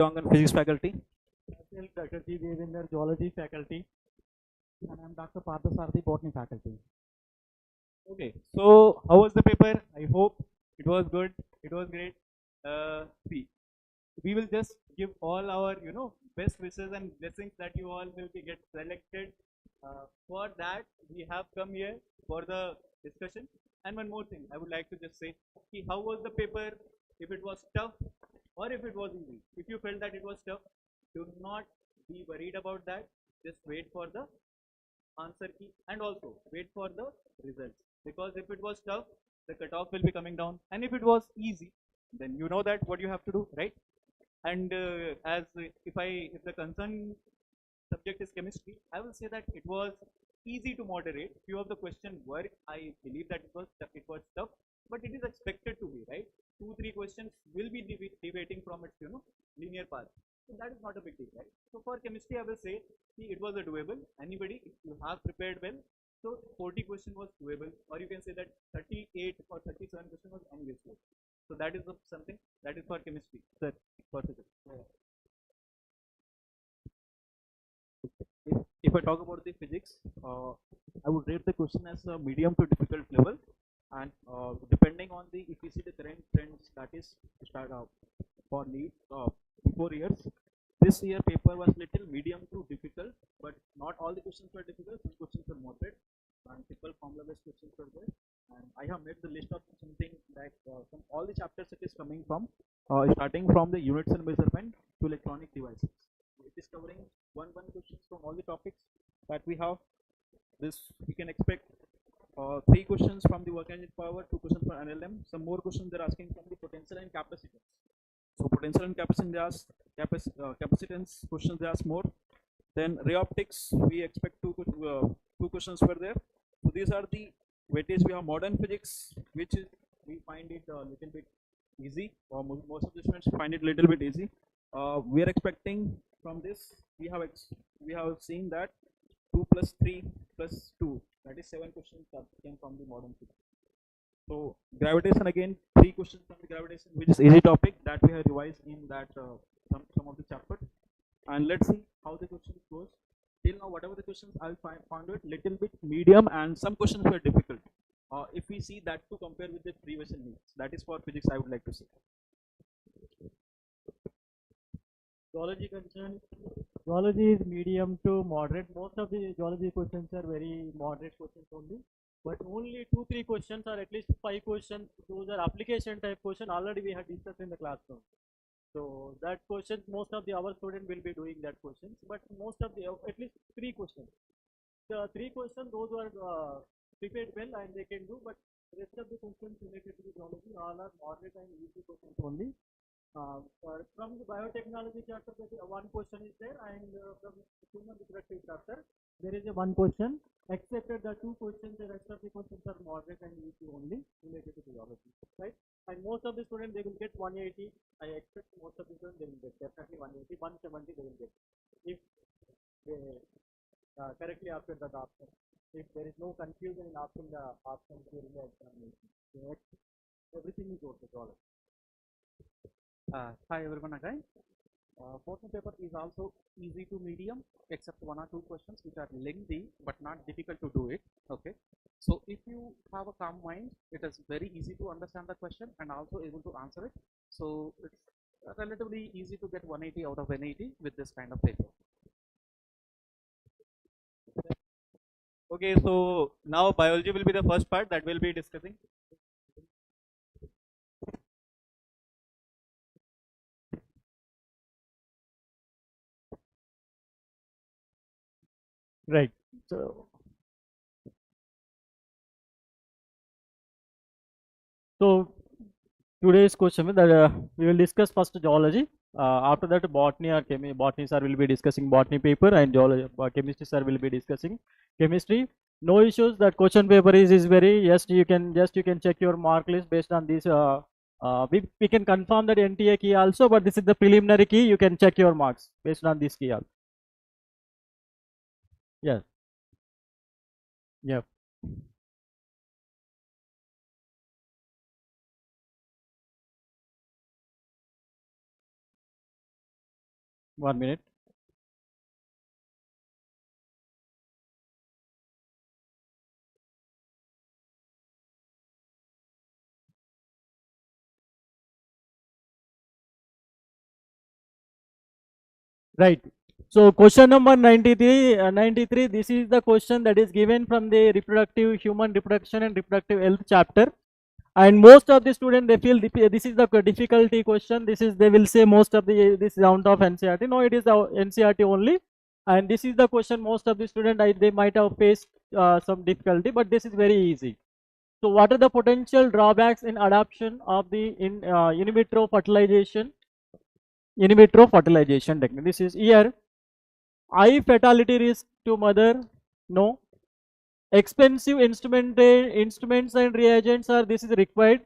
Vidyapeeth Physics faculty. Myself, Dr. G. Devender, Geology faculty, and I'm Dr. Partha Botany faculty. Okay, so how was the paper? I hope it was good. It was great. See, we will just give all our best wishes and blessings that you all will be get selected. For that, we have come here for the discussion. And one more thing, I would like to just say, see, how was the paper? If it was tough or if it was easy. If you felt that it was tough, do not be worried about that. Just wait for the answer key and also wait for the results, because if it was tough, the cutoff will be coming down, and if it was easy, then you know that what you have to do, right? And as if the concern subject is chemistry, I will say that it was easy to moderate. Few of the questions were, I believe that it was tough, but it is expected to be, right? 2-3 questions will be deviating from its linear path. So that is not a big deal, right? So for chemistry, I will say, see, it was a doable. Anybody, if you have prepared well, so 40 question was doable, or you can say that 38 or 37 question was anyways good. So that is something that is for chemistry, sir, for physics. If I talk about the physics, I would rate the question as a medium to difficult level, and depending on the if you see the current trends that is start out for NEET before years, this year paper was little medium to difficult, but not all the questions were difficult. Some questions were moderate, and simple formula based questions were there. And I have made the list of something like from all the chapters it is coming from, starting from the units and measurement to electronic devices. It is covering one questions from all the topics that we have. This we can expect 3 questions from the work engine power, 2 questions for NLM. Some more questions they're asking from the potential and capacitance. So potential and capacitance they ask, capacitance questions they ask more. Then ray optics, we expect two questions were there. So these are the weightage. We have modern physics, which is we find it a little bit easy, or most of the students find it a little bit easy. We are expecting from this, we have seen that 2 plus 3 plus 2, that is 7 questions that came from the modern physics. So gravitation, again 3 questions from the gravitation, which is easy topic that we have revised in that some of the chapter. And let's see how the questions goes. Till now, whatever the questions I found it little bit medium, and some questions were difficult. If we see that to compare with the previous NEETs, that is for physics, I would like to say. Geology concern, geology is medium to moderate. Most of the geology questions are very moderate questions only, but only 2-3 questions, or at least 5 questions, those are application type question. Already we have discussed in the classroom. So that question, most of the our student will be doing that questions, but most of the at least 3 questions. The 3 questions, those were prepared well and they can do, but the rest of the questions related to the geology all are moderate and easy questions only. From the biotechnology chapter, one question is there, and from human reproductive chapter, there is a 1 question. Except the 2 questions, the rest of the questions are moderate and easy only related to geology, right? And most of the students they will get 180. I expect most of the students they will get definitely 180, 170 they will get if they correctly after that option. If there is no confusion in asking the options during the examination, everything is okay. Geology. Hi everyone again. Botany paper is also easy to medium, except 1 or 2 questions which are lengthy but not difficult to do it. Okay, so if you have a calm mind, it is very easy to understand the question and also able to answer it. So it's relatively easy to get 180 out of 180 with this kind of paper. Okay, so now biology will be the first part that we'll be discussing. Right. So today's question is that we will discuss first geology. After that, botany or botany sir will be discussing botany paper, and geology, chemistry sir will be discussing chemistry. No issues. That question paper is very, yes. You can check your mark list based on this. We can confirm that NTA key also, but this is the preliminary key. You can check your marks based on this key also. Yes. Yep. 1 minute. Right. So question number 93, this is the question that is given from the reproductive, human reproduction and reproductive health chapter. And most of the students, they feel this is the difficulty question. This is, they will say most of the this round of NCRT. No, it is the NCRT only. And this is the question most of the students, they might have faced some difficulty, but this is very easy. So what are the potential drawbacks in adoption of the in vitro fertilization? In vitro fertilization technique. This is here. High fatality risk to mother, no. Expensive instruments and reagents are, this is required.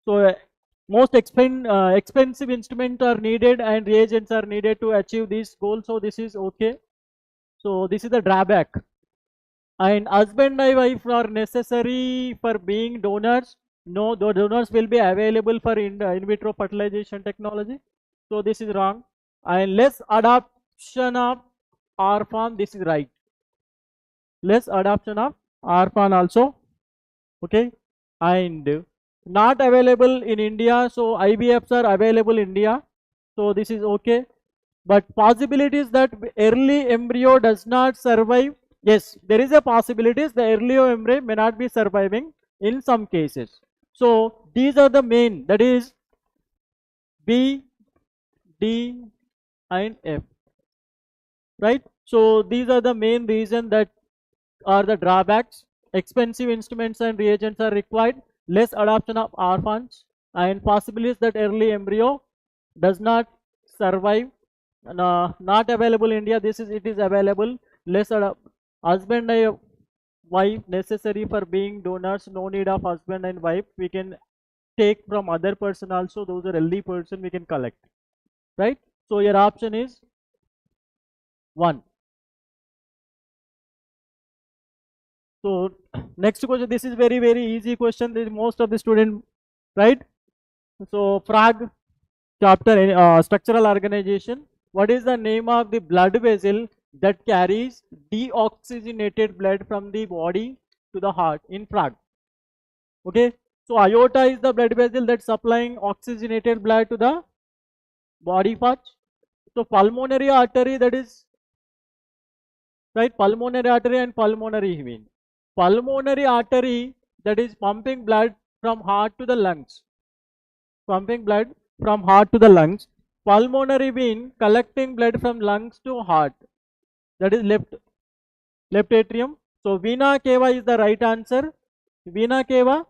So most expensive instruments are needed and reagents are needed to achieve this goal. So this is okay. So this is the drawback. And husband and wife are necessary for being donors. No, the donors will be available for in vitro fertilization technology. So this is wrong. And less adoption of orphan, this is right. Less adoption of orphan also, okay. And not available in India, so IVFs are available in India, so this is okay. But possibilities that early embryo does not survive, yes, there is a possibility the early embryo may not be surviving in some cases. So these are the main, that is B, D and F, right? So these are the main reason that are the drawbacks. Expensive instruments and reagents are required, less adoption of orphans, and possibilities that early embryo does not survive, not available in India. This is, it is available. Less husband and wife necessary for being donors, no need of husband and wife, we can take from other person also, those are healthy person we can collect, right? So your option is 1. So next question, this is very easy question. This is most of the student, right? So frag chapter, structural organization. What is the name of the blood vessel that carries deoxygenated blood from the body to the heart in frag? Okay. So aorta is the blood vessel that's supplying oxygenated blood to the body parts. So pulmonary artery, that is right, pulmonary artery and pulmonary vein. Pulmonary artery, that is pumping blood from heart to the lungs. Pumping blood from heart to the lungs. Pulmonary vein collecting blood from lungs to heart. That is left atrium. So vena cava is the right answer. Vena cava.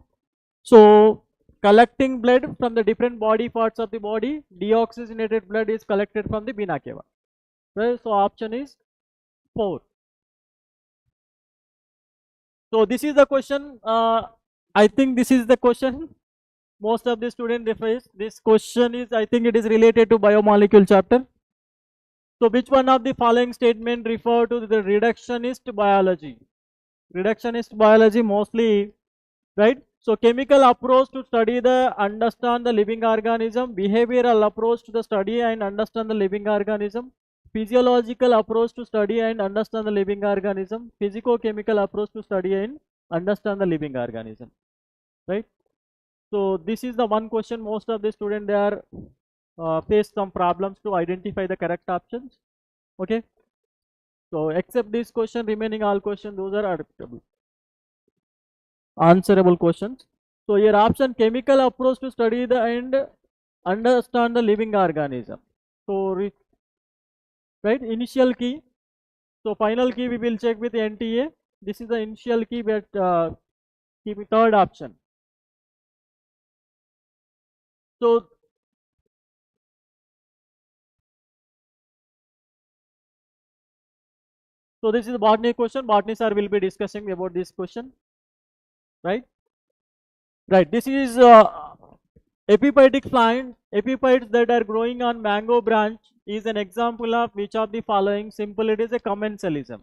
So collecting blood from the different body parts of the body. Deoxygenated blood is collected from the vena cava. Right? So option is 4. So this is the question. I think this is the question most of the students they face. This question is, I think it is related to biomolecule chapter. So which one of the following statement refer to the reductionist biology? Reductionist biology mostly, right? So chemical approach to study the understand the living organism, behavioral approach to the study and understand the living organism, physiological approach to study and understand the living organism, physico-chemical approach to study and understand the living organism, right? So this is the one question most of the students they are face some problems to identify the correct options, okay. So except this question, remaining all questions, those are answerable questions. So your option, chemical approach to study the and understand the living organism. So right, initial key. So final key we will check with NTA. This is the initial key, but third option. So this is the botany question. Botany sir will be discussing about this question, right? Right. This is epiphytic plant. Epiphytes that are growing on mango branch is an example of which of the following? Simple. It is a commensalism.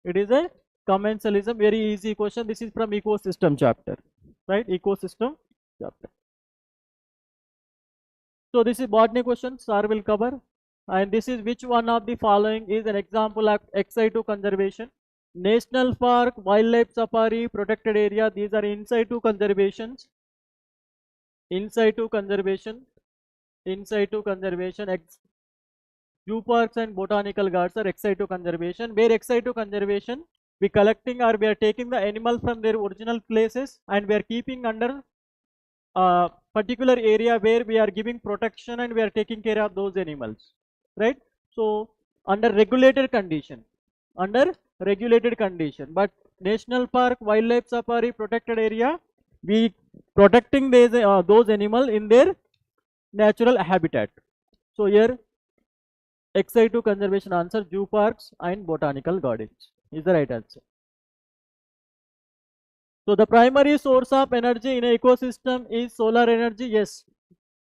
It is a commensalism. Very easy question. This is from ecosystem chapter, right? Ecosystem chapter. So this is botany question. Sir will cover. and this is which one of the following is an example of ex situ conservation? National park, wildlife safari, protected area, these are in situ conservations. In situ conservation, in situ conservation, zoo parks and botanical gardens are ex situ conservation. Where ex situ conservation, we collecting or we are taking the animal from their original places and we are keeping under a particular area where we are giving protection and we are taking care of those animals, right? So under regulated condition, under regulated condition. But national park, wildlife safari, protected area, we protecting those animals in their natural habitat. So here ex situ conservation answer, zoo parks and botanical gardens is the right answer. So the primary source of energy in an ecosystem is solar energy. Yes,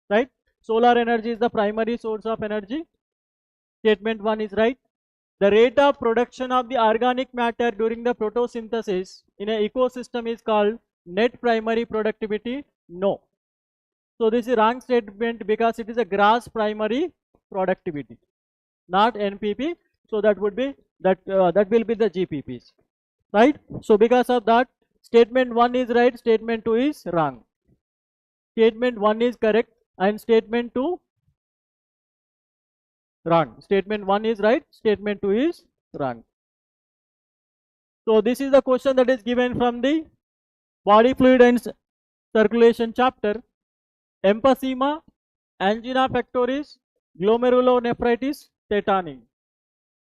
right? Solar energy is the primary source of energy. Statement 1 is right. The rate of production of the organic matter during the photosynthesis in an ecosystem is called net primary productivity. No. So this is wrong statement because it is a gross primary productivity, not NPP. So that would be that will be the GPPs, right? So because of that, statement 1 is right, statement 2 is wrong. Statement 1 is correct and statement 2 wrong. Statement 1 is right, statement 2 is wrong. So this is the question that is given from the body fluid and circulation chapter. Emphysema, angina pectoris, glomerulonephritis, tetany,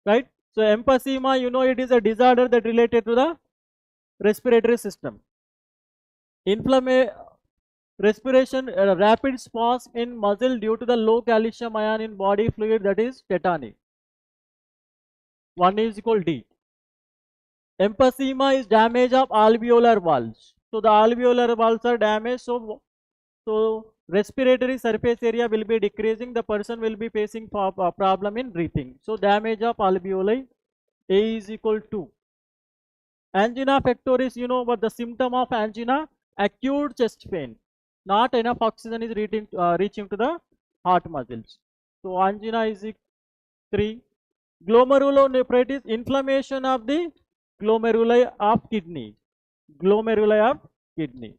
right? So emphysema, you know, it is a disorder that related to the respiratory system. Respiration, rapid spasm in muscle due to the low calcium ion in body fluid, that is tetany. 1 is equal D. Emphysema is damage of alveolar valves. So the alveolar valves are damaged. So respiratory surface area will be decreasing. The person will be facing a problem in breathing. So damage of alveoli. A is equal to. Angina pectoris, you know what the symptom of angina? Acute chest pain. Not enough oxygen is reaching to the heart muscles. So angina is 3. Glomerulonephritis, inflammation of the glomeruli of kidney. Glomeruli of kidney.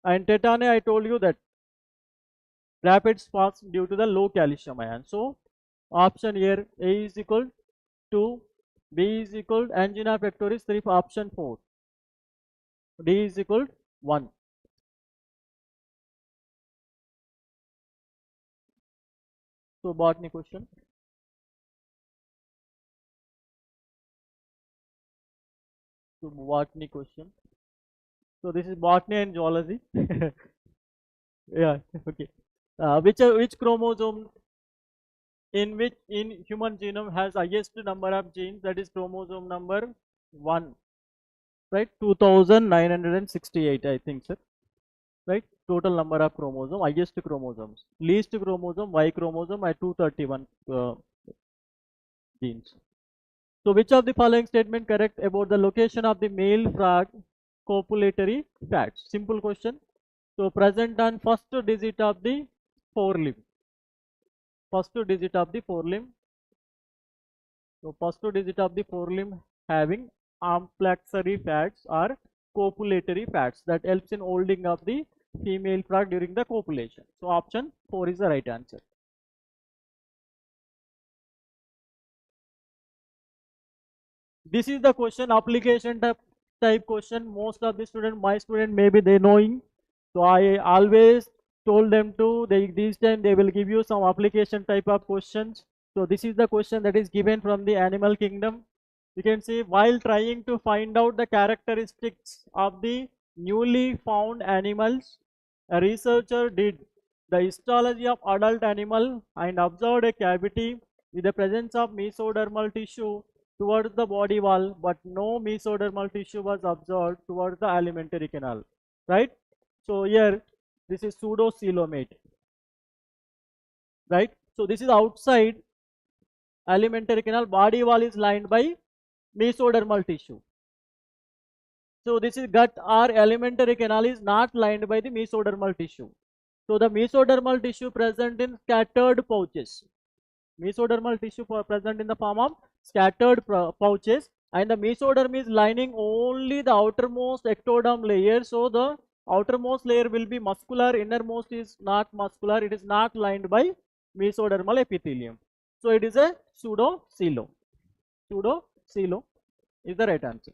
And tetany, I told you that rapid spasm due to the low calcium ion. So option here, A is equal to, B is equal, angina pectoris 3, option 4. D is equal 1. So botany question. So botany question. So this is botany and zoology. Yeah, okay. Which chromosome in human genome has highest number of genes? That is chromosome number 1, right? 2968, I think, sir. Right? Total number of chromosome, highest chromosomes. Least chromosome, Y chromosome, at 231 genes. So which of the following statement correct about the location of the male frog copulatory fats? Simple question. So present on first digit of the forelimb. First digit of the forelimb. So first digit of the forelimb having amplexary fats or copulatory fats that helps in holding of the female frog during the copulation. So option 4 is the right answer. This is the question, application type question. Most of the student, my student, maybe they knowing. So I always told them to, this time they will give you some application type of questions. So this is the question that is given from the animal kingdom. You can see, while trying to find out the characteristics of the newly found animals, a researcher did the histology of adult animal and observed a cavity with the presence of mesodermal tissue towards the body wall, but no mesodermal tissue was observed towards the alimentary canal, right? So here, this is pseudocoelomate, right? So this is outside alimentary canal, body wall is lined by mesodermal tissue. So this is gut or alimentary canal is not lined by the mesodermal tissue. So the mesodermal tissue present in scattered pouches. Mesodermal tissue present in the form of scattered pouches, and the mesoderm is lining only the outermost ectoderm layer. So the outermost layer will be muscular, innermost is not muscular, it is not lined by mesodermal epithelium. So it is a pseudo-coelo. Pseudo-coelo is the right answer.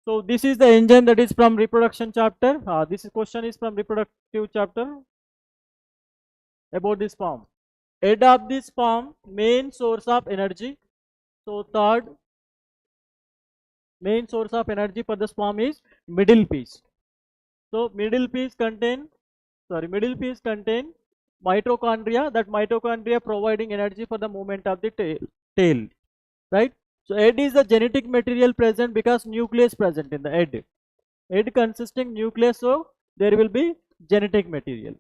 So this is the engine that is from reproduction chapter. This question is from reproductive chapter about this sperm. Head of the sperm, main source of energy. So third main source of energy for the sperm is middle piece. So middle piece contain mitochondria. That mitochondria providing energy for the movement of the tail, right? So head is the genetic material present because nucleus present in the head. Head consisting nucleus, so there will be genetic material,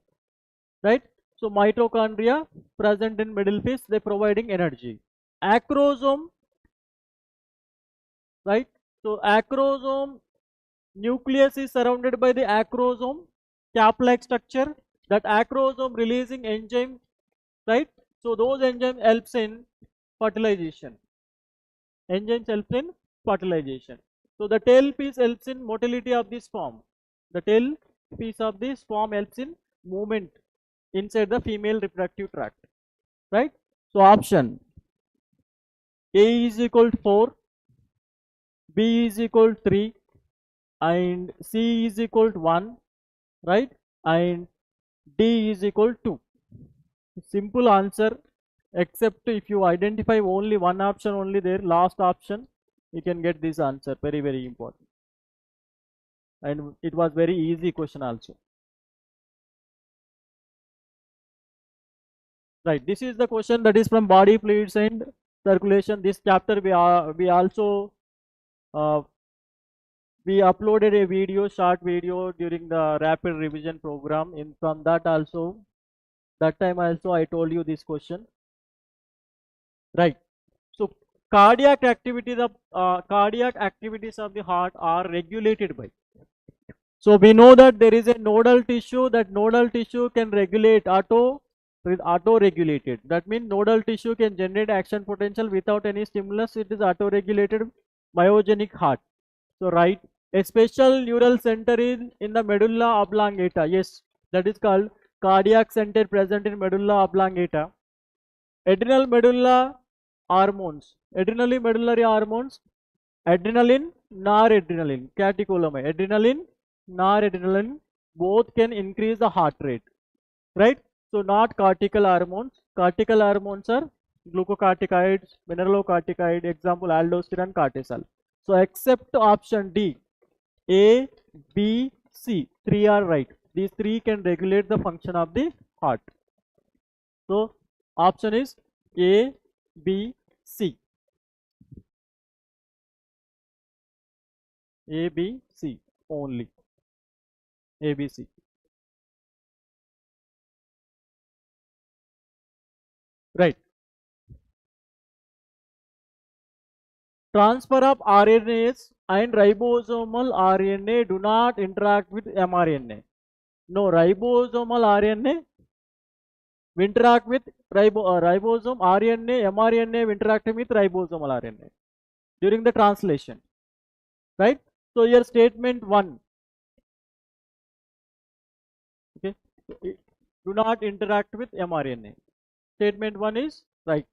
right? So mitochondria present in middle piece, they providing energy. Acrosome, right? So acrosome, nucleus is surrounded by the acrosome, cap-like structure. That acrosome releasing enzyme, right? So those enzymes helps in fertilization. Enzymes helps in fertilization. So the tail piece helps in motility of the sperm. The tail piece of the sperm helps in movement inside the female reproductive tract, right? So option A is equal to 4, B is equal to 3, and C is equal to 1, right? And D is equal to 2. Simple answer, except if you identify only one option only there, last option, you can get this answer. Very, very important. And it was very easy question also. Right, this is the question that is from body fluids and circulation. This chapter we also we uploaded a video, short video during the rapid revision program. In from that also, that time also I told you this question. Right. So cardiac activities of the heart are regulated by. So we know that there is a nodal tissue. That nodal tissue can regulate auto-regulated. That means nodal tissue can generate action potential without any stimulus. It is auto-regulated myogenic heart. So right, a special neural center is in the medulla oblongata. Yes, that is called cardiac center present in medulla oblongata. Adrenal medulla hormones. Adrenally medullary hormones. Adrenaline, noradrenaline, catecholamine. Adrenaline, noradrenaline, both can increase the heart rate, right? So not cortical hormones. Cortical hormones are glucocorticoids, mineralocorticoid, example aldosterone, cortisol. So except option D, A, B, C, three are right. These three can regulate the function of the heart. So option is A, B, C. A, B, C only. A, B, C. Right. Transfer of RNAs and ribosomal RNA do not interact with mRNA. No, ribosomal RNA interact with ribosome RNA, mRNA interacting with ribosomal RNA during the translation, right? So here statement 1, okay, do not interact with mRNA. Statement 1 is right.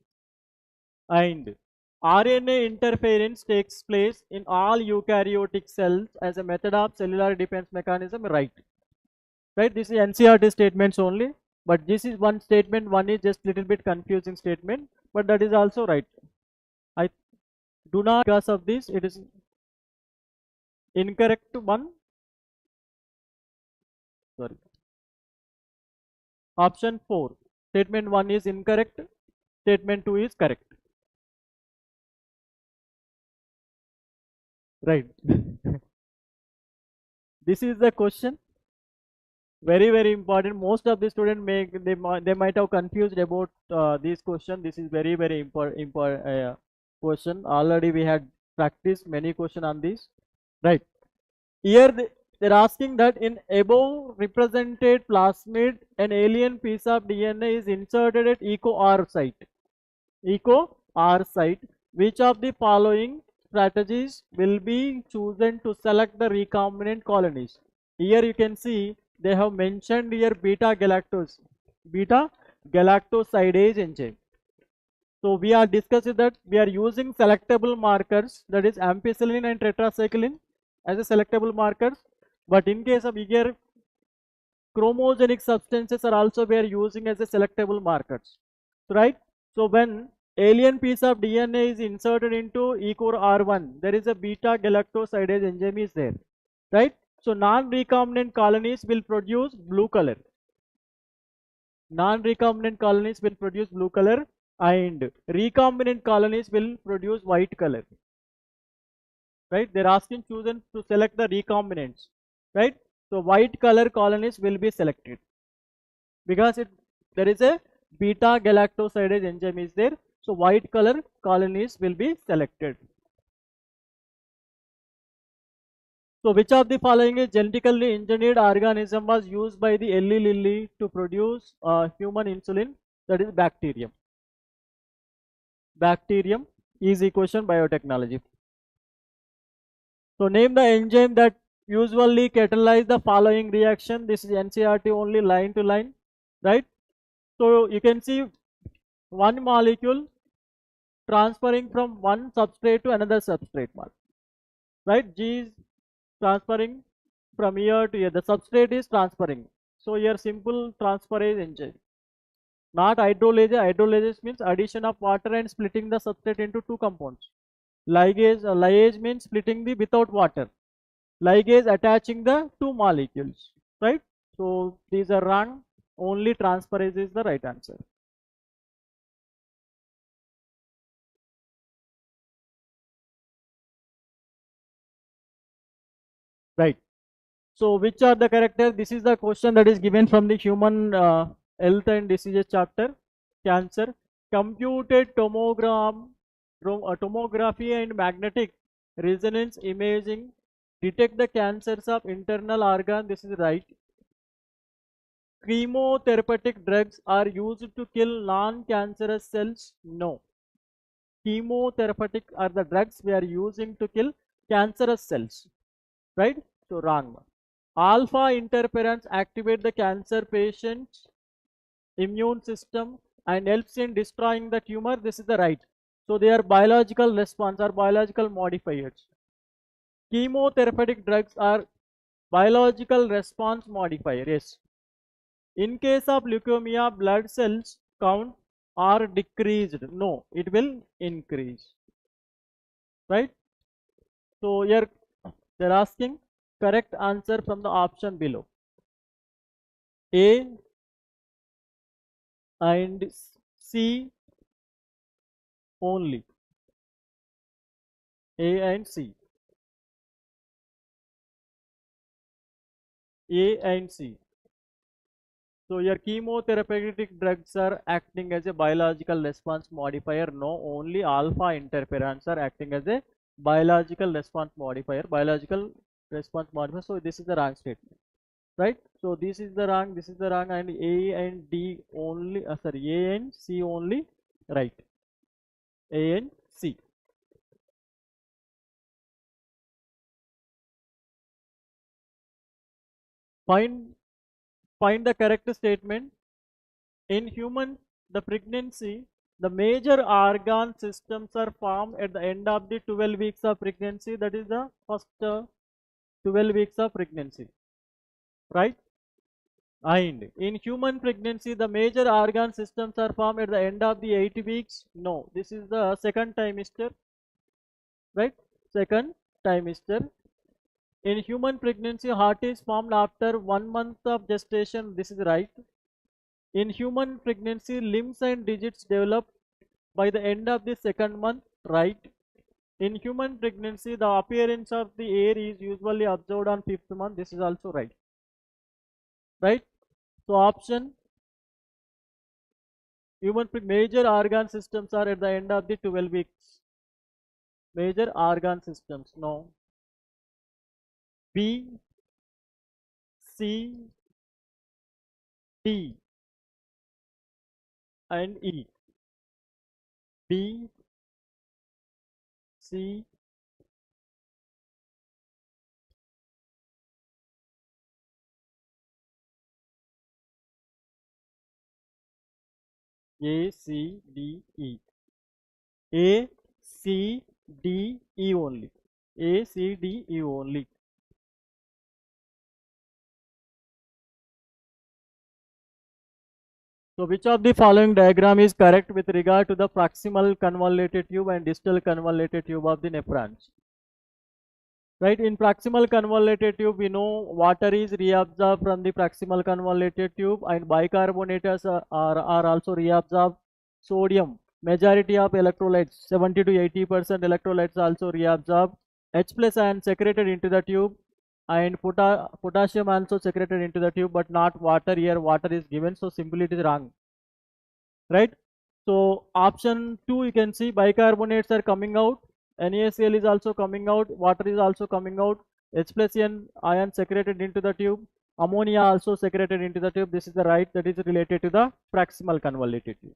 And RNA interference takes place in all eukaryotic cells as a method of cellular defense mechanism, right? Right, this is NCERT statements only, but this is one statement, one is just little bit confusing statement, but that is also right. I do not, because of this, it is incorrect one. Sorry. Option 4, statement 1 is incorrect, statement 2 is correct. Right. This is the question. Very, very important. Most of the students they might have confused about this question. This is very, very important question. Already we had practiced many questions on this. Right. Here they're asking that in above represented plasmid, an alien piece of DNA is inserted at eco-R site. Eco-R site. Which of the following strategies will be chosen to select the recombinant colonies? Here you can see they have mentioned here beta galactosidase enzyme. So we are discussing that we are using selectable markers, that is ampicillin and tetracycline as a selectable markers. But in case of here, chromogenic substances are also we are using as a selectable markers, right? So when alien piece of DNA is inserted into ECOR R1, there is a beta galactosidase enzyme is there, right? So non-recombinant colonies will produce blue color. Non-recombinant colonies will produce blue color and recombinant colonies will produce white color, right? They're asking chosen to select the recombinants, right? So white color colonies will be selected because there is a beta galactosidase enzyme is there. So white color colonies will be selected. So which of the following is genetically engineered organism was used by the Eli Lilly to produce human insulin? That is bacterium. Bacterium, easy question, biotechnology. So name the enzyme that usually catalyze the following reaction. This is NCRT only, line to line, right? So you can see one molecule transferring from one substrate to another substrate, right? G is transferring from here to here. The substrate is transferring. So here simple transferase enzyme. Not hydrolase. Hydrolase means addition of water and splitting the substrate into two compounds. Liase means splitting the without water. Ligase attaching the two molecules, right? So these are wrong. Only transferase is the right answer. Right. So which are the characters? This is the question that is given from the human health and diseases chapter. Cancer. Computed tomography and magnetic resonance imaging detect the cancers of internal organ. This is right. Chemotherapeutic drugs are used to kill non-cancerous cells. No. Chemotherapeutic are the drugs we are using to kill cancerous cells. Right? So wrong. Alpha interferons activate the cancer patient's immune system and helps in destroying the tumor. This is the right. So they are biological response or biological modifiers. Chemotherapeutic drugs are biological response modifier. Yes. In case of leukemia, blood cells count are decreased. No, it will increase. Right? So here they're asking correct answer from the option below. A and C only. A and C. A and C. So your chemotherapeutic drugs are acting as a biological response modifier. No, only alpha interferons are acting as a biological response modifier. Biological response modifier. So this is the wrong statement, right? So this is the wrong, and A and D only. Sorry, A and C only, right? A and C. Find the correct statement. In human, the pregnancy, the major organ systems are formed at the end of the 12 weeks of pregnancy. That is the first 12 weeks of pregnancy, right? And in human pregnancy, the major organ systems are formed at the end of the 8 weeks. No, this is the second trimester, right? Second trimester. In human pregnancy, heart is formed after 1 month of gestation. This is right. In human pregnancy, limbs and digits develop by the end of the second month, right? In human pregnancy, the appearance of the air is usually observed on 5th month. This is also right. Right? So option, human major organ systems are at the end of the 12 weeks. Major organ systems, no. B C, D and E. B, C, A, C, D, E. A, C, D, E only. A, C, D, E only. So which of the following diagram is correct with regard to the proximal convoluted tube and distal convoluted tube of the nephrons? Right, in proximal convoluted tube, we know water is reabsorbed from the proximal convoluted tube and bicarbonates are also reabsorbed. Sodium, majority of electrolytes, 70 to 80% electrolytes also reabsorbed. H plus ion secreted into the tube and potassium also secreted into the tube, but not water. Here water is given, so simply it is wrong. Right? So option 2, you can see bicarbonates are coming out, NaCl is also coming out, water is also coming out, H plus ion secreted into the tube, ammonia also secreted into the tube. This is the right, that is related to the proximal convoluted tube.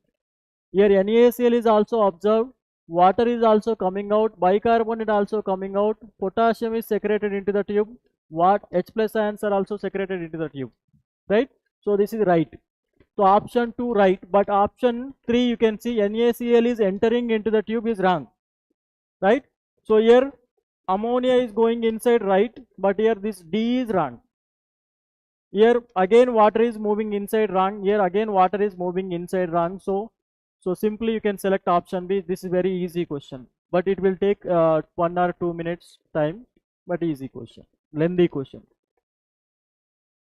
Here NaCl is also observed, water is also coming out, bicarbonate also coming out, potassium is secreted into the tube, H plus ions are also secreted into the tube. Right? So this is right. So option 2 right, but option 3 you can see NaCl is entering into the tube is wrong. Right? So here ammonia is going inside right, but here this D is wrong. Here again water is moving inside wrong, here again water is moving inside wrong. So simply you can select option B. This is very easy question, but it will take 1 or 2 minutes time, but easy question, lengthy question.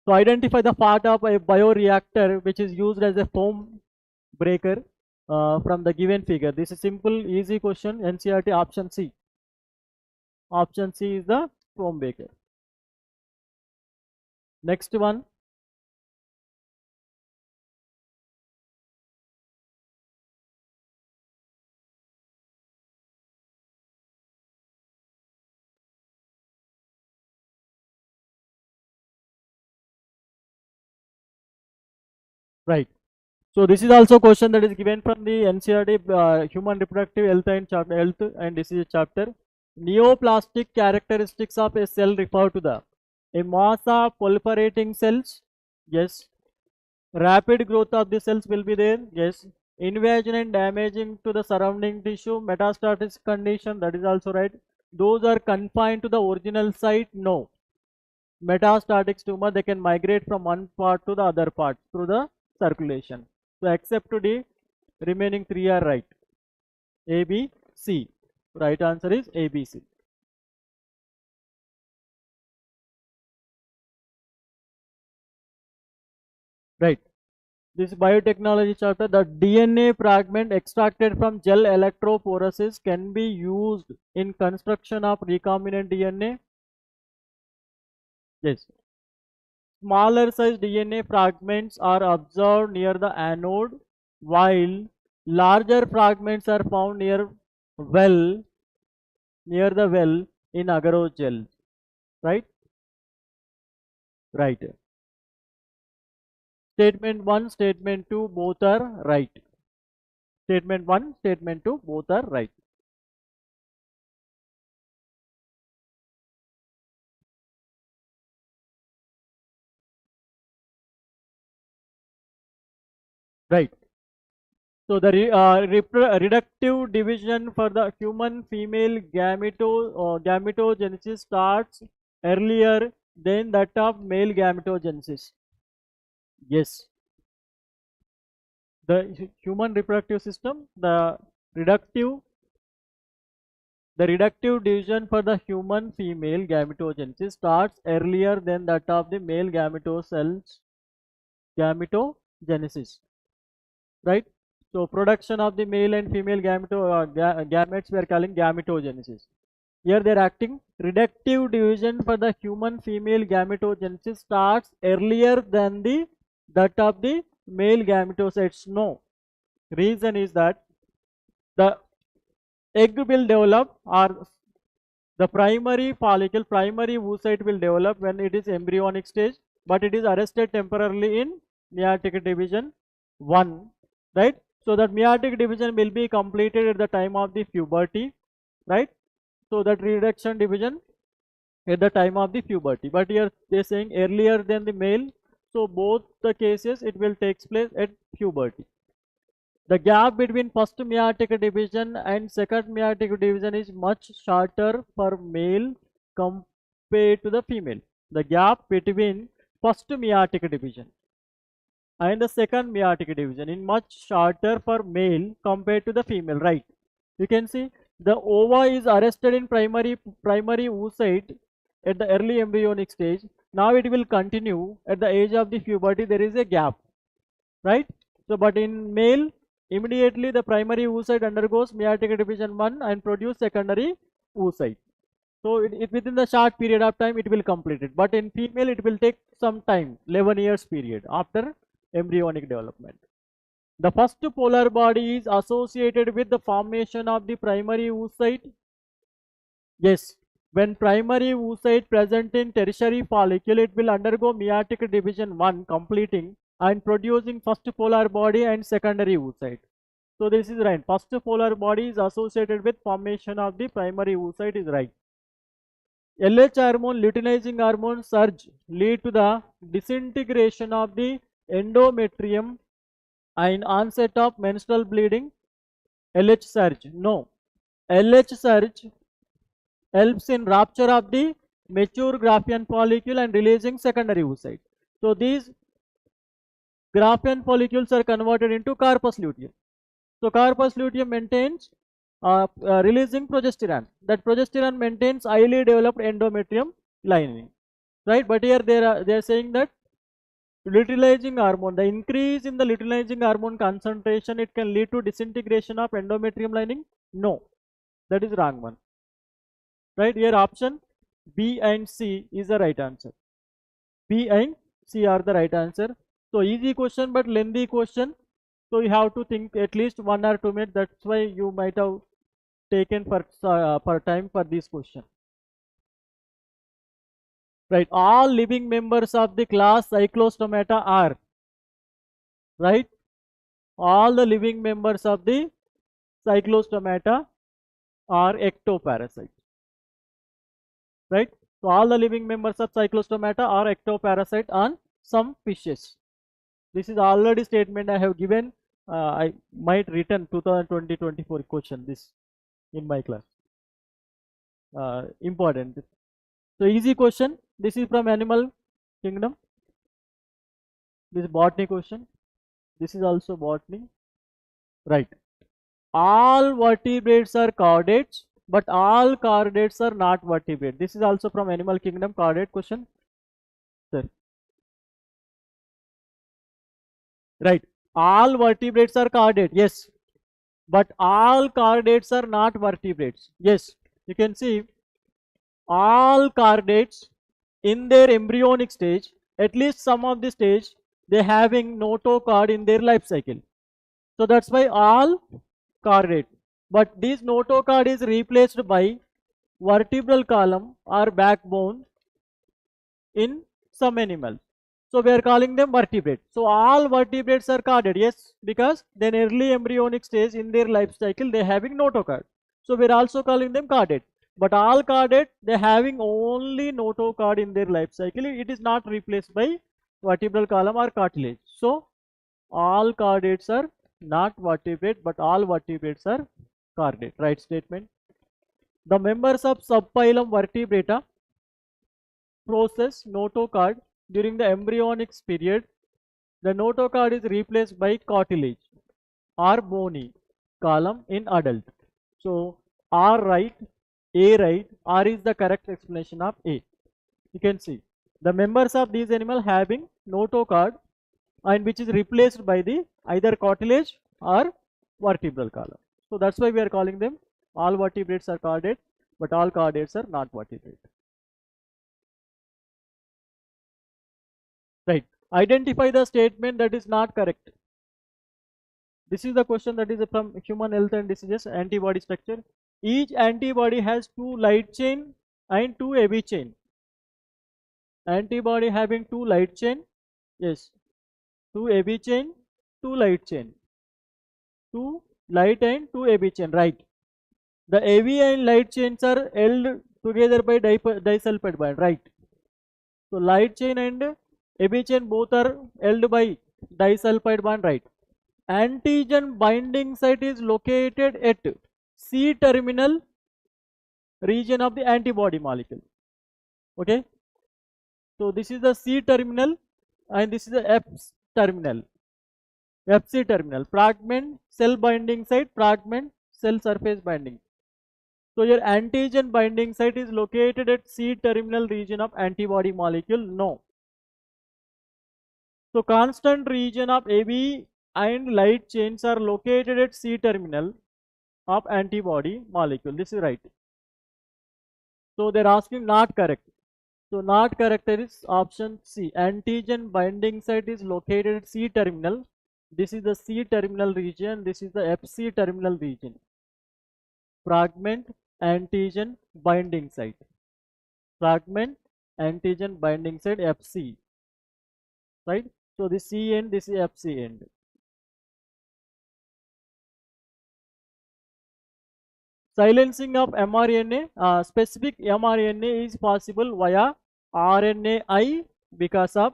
So identify the part of a bioreactor which is used as a foam breaker from the given figure. This is simple, easy question. NCERT option C. Option C is the foam breaker. Next one. Right. So this is also question that is given from the NCERT Human Reproductive Health and Disease chapter. Neoplastic characteristics of a cell refer to the a mass of proliferating cells. Yes. Rapid growth of the cells will be there. Yes. Invasion and damaging to the surrounding tissue. Metastatic condition, that is also right. Those are confined to the original site. No. Metastatic tumor, they can migrate from one part to the other part through the circulation. So except to D, remaining 3 are right. A, B, C. Right answer is A, B, C. Right. This biotechnology chapter, the DNA fragment extracted from gel electrophoresis can be used in construction of recombinant DNA. Yes. Smaller size DNA fragments are observed near the anode, while larger fragments are found near the well in agarose gel. Right? Right. Statement 1, statement 2, both are right. Statement 1, statement 2, both are right. Right. So the reductive division for the human female gametogenesis starts earlier than that of male gametogenesis. Yes. The human reproductive system, the reductive division for the human female gametogenesis starts earlier than that of the male gametogenesis. Right? So production of the male and female gametes we are calling gametogenesis. Here they are acting. Reductive division for the human female gametogenesis starts earlier than that of the male gametocytes. No. Reason is that the egg will develop, or the primary follicle, primary oocyte will develop when it is embryonic stage. but it is arrested temporarily in meiotic division 1, right? So that meiotic division will be completed at the time of the puberty, right? So that reduction division at the time of the puberty, but here they are saying earlier than the male, so both the cases it will take place at puberty. The gap between first meiotic division and second meiotic division is much shorter for male compared to the female. The gap between first meiotic division and the second meiotic division is much shorter for male compared to the female, right? You can see the ova is arrested in primary oocyte at the early embryonic stage. Now it will continue at the age of the puberty. There is a gap, right? So, but in male, immediately the primary oocyte undergoes meiotic division 1 and produce secondary oocyte. So, it within the short period of time it will complete it. But in female, it will take some time, 11 years period after embryonic development. The first polar body is associated with the formation of the primary oocyte. Yes, when primary oocyte present in tertiary follicle, it will undergo meiotic division 1 completing and producing first polar body and secondary oocyte. So this is right. First polar body is associated with formation of the primary oocyte is right. LH hormone, luteinizing hormone surge lead to the disintegration of the endometrium and onset of menstrual bleeding. LH surge, no. LH surge helps in rupture of the mature Graafian follicle and releasing secondary oocyte. So these Graafian follicles are converted into corpus luteum. So corpus luteum maintains releasing progesterone. That progesterone maintains highly developed endometrium lining, right? But here they are saying that luteinizing hormone, the increase in the luteinizing hormone concentration, it can lead to disintegration of endometrium lining. No, that is wrong one, right? Here option B and C is the right answer. B and C are the right answer. So easy question but lengthy question. So you have to think at least 1 or 2 minutes. That's why you might have taken for time for this question. Right, all living members of the class Cyclostomata are, right? All the living members of the Cyclostomata are ectoparasites, right? So all the living members of Cyclostomata are ectoparasite on some fishes. This is already statement I have given. I might written 2020-24 question this in my class. Important. So easy question. This is from animal kingdom. This is botany question. This is also botany. Right. All vertebrates are chordates, but all chordates are not vertebrate. This is also from animal kingdom chordate question. Sir. Right. All vertebrates are chordate. Yes. But all chordates are not vertebrates. Yes. You can see all chordates in their embryonic stage, at least some of the stage, they having notochord in their life cycle. So that's why all chordate. But this notochord is replaced by vertebral column or backbone in some animals. So we are calling them vertebrate. So all vertebrates are chordate, yes, because then early embryonic stage in their life cycle they having notochord. So we are also calling them chordate. But all chordate they having only notochord in their life cycle. It is not replaced by vertebral column or cartilage. So all chordates are not vertebrate, but all vertebrates are chordate. Right statement. The members of subphylum Vertebrata process notochord during the embryonic period. The notochord is replaced by cartilage or bony column in adult. So R right, A right, R is the correct explanation of A. You can see the members of these animal having notochord and which is replaced by the either cartilage or vertebral column. So that's why we are calling them all vertebrates are chordate, but all chordates are not vertebrate. Right. Identify the statement that is not correct. This is the question that is from human health and diseases antibody structure. Each antibody has 2 light chain and 2 heavy chain. Antibody having 2 light chain, yes, 2 AB chain, 2 light chain, 2 light and 2 AB chain, right? The AB and light chains are held together by disulfide bond, right? So light chain and AB chain both are held by disulfide bond, right? Antigen binding site is located at C terminal region of the antibody molecule. Okay, so this is the C terminal and this is the F terminal. FC terminal, fragment cell binding site, fragment cell surface binding. So your antigen binding site is located at C terminal region of antibody molecule? No. So constant region of AB and light chains are located at C terminal of antibody molecule. This is right. So they're asking not correct. So not correct is option C. Antigen binding site is located at C terminal. This is the C terminal region. This is the FC terminal region. Fragment antigen binding site. Fragment antigen binding site FC. Right? So this C end, this is FC end. Silencing of mRNA, specific mRNA is possible via RNAi because of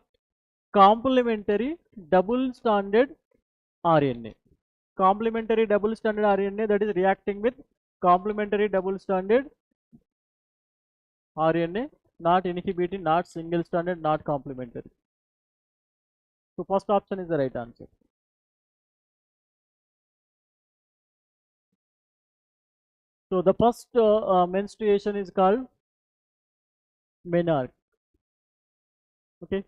complementary double stranded RNA. Complementary double stranded RNA, that is reacting with complementary double stranded RNA, not inhibiting, not single stranded, not complementary. So first option is the right answer. So the first menstruation is called menarche. Okay.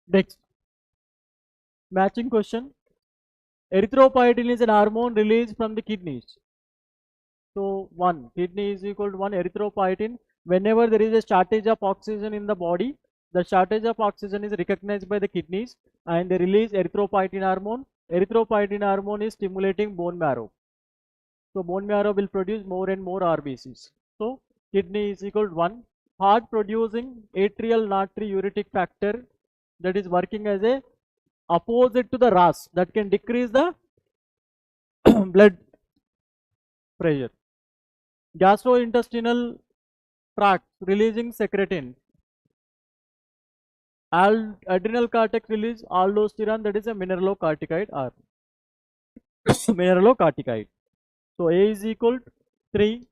Next, matching question. Erythropoietin is an hormone released from the kidneys. So 1, kidney is equal to 1 erythropoietin. Whenever there is a shortage of oxygen in the body, the shortage of oxygen is recognized by the kidneys and they release erythropoietin hormone. Erythropoietin hormone is stimulating bone marrow. So bone marrow will produce more and more RBCs. So kidney is equal to 1. Heart producing atrial natriuretic factor, that is working as a opposite to the RAS, that can decrease the blood pressure. Gastrointestinal tract releasing secretin. Adrenal cortex release aldosterone, that is a mineralocorticoid or mineralocorticoid. So A is equal to 3,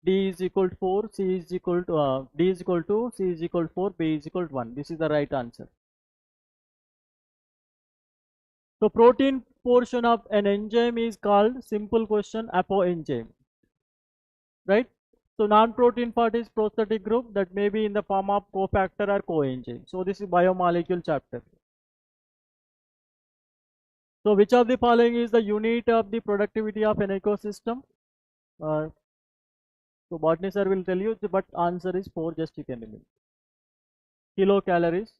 D is equal to 4, C is equal to D is equal to, C is equal to 4, B is equal to 1. This is the right answer. So protein portion of an enzyme is called, simple question, apoenzyme. Right? So non-protein part is prosthetic group, that may be in the form of cofactor or coenzyme. So this is biomolecule chapter. So which of the following is the unit of the productivity of an ecosystem? So botany sir will tell you, but answer is 4, just you can remember. Kilocalories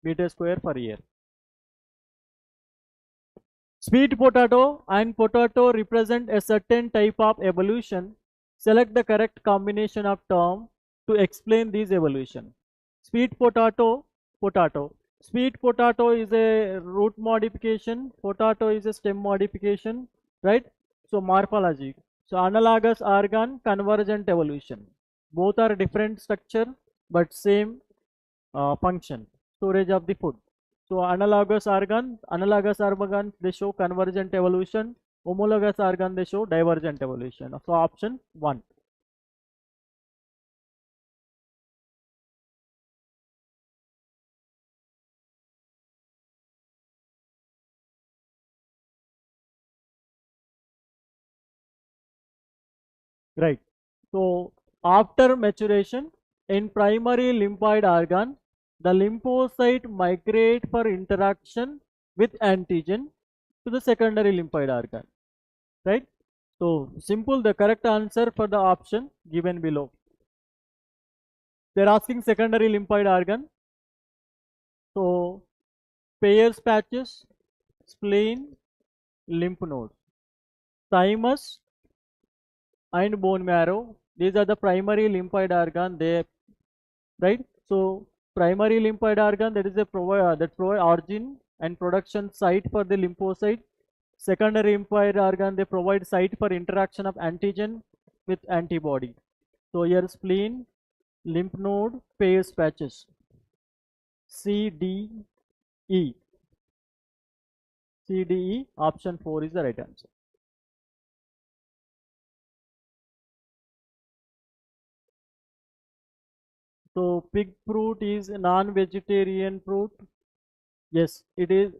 meter square per year. Sweet potato and potato represent a certain type of evolution. Select the correct combination of term to explain this evolution. Sweet potato, potato. Sweet potato is a root modification, potato is a stem modification, right? So morphology. So analogous organ, convergent evolution. Both are different structure but same function, storage of the food. So analogous organ, they show convergent evolution. Homologous organ, they show divergent evolution. So option 1. Right. So after maturation in primary lymphoid organ, the lymphocyte migrate for interaction with antigen to the secondary lymphoid organ. Right. So simple, the correct answer for the option given below. They are asking secondary lymphoid organ. So Peyer's patches, spleen, lymph nodes, thymus, and bone marrow. These are the primary lymphoid organ. They, right? So primary lymphoid organ, that is a provide origin and production site for the lymphocyte. Secondary lymphoid organ, they provide site for interaction of antigen with antibody. So here spleen, lymph node, Peyer's patches. C, D, E. C, D, E. Option 4 is the right answer. So pig fruit is a non-vegetarian fruit. Yes, it is.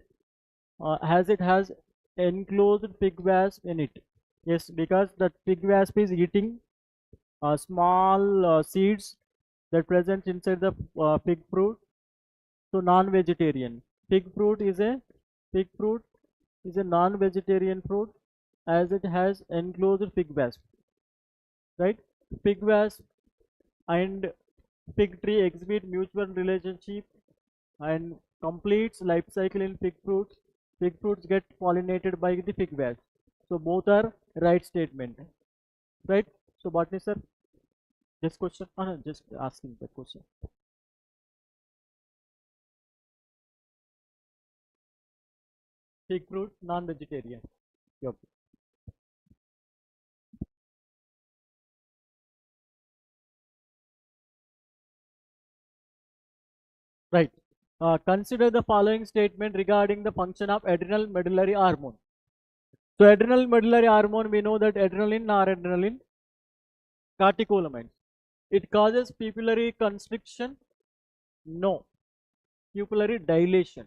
It has enclosed pig wasp in it. Yes, because the pig wasp is eating small seeds that present inside the pig fruit. So non-vegetarian. Pig fruit is a non-vegetarian fruit as it has enclosed pig wasp. Right? Pig wasp and fig tree exhibit mutual relationship and completes life cycle in fig fruits. Fig fruits get pollinated by the fig wasp. So both are right statement. Right? So Botany sir, this question, no, just asking the question. Fig fruit, non-vegetarian. Yep. Right. Consider the following statement regarding the function of adrenal medullary hormone. So adrenal medullary hormone, we know that adrenaline, noradrenaline, catecholamines. It causes pupillary constriction? No. Pupillary dilation.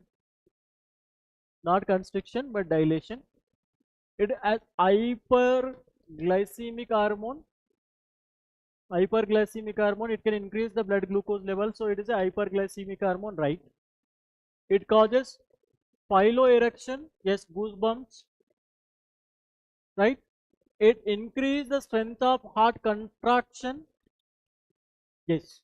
Not constriction, but dilation. It has hyperglycemic hormone. Hyperglycemic hormone, it can increase the blood glucose level, so it is a hyperglycemic hormone, right? It causes piloerection, yes, goosebumps, right? It increases the strength of heart contraction, yes.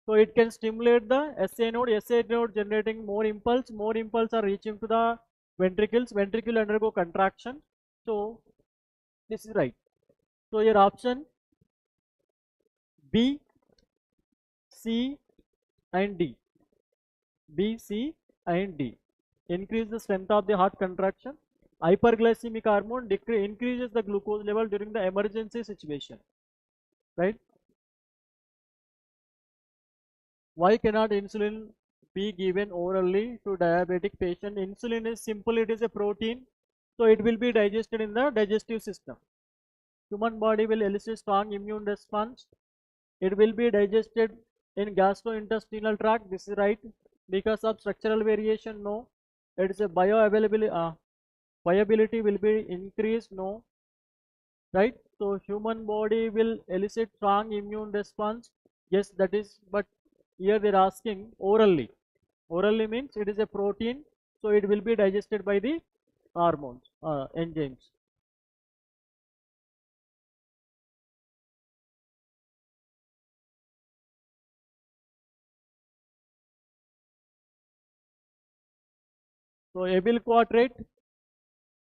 So it can stimulate the SA node generating more impulse are reaching to the ventricle undergo contraction. So this is right. So your option B, C and D. B, C and D. Increase the strength of the heart contraction. Hyperglycemic hormone increases the glucose level during the emergency situation. Right? Why cannot insulin be given orally to diabetic patient? Insulin is simple, it is a protein, so it will be digested in the digestive system. Human body will elicit strong immune response. It will be digested in gastrointestinal tract. This is right. Because of structural variation, no. It is a viability will be increased, no. Right? So human body will elicit strong immune response. Yes, that is, but here they are asking orally. Orally means it is a protein, so it will be digested by the hormones, enzymes. So Abel quadrate,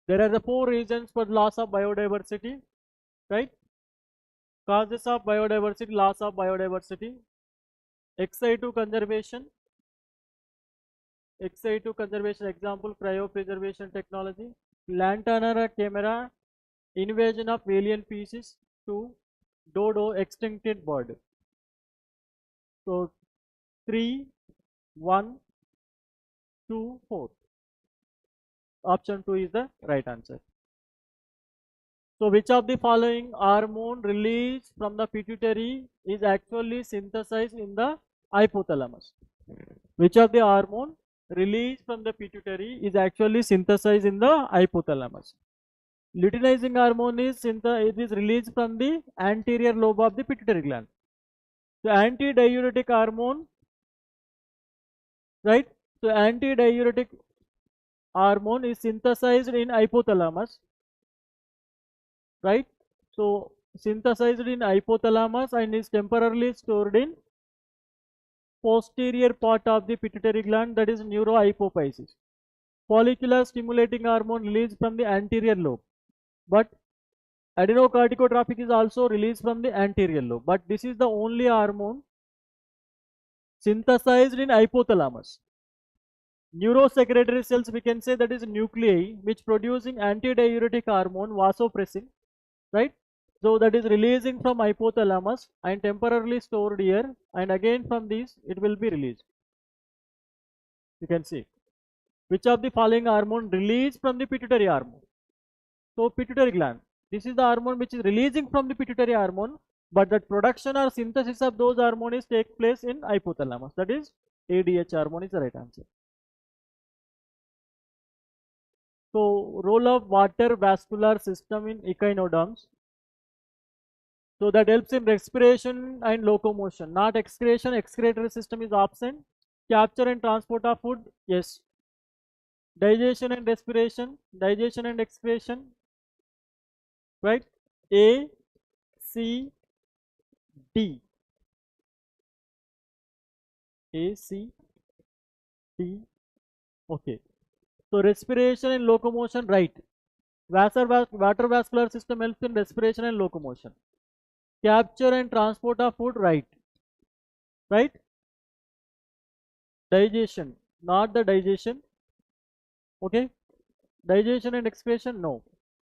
there are the 4 reasons for loss of biodiversity, right? Causes of biodiversity, loss of biodiversity, X-I2 conservation, X-I2 conservation example, cryopreservation technology, lantana camera, invasion of alien species, 2, dodo, extincted bird. So 3, 1, 2, 4. Option 2 is the right answer. So which of the following hormone released from the pituitary is actually synthesized in the hypothalamus? Which of the hormone released from the pituitary is actually synthesized in the hypothalamus? Luteinizing hormone it is released from the anterior lobe of the pituitary gland. So antidiuretic hormone, right? So antidiuretic hormone is synthesized in hypothalamus, right? So synthesized in hypothalamus and is temporarily stored in posterior part of the pituitary gland, that is neurohypophysis. Follicular stimulating hormone released from the anterior lobe, but Adenocorticotropic is also released from the anterior lobe, but this is the only hormone synthesized in hypothalamus. Neurosecretory cells, we can say, that is nuclei which producing antidiuretic hormone vasopressin, right? So that is releasing from hypothalamus and temporarily stored here, and again from these it will be released. You can see which of the following hormone released from the pituitary hormone. So pituitary gland, this is the hormone which is releasing from the pituitary hormone, but that production or synthesis of those hormones take place in hypothalamus. That is ADH hormone is the right answer. So role of water vascular system in echinoderms. So that helps in respiration and locomotion, not excretion. Excretory system is absent. Capture and transport of food, yes. Digestion and respiration, digestion and excretion, right? A, C, D. A, C, D. Okay. So respiration and locomotion, right. Water vascular system helps in respiration and locomotion. Capture and transport of food, right. Right? Digestion, not the digestion. Okay. Digestion and excretion, no.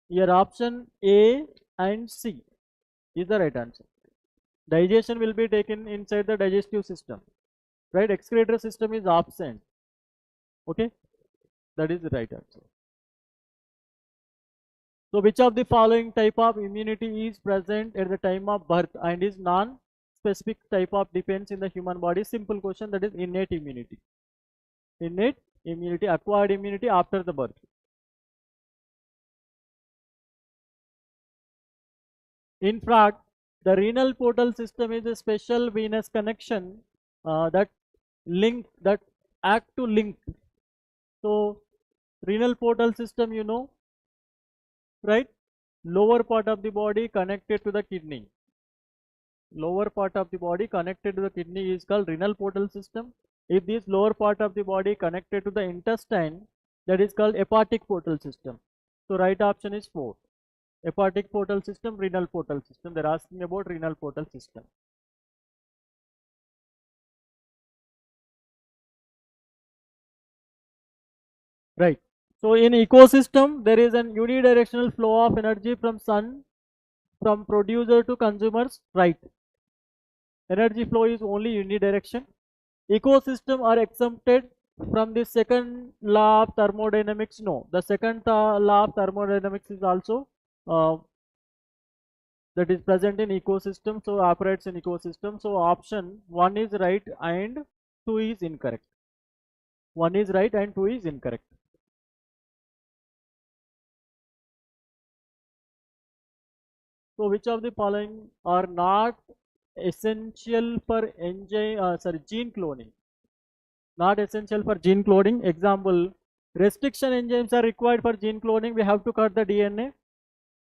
Your option A and C is the right answer. Digestion will be taken inside the digestive system, right? Excretory system is absent. Okay, that is the right answer. So which of the following type of immunity is present at the time of birth and is non-specific type of defense in the human body? Simple question, that is innate immunity. Innate immunity, acquired immunity after the birth. In fact, the renal portal system is a special venous connection that act to link. So renal portal system, you know, right? Lower part of the body connected to the kidney. Lower part of the body connected to the kidney is called renal portal system. If this lower part of the body connected to the intestine, that is called hepatic portal system. So right option is 4. Hepatic portal system, renal portal system. They're asking about renal portal system. Right. So in ecosystem, there is an unidirectional flow of energy from sun, from producer to consumers. Right. Energy flow is only unidirection. Ecosystem are exempted from the second law of thermodynamics. No, the second law of thermodynamics is also that is present in ecosystem, so operates in ecosystem. So option 1 is right and 2 is incorrect. 1 is right and 2 is incorrect. So which of the following are not essential for gene cloning? Not essential for gene cloning. Example, restriction enzymes are required for gene cloning. We have to cut the DNA.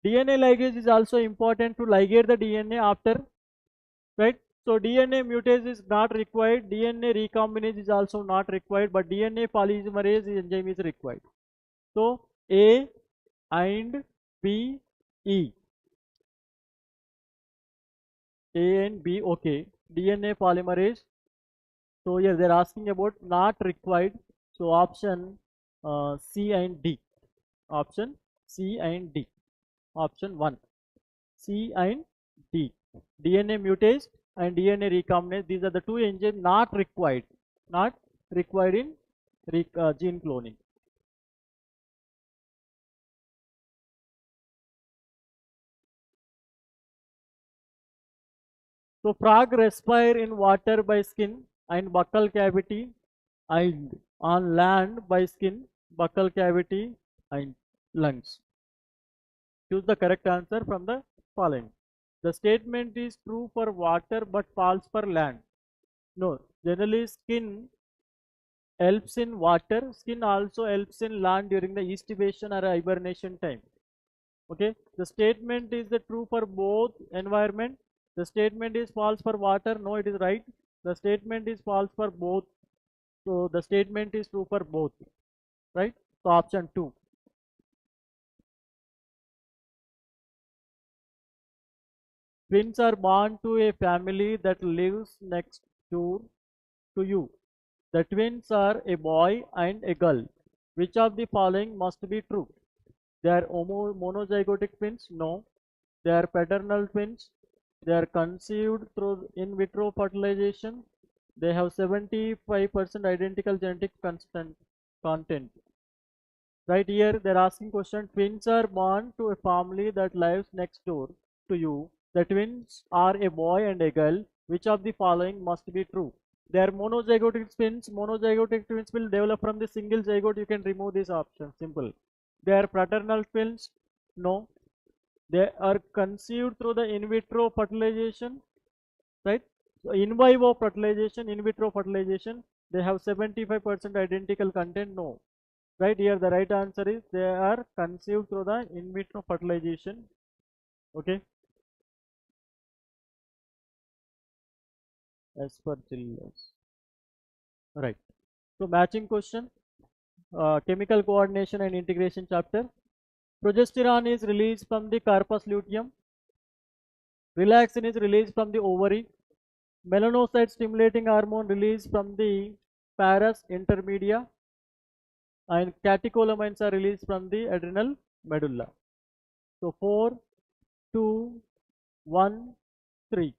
DNA ligase is also important to ligate the DNA after, right? So DNA mutase is not required. DNA recombinase is also not required, but DNA polymerase enzyme is required. So A and B, E. A and B, okay. DNA polymerase. So here they're asking about not required. So option C and D. Option C and D. Option 1. C and D. DNA mutase and DNA recombinase. These are the two enzymes not required. Not required in gene cloning. So frog respire in water by skin and buccal cavity, and on land by skin, buccal cavity and lungs. Choose the correct answer from the following. The statement is true for water but false for land. No, generally skin helps in water, skin also helps in land during the estivation or hibernation time. Okay, the statement is the true for both environment. The statement is false for water. No, it is right. The statement is false for both. So the statement is true for both, right? So option 2. twins are born to a family that lives next door to you. The twins are a boy and a girl. Which of the following must be true? They are monozygotic twins? No. They are paternal twins. They are conceived through in vitro fertilization. They have 75% identical genetic content. Right here, they're asking question. Twins are born to a family that lives next door to you. The twins are a boy and a girl. Which of the following must be true? They are monozygotic twins. Monozygotic twins will develop from the single zygote. You can remove this option. Simple. They are fraternal twins. No. They are conceived through the in vitro fertilization. Right. So in vivo fertilization, in vitro fertilization. They have 75% identical content. No. Right here, the right answer is they are conceived through the in vitro fertilization. Okay. As per Chiller's. Right. So matching question, chemical coordination and integration chapter. Progesterone is released from the corpus luteum. Relaxin is released from the ovary. Melanocyte stimulating hormone released from the pars intermedia. And catecholamines are released from the adrenal medulla. So 4, 2, 1, 3.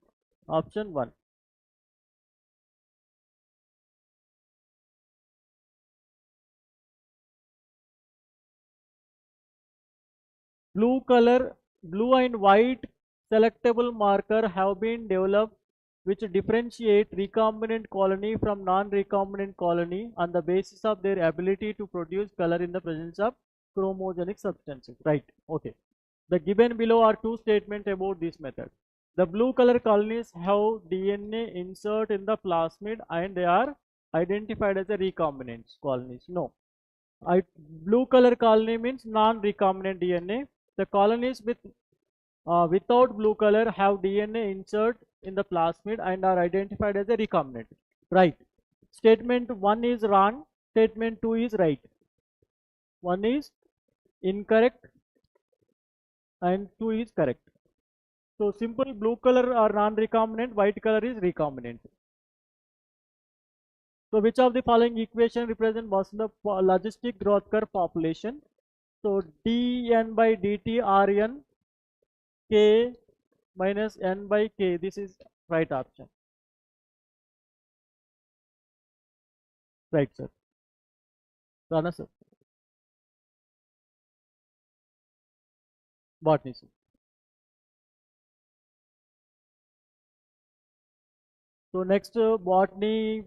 Option 1. Blue and white selectable marker have been developed which differentiate recombinant colony from non-recombinant colony on the basis of their ability to produce color in the presence of chromogenic substances. Right. Okay. The given below are two statements about this method. The blue color colonies have DNA insert in the plasmid and they are identified as a recombinant colonies. No. Blue color colony means non-recombinant DNA. The colonies without blue color have DNA insert in the plasmid and are identified as a recombinant. Right. Statement 1 is wrong. Statement 2 is right. 1 is incorrect and 2 is correct. So simple, blue color are non-recombinant, white color is recombinant. So which of the following equation represent the logistic growth curve population? So dN by dt Rn k minus n by k. This is right option. Right, sir. Rana, sir. Botany, sir. So next botany.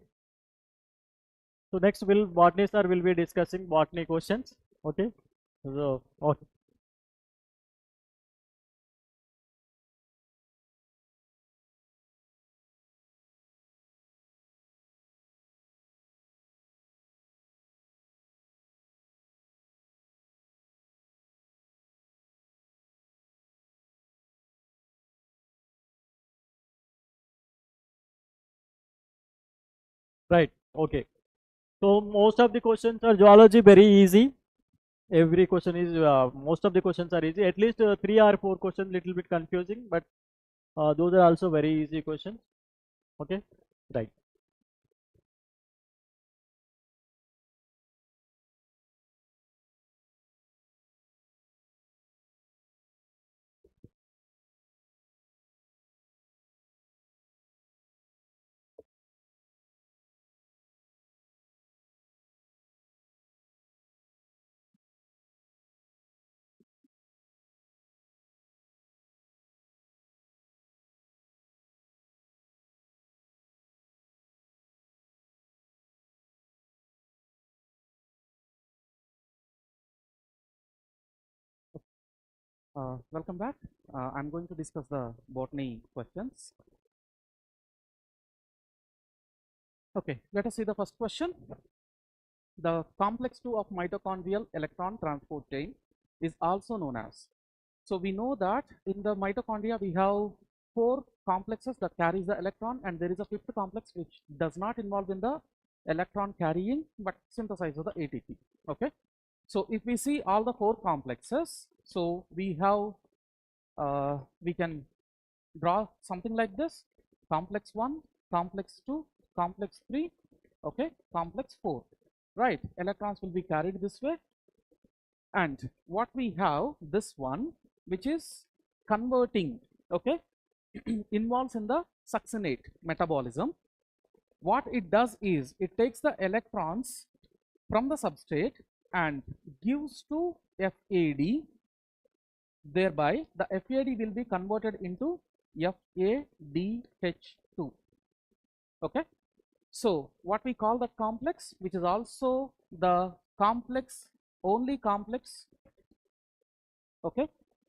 So next botany sir will be discussing botany questions. Okay. So okay. Right. Okay. So most of the questions are geology very easy. Every question is most of the questions are easy. At least 3 or 4 questions little bit confusing, but those are also very easy questions. Okay. Right. Welcome back. I'm going to discuss the botany questions. Okay, let us see the first question. The complex 2 of mitochondrial electron transport chain is also known as. So we know that in the mitochondria we have 4 complexes that carries the electron, and there is a 5th complex which does not involve in the electron carrying but synthesizes the ATP. Okay. So if we see all the 4 complexes, so we have we can draw something like this: complex 1, complex 2, complex 3, okay, complex 4, right? Electrons will be carried this way, and what we have, this one, which is converting, okay, involves in the succinate metabolism. What it does is it takes the electrons from the substrate and gives to FAD. Thereby the FAD will be converted into FADH2. Okay, so what we call the complex, which is also the complex, only complex, okay,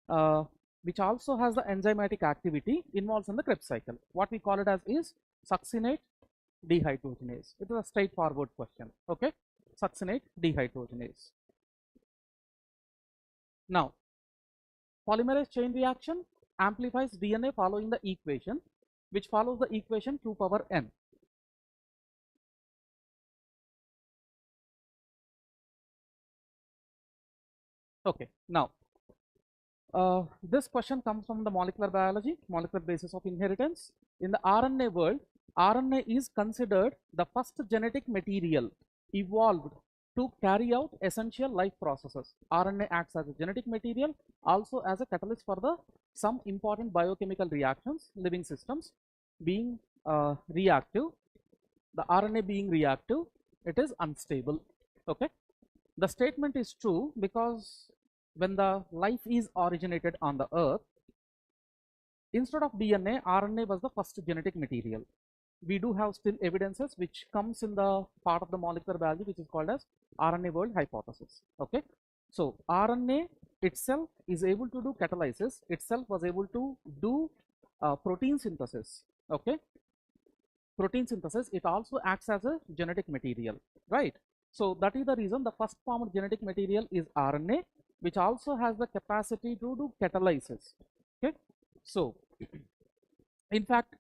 uh, which also has the enzymatic activity involved in the Krebs cycle. What we call it as is succinate dehydrogenase. It is a straightforward question. Okay, succinate dehydrogenase. Now, polymerase chain reaction amplifies DNA following the equation, which follows the equation 2 power n. Okay, now this question comes from the molecular biology, molecular basis of inheritance. In the RNA world, RNA is considered the first genetic material evolved to carry out essential life processes. RNA acts as a genetic material, also as a catalyst for the some important biochemical reactions, living systems being reactive. The RNA being reactive, it is unstable. Okay, the statement is true because when the life is originated on the earth, instead of DNA, RNA was the first genetic material. We do have still evidences which comes in the part of the molecular biology which is called as RNA world hypothesis. Okay, so RNA itself is able to do catalysis, itself was able to do protein synthesis. Okay, protein synthesis, it also acts as a genetic material, right? So that is the reason the first formed genetic material is RNA, which also has the capacity to do catalysis. Okay, so in fact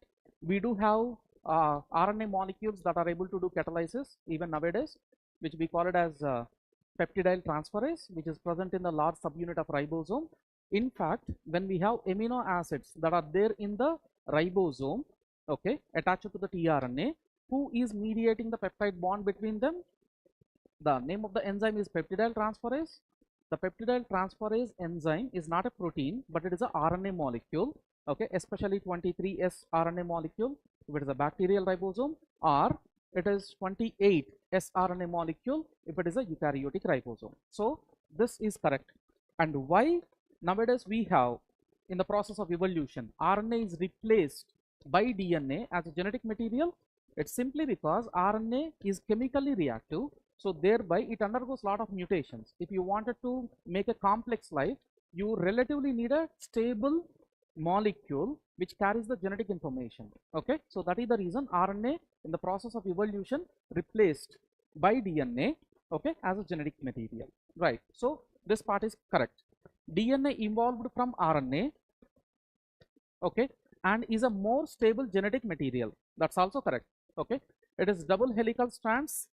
we do have RNA molecules that are able to do catalysis even nowadays, which we call it as peptidyl transferase, which is present in the large subunit of ribosome. In fact, when we have amino acids that are there in the ribosome, okay, attached to the tRNA, who is mediating the peptide bond between them? The name of the enzyme is peptidyl transferase. The peptidyl transferase enzyme is not a protein, but it is a RNA molecule, okay, especially 23S RNA molecule if it is a bacterial ribosome, or it is 28S RNA molecule if it is a eukaryotic ribosome. So this is correct. And why nowadays we have, in the process of evolution, RNA is replaced by DNA as a genetic material? It's simply because RNA is chemically reactive, so thereby it undergoes a lot of mutations. If you wanted to make a complex life, you relatively need a stable molecule which carries the genetic information. Okay, so that is the reason RNA in the process of evolution replaced by DNA, okay, as a genetic material, right? So this part is correct. DNA evolved from RNA, okay, and is a more stable genetic material. That's also correct. Okay, it is double helical strands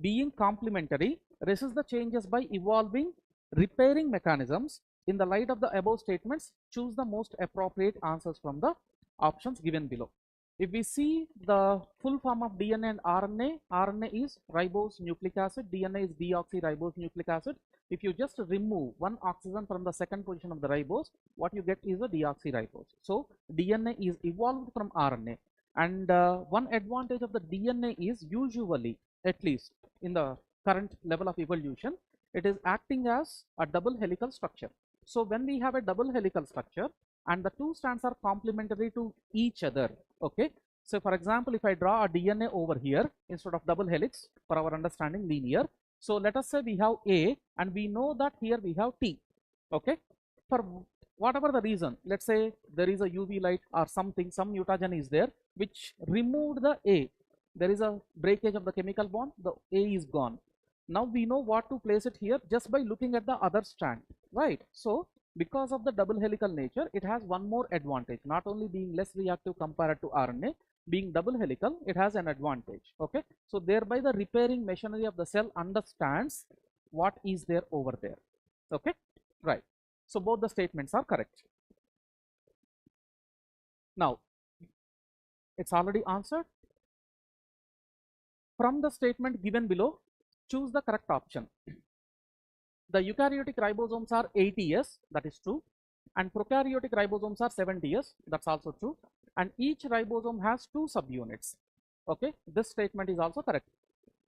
being complementary resist the changes by evolving repairing mechanisms. In the light of the above statements, choose the most appropriate answers from the options given below. If we see the full form of DNA and RNA, RNA is ribose nucleic acid, DNA is deoxyribose nucleic acid. If you just remove one oxygen from the second position of the ribose, what you get is a deoxyribose. So DNA is evolved from RNA, and one advantage of the DNA is usually, at least in the current level of evolution, it is acting as a double helical structure. So when we have a double helical structure and the two strands are complementary to each other, okay, so for example, if I draw a DNA over here instead of double helix for our understanding linear, so let us say we have A and we know that here we have T, okay, for whatever the reason, let's say there is a UV light or something, some mutagen is there which removed the A, there is a breakage of the chemical bond, the A is gone. Now we know what to place it here just by looking at the other strand, right? So because of the double helical nature, it has one more advantage, not only being less reactive compared to RNA, being double helical, it has an advantage. Okay, so thereby the repairing machinery of the cell understands what is there over there. Okay, right. So both the statements are correct. Now, it's already answered. From the statement given below, choose the correct option. The eukaryotic ribosomes are 80S, that is true, and prokaryotic ribosomes are 70S, that's also true, and each ribosome has 2 subunits. Okay, this statement is also correct.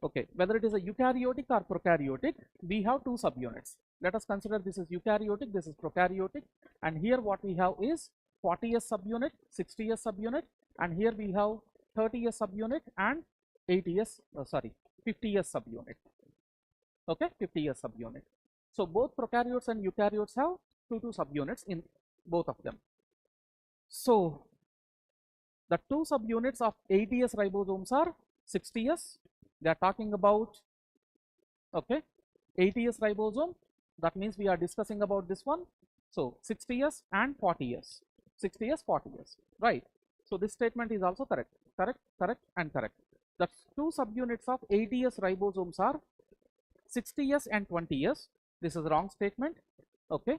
Okay, whether it is a eukaryotic or prokaryotic, we have 2 subunits. Let us consider this is eukaryotic, this is prokaryotic, and here what we have is 40S subunit, 60S subunit, and here we have 30S subunit and 50S subunit. Okay, 50S subunit. So both prokaryotes and eukaryotes have 2 subunits in both of them. So the 2 subunits of 80S ribosomes are 60S. They are talking about, okay, 80S ribosome. That means we are discussing about this one. So 60S and 40S. 60S, 40S, right? So this statement is also correct. Correct, correct, and correct. The 2 subunits of 80S ribosomes are 60S and 20S. This is the wrong statement. Okay.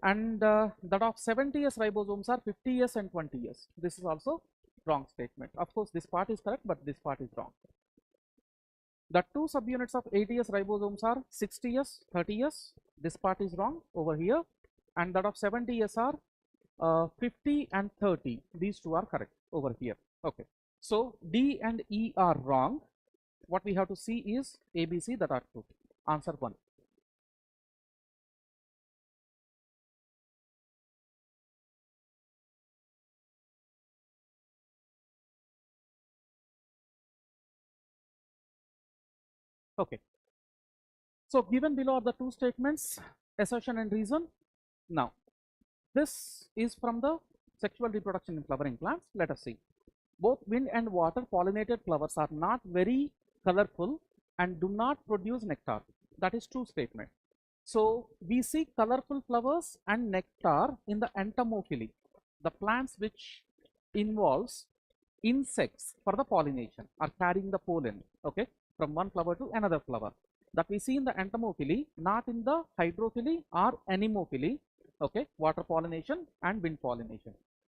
And that of 70S ribosomes are 50S and 20S. This is also wrong statement. Of course, this part is correct, but this part is wrong. The 2 subunits of 80S ribosomes are 60S, 30S. This part is wrong over here. And that of 70S are 50 and 30. These 2 are correct over here. Okay. So D and E are wrong. What we have to see is A, B, C that are true. Answer 1. Okay. So given below are the 2 statements, assertion and reason. Now, this is from the sexual reproduction in flowering plants. Let us see. Both wind and water pollinated flowers are not very colorful and do not produce nectar. That is true statement. So we see colorful flowers and nectar in the entomophily, the plants which involves insects for the pollination are carrying the pollen, okay, from one flower to another flower. That we see in the entomophily, not in the hydrophily or anemophily, okay, water pollination and wind pollination.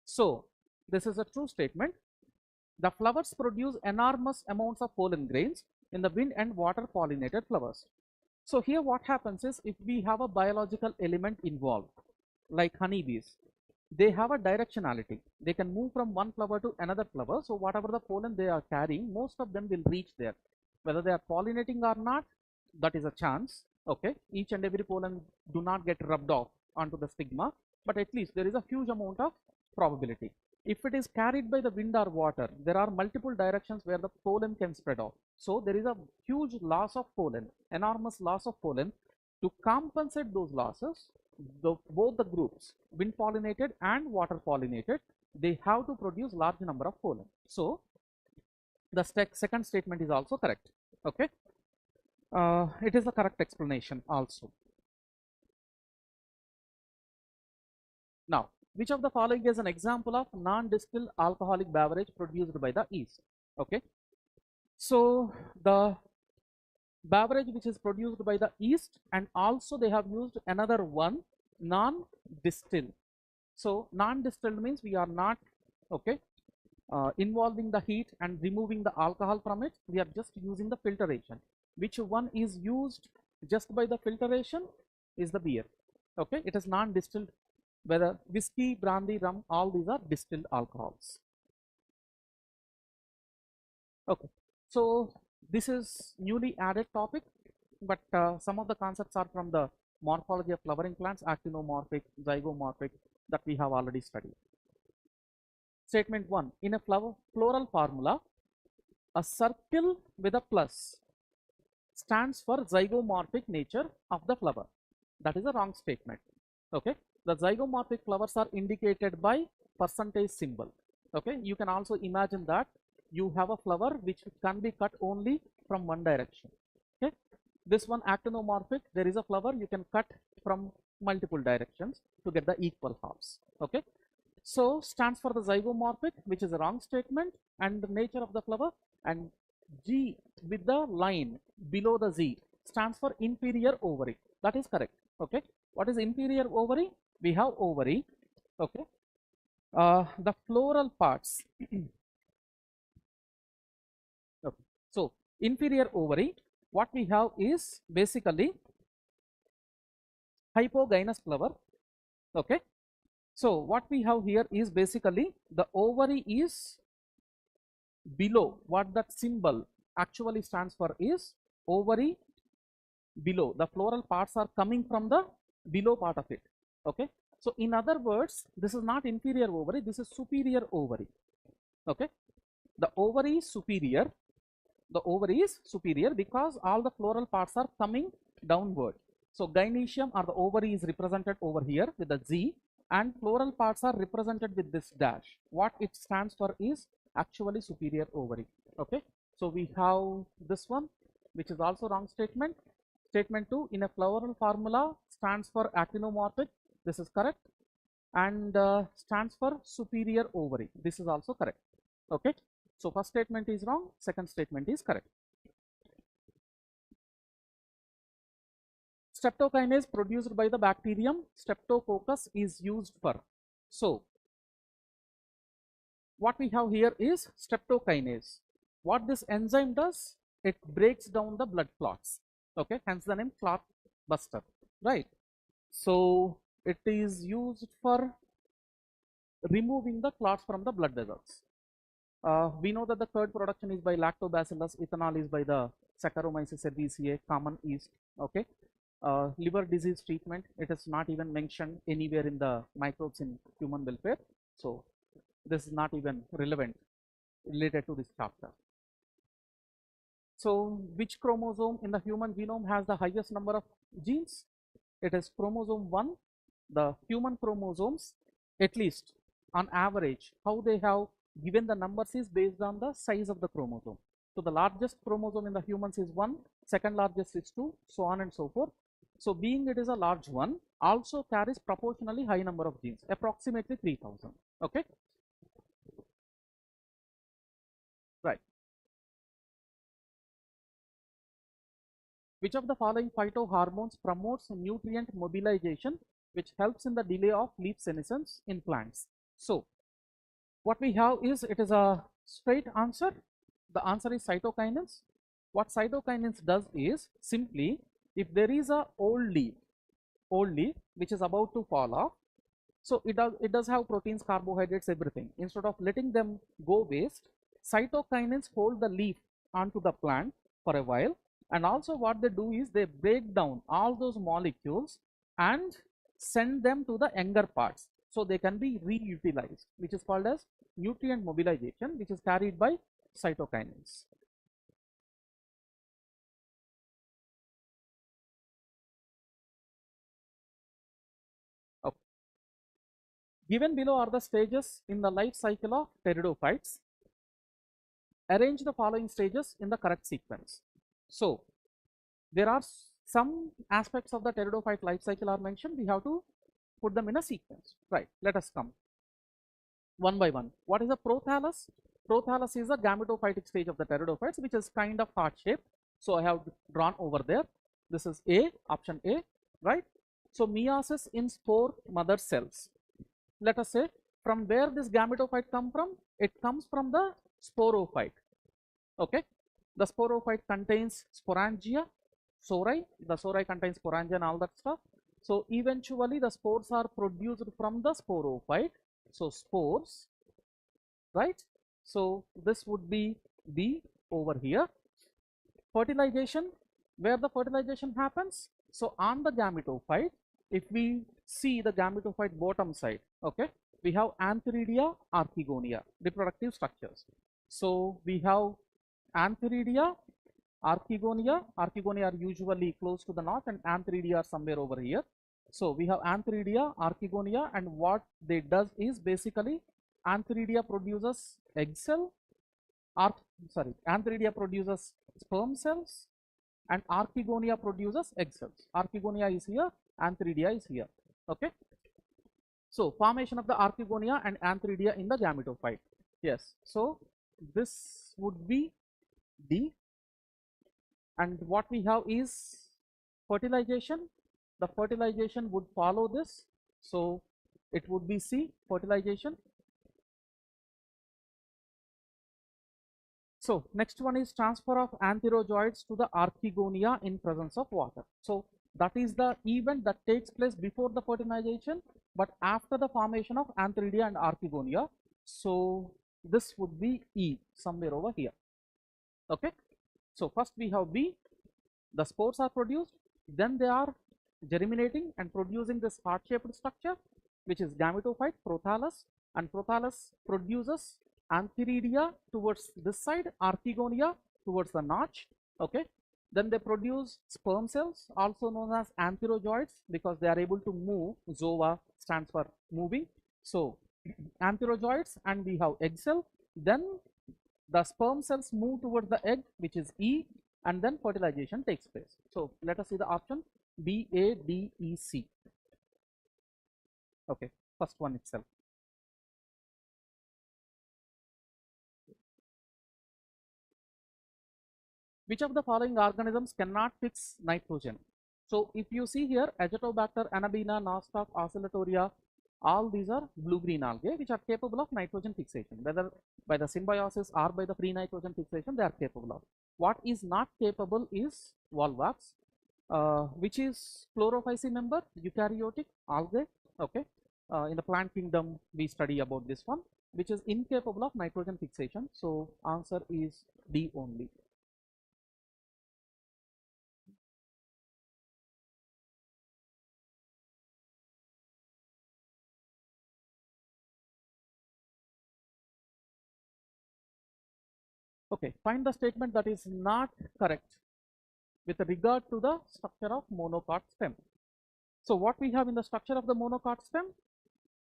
So this is a true statement. The flowers produce enormous amounts of pollen grains in the wind and water pollinated flowers. So here what happens is, if we have a biological element involved, like honeybees, they have a directionality. They can move from one flower to another flower. So whatever the pollen they are carrying, most of them will reach there. Whether they are pollinating or not, that is a chance. Okay, each and every pollen do not get rubbed off onto the stigma, but at least there is a huge amount of probability. If it is carried by the wind or water, there are multiple directions where the pollen can spread off. So there is a huge loss of pollen, enormous loss of pollen. To compensate those losses, both the groups, wind pollinated and water pollinated, they have to produce large number of pollen. So the second statement is also correct. Okay, it is the correct explanation also. Now, which of the following is an example of non-distilled alcoholic beverage produced by the yeast? Okay, so the beverage which is produced by the yeast, and also they have used another one, non-distilled. So non-distilled means we are not, okay, involving the heat and removing the alcohol from it. We are just using the filtration. Which one is used just by the filtration is the beer. Okay, it is non-distilled. Whether whiskey, brandy, rum, all these are distilled alcohols. Okay, so this is newly added topic, but some of the concepts are from the morphology of flowering plants, actinomorphic, zygomorphic, that we have already studied. Statement 1. In a floral formula, a circle with a plus stands for zygomorphic nature of the flower. That is a wrong statement. Okay, the zygomorphic flowers are indicated by percentage symbol. Okay, you can also imagine that you have a flower which can be cut only from one direction. Okay, this one actinomorphic, there is a flower you can cut from multiple directions to get the equal halves. Okay, so stands for the zygomorphic, which is a wrong statement, and the nature of the flower. And G with the line below the Z stands for inferior ovary. That is correct. Okay, what is inferior ovary? We have ovary. Okay, The floral parts. Okay. So inferior ovary, what we have is basically hypogynous flower. Okay. So what we have here is basically the ovary is below. What that symbol actually stands for is ovary below. The floral parts are coming from the below part of it. Okay. So in other words, this is not inferior ovary, this is superior ovary. Okay. The ovary is superior. The ovary is superior because all the floral parts are coming downward. So gynoecium or the ovary is represented over here with the Z, and floral parts are represented with this dash. What it stands for is actually superior ovary. Okay. So we have this one, which is also wrong statement. Statement 2, in a floral formula stands for actinomorphic. This is correct. And stands for superior ovary. This is also correct. Okay. So first statement is wrong, second statement is correct. Streptokinase produced by the bacterium Streptococcus is used for. So what we have here is streptokinase. What this enzyme does, it breaks down the blood clots. Okay, hence the name clot buster, right? So it is used for removing the clots from the blood vessels. We know that the curd production is by lactobacillus, ethanol is by the Saccharomyces cerevisiae, common yeast. Okay. Liver disease treatment, it is not even mentioned anywhere in the microbes in human welfare. So this is not even relevant related to this chapter. So which chromosome in the human genome has the highest number of genes? It is chromosome 1. The human chromosomes, at least on average, how they have given the numbers is based on the size of the chromosome. So the largest chromosome in the humans is 1, second largest is 2, so on and so forth. So being it is a large one, also carries proportionally high number of genes, approximately 3000. Okay. Right. Which of the following phytohormones promotes nutrient mobilization, which helps in the delay of leaf senescence in plants? So what we have is, it is a straight answer. The answer is cytokinins. What cytokinins does is simply, if there is a old leaf which is about to fall off, so it does have proteins, carbohydrates, everything. Instead of letting them go waste, cytokinins hold the leaf onto the plant for a while, and also what they do is they break down all those molecules and send them to the younger parts, so they can be reutilized, which is called as nutrient mobilization, which is carried by cytokinins. Okay. Given below are the stages in the life cycle of pteridophytes. Arrange the following stages in the correct sequence. So there are some aspects of the pteridophyte life cycle are mentioned. We have to put them in a sequence. Right. Let us come one by one. What is a prothallus? Prothallus is a gametophytic stage of the pteridophytes, which is kind of heart shaped. So I have drawn over there. This is A, option A, right? So meiosis in spore mother cells. Let us say, from where this gametophyte come from? It comes from the sporophyte. Okay. The sporophyte contains sporangia, sori. The sori contains sporangia and all that stuff. So eventually the spores are produced from the sporophyte. So spores, right? So this would be B over here. Fertilization, where the fertilization happens? So on the gametophyte, if we see the gametophyte bottom side, okay, we have antheridia, archegonia, reproductive structures. So we have antheridia, archegonia. Archegonia are usually close to the north, and antheridia are somewhere over here. So we have antheridia, archegonia, and what they does is basically antheridia produces egg cell, antheridia produces sperm cells, and archegonia produces egg cells. Archegonia is here, antheridia is here. Okay. So formation of the archegonia and antheridia in the gametophyte. Yes. So this would be D. And what we have is fertilization. The fertilization would follow this. So it would be C, fertilization. So next one is transfer of antherozoids to the archegonia in presence of water. So that is the event that takes place before the fertilization, but after the formation of antheridia and archegonia. So this would be E somewhere over here. Okay. So first we have B, the spores are produced, then they are germinating and producing this heart-shaped structure, which is gametophyte, prothallus, and prothallus produces antheridia towards this side, archegonia towards the notch. Okay. Then they produce sperm cells, also known as antherozoids, because they are able to move. Zova stands for moving. So antherozoids, and we have egg cell. Then the sperm cells move towards the egg, which is E, and then fertilization takes place. So let us see the option B, A, D, E, C. Okay, first one itself. Which of the following organisms cannot fix nitrogen? So if you see here, Azotobacter, Anabaena, Nostoc, Oscillatoria, all these are blue-green algae which are capable of nitrogen fixation, whether by the symbiosis or by the free nitrogen fixation they are capable of. What is not capable is volvox, which is chlorophysi member, eukaryotic algae. Okay, in the plant kingdom we study about this one, which is incapable of nitrogen fixation. So answer is D only. Okay, find the statement that is not correct with regard to the structure of monocot stem. So what we have in the structure of the monocot stem,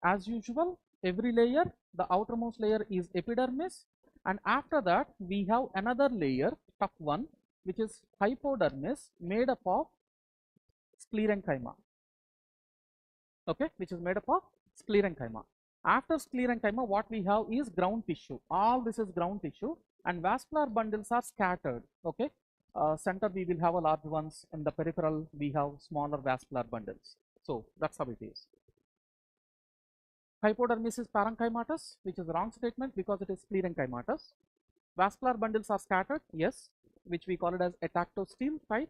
as usual, every layer, the outermost layer is epidermis, and after that we have another layer, tough one, which is hypodermis, made up of sclerenchyma. Okay, which is made up of sclerenchyma. After sclerenchyma, what we have is ground tissue. All this is ground tissue, and vascular bundles are scattered. Okay, center we will have a large ones, in the peripheral we have smaller vascular bundles. So that's how it is. Hypodermis is parenchymatous, which is wrong statement because it is sclerenchymatous. Vascular bundles are scattered, yes, which we call it as atactostele type.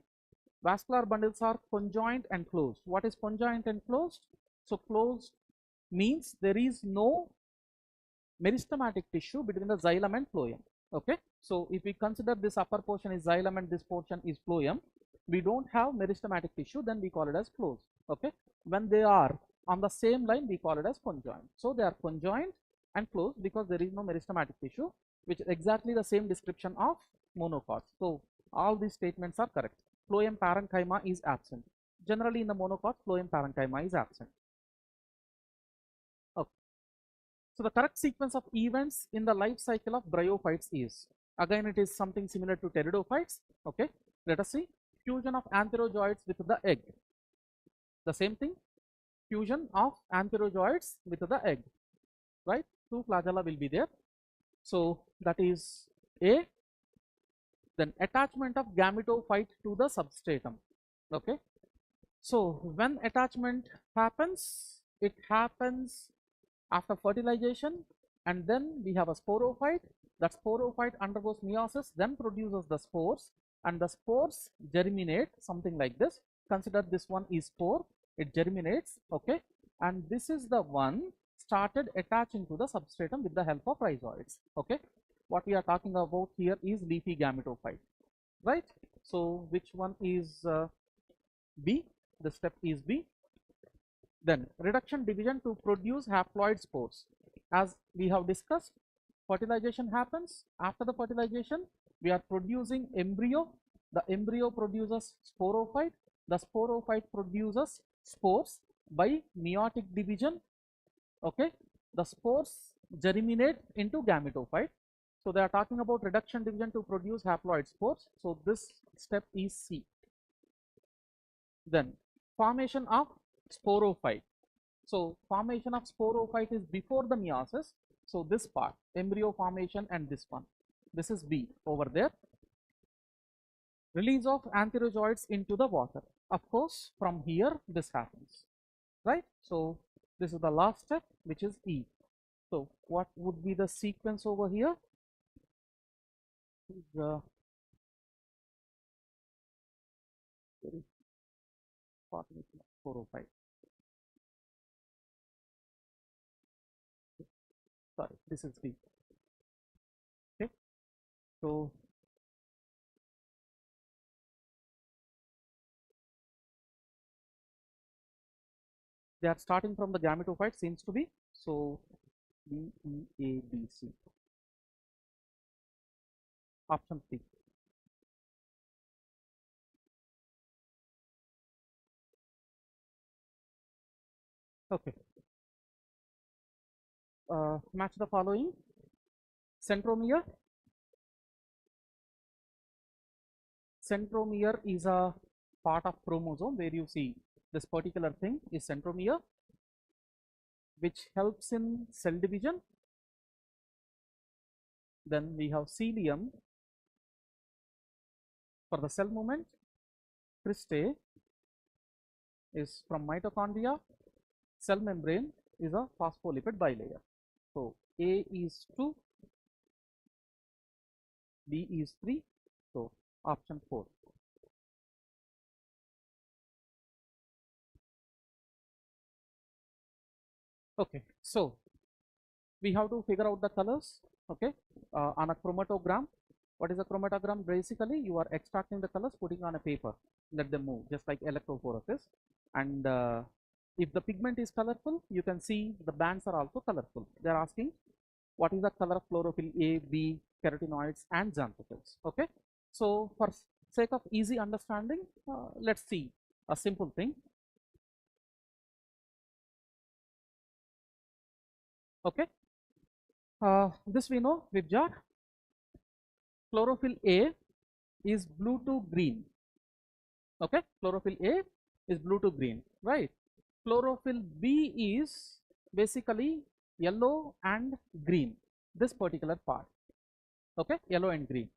Vascular bundles are conjoined and closed. What is conjoined and closed? So closed means there is no meristematic tissue between the xylem and phloem. Okay, so if we consider this upper portion is xylem and this portion is phloem, we don't have meristematic tissue, then we call it as closed. Okay, when they are on the same line, we call it as conjoined. So they are conjoined and closed because there is no meristematic tissue, which is exactly the same description of monocots. So all these statements are correct. Phloem parenchyma is absent. Generally in the monocots, phloem parenchyma is absent. Okay. So the correct sequence of events in the life cycle of bryophytes is, again it is something similar to pteridophytes. Okay, let us see. Fusion of antherozoids with the egg. The same thing, fusion of antherozoids with the egg, right? Two flagella will be there. So that is A. Then attachment of gametophyte to the substratum. Okay, so when attachment happens, it happens after fertilization, and then we have a sporophyte. That sporophyte undergoes meiosis, then produces the spores, and the spores germinate, something like this. Consider this one is spore, it germinates. Okay, and this is the one started attaching to the substratum with the help of rhizoids. Okay, what we are talking about here is leafy gametophyte, right? So which one is B? The step is B. Then reduction division to produce haploid spores. As we have discussed, fertilization happens. After the fertilization, we are producing embryo. The embryo produces sporophyte. The sporophyte produces spores by meiotic division. Okay, the spores germinate into gametophyte. So they are talking about reduction division to produce haploid spores. So this step is C. Then formation of sporophyte. So formation of sporophyte is before the meiosis. So this part, embryo formation, and this one, this is B over there. Release of antherozoids into the water. Of course, from here this happens, right? So this is the last step, which is E. So what would be the sequence over here? is very 405. Sorry, this is D. Okay, so they are starting from the gametophyte seems to be, so B, E, A, B, C. Option C. Okay. Match the following. Centromere. Centromere is a part of chromosome where you see this particular thing is centromere, which helps in cell division. Then we have cilium for the cell movement. Cristae is from mitochondria. Cell membrane is a phospholipid bilayer. So A is 2, B is 3, so option 4. Okay, so we have to figure out the colors. Okay, on a chromatogram. What is a chromatogram? Basically, you are extracting the colors, putting on a paper, let them move, just like electrophoresis. And if the pigment is colorful, you can see the bands are also colorful. They are asking what is the color of chlorophyll A, B, carotenoids, and xanthophylls. Okay, so for sake of easy understanding, let's see a simple thing. Okay, this we know, Vidya. Chlorophyll A is blue to green. Okay, chlorophyll A is blue to green, right? Chlorophyll B is basically yellow and green, this particular part. Okay, yellow and green.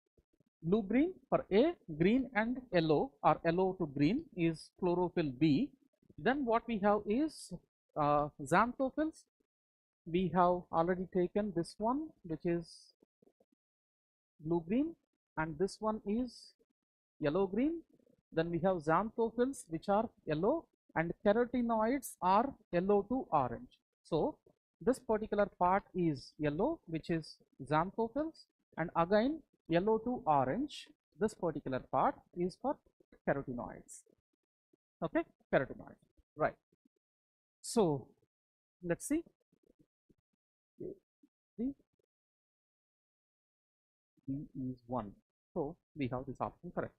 Blue green for A, green and yellow or yellow to green is chlorophyll B. Then what we have is xanthophylls. We have already taken this one, which is blue green, and this one is yellow green. Then we have xanthophylls, which are yellow, and carotenoids are yellow to orange. So this particular part is yellow, which is xanthophylls, and again yellow to orange. This particular part is for carotenoids. Okay, carotenoids, right? So let's see. B is 1. So we have this option correct.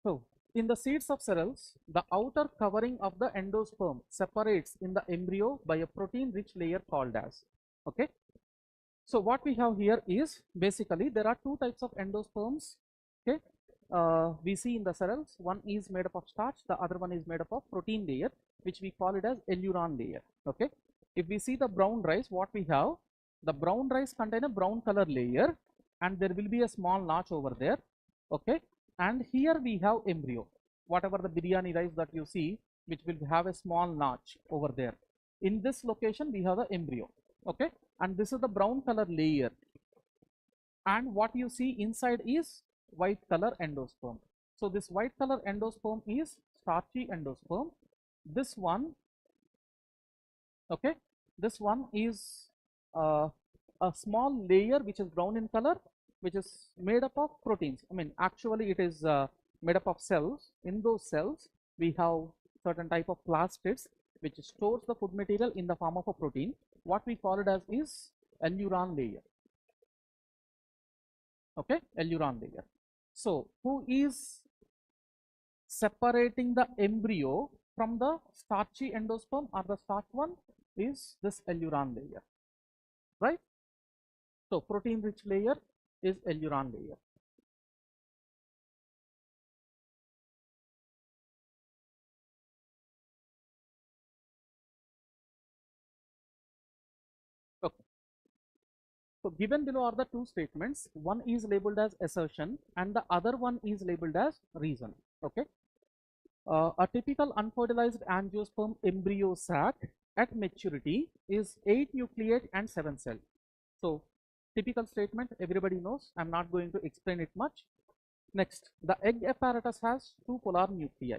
So in the seeds of cereals, the outer covering of the endosperm separates in the embryo by a protein-rich layer called as. Okay. So what we have here is basically there are two types of endosperms. Okay. We see in the cereals, one is made up of starch, the other one is made up of protein layer, which we call it as elluran layer. Okay. If we see the brown rice, what we have, the brown rice contain a brown color layer, and there will be a small notch over there. Okay. And here we have embryo, whatever the biryani rice that you see, which will have a small notch over there. In this location, we have the embryo. Okay. And this is the brown color layer. And what you see inside is white color endosperm. So this white color endosperm is starchy endosperm. This one, okay, this one is a small layer which is brown in color, which is made up of proteins. I mean, actually it is made up of cells. In those cells, we have certain type of plastids which stores the food material in the form of a protein. What we call it as is elluran layer. Okay, elluran layer. So who is separating the embryo from the starchy endosperm or the starch one is this elluran layer, right? So protein rich layer is elluran layer. Okay. So given below are the two statements. One is labeled as assertion and the other one is labeled as reason. Okay. A typical unfertilized angiosperm embryo sac at maturity is 8 nucleate and 7 cell. So, typical statement everybody knows. I'm not going to explain it much. Next, the egg apparatus has two polar nuclei.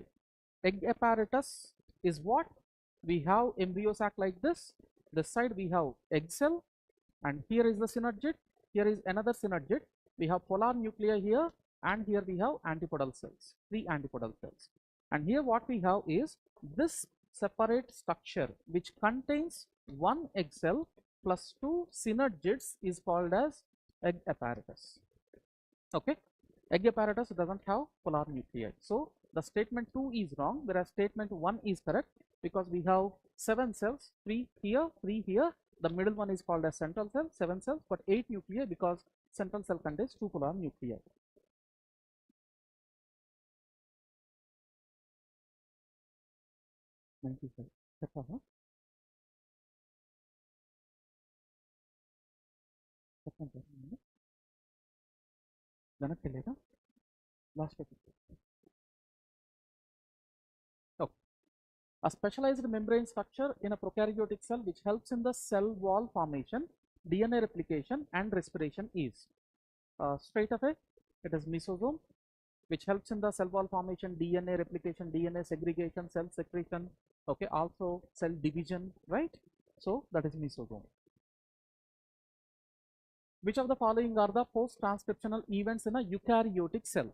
Egg apparatus is what? We have embryo sac like this. This side we have egg cell, and here is the synergid. Here is another synergid. We have polar nuclei here, and here we have antipodal cells, 3 antipodal cells. And here what we have is this separate structure which contains one egg cell plus 2 synergids is called as egg apparatus. Okay, egg apparatus doesn't have polar nuclei. So the statement 2 is wrong, whereas statement 1 is correct, because we have 7 cells, 3 here, 3 here. The middle one is called as central cell, 7 cells, but 8 nuclei because central cell contains 2 polar nuclei. Okay. A specialized membrane structure in a prokaryotic cell which helps in the cell wall formation, DNA replication and respiration is straight away it is mesosome, which helps in the cell wall formation, DNA replication, DNA segregation, cell secretion, okay, also cell division, right? So that is mesosome. Which of the following are the post-transcriptional events in a eukaryotic cell?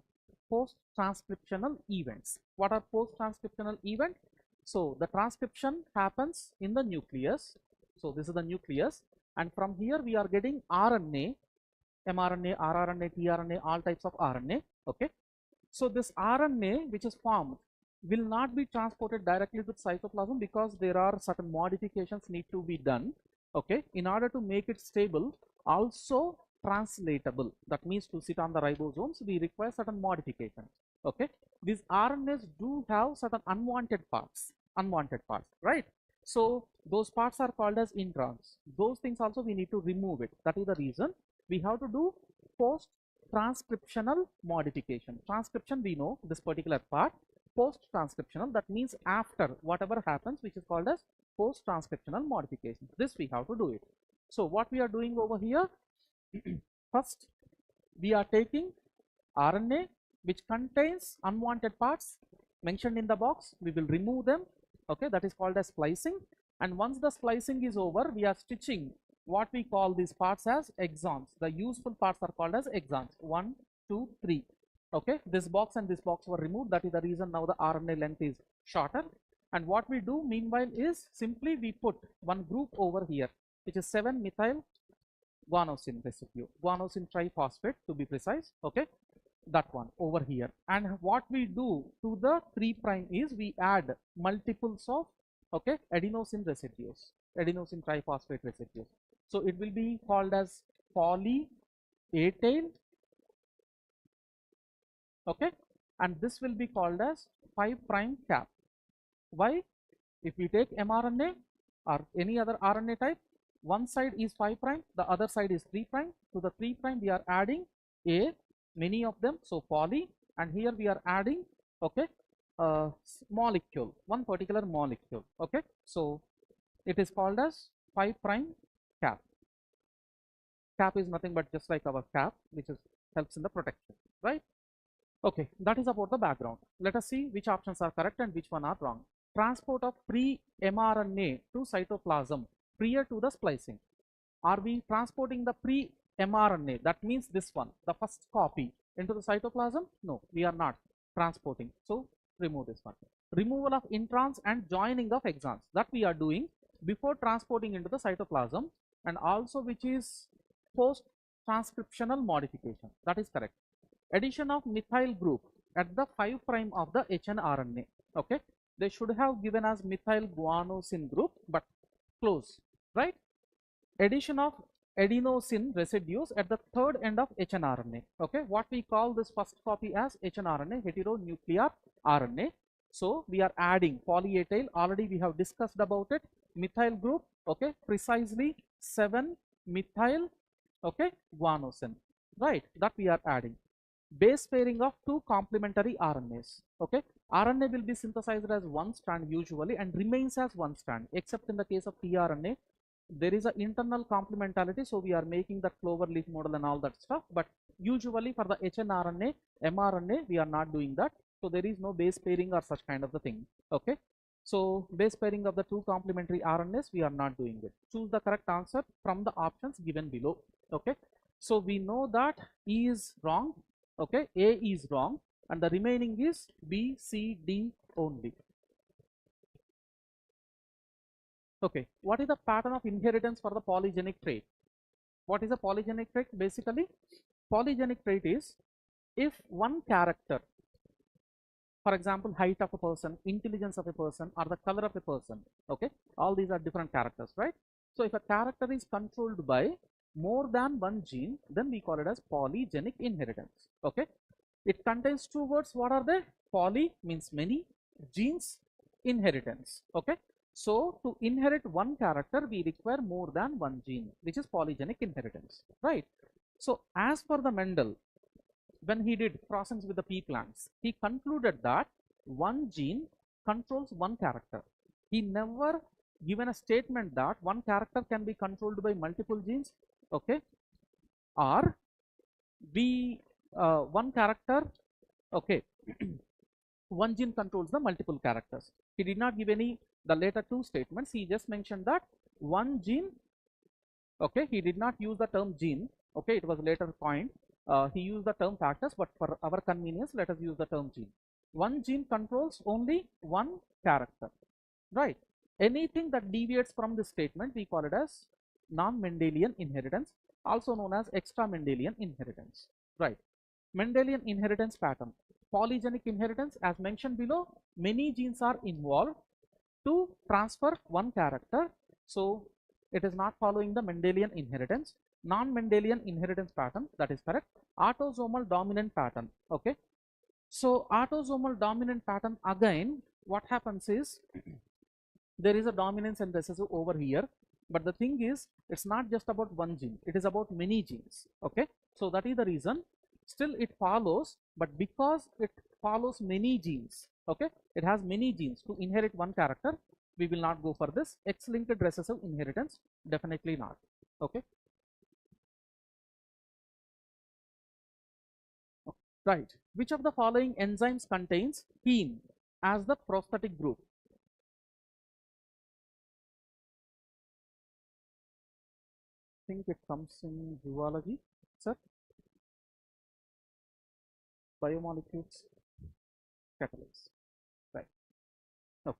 Post-transcriptional events. What are post-transcriptional events? So the transcription happens in the nucleus. So this is the nucleus, and from here we are getting RNA, mRNA, rRNA, tRNA, all types of RNA. Okay. So this RNA which is formed will not be transported directly to the cytoplasm because there are certain modifications need to be done. Okay, in order to make it stable, also translatable. That means to sit on the ribosomes, we require certain modifications. Okay, these RNAs do have certain unwanted parts, right? So those parts are called as introns. Those things also we need to remove it. That is the reason we have to do post transcriptional modification. Transcription we know this particular part. Post transcriptional, that means after whatever happens, which is called as post transcriptional modification. This we have to do it. So what we are doing over here, first we are taking RNA which contains unwanted parts mentioned in the box. We will remove them. Okay, that is called as splicing. And once the splicing is over, we are stitching what we call these parts as exons. The useful parts are called as exons. 1, 2, 3. Okay, this box and this box were removed. That is the reason now the RNA length is shorter. And what we do meanwhile is simply we put one group over here, which is 7-methyl guanosine residue, guanosine triphosphate to be precise. Okay, that one over here. And what we do to the 3' is we add multiples of, okay, adenosine residues, adenosine triphosphate residues. So it will be called as polyatyl, okay, and this will be called as 5' cap. Why? If we take mRNA or any other RNA type, one side is 5', the other side is 3'. To the 3' we are adding a, many of them, so poly, and here we are adding, okay, molecule, one particular molecule. Okay, so it is called as 5' cap. Cap is nothing but just like our cap, which is helps in the protection, right? Okay, that is about the background. Let us see which options are correct and which one are wrong. Transport of pre-mRNA to cytoplasm prior to the splicing. Are we transporting the pre-mRNA? That means this one, the first copy, into the cytoplasm? No, we are not transporting. So remove this one. Removal of introns and joining of exons, that we are doing before transporting into the cytoplasm, and also which is post transcriptional modification. That is correct. Addition of methyl group at the 5' of the hnRNA. Okay, they should have given as methyl guanosine group, but close, right? Addition of adenosine residues at the 3rd end of hnRNA. Okay, what we call this first copy as hnRNA, heteronuclear RNA. So we are adding polyatyl, already we have discussed about it, methyl group, okay, precisely 7-methyl, okay, guanosine, right, that we are adding. Base pairing of 2 complementary RNAs. Okay, RNA will be synthesized as one strand usually and remains as one strand, except in the case of tRNA, there is an internal complementarity, so we are making that clover leaf model and all that stuff. But usually for the hnRNA, mRNA, we are not doing that. So there is no base pairing or such kind of the thing. Okay. So base pairing of the two complementary RNAs, we are not doing it. Choose the correct answer from the options given below. Okay. So we know that E is wrong. Okay. A is wrong, and the remaining is B, C, D only. Okay, what is the pattern of inheritance for the polygenic trait? What is a polygenic trait? Basically, polygenic trait is if one character, for example, height of a person, intelligence of a person, or the color of a person, okay, all these are different characters, right? So if a character is controlled by more than one gene, then we call it as polygenic inheritance. Okay, it contains two words. What are they? Poly means many, genes, inheritance. Okay, so to inherit one character, we require more than one gene, which is polygenic inheritance, right? So as per the Mendel, when he did crossings with the pea plants, he concluded that one gene controls one character. He never given a statement that one character can be controlled by multiple genes, okay, or we one character, okay, one gene controls the multiple characters. He did not give any the later two statements. He just mentioned that one gene, okay, he did not use the term gene, okay, it was later coined. He used the term factors, but for our convenience, let us use the term gene. One gene controls only one character, right? Anything that deviates from this statement, we call it as non-Mendelian inheritance, also known as extra-Mendelian inheritance, right? Mendelian inheritance pattern. Polygenic inheritance, as mentioned below, many genes are involved to transfer one character. So it is not following the Mendelian inheritance. Non-Mendelian inheritance pattern, that is correct. Autosomal dominant pattern. Okay. So autosomal dominant pattern, again, what happens is there is a dominance and recessive over here. But the thing is, it's not just about one gene, it is about many genes. Okay. So that is the reason. Still it follows, but because it follows many genes, okay, it has many genes to inherit one character, we will not go for this. X-linked recessive inheritance, definitely not. Okay. Right. Which of the following enzymes contains heme as the prosthetic group? I think it comes in zoology, sir. Biomolecules, catalase. Right. Okay.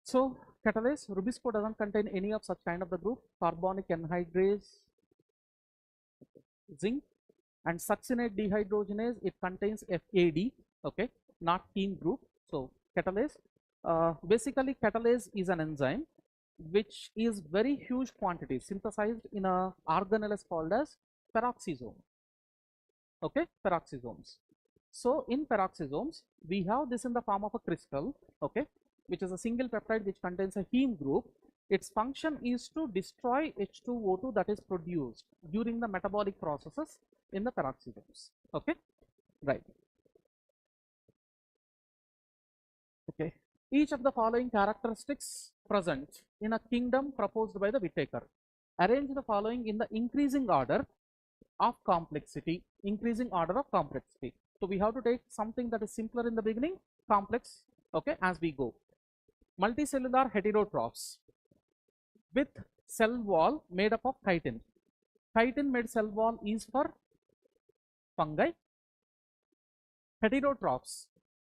So catalase, Rubisco doesn't contain any of such kind of the group. Carbonic anhydrase, zinc, and succinate dehydrogenase, it contains FAD, okay, not heme group. So catalase, basically catalase is an enzyme which is very huge quantity synthesized in a organelle called as peroxisome. Okay, peroxisomes. So in peroxisomes, we have this in the form of a crystal, okay, which is a single peptide which contains a heme group. Its function is to destroy H2O2 that is produced during the metabolic processes in the peroxisomes. Okay, right. Okay, each of the following characteristics present in a kingdom proposed by the Whittaker. Arrange the following in the increasing order of complexity. Increasing order of complexity. So we have to take something that is simpler in the beginning, complex, okay, as we go. Multicellular heterotrophs with cell wall made up of chitin. Chitin made cell wall is for fungi. Heterotrophs,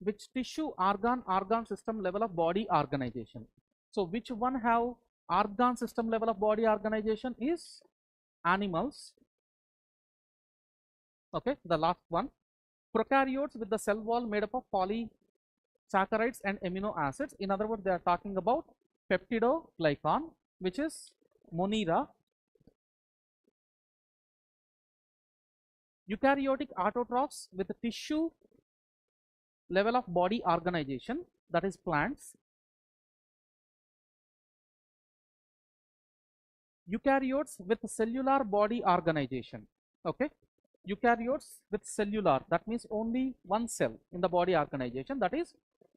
which tissue organ system level of body organization. So which one have organ system level of body organization is animals. Okay, the last one. Prokaryotes with the cell wall made up of polysaccharides and amino acids. In other words, they are talking about peptidoglycan, which is Monera. Eukaryotic autotrophs with the tissue level of body organization, that is plants. Eukaryotes with cellular body organization. Okay, Eukaryotes with cellular, that means only one cell in the body organization, that is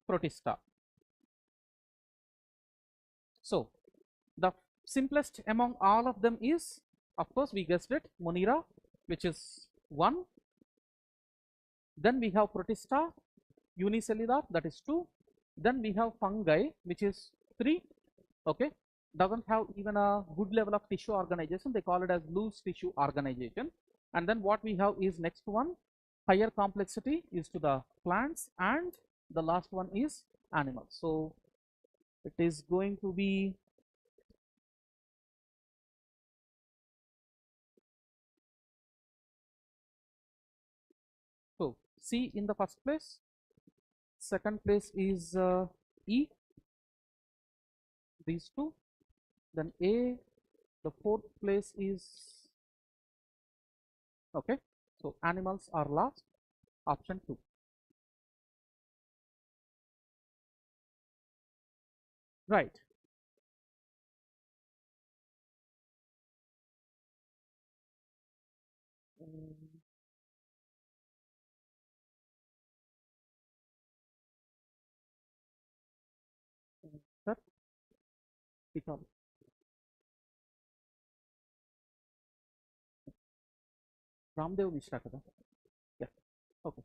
protista. So the simplest among all of them is, of course, we guessed it, Monera, which is 1. Then we have protista unicellular, that is 2. Then we have fungi, which is 3. Okay, doesn't have even a good level of tissue organization, they call it as loose tissue organization. And then what we have is next one, higher complexity is to the plants, and the last one is animals. So it is going to be so C in the first place, second place is E, these two, then A, the fourth place is, okay, so animals are last, option 2. Right. Sir, ecology. Ramdev Mishra kada? Yeah. Okay.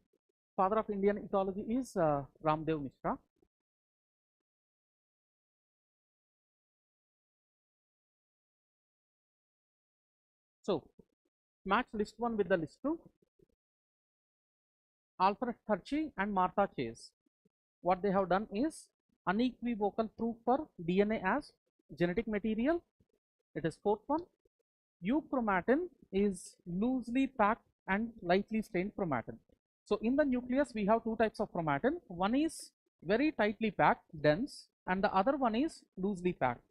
Father of Indian ecology is Ramdev Mishra. So match list 1 with the list 2. Alfred Hershey and Martha Chase, what they have done is unequivocal proof for DNA as genetic material. It is fourth one. Euchromatin is loosely packed and lightly stained chromatin. So in the nucleus we have two types of chromatin. One is very tightly packed, dense, and the other one is loosely packed.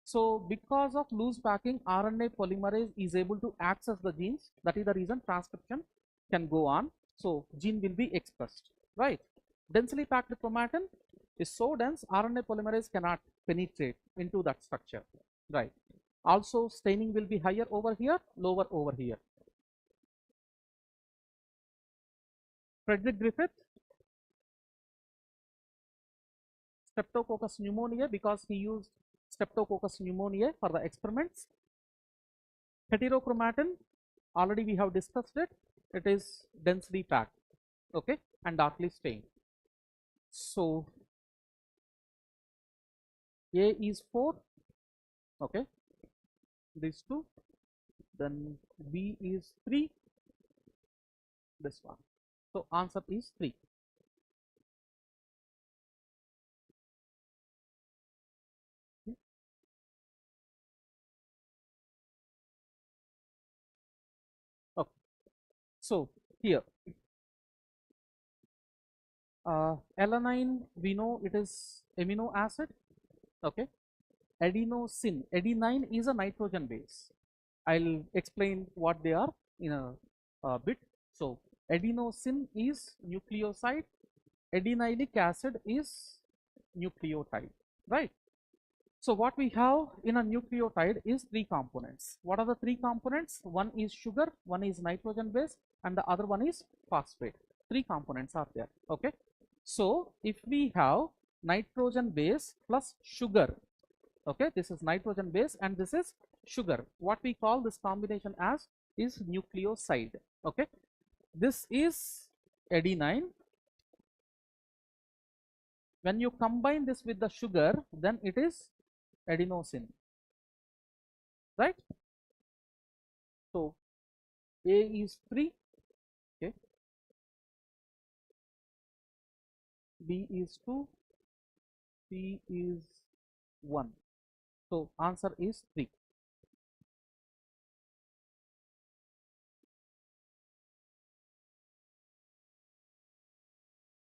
So because of loose packing, RNA polymerase is able to access the genes. That is the reason transcription can go on. So gene will be expressed, right? Densely packed chromatin is so dense, RNA polymerase cannot penetrate into that structure, right? Also staining will be higher over here, lower over here. Frederick Griffith, Streptococcus pneumoniae, because he used Streptococcus pneumoniae for the experiments. Heterochromatin, already we have discussed it, it is densely packed, okay, and darkly stained. So A is 4, okay, these two, then B is 3, this one. So answer is 3. Okay. So here alanine, we know it is amino acid, okay. Adenosine, adenine is a nitrogen base. I'll explain what they are in a bit. So adenosine is nucleoside, adenylic acid is nucleotide, right? So what we have in a nucleotide is 3 components. What are the 3 components? One is sugar, one is nitrogen base, and the other one is phosphate. 3 components are there, okay. So if we have nitrogen base plus sugar, okay, this is nitrogen base and this is sugar, what we call this combination as is nucleoside, okay. This is adenine. When you combine this with the sugar, then it is adenosine, right? So A is 3, okay, B is 2, C is 1. So answer is 3.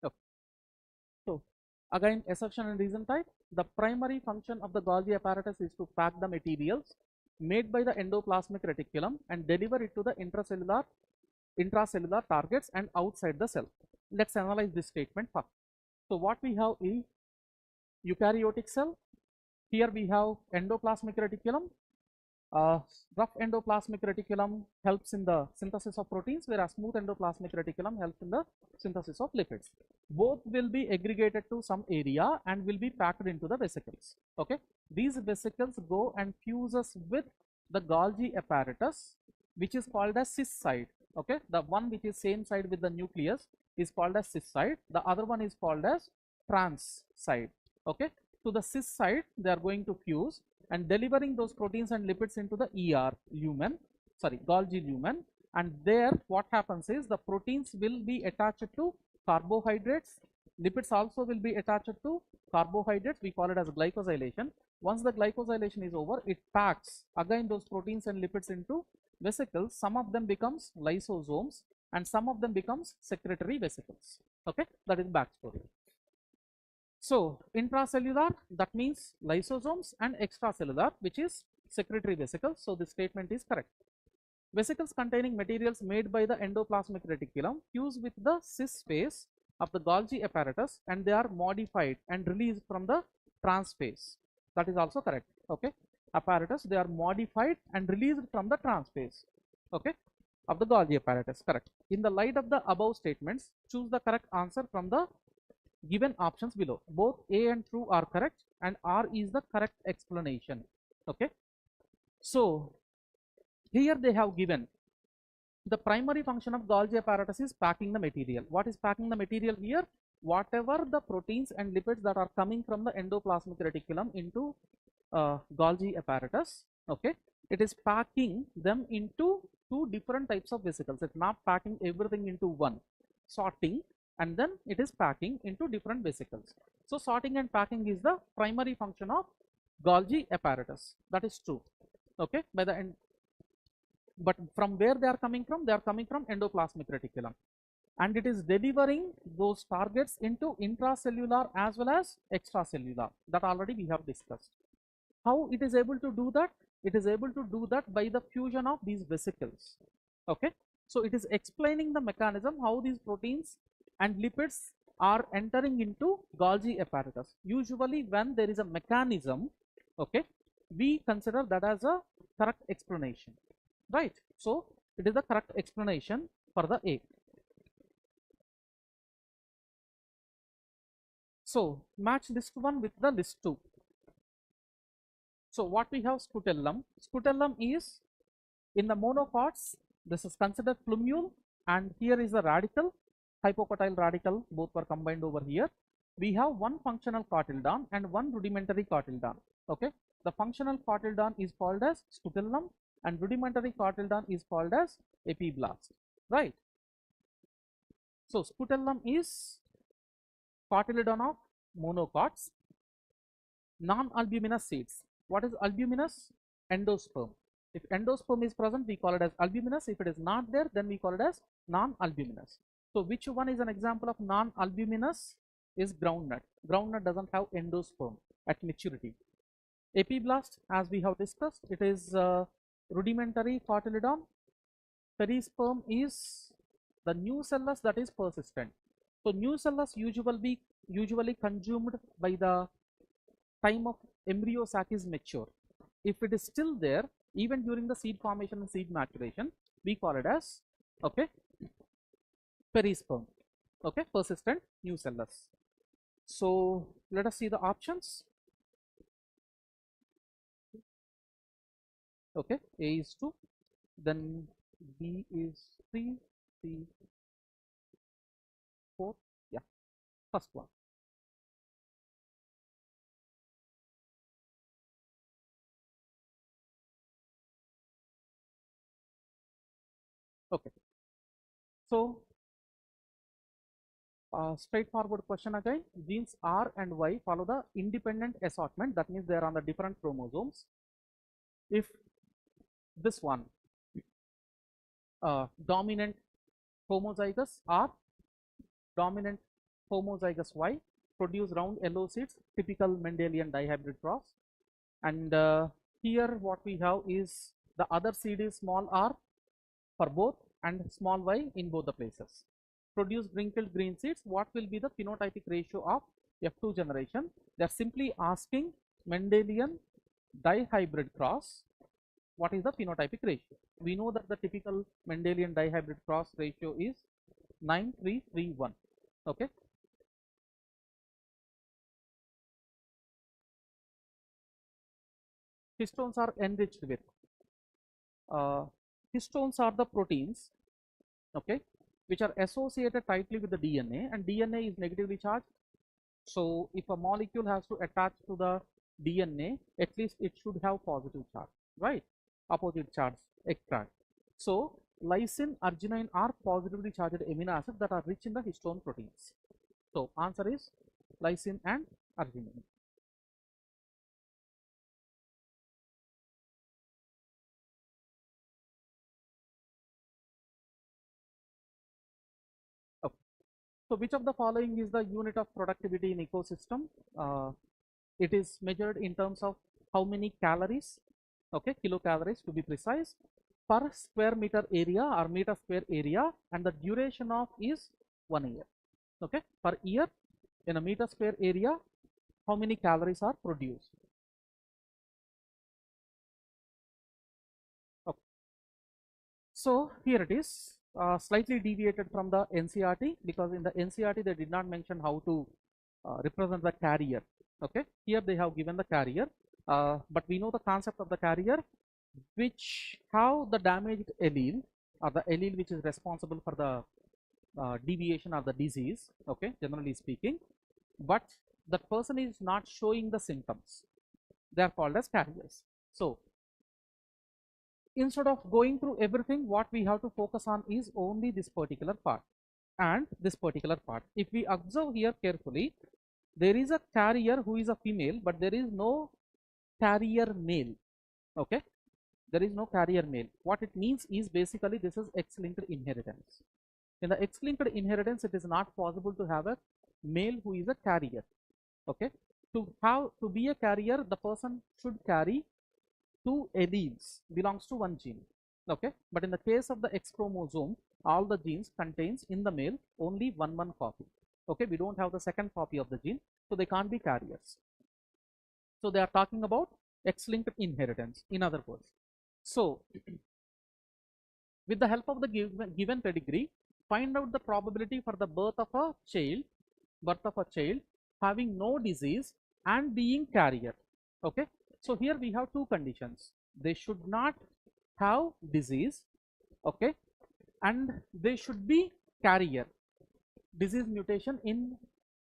Okay. So again, assertion and reason type. The primary function of the Golgi apparatus is to pack the materials made by the endoplasmic reticulum and deliver it to the intracellular targets and outside the cell. Let's analyze this statement first. So what we have is eukaryotic cell. Here we have endoplasmic reticulum. Uh, Rough endoplasmic reticulum helps in the synthesis of proteins, whereas smooth endoplasmic reticulum helps in the synthesis of lipids. Both will be aggregated to some area and will be packed into the vesicles. Okay, these vesicles go and fuses with the Golgi apparatus, which is called as cis side. Okay, the one which is same side with the nucleus is called as cis side. The other one is called as trans side. Okay, to the cis side they are going to fuse and delivering those proteins and lipids into the Golgi lumen, and there what happens is the proteins will be attached to carbohydrates, lipids also will be attached to carbohydrates, we call it as glycosylation. Once the glycosylation is over, it packs again those proteins and lipids into vesicles. Some of them becomes lysosomes and some of them becomes secretory vesicles. Okay, that is backstory. So intracellular, that means lysosomes, and extracellular, which is secretory vesicles. So this statement is correct. Vesicles containing materials made by the endoplasmic reticulum fuse with the cis phase of the Golgi apparatus and they are modified and released from the trans phase. That is also correct. Okay, apparatus, they are modified and released from the trans phase. Okay, of the Golgi apparatus. Correct. In the light of the above statements, choose the correct answer from the given options below. Both A and true are correct and R is the correct explanation. Okay, so here they have given the primary function of Golgi apparatus is packing the material. What is packing the material here? Whatever the proteins and lipids that are coming from the endoplasmic reticulum into Golgi apparatus, okay, it is packing them into two different types of vesicles. It's not packing everything into one, sorting, and then it is packing into different vesicles. So sorting and packing is the primary function of Golgi apparatus. That is true. Okay, by the end. But from where they are coming from? They are coming from endoplasmic reticulum, and it is delivering those targets into intracellular as well as extracellular. That already we have discussed. How it is able to do that? It is able to do that by the fusion of these vesicles. Okay, so it is explaining the mechanism how these proteins and lipids are entering into Golgi apparatus. Usually when there is a mechanism, okay, we consider that as a correct explanation, right? So it is the correct explanation for the A. So match list 1 with the list 2. So what we have? Scutellum. Scutellum is in the monocots. This is considered plumule, and here is the radical, hypocotyl radical, both were combined over here. We have one functional cotyledon and one rudimentary cotyledon. Okay, the functional cotyledon is called as scutellum and rudimentary cotyledon is called as epiblast, right? So scutellum is cotyledon of monocots. Non-albuminous seeds. What is albuminous? Endosperm. If endosperm is present, we call it as albuminous. If it is not there, then we call it as non-albuminous. So which one is an example of non-albuminous? Is groundnut. Groundnut doesn't have endosperm at maturity. Epiblast, as we have discussed, it is rudimentary cotyledon. Perisperm is the nucellus that is persistent. So nucellus usually consumed by the time of embryo sac is mature. If it is still there, even during the seed formation and seed maturation, we call it as, okay, perisperm. Okay, persistent nucellus. So let us see the options. Okay, A is 2, then B is 3, C 4. Yeah, first one. Okay, so straightforward question again. Genes R and Y follow the independent assortment. That means they are on the different chromosomes. If this one dominant homozygous R, dominant homozygous Y produce round yellow seeds, typical Mendelian dihybrid cross. And here what we have is the other seed is small r for both and small y in both the places. Produce wrinkled green seeds. What will be the phenotypic ratio of F2 generation? They are simply asking Mendelian dihybrid cross what is the phenotypic ratio? We know that the typical Mendelian dihybrid cross ratio is 9331. Okay. Histones are enriched with. Histones are the proteins, okay, which are associated tightly with the DNA, and DNA is negatively charged. So if a molecule has to attach to the DNA, at least it should have positive charge, right? Opposite charge extract. So lysine, arginine are positively charged amino acids that are rich in the histone proteins. So answer is lysine and arginine. Okay. So which of the following is the unit of productivity in ecosystem? It is measured in terms of how many calories, okay, kilocalories to be precise, per square meter area or meter square area, and the duration of is 1 year. Okay, per year in a meter square area, how many calories are produced? Okay. So here it is, slightly deviated from the NCRT, because in the NCRT they did not mention how to represent the carrier. Okay, here they have given the carrier, but we know the concept of the carrier, which have the damaged allele or the allele which is responsible for the deviation of the disease, okay, generally speaking, but that person is not showing the symptoms. They are called as carriers. So instead of going through everything, what we have to focus on is only this particular part and this particular part. If we observe here carefully, there is a carrier who is a female, but there is no carrier male. Okay, there is no carrier male. What it means is basically this is X-linked inheritance. In the X-linked inheritance, it is not possible to have a male who is a carrier. Okay, to be a carrier, the person should carry 2 alleles belongs to 1 gene. Okay, but in the case of the X chromosome, all the genes contains in the male only one copy. Okay, we don't have the second copy of the gene, so they can't be carriers. So they are talking about X-linked inheritance, in other words. So with the help of the given pedigree, find out the probability for the birth of a child having no disease and being carrier. Okay, so here we have 2 conditions. They should not have disease, okay, and they should be carrier, disease mutation in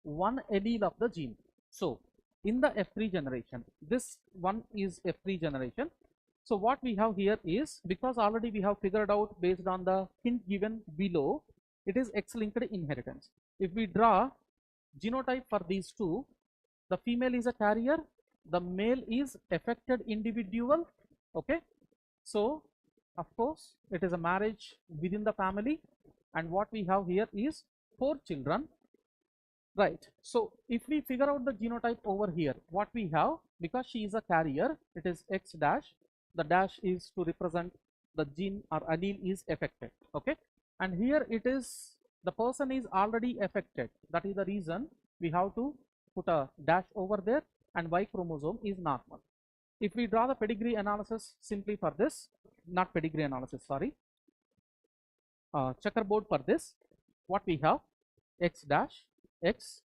1 allele of the gene. So in the F3 generation, this one is F3 generation. So what we have here is, because already we have figured out based on the hint given below, it is X-linked inheritance. If we draw genotype for these 2, the female is a carrier, the male is affected individual. Okay, so of course it is a marriage within the family, and what we have here is 4 children, right? So if we figure out the genotype over here, what we have, because she is a carrier, it is X dash, the dash is to represent the gene or allele is affected. Okay, and here it is the person is already affected, that is the reason we have to put a dash over there, and Y chromosome is normal. If we draw the pedigree analysis simply for this, not pedigree analysis, sorry, checkerboard for this, what we have, X dash X,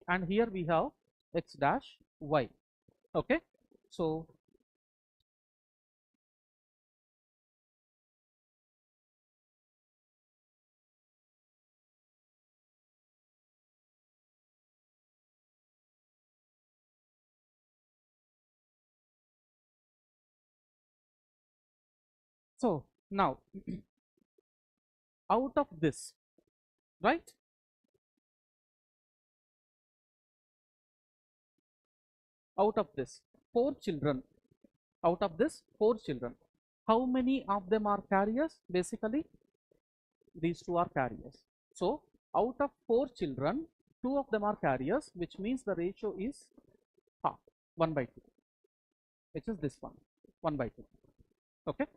and here we have X dash Y. Okay, so now out of this, right, out of this 4 children, out of this 4 children, how many of them are carriers? Basically these 2 are carriers. So out of 4 children, 2 of them are carriers, which means the ratio is half, 1/2, which is this one, 1/2. Okay,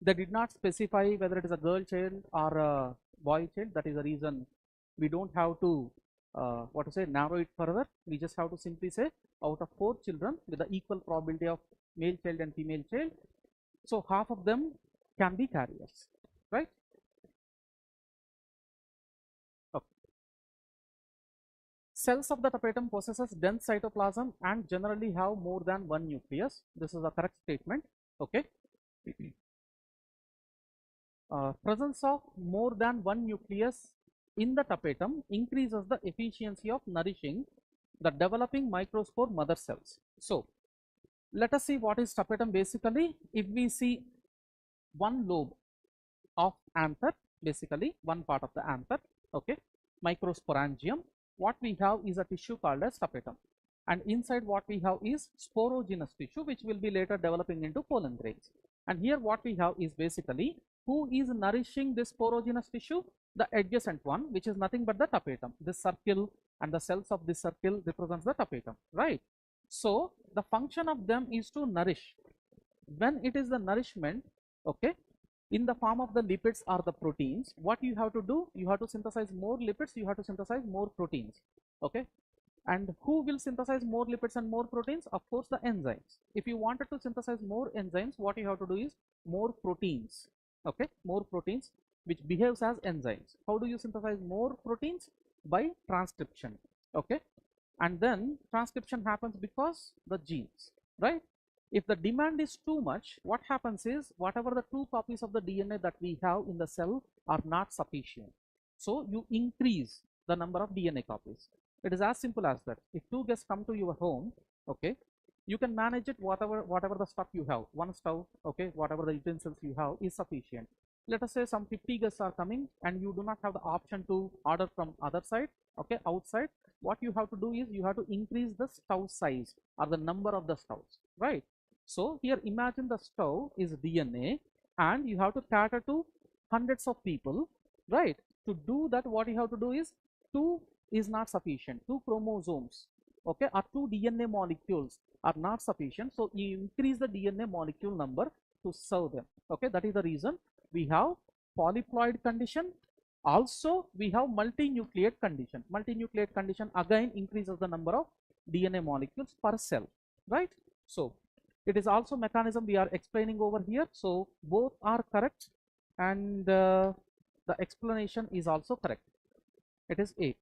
they did not specify whether it is a girl child or a boy child. That is the reason we don't have to narrow it further. We just have to simply say out of 4 children with the equal probability of male child and female child. So half of them can be carriers, right? Okay. Cells of the tapetum possesses dense cytoplasm and generally have more than one nucleus. This is a correct statement. Okay. Presence of more than one nucleus in the tapetum increases the efficiency of nourishing the developing microspore mother cells. So let us see what is tapetum basically. If we see one lobe of anther, basically one part of the anther, okay, microsporangium, what we have is a tissue called as tapetum, and inside what we have is sporogenous tissue, which will be later developing into pollen grains. And here what we have is basically who is nourishing this sporogenous tissue? The adjacent one, which is nothing but the tapetum. This circle and the cells of this circle represents the tapetum, right? So the function of them is to nourish. When it is the nourishment, okay, in the form of the lipids or the proteins, what you have to do? You have to synthesize more lipids, you have to synthesize more proteins, okay? And who will synthesize more lipids and more proteins? Of course, the enzymes. If you wanted to synthesize more enzymes, what you have to do is more proteins, okay, more proteins which behaves as enzymes. How do you synthesize more proteins? By transcription, okay? And then transcription happens because the genes, right? If the demand is too much, what happens is whatever the 2 copies of the DNA that we have in the cell are not sufficient. So you increase the number of DNA copies. It is as simple as that. If 2 guests come to your home, okay, you can manage it whatever the stuff you have. One stove, okay, whatever the utensils you have is sufficient. Let us say some 50 guests are coming and you do not have the option to order from other side, okay, outside. What you have to do is you have to increase the stove size or the number of the stoves, right? So here imagine the stove is DNA and you have to cater to hundreds of people, right? To do that, what you have to do is 2 is not sufficient. 2 chromosomes, okay, or 2 DNA molecules are not sufficient. So you increase the DNA molecule number to serve them, okay? That is the reason we have polyploid condition. Also we have multinucleate condition. Multinucleate condition again increases the number of DNA molecules per cell, right? So it is also mechanism we are explaining over here. So both are correct and the explanation is also correct. It is A.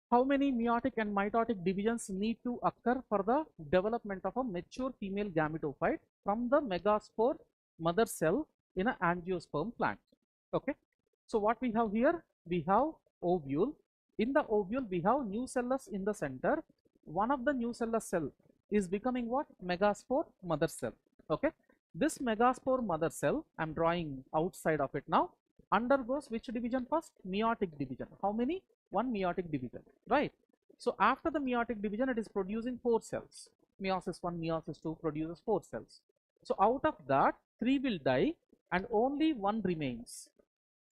How many meiotic and mitotic divisions need to occur for the development of a mature female gametophyte from the megaspore mother cell in an angiosperm plant? Okay. So what we have here? We have ovule. In the ovule, we have nucellus in the center. One of the nucellus cell is becoming what? Megaspore mother cell. Okay. This megaspore mother cell, I am drawing outside of it now, undergoes which division first? Meiotic division. How many? 1 meiotic division, right? So after the meiotic division, it is producing 4 cells. Meiosis 1, meiosis 2 produces 4 cells. So out of that, 3 will die and only 1 remains.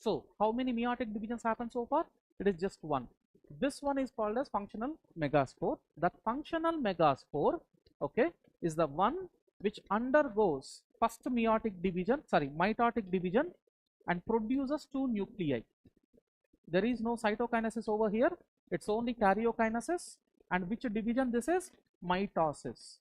So how many meiotic divisions happen so far? It is just 1. This one is called as functional megaspore. That functional megaspore, okay, is the one which undergoes first mitotic division and produces 2 nuclei. There is no cytokinesis over here. It's only karyokinesis. And which division this is? Mitosis.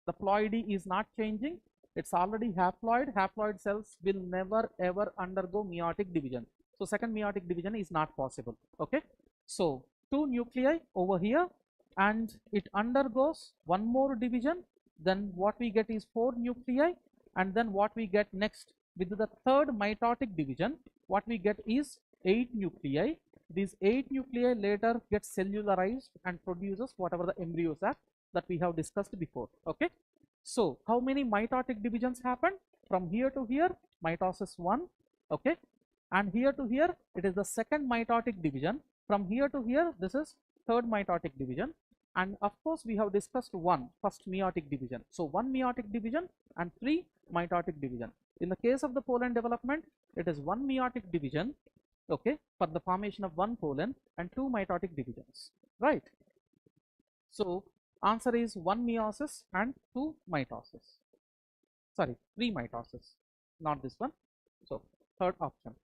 The ploidy is not changing. It's already haploid. Haploid cells will never ever undergo meiotic division. So second meiotic division is not possible. Okay. So 2 nuclei over here and it undergoes 1 more division. Then what we get is 4 nuclei. And then what we get next with the third mitotic division, what we get is 8 nuclei. These 8 nuclei later get cellularized and produces whatever the embryos are that we have discussed before. Okay. So how many mitotic divisions happen? From here to here, mitosis 1. Okay. And here to here, it is the second mitotic division. From here to here, this is third mitotic division. And of course, we have discussed first meiotic division. So 1 meiotic division and 3 mitotic division. In the case of the pollen development, it is 1 meiotic division, okay, for the formation of 1 pollen and 2 mitotic divisions, right? So answer is 1 meiosis and 2 mitosis. Sorry, 3 mitosis, not this one. So third option.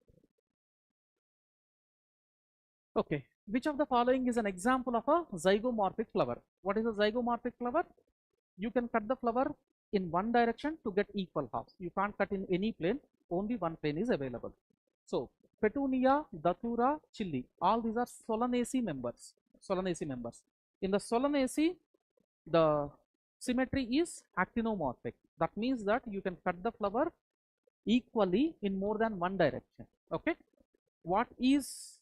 Okay, Which of the following is an example of a zygomorphic flower? What is a zygomorphic flower? You can cut the flower in one direction to get equal halves. You can't cut in any plane, only one plane is available. So Petunia, Datura, Chili, all these are Solanaceae members. Solanaceae members. In the Solanaceae, the symmetry is actinomorphic. That means that you can cut the flower equally in more than one direction. Okay. What is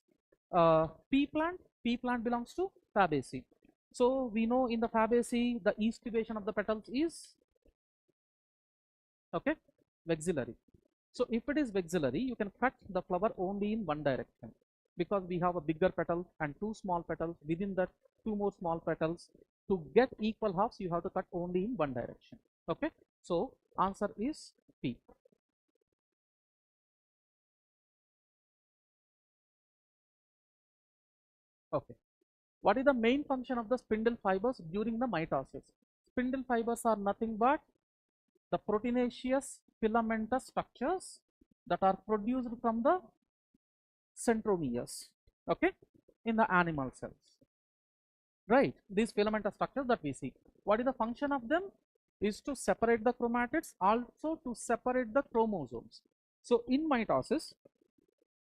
pea plant? Pea plant belongs to Fabaceae. So we know in the Fabaceae the estribation of the petals is okay vexillary. So if it is vexillary, you can cut the flower only in one direction because we have a bigger petal and two small petals. Within that two more small petals, to get equal halves you have to cut only in one direction. Okay, so answer is P. Okay, what is the main function of the spindle fibers during the mitosis? Spindle fibers are nothing but the proteinaceous filamentous structures that are produced from the centromeres, okay, in the animal cells, right? These filamentous structures that we see, what is the function of them? Is to separate the chromatids, also to separate the chromosomes. So in mitosis,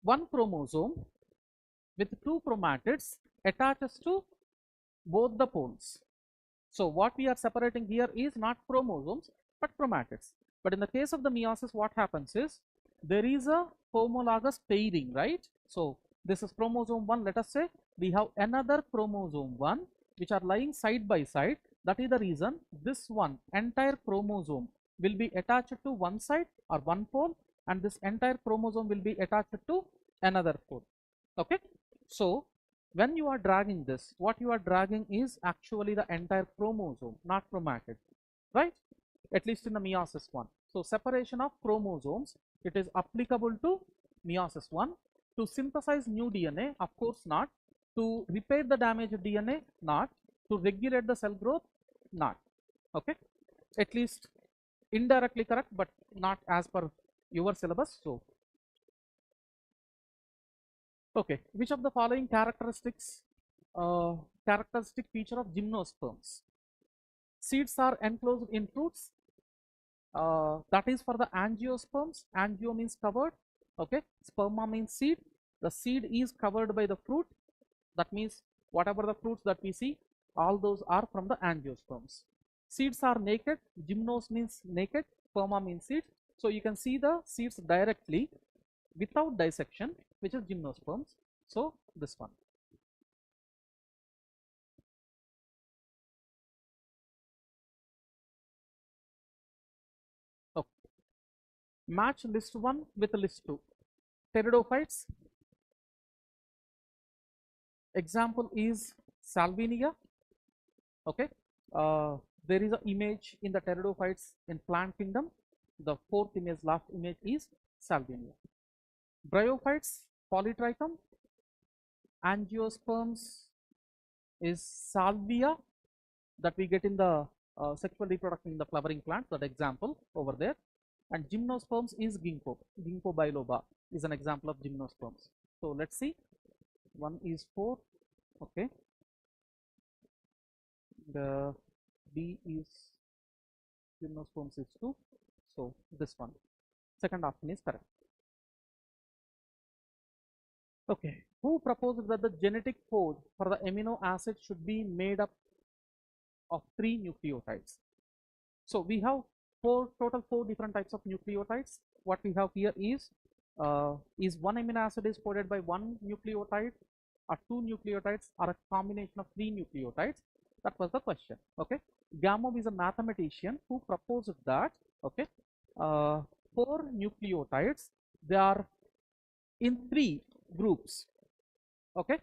one chromosome with two chromatids attaches to both the poles. So what we are separating here is not chromosomes but chromatids. But in the case of the meiosis, what happens is there is a homologous pairing, right? So this is chromosome 1. Let us say we have another chromosome 1 which are lying side by side. That is the reason this one entire chromosome will be attached to one side or one pole, and this entire chromosome will be attached to another pole. Okay, so when you are dragging this, what you are dragging is actually the entire chromosome, not chromatid, right? At least in the meiosis 1. So separation of chromosomes, it is applicable to meiosis 1. To synthesize new DNA, of course not. To repair the damaged DNA, not. To regulate the cell growth, not. Okay, at least indirectly correct, but not as per your syllabus. So okay, which of the following characteristic feature of gymnosperms? Seeds are enclosed in fruits. That is for the angiosperms. Angio means covered. Okay, sperma means seed. The seed is covered by the fruit. That means whatever the fruits that we see, all those are from the angiosperms. Seeds are naked. Gymnos means naked. Sperma means seed. So you can see the seeds directly without dissection, which is gymnosperms. So this one. Okay. Match list 1 with list 2. Pteridophytes. Example is Salvinia. Okay, there is an image in the pteridophytes in plant kingdom. The fourth image, last image is Salvinia. Bryophytes, Polytrichum. Angiosperms is Salvia that we get in the sexual reproduction in the flowering plant. That example over there. And gymnosperms is Ginkgo. Ginkgo biloba is an example of gymnosperms. So let's see. One is 4. Okay. The B is gymnosperms is 2. So this one. Second option is correct. Okay. Who proposed that the genetic code for the amino acid should be made up of 3 nucleotides? So we have total 4 different types of nucleotides. What we have here is one amino acid is coded by 1 nucleotide, or 2 nucleotides, or a combination of 3 nucleotides? That was the question. Okay, Gamow is a mathematician who proposed that. Okay, 4 nucleotides, they are in 3 groups. Okay,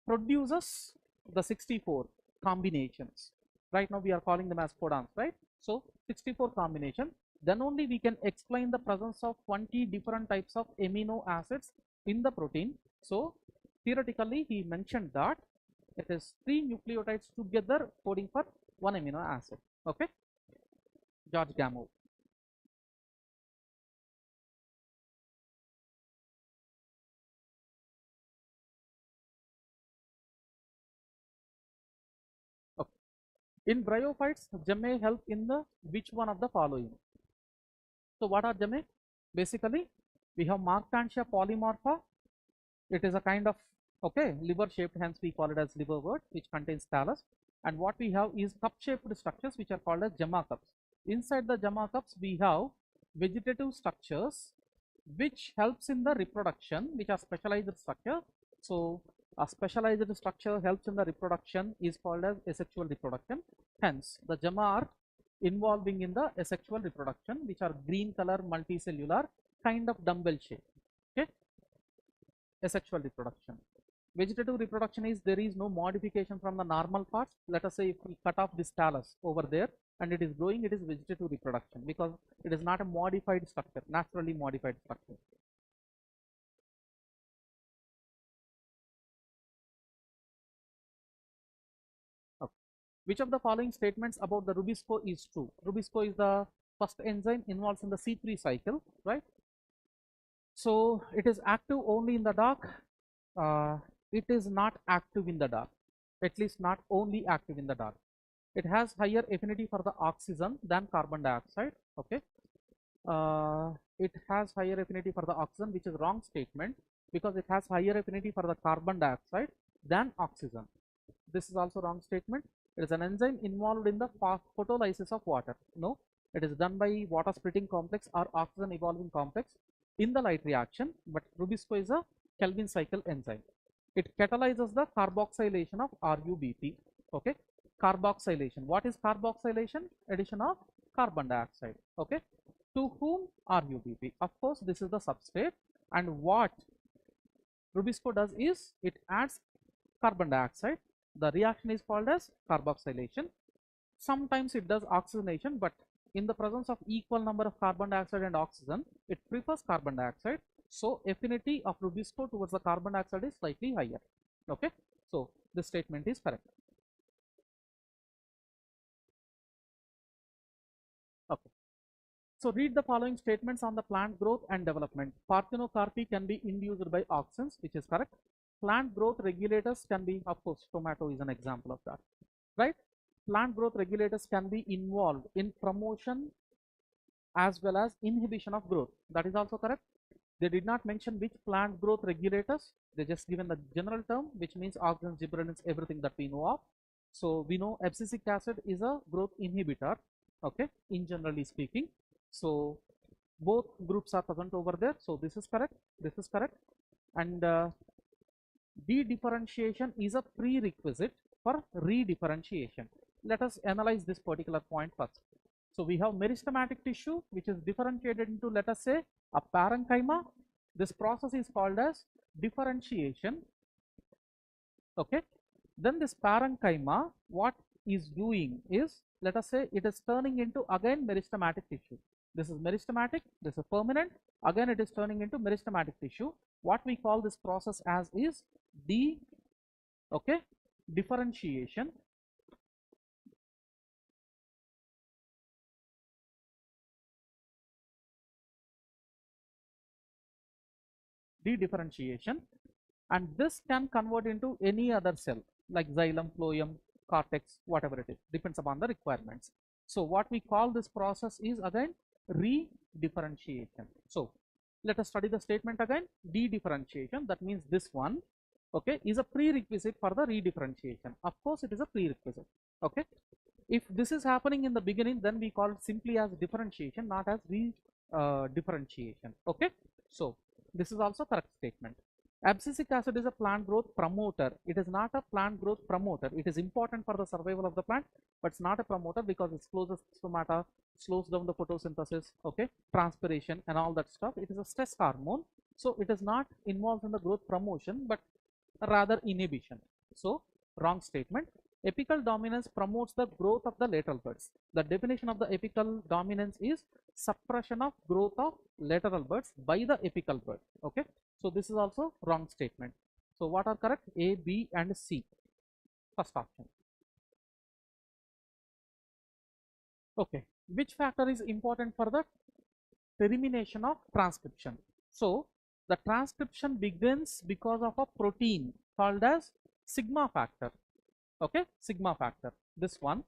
produces the 64 combinations. Right now we are calling them as codons, right? So 64 combination, then only we can explain the presence of 20 different types of amino acids in the protein. So theoretically he mentioned that it is 3 nucleotides together coding for 1 amino acid. Okay, George Gamow. In bryophytes, gemme help in the which one of the following? So what are gemme? Basically, we have Marktantia polymorpha. It is a kind of liver shaped, hence we call it as liverwort, which contains thallus. And what we have is cup shaped structures which are called as gemma cups. Inside the gemma cups, we have vegetative structures which helps in the reproduction, which are specialized structure. So a specialized structure helps in the reproduction is called as asexual reproduction. Hence, the gemma are involving in the asexual reproduction, which are green color multicellular kind of dumbbell shape. Okay, asexual reproduction. Vegetative reproduction is there is no modification from the normal parts. Let us say if we cut off this thallus over there and it is growing, it is vegetative reproduction because it is not a modified structure, naturally modified structure. Okay. Which of the following statements about the Rubisco is true? Rubisco is the first enzyme involved in the C3 cycle, right? So it is active only in the dark. It is not active in the dark, at least not only active in the dark. It has higher affinity for the oxygen than carbon dioxide. Okay, it has higher affinity for the oxygen, which is wrong statement because it has higher affinity for the carbon dioxide than oxygen. This is also wrong statement. It is an enzyme involved in the photolysis of water. No, it is done by water splitting complex or oxygen evolving complex in the light reaction, but Rubisco is a Kelvin cycle enzyme. It catalyzes the carboxylation of RUBP. Okay, carboxylation. What is carboxylation? Addition of carbon dioxide. Okay, to whom? RUBP. Of course, this is the substrate, and what Rubisco does is it adds carbon dioxide. The reaction is called as carboxylation. Sometimes it does oxygenation, but in the presence of equal number of carbon dioxide and oxygen, it prefers carbon dioxide. So affinity of Rubisco towards the carbon dioxide is slightly higher. Okay, so this statement is correct. Okay, so read the following statements on the plant growth and development. Parthenocarpy can be induced by auxins, which is correct. Plant growth regulators can be, of course, tomato is an example of that, right? Plant growth regulators can be involved in promotion as well as inhibition of growth. That is also correct. They did not mention which plant growth regulators. They just given the general term, which means auxins, gibberellins, everything that we know of. So we know abscisic acid is a growth inhibitor. Okay, in generally speaking. So both groups are present over there. So this is correct. This is correct. And de-differentiation is a prerequisite for redifferentiation. Let us analyze this particular point first. So we have meristematic tissue which is differentiated into, let us say, a parenchyma. This process is called as differentiation. Okay, then this parenchyma, what is doing is, let us say, it is turning into again meristematic tissue. This is meristematic, this is permanent, again it is turning into meristematic tissue. What we call this process as is differentiation. De-differentiation, and this can convert into any other cell like xylem, phloem, cortex, whatever it is, depends upon the requirements. So what we call this process is again re-differentiation. So let us study the statement again. De-differentiation, that means this one, okay, is a prerequisite for the re-differentiation. Of course, it is a prerequisite. Okay, if this is happening in the beginning, then we call it simply as differentiation, not as re-differentiation. Okay, so this is also correct statement. Abscisic acid is a plant growth promoter. It is not a plant growth promoter. It is important for the survival of the plant, but it's not a promoter because it closes stomata, slows down the photosynthesis, okay, transpiration and all that stuff. It is a stress hormone. So it is not involved in the growth promotion, but rather inhibition. So wrong statement. Apical dominance promotes the growth of the lateral buds. The definition of the apical dominance is suppression of growth of lateral buds by the apical bud. Okay, so this is also wrong statement. So what are correct? A, B and C. First option. Okay, which factor is important for the termination of transcription? So the transcription begins because of a protein called as sigma factor. Okay, sigma factor, this one.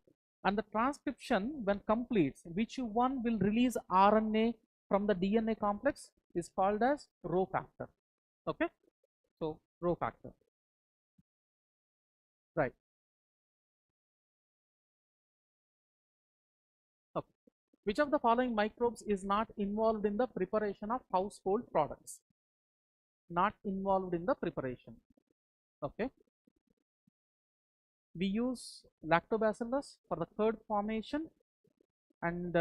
And the transcription, when completes, which one will release RNA from the DNA complex, is called as rho factor. Okay, so rho factor, right? Okay. Which of the following microbes is not involved in the preparation of household products? Not involved in the preparation. Okay. We use lactobacillus for the curd formation, and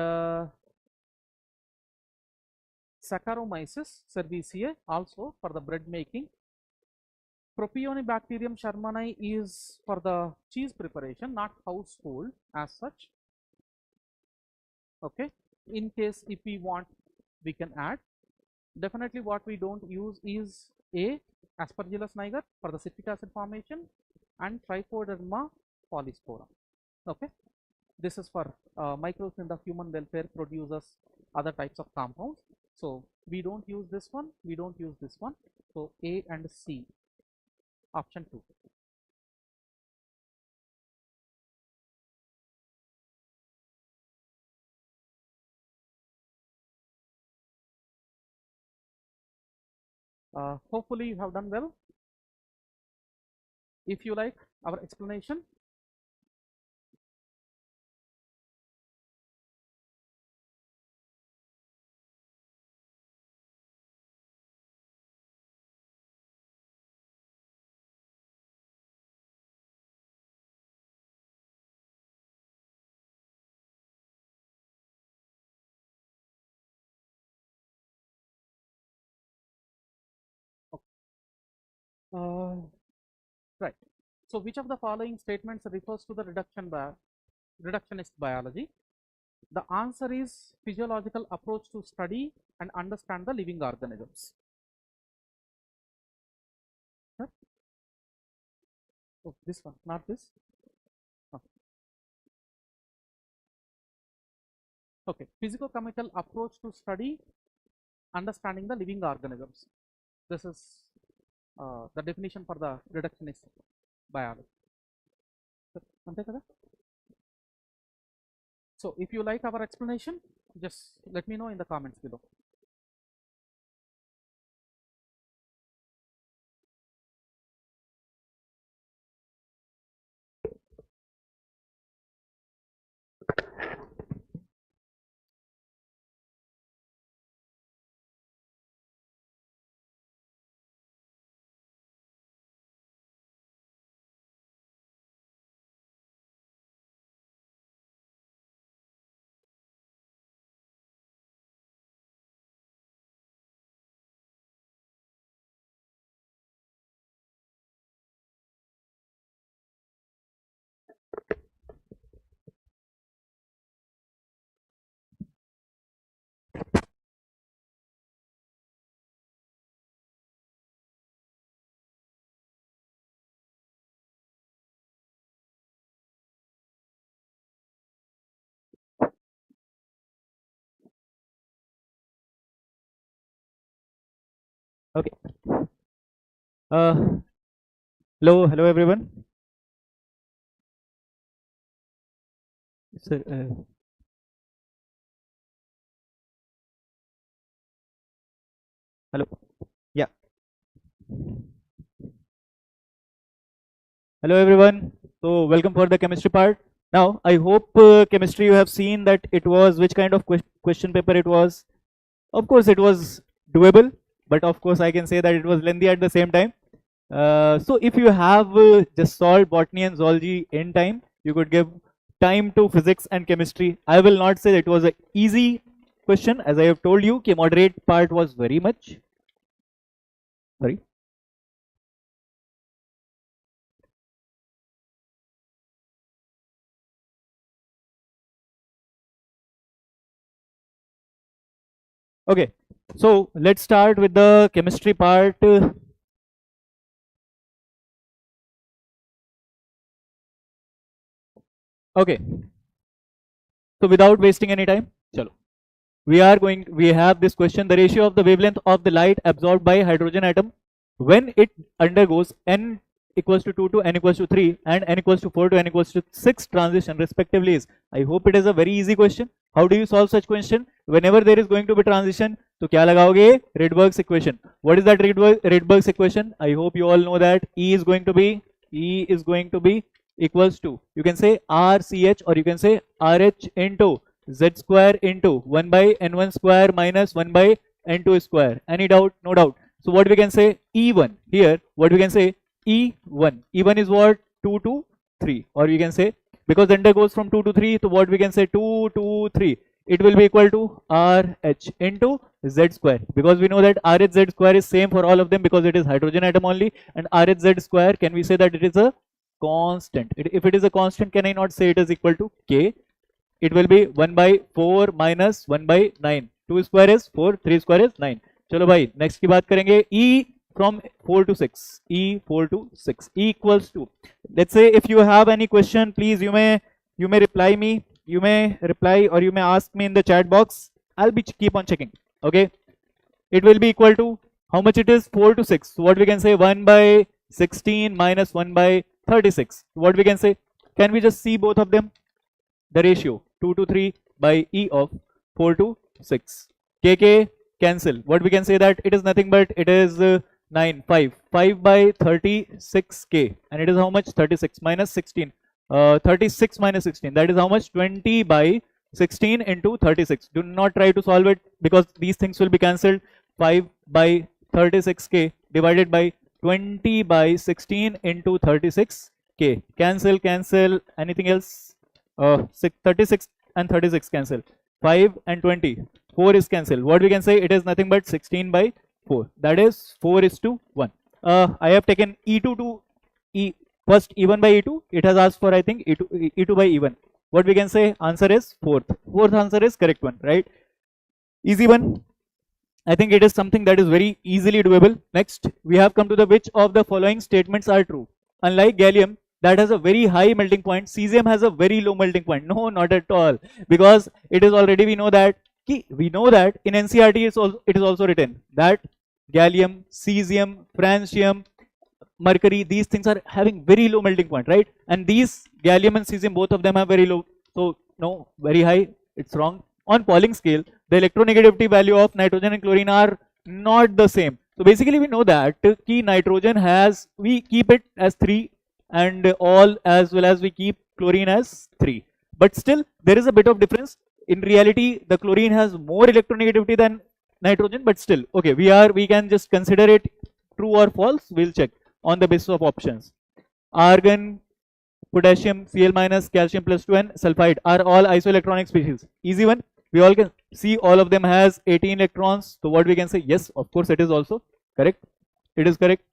Saccharomyces cerevisiae also for the bread making. Propionibacterium shermani is for the cheese preparation, not household as such. Okay, in case if we want, we can add. Definitely what we don't use is A, Aspergillus niger for the citric acid formation, and Trichoderma polyspora. Okay, this is for microbes in the human welfare produces other types of compounds. So we don't use this one, we don't use this one. So A and C, option 2. Hopefully you have done well. If you like our explanation, uh, right. So which of the following statements refers to the reductionist biology? The answer is physiological approach to study and understand the living organisms. Huh? Oh, this one, not this. Oh. Okay, physicochemical approach to study understanding the living organisms. This is the definition for the reductionist biology. So if you like our explanation, just let me know in the comments below. Okay. Hello everyone. So, hello. Yeah. Hello everyone. So welcome for the chemistry part. Now I hope chemistry you have seen that it was which kind of question paper it was. Of course it was doable, but of course I can say that it was lengthy at the same time. So if you have just solved botany and zoology in time, you could give time to physics and chemistry. I will not say that it was an easy question, as I have told you, the moderate part was very much. Sorry. Okay, so let's start with the chemistry part. Okay, so without wasting any time, chalo. We have this question: the ratio of the wavelength of the light absorbed by hydrogen atom when it undergoes n equals to 2 to n equals to 3 and n equals to 4 to n equals to 6 transition respectively is. I hope it is a very easy question. How do you solve such question? Whenever there is going to be transition, तो क्या लगाओगे? Rydberg's equation. What is that Rydberg's equation? I hope you all know that E is going to be equals to, you can say RCH or you can say RH into Z square into 1 by N1 square minus 1 by N2 square. Any doubt? No doubt. So what we can say? E1 here, what we can say? E1. E1 is what? 2 to 3, or you can say, because the enter goes from 2 to 3, so what we can say? 2 to 3. It will be equal to RH into Z square, because we know that RHZ square is same for all of them because it is hydrogen atom only, and RHZ square, can we say that it is a constant? If it is a constant, can I not say it is equal to K? It will be 1 by 4 minus 1 by 9. 2 square is 4, 3 square is 9. चलो भाई next की बात करेंगे. E from 4 to 6. E 4 to 6. E equals to, let's say if you have any question, please you may reply me. You may reply or you may ask me in the chat box. I'll be keep on checking. Okay. It will be equal to how much it is? 4 to 6. So what we can say? 1 by 16 minus 1 by 36. What we can say? Can we just see both of them? The ratio 2 to 3 by E of 4 to 6. KK cancel. What we can say that it is nothing but it is 9, 5 by 36K, and it is how much? 36 minus 16. 36 minus 16, that is how much? 20 by 16 into 36. Do not try to solve it because these things will be cancelled. 5 by 36K divided by 20 by 16 into 36K. Cancel. Anything else? 36 and 36 cancel. 5 and 20. 4 is cancelled. What we can say? It is nothing but 16 by 4. That is 4 is to 1. I have taken E2 to E. First E1 by E2, it has asked for I think E2 by E1. What we can say? Answer is fourth. Fourth answer is correct one, right? Easy one. I think it is something that is very easily doable. Next, we have come to the which of the following statements are true. Unlike gallium, that has a very high melting point, cesium has a very low melting point. No, not at all. Because it is already, we know that in NCERT it is also written that gallium, cesium, francium, mercury, these things are having very low melting point, right? And these gallium and cesium, both of them are very low. So no, very high, it's wrong. On Pauling scale, the electronegativity value of nitrogen and chlorine are not the same. So basically we know that key nitrogen has, we keep it as 3 and all, as well as we keep chlorine as 3. But still there is a bit of difference. In reality, the chlorine has more electronegativity than nitrogen, but still, okay, we can just consider it true or false. We'll check on the basis of options. Argon, potassium, Cl minus, calcium plus 2 and sulfide are all isoelectronic species. Easy one. We all can see all of them has 18 electrons. So what we can say? Yes, of course it is also correct. It is correct.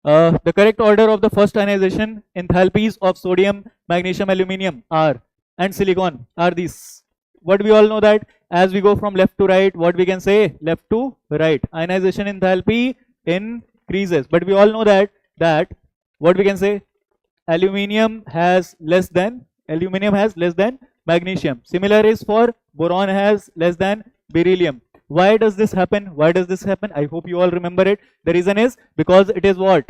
The correct order of the first ionization enthalpies of sodium, magnesium, aluminium are and silicon are these. What we all know that as we go from left to right, what we can say? Left to right. Ionization enthalpy increases. But we all know that what we can say? Aluminium has less than magnesium. Similar is for boron has less than beryllium. Why does this happen? I hope you all remember it. The reason is because it is what?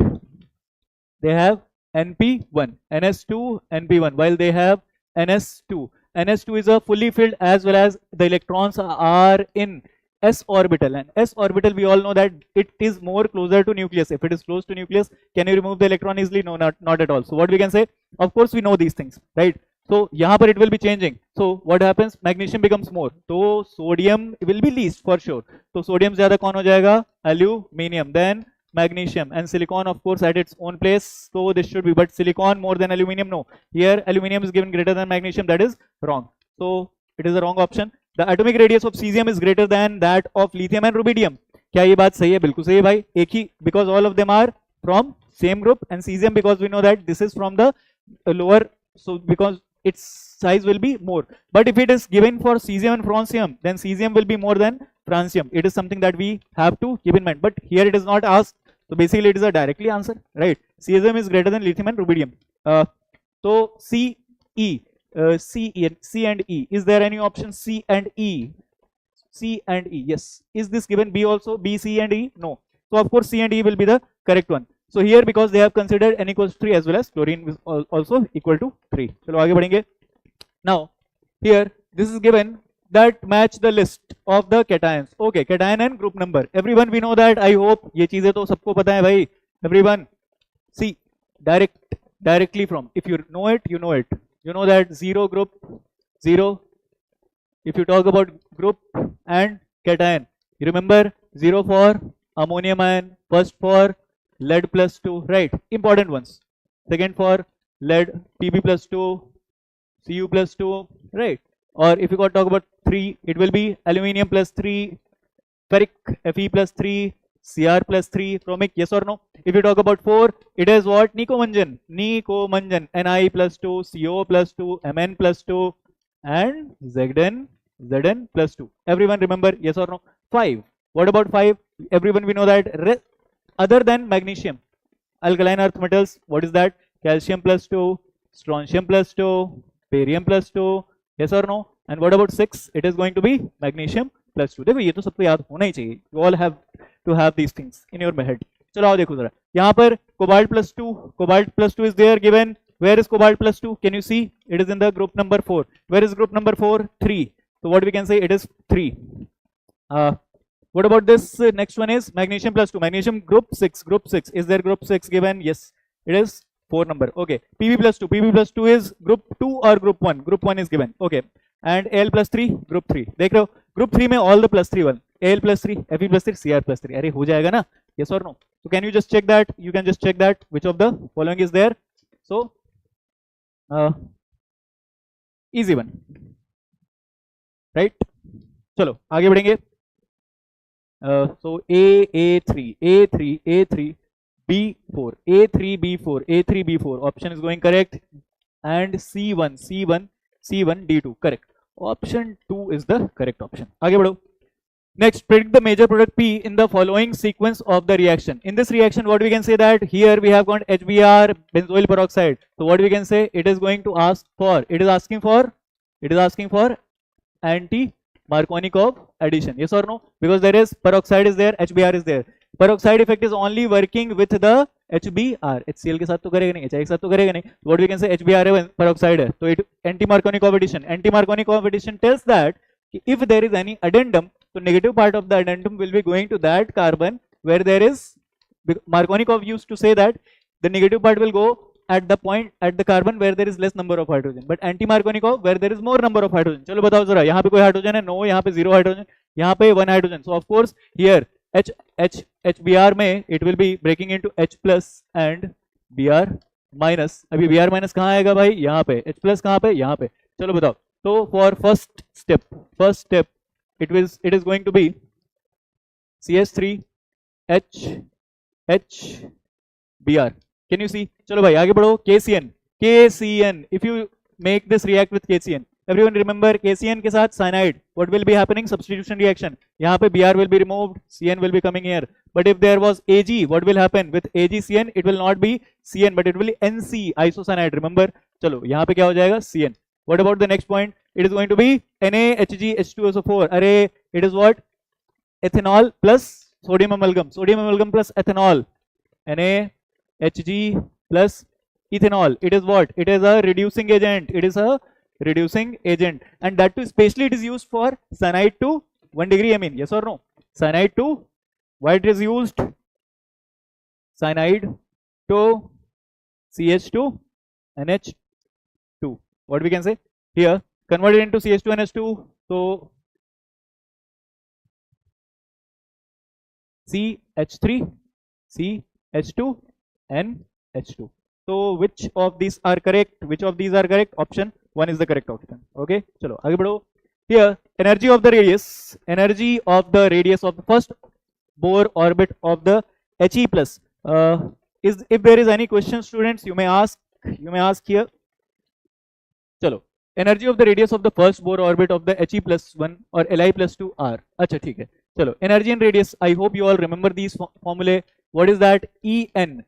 They have NP1, NS2, NP1, while they have NS2. NS2 is a fully filled, as well as the electrons are in S orbital, and S orbital we all know that it is more closer to nucleus. If it is close to nucleus, can you remove the electron easily? No, not at all. So what we can say? Of course we know these things, right? So यहाँ पर it will be changing. So what happens? Magnesium becomes more. So sodium will be least for sure. So sodium ज़्यादा कौन हो जाएगा? Aluminium. Then magnesium and silicon of course at its own place. So this should be, but silicon more than aluminium? No. Here aluminium is given greater than magnesium. That is wrong. So it is a wrong option. The atomic radius of cesium is greater than that of lithium and rubidium. क्या ये बात सही है? बिल्कुल सही है भाई. एक ही, because all of them are from same group, and cesium because we know that this is from the lower, so because its size will be more. But if it is given for cesium and francium, then cesium will be more than francium. It is something that we have to keep in mind. But here it is not asked. So basically it is a directly answer, right? Cesium is greater than lithium and rubidium. So C and E. Is there any option C and E? C and E. Yes. Is this given B also? B, C and E? No. So of course C and E will be the correct one. So here because they have considered n equals to 3 as well as chlorine is also equal to 3. चलो आगे बढ़ेंगे. Now here this is given that match the list of the cations. Okay, cation and group number. Everyone we know that. I hope ये चीजें तो सबको पता है भाई. Everyone see directly from. If you know it, you know it. You know that 0 group 0. If you talk about group and cation, you remember 0 for ammonium ion, first for lead plus 2, right? Important ones. Second for lead Pb plus 2, Cu plus 2, right? Or if you got to talk about 3, it will be aluminium plus 3, ferric Fe plus 3, Cr plus 3, chromic, yes or no? If you talk about 4, it is what? Nicomangan, Ni plus 2, Co plus 2, Mn plus 2, and Zn plus 2. Everyone remember, yes or no? 5. What about 5? Everyone we know that other than magnesium, alkaline earth metals, what is that? Calcium plus 2, strontium plus 2, barium plus 2, yes or no? And what about 6? It is going to be magnesium plus 2. देखो ये तो सबको याद होना ही चाहिए. You all have to have these things in your head. चलो आओ देखो जरा. यहाँ पर cobalt plus 2 is there given. Where is cobalt plus 2? Can you see? It is in the group number 4. Where is group number 4? 3. So what we can say, it is 3. What about this? Next one is magnesium plus 2. Magnesium group 6. Group 6. Is there group 6 given? Yes. It is 4 number. Okay. Pb plus 2. Pb plus 2 is group 2 or group 1? Group 1 is given. Okay. And Al plus 3. Group 3. देख रहे हो? Group 3 में all the plus 3 1. Al plus 3. Fe plus 3. Cr plus 3. अरे हो जाएगा ना? Yes or no? So can you just check that? You can just check that. Which of the following is there? So easy one. Right? चलो आगे बढ़ेंगे. So A3, B4, A3, B4. Option is going correct. And C1, D2 correct. Option 2 is the correct option. आगे बढ़ो. Next, predict the major product P in the following sequence of the reaction. In this reaction, what we can say that here we have got HBr, benzoyl peroxide. So what we can say, it is going to ask for, it is asking for anti-Markovnikov addition. Yes or no? Because there is peroxide is there, HBr is there. Peroxide effect is only working with the HBr. HCl के साथ तो करेगा नहीं, HI के साथ तो करेगा नहीं. What we can say, HBr है, peroxide है. So it anti-Markovnikov addition. Anti-Markovnikov addition tells that if there is any addendum, so negative part of the addendum will be going to that carbon where there is, Markovnikov used to say that the negative part will go at the point at the carbon where there is less number of hydrogen, but anti-Markovnikov where there is more number of hydrogen. चलो बताओ जरा, यहाँ पे कोई hydrogen है? No, यहाँ पे 0 hydrogen, यहाँ पे 1 hydrogen. So of course here HBr में it will be breaking into H plus and Br minus. अभी Br minus कहाँ आएगा भाई? यहाँ पे. H plus कहाँ पे? यहाँ पे. चलो बताओ. So for first step it is going to be CH3 HBr. Can you see? चलो भाई आगे बढ़ो. KCN. If you make this react with KCN, everyone remember KCN के साथ cyanide. What will be happening? Substitution reaction. यहाँ पे Br will be removed, CN will be coming here. But if there was Ag, what will happen with AgCN? It will not be CN, but it will be NC, isocyanide. Remember? चलो यहाँ पे क्या हो जाएगा? CN. What about the next point? It is going to be NaHgH2SO4. Array, it is what? Ethanol plus sodium amalgam. Sodium amalgam plus ethanol. NaHg plus ethanol. It is what? It is a reducing agent. It is a reducing agent. And that too, especially it is used for cyanide to 1 degree. I mean, yes or no? Cyanide to, why it is used? Cyanide to CH2 NH2. What we can say? Here, convert it into CH2 NH2. So CH3, CH2, NH2. So which of these are correct? Which of these are correct? Option 1 is the correct option. Okay, chalo आगे बढ़ो. Here, energy of the radius of the first Bohr orbit of the He plus. Is if there is any question, students, you may ask here. चलो, energy of the radius of the first Bohr orbit of the He plus 1 or Li plus 2 r. अच्छा ठीक है. चलो, energy and radius. I hope you all remember these formulae. What is that? En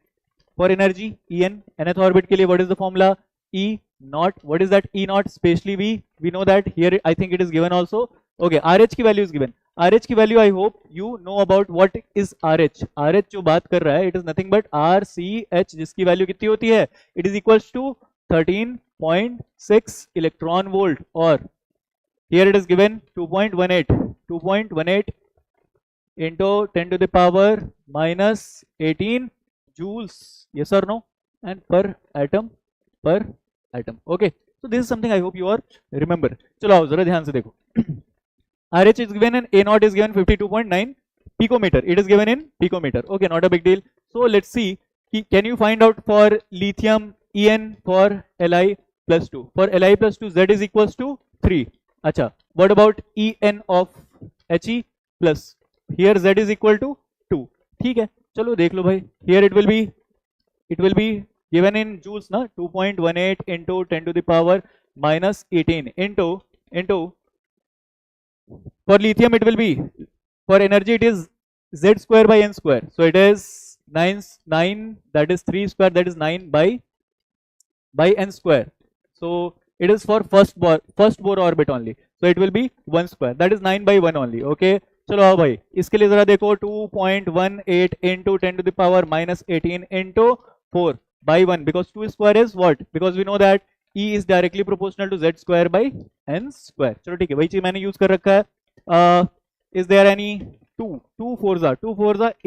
for energy. En nth orbit के लिए what is the formula? E naught. What is that? E naught. Especially we know that here. I think it is given also. Okay, RH की value is given. RH की value I hope you know about what is RH. RH जो बात कर रहा है it is nothing but RCH, जिसकी value कितनी होती है, it is equals to 13.6 electron volt, और here it is given 2.18 into 10 to the power minus 18 joules, yes or no, and per atom, okay. So this is something I hope you are remember. चलो आओ जरा ध्यान से देखो. RH is given and A naught is given 52.9 picometer. It is given in picometer. Okay, not a big deal. So let's see. Can you find out for lithium En for Li plus 2? For Li plus 2, Z is equals to 3. Acha. What about En of He plus? Here Z is equal to 2. ठीक है. चलो देख लो भाई. Here it will be given in joules na, 2.18 into 10 to the power minus 18 into for lithium it will be, for energy it is Z square by N square, so it is 9 that is 3 square, that is 9 by N square. So it is for first Bohr orbit only, so it will be 1 square, that is 9 by 1 only. Okay, चलो आओ भाई इसके लिए जरा देखो 2.18 into 10 to the power minus 18 into 4 by 1, because 2 square is what, because we know that E is directly proportional to Z square by N square. चलो ठीक है, वही चीज मैंने यूज कर रखा है. Is there any 2 fours are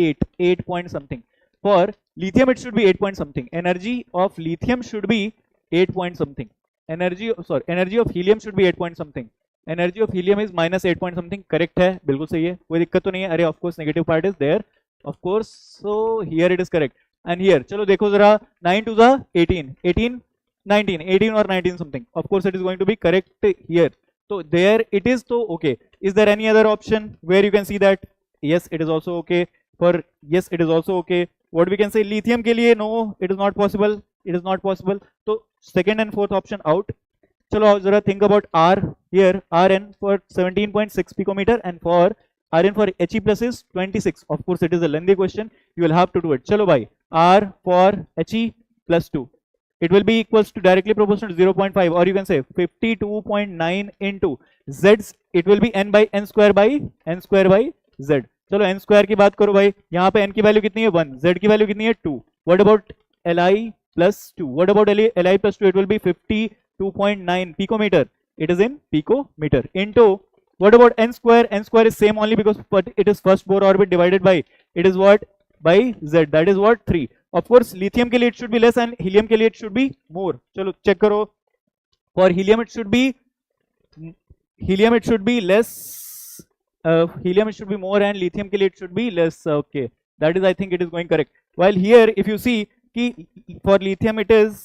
8 point something. For lithium it should be 8 point something. Energy of lithium should be 8 point something. Energy of helium should be 8 point something. Energy of helium is minus 8 point something. Correct है, बिल्कुल सही है, कोई दिक्कत तो नहीं है. अरे of course negative part is there, of course, so here it is correct. And here चलो देखो जरा 9 to the 18 or 19 something, of course it is going to be correct here. So there it is, so okay. Is there any other option where you can see that yes it is also okay, for yes it is also okay. What we can say, lithium के लिए no, it is not possible, so second and fourth option out. चलो आओ जरा think about R here. Rn for 17.6 picometer and for Rn for He plus is 26. Of course it is a lengthy question, you will have to do it. चलो भाई R for He plus 2, it will be equals to directly proportional to 0.5, or you can say 52.9 into Z, it will be N by N square by Z. चलो N square की बात करो भाई, यहाँ पे N की वैल्यू कितनी है 1, Z की वैल्यू कितनी है 2. What about Li plus 2? What about Li plus 2? It will be 52.9 picometer. It is in picometer into, what about N square? N square is same only because it is first Bohr orbit divided by, it is what, by Z, that is what, 3. Of course lithium के लिए it should be less and helium के लिए it should be more. चलो check करो, for helium it should be less, helium it should be more and lithium के लिए it should be less. Okay, that is I think it is going correct. While here if you see कि for lithium it is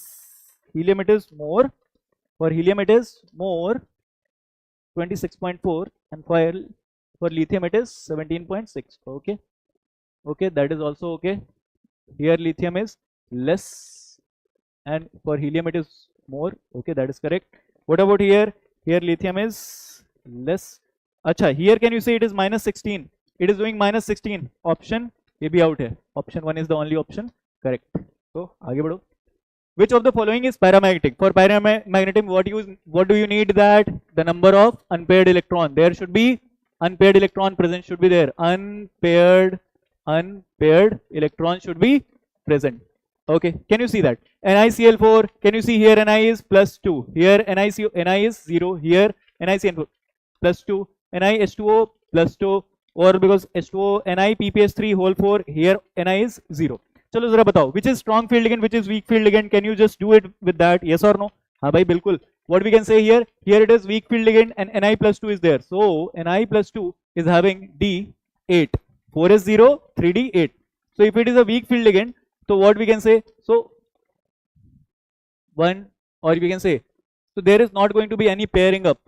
more, for helium it is more 26.4 and for lithium it is 17.6. Okay, that is also okay. Here lithium is less and for helium it is more. Okay, that is correct. What about here? Here lithium is less. Acha, here can you say it is minus 16? It is doing minus 16. Option ये भी out है. Option 1 is the only option correct. So आगे बढ़ो. Which of the following is paramagnetic? For paramagnetic, what do you need? That the number of unpaired electron, there should be unpaired electron present, should be there. Unpaired electron should be present. Okay, can you see that? NiCl4, can you see here Ni is plus 2, here Ni is 0, here NiCl4 plus 2, NiH2O plus 2, or because H2O Ni PPS3 whole 4, here Ni is 0. चलो जरा बताओ, which is strong field ligand, which is weak field ligand? Can you just do it with that? Yes or no? हाँ भाई बिल्कुल. What we can say here it is weak field ligand and Ni plus 2 is there. So Ni plus 2 is having D8. 4 is 0, 3D 8. So if it is a weak field ligand, so what we can say? So 1, or we can say, so there is not going to be any pairing up.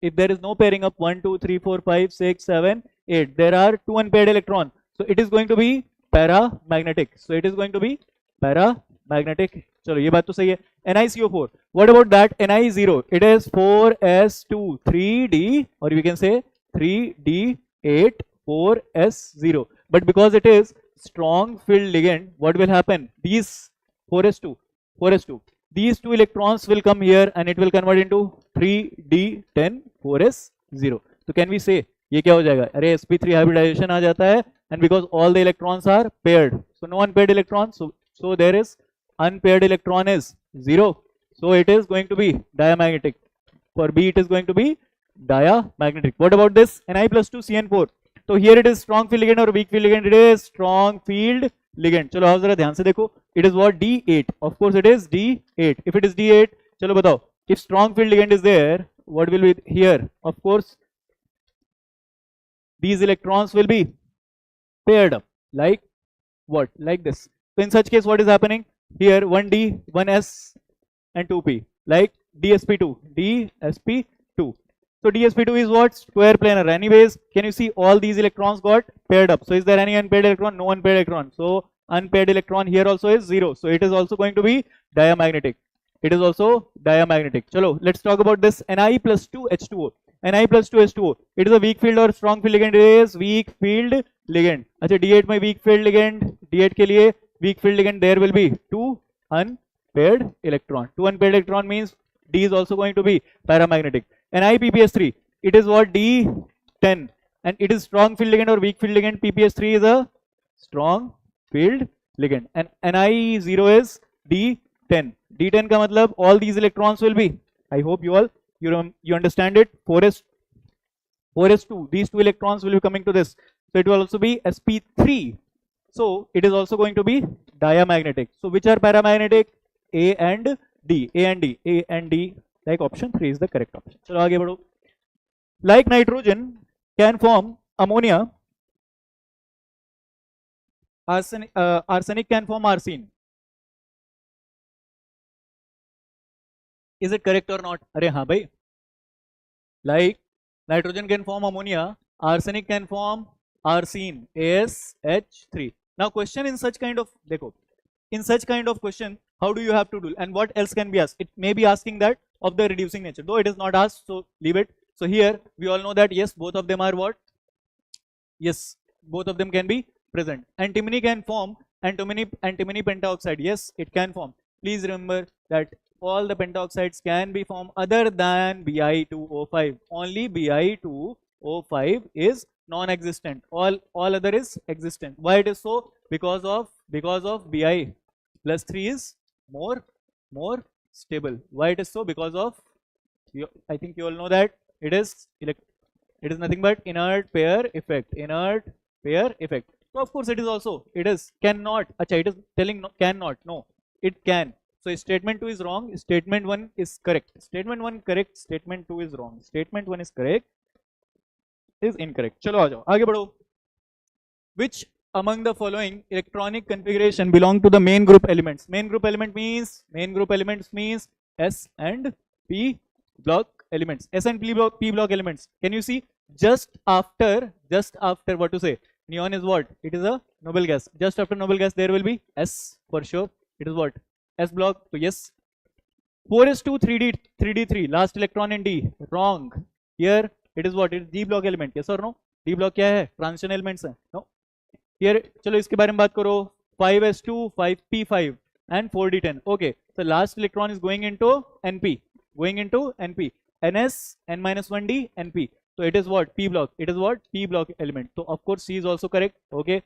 If there is no pairing up, 1, 2, 3, 4, 5, 6, 7, 8, there are 2 unpaired electrons. So it is going to be paramagnetic. So it is going to be paramagnetic. चलो ये बात तो सही है. NiCO4. What about that? Ni0. It is 4s2 3d, or we can say 3d8 4s0. But because it is strong field ligand, what will happen? These 4s2, these 2 electrons will come here and it will convert into 3d10 4s0. So can we say ये क्या हो जाएगा, अरे sp3 hybridization आ जाता है, and because all the electrons are paired, so no unpaired electron, so there is unpaired electron is 0, so it is going to be diamagnetic. For B it is going to be diamagnetic. What about this Ni plus 2 CN4? So here it is strong field ligand or weak field ligand, it is strong field ligand. चलो आओ जरा ध्यान से देखो, it is what, D8, of course it is D8. If it is D8, चलो बताओ, if strong field ligand is there, what will be here? Of course these electrons will be paired up like what, like this. So in such case what is happening here, 1D 1S and 2P, like dsp2 dsp2. So dsp2 is what, square planar. Anyways, can you see all these electrons got paired up? So is there any unpaired electron? No unpaired electron. So unpaired electron here also is 0, so it is also going to be diamagnetic. It is also diamagnetic. Chalo, let's talk about this Ni plus 2 H2O. Ni plus 2 H2O, it is a weak field or strong field ligand? It is weak field ligand. अच्छा, D8 में weak field ligand, D8 के लिए weak field ligand, there will be 2 unpaired electron. 2 unpaired electron means D is also going to be paramagnetic. NiPPS3, it is what, D10, and it is strong field ligand or weak field ligand? PPS3 is a strong field ligand, and Ni0 is D10. D10 का मतलब all these electrons will be, I hope you all you understand it, 4s2, these two electrons will be coming to this, so it will also be sp3, so it is also going to be diamagnetic. So which are paramagnetic? A and D, A and D, A and D, like option 3 is the correct option. चलो आगे बढ़ो. Like nitrogen can form ammonia, arsenic can form arsine. Is it correct or not? अरे हाँ भाई. Like nitrogen can form ammonia, arsenic can form arsine, AsH3. Now question in such kind of, देखो, in such kind of question, how do you have to do, and what else can be asked? It may be asking that of the reducing nature, though it is not asked, so leave it. So here we all know that yes, both of them are what? Yes, both of them can be present. Antimony can form antimony pentaoxide. Yes, it can form. Please remember that all the pentaoxides can be formed other than Bi2O5. Only Bi2O5 is non-existent. All other is existent. Why it is so? Because of Bi plus 3 is more stable. Why it is so? Because of, I think you all know that it is nothing but inert pair effect. Inert pair effect. So of course it is also, it is cannot. Acha, it is telling no, cannot. No, it can. So statement 2 is wrong, statement 1 is correct. Statement 1 correct, statement 2 is wrong. Statement 1 is correct, is incorrect. Chalo aa jao, aage badho. Which among the following electronic configuration belong to the main group elements? Main group elements means S and P block elements. S and P block elements. Can you see? Just after what to say? Neon is what? It is a noble gas. Just after noble gas there will be S for sure. It is what? S block. So yes. 4s2 3d3, last electron in D. Wrong. Here it is what? It is D block element. Yes or no? D block क्या है? Transition elements है. No. Here चलो इसके बारे में बात करो. 5s2 5p5 and 4d10. Okay. So last electron is going into NP. NS n minus 1d NP. So it is what? P block. It is what? P block element. So of course C is also correct. Okay.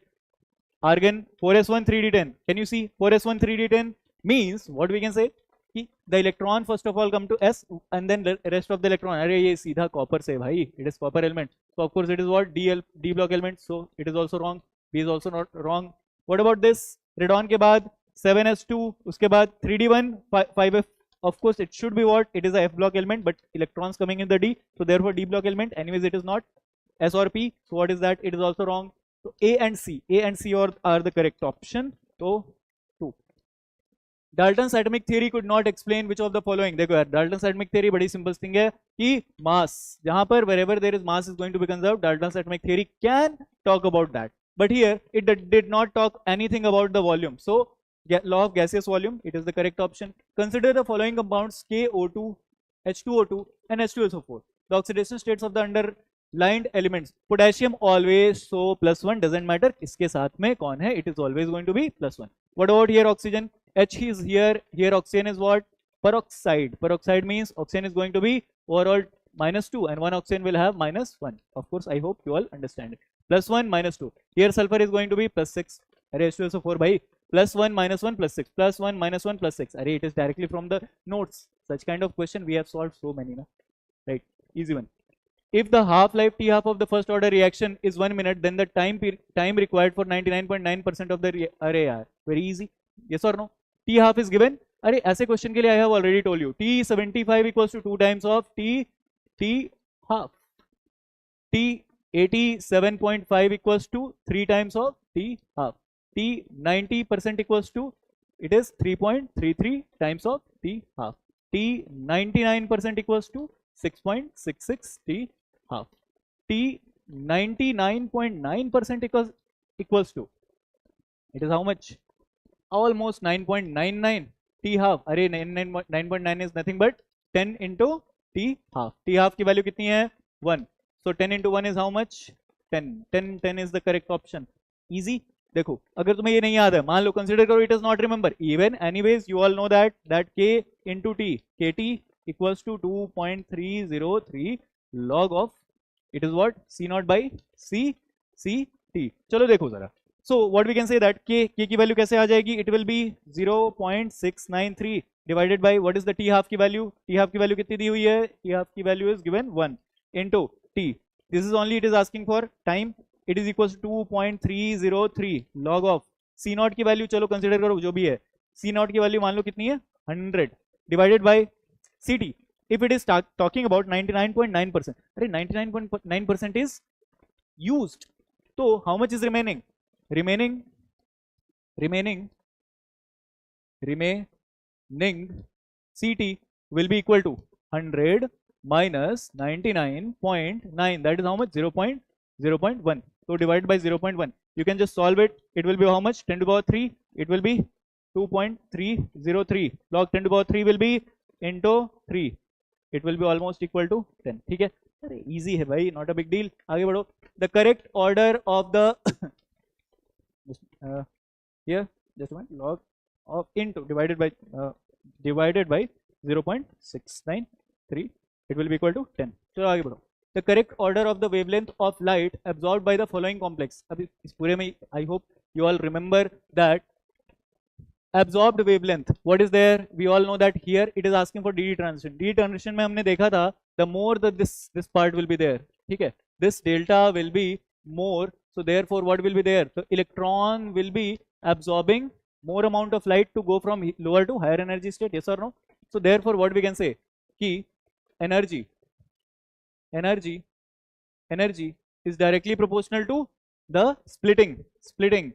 Argon 4s1 3d10. Can you see? 4s1 3d10 means what we can say? The electron first of all come to S and then the rest of the electron. अरे ये सीधा copper से भाई. It is copper element. So of course it is what? D block element. So it is also wrong. B is also not wrong. What about this? Radon के बाद 7s2, उसके बाद 3d1 5f. Of course it should be what? It is a F block element, but electrons coming in the D. So therefore D block element. Anyways it is not S or P. So what is that? It is also wrong. So A and C are the correct option. So Dalton's atomic theory could not explain which of the following. देखो यार, Dalton's atomic theory बड़ी simple thing है कि mass, जहाँ पर wherever there is mass is going to be conserved, Dalton's atomic theory can talk about that. But here it did not talk anything about the volume. So law of gaseous volume, it is the correct option. Consider the following compounds KO2, H2O2 and H2SO4. The oxidation states of the underlined elements. Potassium always so +1, doesn't matter इसके साथ में कौन है, it is always going to be +1. What about here oxygen? H is here oxygen is what? Peroxide. Peroxide means oxygen is going to be overall -2 and one oxygen will have -1. Of course, I hope you all understand it. +1 -2. Here sulfur is going to be +6. Array H2SO4 by +1 -1 +6 +1 -1 +6. Array, it is directly from the notes. Such kind of question we have solved so many, na? Right? Easy one. If the half-life T half of the first order reaction is 1 minute, then the time required for 99.9% of the array are very easy. Yes or no? T half is given. Array, ऐसे question के लिए I have already told you. T75 equals to 2 times of T half. T87.5 equals to 3 times of T half. T90% equals to, it is 3.33 times of T half. T99% equals to 6.66 T half. T99.9% equals to, it is how much? Almost 9.99 T half. Array 9.9 is nothing but 10 into T half. T half की value कितनी है? 1. So 10 into 1 is how much? 10. 10 is the correct option. Easy. देखो, अगर तुम्हें ये नहीं याद है, मान लो consider करो, it is not remember. Even anyways, you all know that K into T, KT equals to 2.303 log of, it is what? C0 by CT. चलो देखो जरा. So what we can say that K की value कैसे आ जाएगी? It will be 0.693 divided by, what is the T half की value? T half की value कितनी दी हुई है? T half की value is given 1 into T. This is only, it is asking for time. It is equals to 2.303 log of C0 की value, चलो consider करो जो भी है. C0 की value मान लो कितनी है? 100 divided by CT. If it is talking about 99.9%, अरे 99.9% is used. So how much is remaining? Remaining CT will be equal to 100 minus 99.9. That is how much? 0.1. So divided by 0.1. You can just solve it. It will be how much? 10 to the power 3. It will be 2.303. Log 10 to the power 3 will be into 3. It will be almost equal to 10. ठीक है? अरे easy है भाई, not a big deal. आगे बढ़ो. The correct order of the here just one log of into divided by 0.693. It will be equal to 10. चलो आगे बढ़ो. The correct order of the wavelength of light absorbed by the following complex. अभी इस पूरे में I hope you all remember that absorbed wavelength. What is there? We all know that here it is asking for DD transition. DD transition में हमने देखा था, the more that this part will be there. ठीक है? This delta will be more. So therefore, what will be there? The electron will be absorbing more amount of light to go from lower to higher energy state. Yes or no? So therefore, what we can say? Ki energy is directly proportional to the splitting. Splitting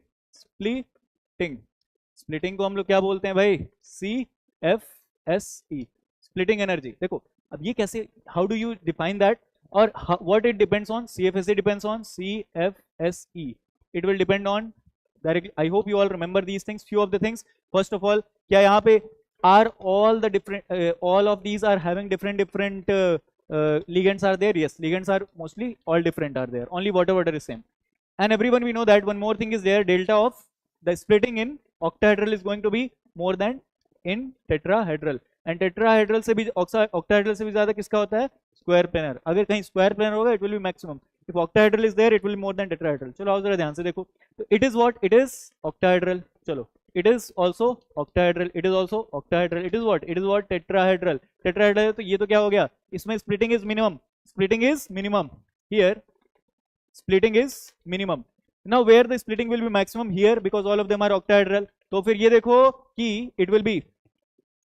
को हम लोग क्या बोलते हैं भाई? CFSE. Splitting energy. देखो, अब ये कैसे? How do you define that? Or what it depends on? CFSE depends on CFSE. It will depend on directly. I hope you all remember these things. Few of the things. First of all, क्या यहाँ पे are all the different? All of these are having different ligands are there? Yes, ligands are mostly all different are there. Only water is same. And everyone we know that one more thing is there. Delta of the splitting in octahedral is going to be more than in tetrahedral. And tetrahedral से भी octahedral से भी ज़्यादा किसका होता है? Square planar. अगर कहीं square planar होगा, it will be maximum. If octahedral is there, it will be more than tetrahedral. चलो आओ जरा ध्यान से देखो. तो it is what? It is octahedral. चलो. It is also octahedral. It is also octahedral. It is what? It is what? Tetrahedral. Tetrahedral तो ये तो क्या हो गया? इसमें splitting is minimum. Splitting is minimum. Here, splitting is minimum. Now where the splitting will be maximum? Here, because all of them are octahedral. तो फिर ये देखो कि it will be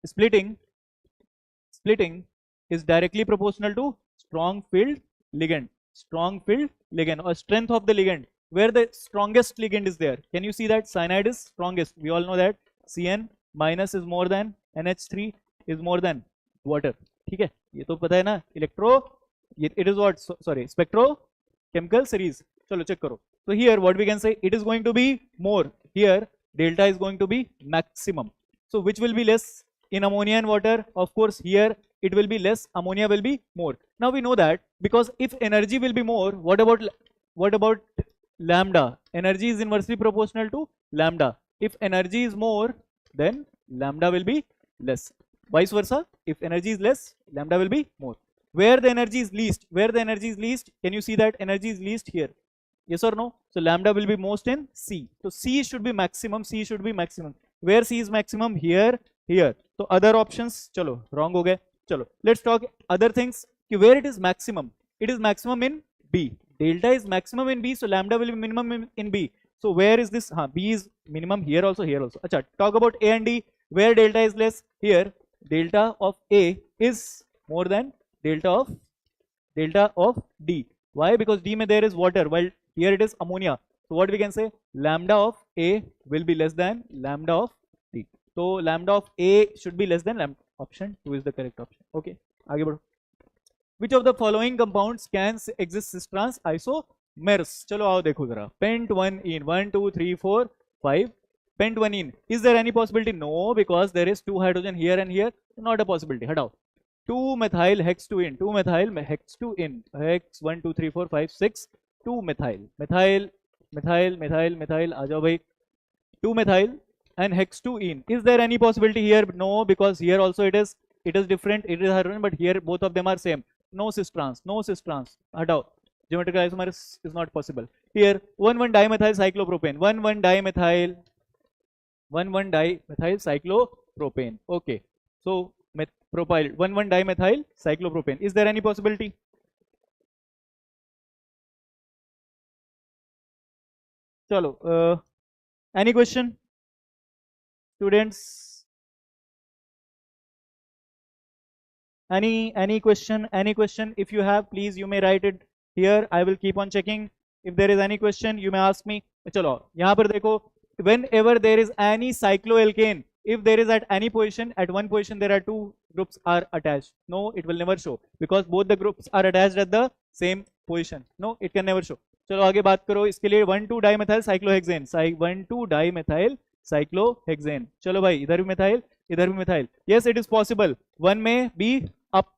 splitting is directly proportional to strong filled ligand or strength of the ligand, where the strongest ligand is there. Can you see that cyanide is strongest? We all know that Cn minus is more than NH3 is more than water. ठीक है, ये तो पता है ना. It is what? Sorry, spectrochemical series. चलो check करो. So here what we can say, it is going to be more. Here delta is going to be maximum. So which will be less? In ammonia and water, of course, here it will be less, ammonia will be more. Now we know that because if energy will be more, what about lambda? Energy is inversely proportional to lambda. If energy is more, then lambda will be less. Vice versa, if energy is less, lambda will be more. where the energy is least, can you see that energy is least here? Yes or no? So lambda will be most in C. So C should be maximum. Where C is maximum? Here. So other options, chalo, wrong ho gaye. Chalo, let's talk other things. Where it is maximum? It is maximum in B. Delta is maximum in B, so lambda will be minimum in B. So where is this? B is minimum here also. Acha, talk about A and D. Where delta is less? Here, delta of A is more than delta of D. Why? Because D mein there is water, while here it is ammonia. So what we can say? Lambda of A will be less than lambda of D. So lambda of A should be less than lambda. Option 2 is the correct option. Okay, आगे बढ़ो. Which of the following compounds can exist cis trans isomers? चलो आओ देखो जरा. Pent 1 in 1 2 3 4 5. Pent 1 in. Is there any possibility? No, because there is 2 hydrogen here and here. Not a possibility. हटाओ. 2 methyl hex 2 in. 2 methyl hex 2 in. Hex 1 2 3 4 5 6. 2 methyl. Methyl. आ जाओ भाई. 2 methyl and hex 2 in. Is there any possibility here? No, because here also it is different. It is hydrogen, but here both of them are same. No cis trans. हटाओ. Geometrical isomers is not possible. Here 1,1 dimethyl cyclopropane. 1,1 dimethyl cyclopropane. Okay. So propyl 1,1 dimethyl cyclopropane. Is there any possibility? Chalo. Any question, students? Any question? If you have, please you may write it here. I will keep on checking. If there is any question, you may ask me. Chalo, यहाँ पर देखो. Whenever there is any cycloalkane, if there is at any position, at one position there are two groups are attached. No, it will never show because both the groups are attached at the same position. No, it can never show. चलो आगे बात करो इसके लिए 1,2 dimethyl cyclohexane. 1,2 dimethyl cyclohexane. चलो भाई इधर भी मिथाइल, इधर भी methyl. Yes, it is possible. One may be up,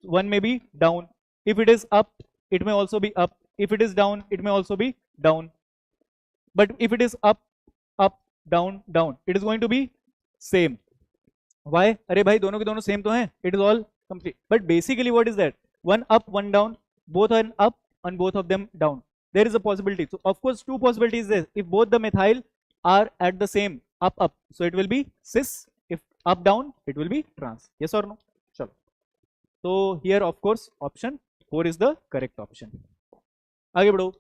one may be down. If it is up, it may also be up. If it is down, it may also be down. But if it is up, down, it is going to be same. Why? अरे भाई दोनों के दोनों same तो हैं. It is all complete. But basically what is that? One up, one down. Both are up and both of them down. There is a possibility. So of course two possibilities there. If both the methyl are at the same up, so it will be cis. If up down, it will be trans. Yes or no? Sure. So here of course option 4 is the correct option. आगे बढ़ो.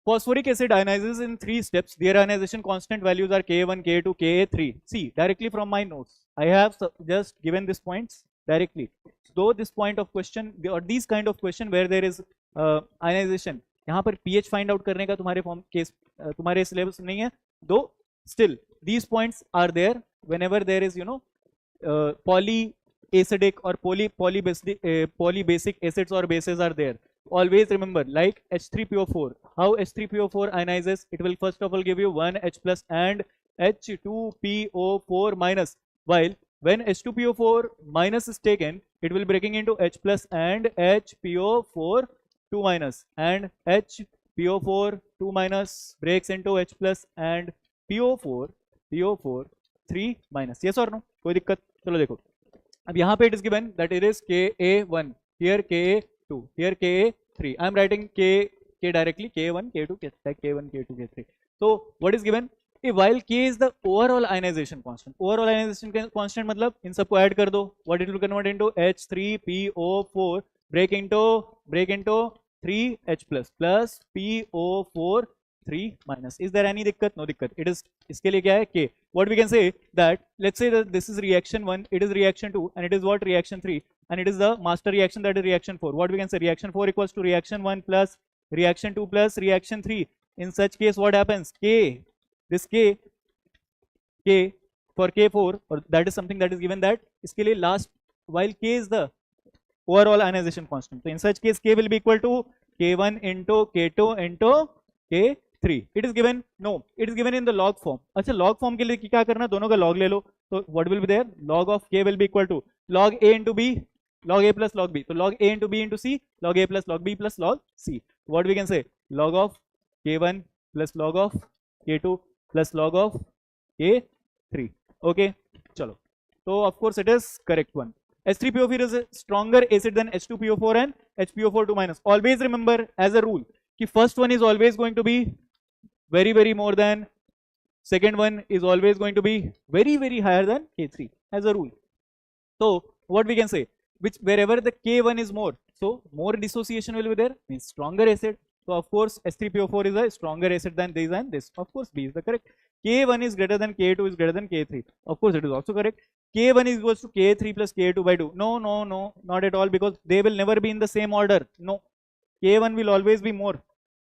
Phosphoric acid ionizes in 3 steps. Their ionization constant values are Ka1, Ka2, Ka3. See, directly from my notes, I have just given these points directly. Though this point of question or these kind of question where there is ionization, यहाँ पर pH find out करने का तुम्हारे form case तुम्हारे syllabus नहीं है. Though still these points are there whenever there is polyacidic or polybasic acids or bases are there. Always remember, like H3PO4, how H3PO4 ionizes, it will first of all give you 1H plus and H2PO4 minus, while when H2PO4 minus is taken, it will breaking into H plus and HPO4 2 minus, and HPO4 2 minus breaks into H plus and PO4 3 minus. Yes or no? कोई दिक्कत? चलो देखो, अब यहाँ पे it is given that it is Ka1, here Ka2, here Ka3. I am writing K directly, K1, K2, K1, K2, K3. So what is given? While K is the overall ionization constant. Overall ionization constant मतलब इन सबको add कर दो. What it will convert into? H3PO4 break into 3H plus PO4 3 minus. Is there any दिक्कत? No दिक्कत. It is इसके लिए क्या है? K. What we can say that let's say that this is reaction 1, it is reaction 2, and it is what? Reaction 3, and it is the master reaction, that is reaction 4. What we can say? Reaction 4 equals to reaction 1 plus reaction 2 plus reaction 3. In such case, what happens? K, this K for K4, or that is something that is given that इसके लिए last, while K is the overall ionization constant. So in such case, K will be equal to K1 into K2 into K3. It is given, no, it is given in the log form. अच्छा, log form के लिए क्या करना? दोनों का log ले लो. So what will be there? Log of K will be equal to log A into B, log A plus log B. So log A into B into C, log A plus log B plus log C. What we can say? Log of K1 plus log of K2 plus log of K3. Okay, चलो. So of course it is correct one. H3PO4 is a stronger acid than H2PO4 and HPO4 2-. Always remember as a rule कि first one is always going to be very more than second one is always going to be very higher than K3 as a rule. So what we can say, which wherever the K1 is more, so more dissociation will be there, means stronger acid. So of course H3PO4 is a stronger acid than this and this. Of course B is the correct. K1 is greater than K2 is greater than K3. Of course it is also correct. K1 is equals to K3 plus K2 by 2. No, not at all, because they will never be in the same order. No, K1 will always be more.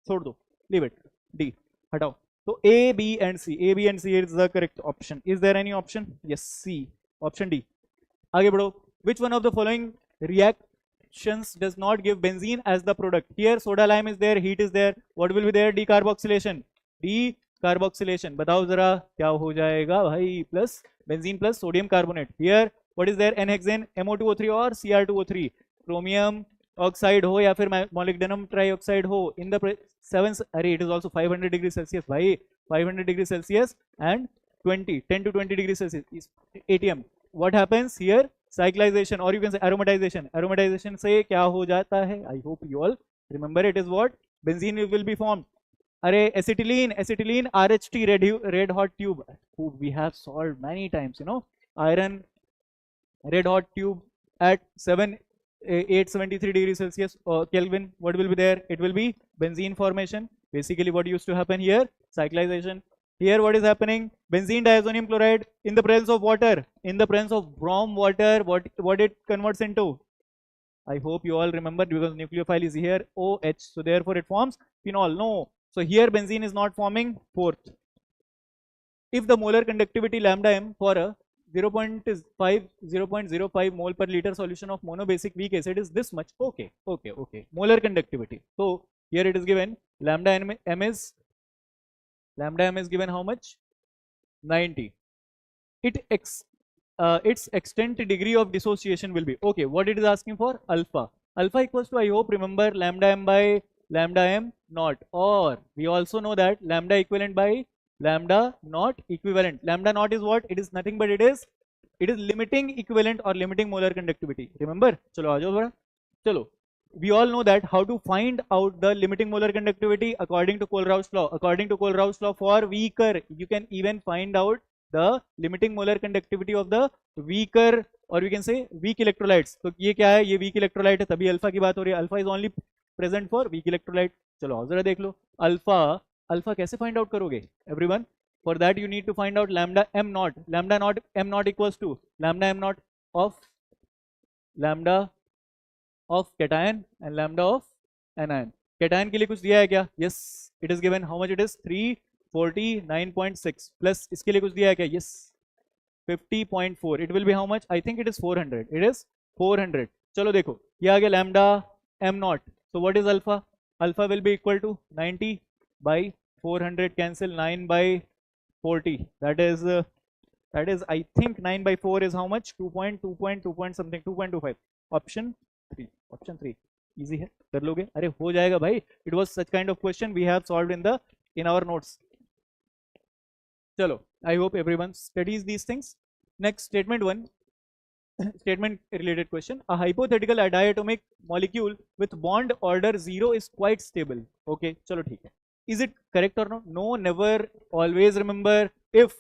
Chhod do, leave it. D, hatao. So A, B and C. A, B and C is the correct option. Is there any option? Yes, C. Option D. आगे बढ़ो. Which one of the following reactions does not give benzene as the product? Here soda lime is there, heat is there. What will be there? Decarboxylation. Decarboxylation. बताओ जरा क्या हो जाएगा भाई? Plus benzene plus sodium carbonate. Here what is there? N-hexane, MO2O3 or Cr2O3. Chromium oxide हो या फिर molybdenum trioxide हो. In the 7th, it is also 500 degrees Celsius. भाई 500 degrees Celsius and 10 to 20 degrees Celsius is ATM. What happens here? Cyclization, or you can say aromatization. Aromatization से क्या हो जाता है? I hope you all remember it is what? Benzene will be formed. अरे acetylene, RHT, red hot tube. We have solved many times, you know. Iron, red hot tube at 873 degrees Celsius Kelvin. What will be there? It will be benzene formation. Basically what used to happen here? Cyclization. Here what is happening? Benzene diazonium chloride in the presence of water, in the presence of warm water, what it converts into? I hope you all remember, because nucleophile is here, OH. So therefore it forms phenol. No. So here benzene is not forming. Fourth, if the molar conductivity lambda m for a 0.05 mole per liter solution of monobasic weak acid is this much. Okay. Molar conductivity. So here it is given lambda m is given how much? 90. Its extent degree of dissociation will be, okay, what it is asking for? Alpha. Alpha equals to, I hope remember, lambda m by lambda m naught, or we also know that lambda equivalent by lambda naught equivalent. Lambda naught is what? It is nothing but it is limiting equivalent or limiting molar conductivity. Remember? Chalo aa jao bada. Chalo. We all know that how to find out the limiting molar conductivity according to Kohlrausch's law. According to Kohlrausch's law, for weaker, you can even find out the limiting molar conductivity of the weaker, or we can say weak electrolytes. So ये क्या है? ये weak electrolyte है, तभी alpha की बात हो रही है. Alpha is only present for weak electrolyte. चलो जरा देख लो. Alpha कैसे find out करोगे? Everyone, for that you need to find out lambda m naught. Lambda naught m naught equals to lambda m naught of cation and lambda of anion. Cation के लिए कुछ दिया है क्या? Yes, it is given. How much it is? 349.6 plus इसके लिए कुछ दिया है क्या? Yes, 50.4. It will be how much? I think it is 400. It is 400. चलो देखो, ये आ गया lambda m naught. So what is alpha? Alpha will be equal to 90 by 400. Cancel 9 by 40. That is I think 9 by 4 is how much? 2.2 something, 2.25. Option 3. Easy है, कर लोगे? अरे हो जाएगा भाई. It was such kind of question we have solved in our notes. चलो, I hope everyone studies these things. Next, statement 1. Statement related question. A hypothetical diatomic molecule with bond order 0 is quite stable. Okay, चलो ठीक है. Is it correct or not? No, never. Always remember, if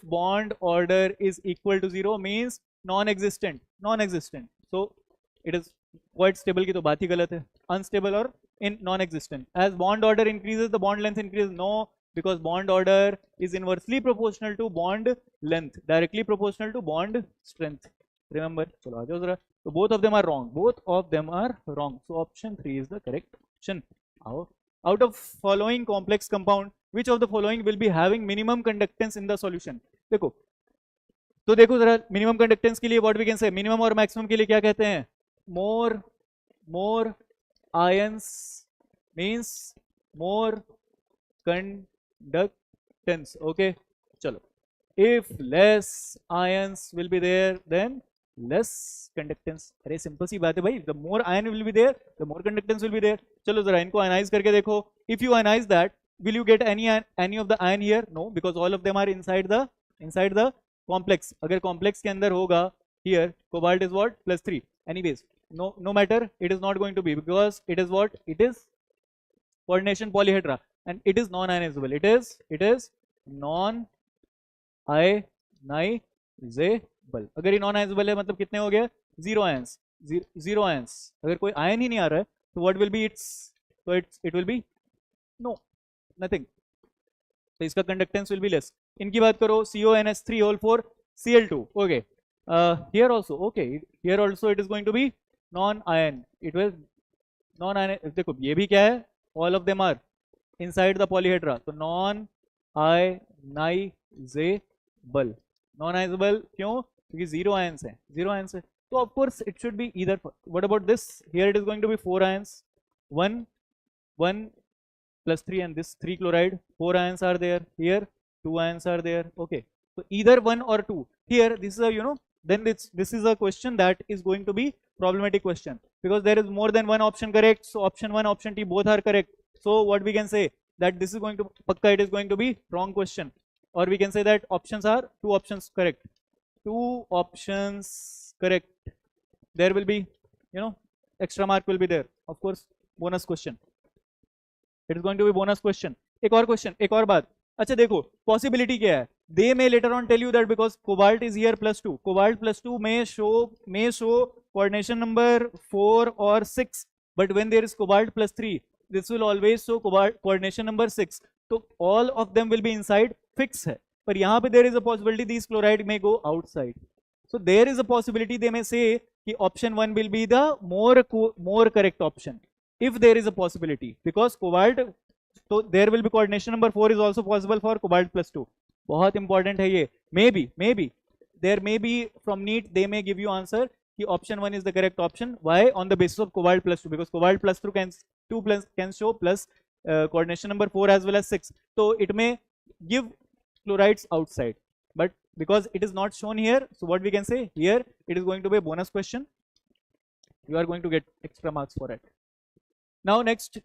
bond order is equal to 0 means non-existent. So it is quite stable की तो बात ही गलत है. Unstable or in non-existent. As bond order increases, the bond length increases. No, because bond order is inversely proportional to bond length, directly proportional to bond strength. Remember? चलो आ जाओ जरा. So both of them are wrong. So option 3 is the correct option. Out of following complex compound, which of the following will be having minimum conductance in the solution? देखो जरा minimum conductance के लिए what we can say, minimum और maximum के लिए क्या कहते हैं? More ions means more conductance. Okay, chalo. If less ions will be there, then less conductance. अरे simple सी बात है भाई. The more ion will be there, the more conductance will be there. चलो जरा इनको ionize करके देखो. If you ionize that, will you get any of the ion here? No, because all of them are inside the complex. अगर complex के अंदर होगा here cobalt is what, +3. Anyways, no matter, it is not going to be, because it is what, it is coordination polyhedra and it is non-ionizable. It is non ionizable. अगर ये non ionisable है मतलब कितने हो गए, 0 ions, 0 ions. अगर कोई ion ही नहीं आ रहा है तो व्हाट विल बी इट्स, तो it will be no, nothing. तो इसका कंडक्टेंस विल बी लेस. इनकी बात करो, CONH3 whole 4 Cl2. Okay, here also, okay, here also it is going to be non ion. It will non ion. देखो ये भी क्या है, all of them are inside the polyhedra. तो non ionizable. non ionizable क्यों, क्योंकि 0 ions है, 0 ions है. तो of course it should be either. What about this, here it is going to be 4 ions, 1 +3 and this 3 chloride, 4 ions are there, here 2 ions are there. Okay, so either 1 or 2. Here this is a, then this is a question that is going to be problematic question, because there is more than one option correct. So option 1, option T, both are correct. So what we can say, that this is going to pakka, it is going to be wrong question, or we can say that options are 2 options correct, 2 options correct. There will be, extra mark will be there, of course, bonus question. It is going to be bonus question. एक और question, एक और बात. अच्छा देखो possibility क्या है, they may later on tell you that because cobalt is here +2, cobalt +2 may show coordination number 4 or 6, but when there is cobalt +3, this will always show cobalt coordination number 6. So all of them will be inside, fix है. पर यहाँ पे there is a possibility these chloride may go outside. So there is a possibility they may say कि option 1 will be the more correct option, if there is a possibility, because cobalt, so there will be coordination number 4 is also possible for cobalt +2. बहुत important है ये. Maybe there may be from NEET they may give you answer कि option 1 is the correct option. Why? On the basis of cobalt +2, because cobalt +2 can show plus coordination number 4 as well as 6. So it may give chlorides outside, but because it is not shown here, so what we can say here, it is going to be a bonus question. You are going to get extra marks for it. Now next,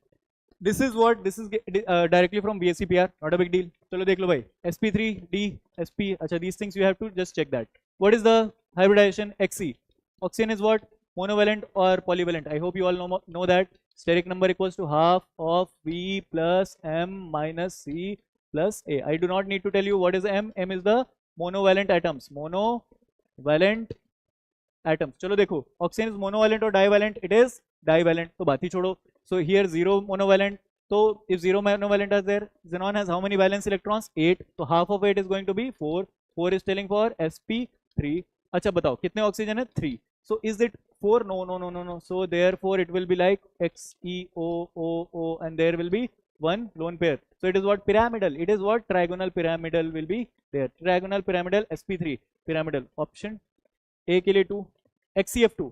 this is directly from BSc-PR, not a big deal. चलो देख लो भाई, sp3d sp. अच्छा, these things you have to just check that. What is the hybridization? Xe. Oxygen is what, monovalent or polyvalent? I hope you all know that. Steric number equals to half of V plus M minus C plus A. I do not need to tell you what is M. M is the monovalent atoms. Monovalent atoms. चलो देखो, oxygen is monovalent or divalent? It is divalent. तो बात ही छोड़ो. So here 0 monovalent. So if 0 monovalent is there, xenon has how many valence electrons? 8. So half of 8 is going to be 4. 4 is telling for sp3. अच्छा बताओ कितने oxygen है? 3. So is it 4? No. So therefore it will be like XeOOO and there will be one lone pair. So it is what? Pyramidal. It is what? Trigonal pyramidal will be there. Trigonal pyramidal sp3 pyramidal. Option A के लिए 2. XeF2.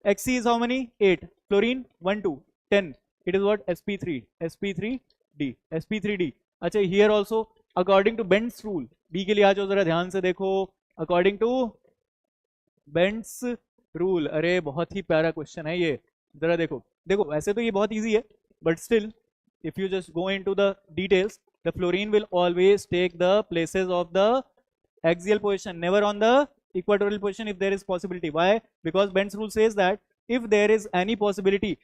Xe is how many? 8. Fluorine 1 2 10. It is what? sp3d. अच्छा, here also according to Bend's rule. B के लिए आ जाओ जरा ध्यान से देखो. According to Bend's rule. अरे बहुत ही प्यारा क्वेश्चन है ये, जरा देखो. वैसे तो ये बहुत इजी है, but still if you just go into the details, the fluorine will always take the places of the axial position, never on the equatorial position if there is possibility. Why? Because Bend's rule says that if there is any possibility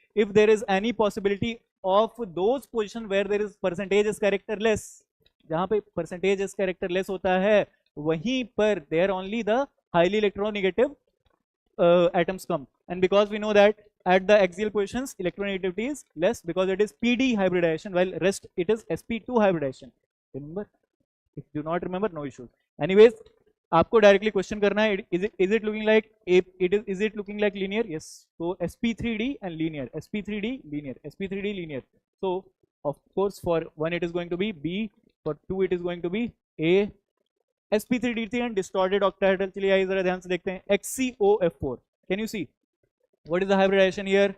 of those positions where there is percentage is character less, जहाँ पे percentage is character less होता है, वहीं पर there only the highly electronegative atoms come. And because we know that at the axial positions electronegativity is less, because it is PD hybridization, while rest it is sp2 hybridization. Remember? If you do not remember, no issues. Anyways, आपको directly question करना है, is it looking like is it looking like linear? Yes. So sp3d and linear, sp3d linear. So of course for 1 it is going to be B, for 2 it is going to be A. sp3d3 and distorted octahedral. चलिए आइए जरा ध्यान से देखते हैं. XeOF4. Can you see what is the hybridization here?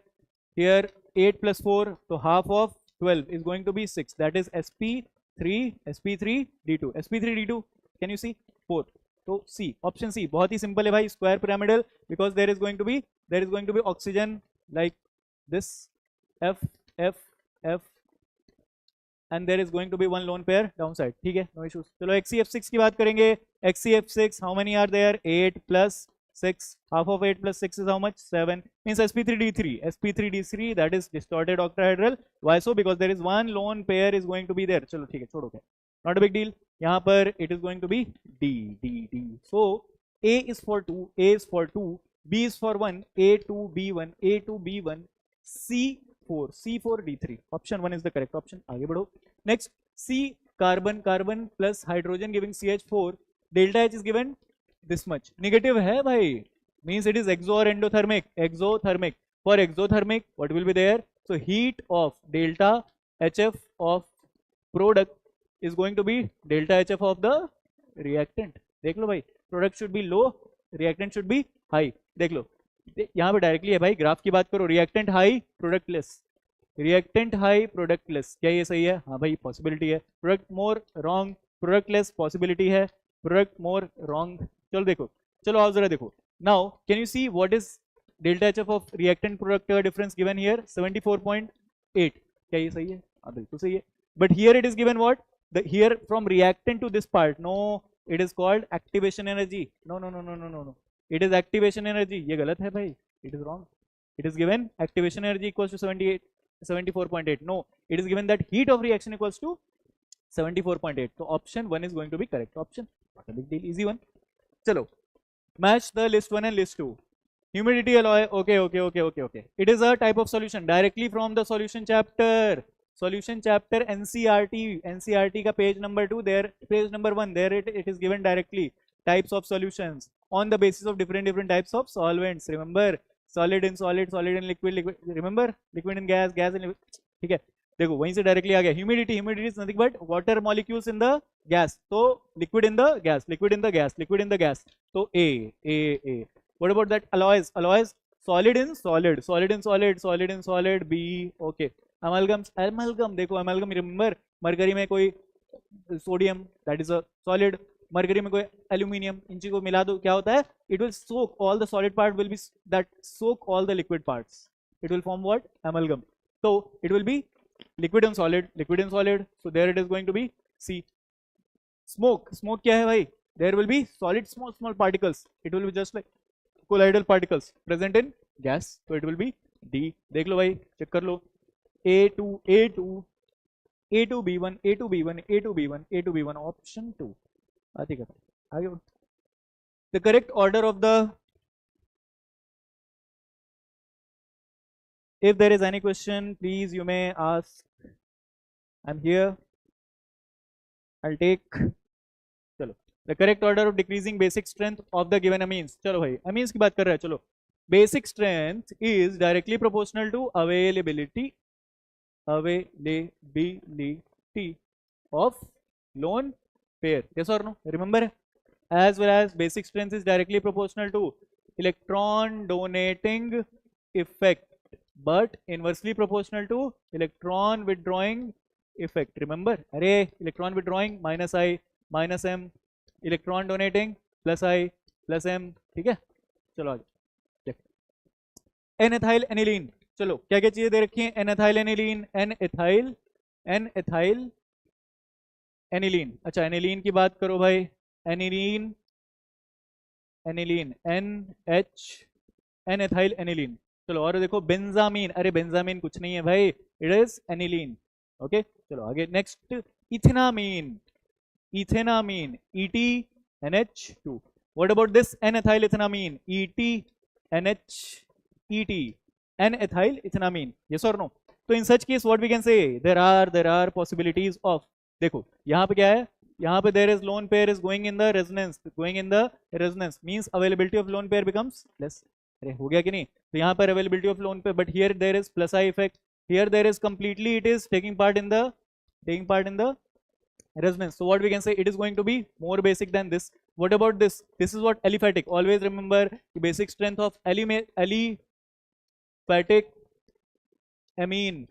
Here 8 plus 4, so half of 12 is going to be 6. That is sp3d2. sp3d2. Can you see? 4. So C, option C, बहुत ही simple है भाई, square pyramidal, because there is going to be oxygen like this, F, and there is going to be one lone pair downside. ठीक है, no issues. चलो XeF6 की बात करेंगे. XeF6, how many are there? 8 plus 6. Half of 8 plus 6 is how much? 7. Means sp3d3. sp3d3, that is distorted octahedral. Why so? Because there is one lone pair is going to be there. Chalo, theek hai, chodo kya. Not a big deal. यहाँ पर it is going to be D, D, D. So A is for 2, A is for 2, B is for 1, A2, B1, A2, B1, C4, C4, D3. Option 1 is the correct option. आगे बढ़ो. Next, C carbon, carbon plus hydrogen giving CH4. Delta H is given this much. Negative है भाई. Means it is exo or endothermic. Exothermic. For exothermic, what will be there? So heat of delta HF of product is going to be delta HF of the reactant. देख लो भाई, product should be low, reactant should be high. देख लो, यहाँ पे directly है भाई, graph की बात करो, reactant high, product less. Reactant high, product less. क्या ये सही है? हाँ भाई, possibility है. Product more wrong, product less, possibility है. Product more wrong. चलो देखो, चलो आओ जरा देखो. Now, can you see what is delta HF of reactant product difference given here? 74.8. क्या ये सही है? हाँ बिल्कुल सही है. But here it is given what? Here from reactant to this part, no, it is called activation energy. No. It is activation energy. ये गलत है भाई. It is wrong. It is given activation energy equals to 74.8. No, it is given that heat of reaction equals to 74.8. So option 1 is going to be correct option. Not a big deal. Easy one. Chalo. Match the list 1 and list 2. Humidity alloy. Okay. It is a type of solution directly from the solution chapter. Solution chapter NCRT का page number 2, there page number 1, there it is given directly. Types of solutions on the basis of different types of solvents. Remember, solid in solid, solid in liquid. Remember, liquid in gas, gas in liquid. ठीक है, देखो वहीं से directly आ गया. Humidity is nothing but water molecules in the gas. So liquid in the gas. So A. What about that alloys? Solid in solid. B. Okay. Amalgam देखो, amalgam remember, mercury में कोई sodium, that is a solid. Mercury में कोई aluminium, इन चीजों को मिला दो, क्या होता है? It will soak all the solid part will be that soak all the liquid parts. It will form what? Amalgam. So it will be liquid and solid. So there it is going to be C. Smoke क्या है भाई? There will be solid small particles. It will be just like colloidal particles present in gas. So it will be D. देख लो भाई, check कर लो. A2, B1, option 2. The correct order of the, if there is any question, please you may ask. I'm here. I'll take. चलो. The correct order of decreasing basic strength of the given amines. चलो भाई, amines की बात कर रहे हैं. चलो. Basic strength is directly proportional to availability of lone pair. Yes or no? Remember, as well as basic strength is directly proportional to electron donating effect, but inversely proportional to electron withdrawing effect. Remember, array electron withdrawing minus I minus M, electron donating plus I plus M. ठीक है, चलो आगे. N-ethyl aniline. चलो क्या क्या चीजें दे रखी हैं? N-ethyl aniline, N-ethyl aniline. अच्छा, aniline की बात करो भाई. aniline, N-ethyl aniline. चलो और देखो बेंजामीन. अरे बेंजामीन कुछ नहीं है भाई, इट इज एनिलीन. ओके, चलो आगे. Next ethanamine, ETNH2. What about this N-ethyl ethanamine? N-ethyl ethanamine. Yes or no? So in such case what we can say, there are possibilities of, देखो यहाँ पे क्या है? यहाँ पे there is lone pair is going in the resonance, means availability of lone pair becomes less. अरे हो गया कि नहीं? तो यहाँ पर availability of lone pair, but here there is plus I effect. Here there is completely, it is taking part in the resonance. So what we can say, it is going to be more basic than this. What about this? This is what aliphatic. Always remember the basic strength of aliphatic amine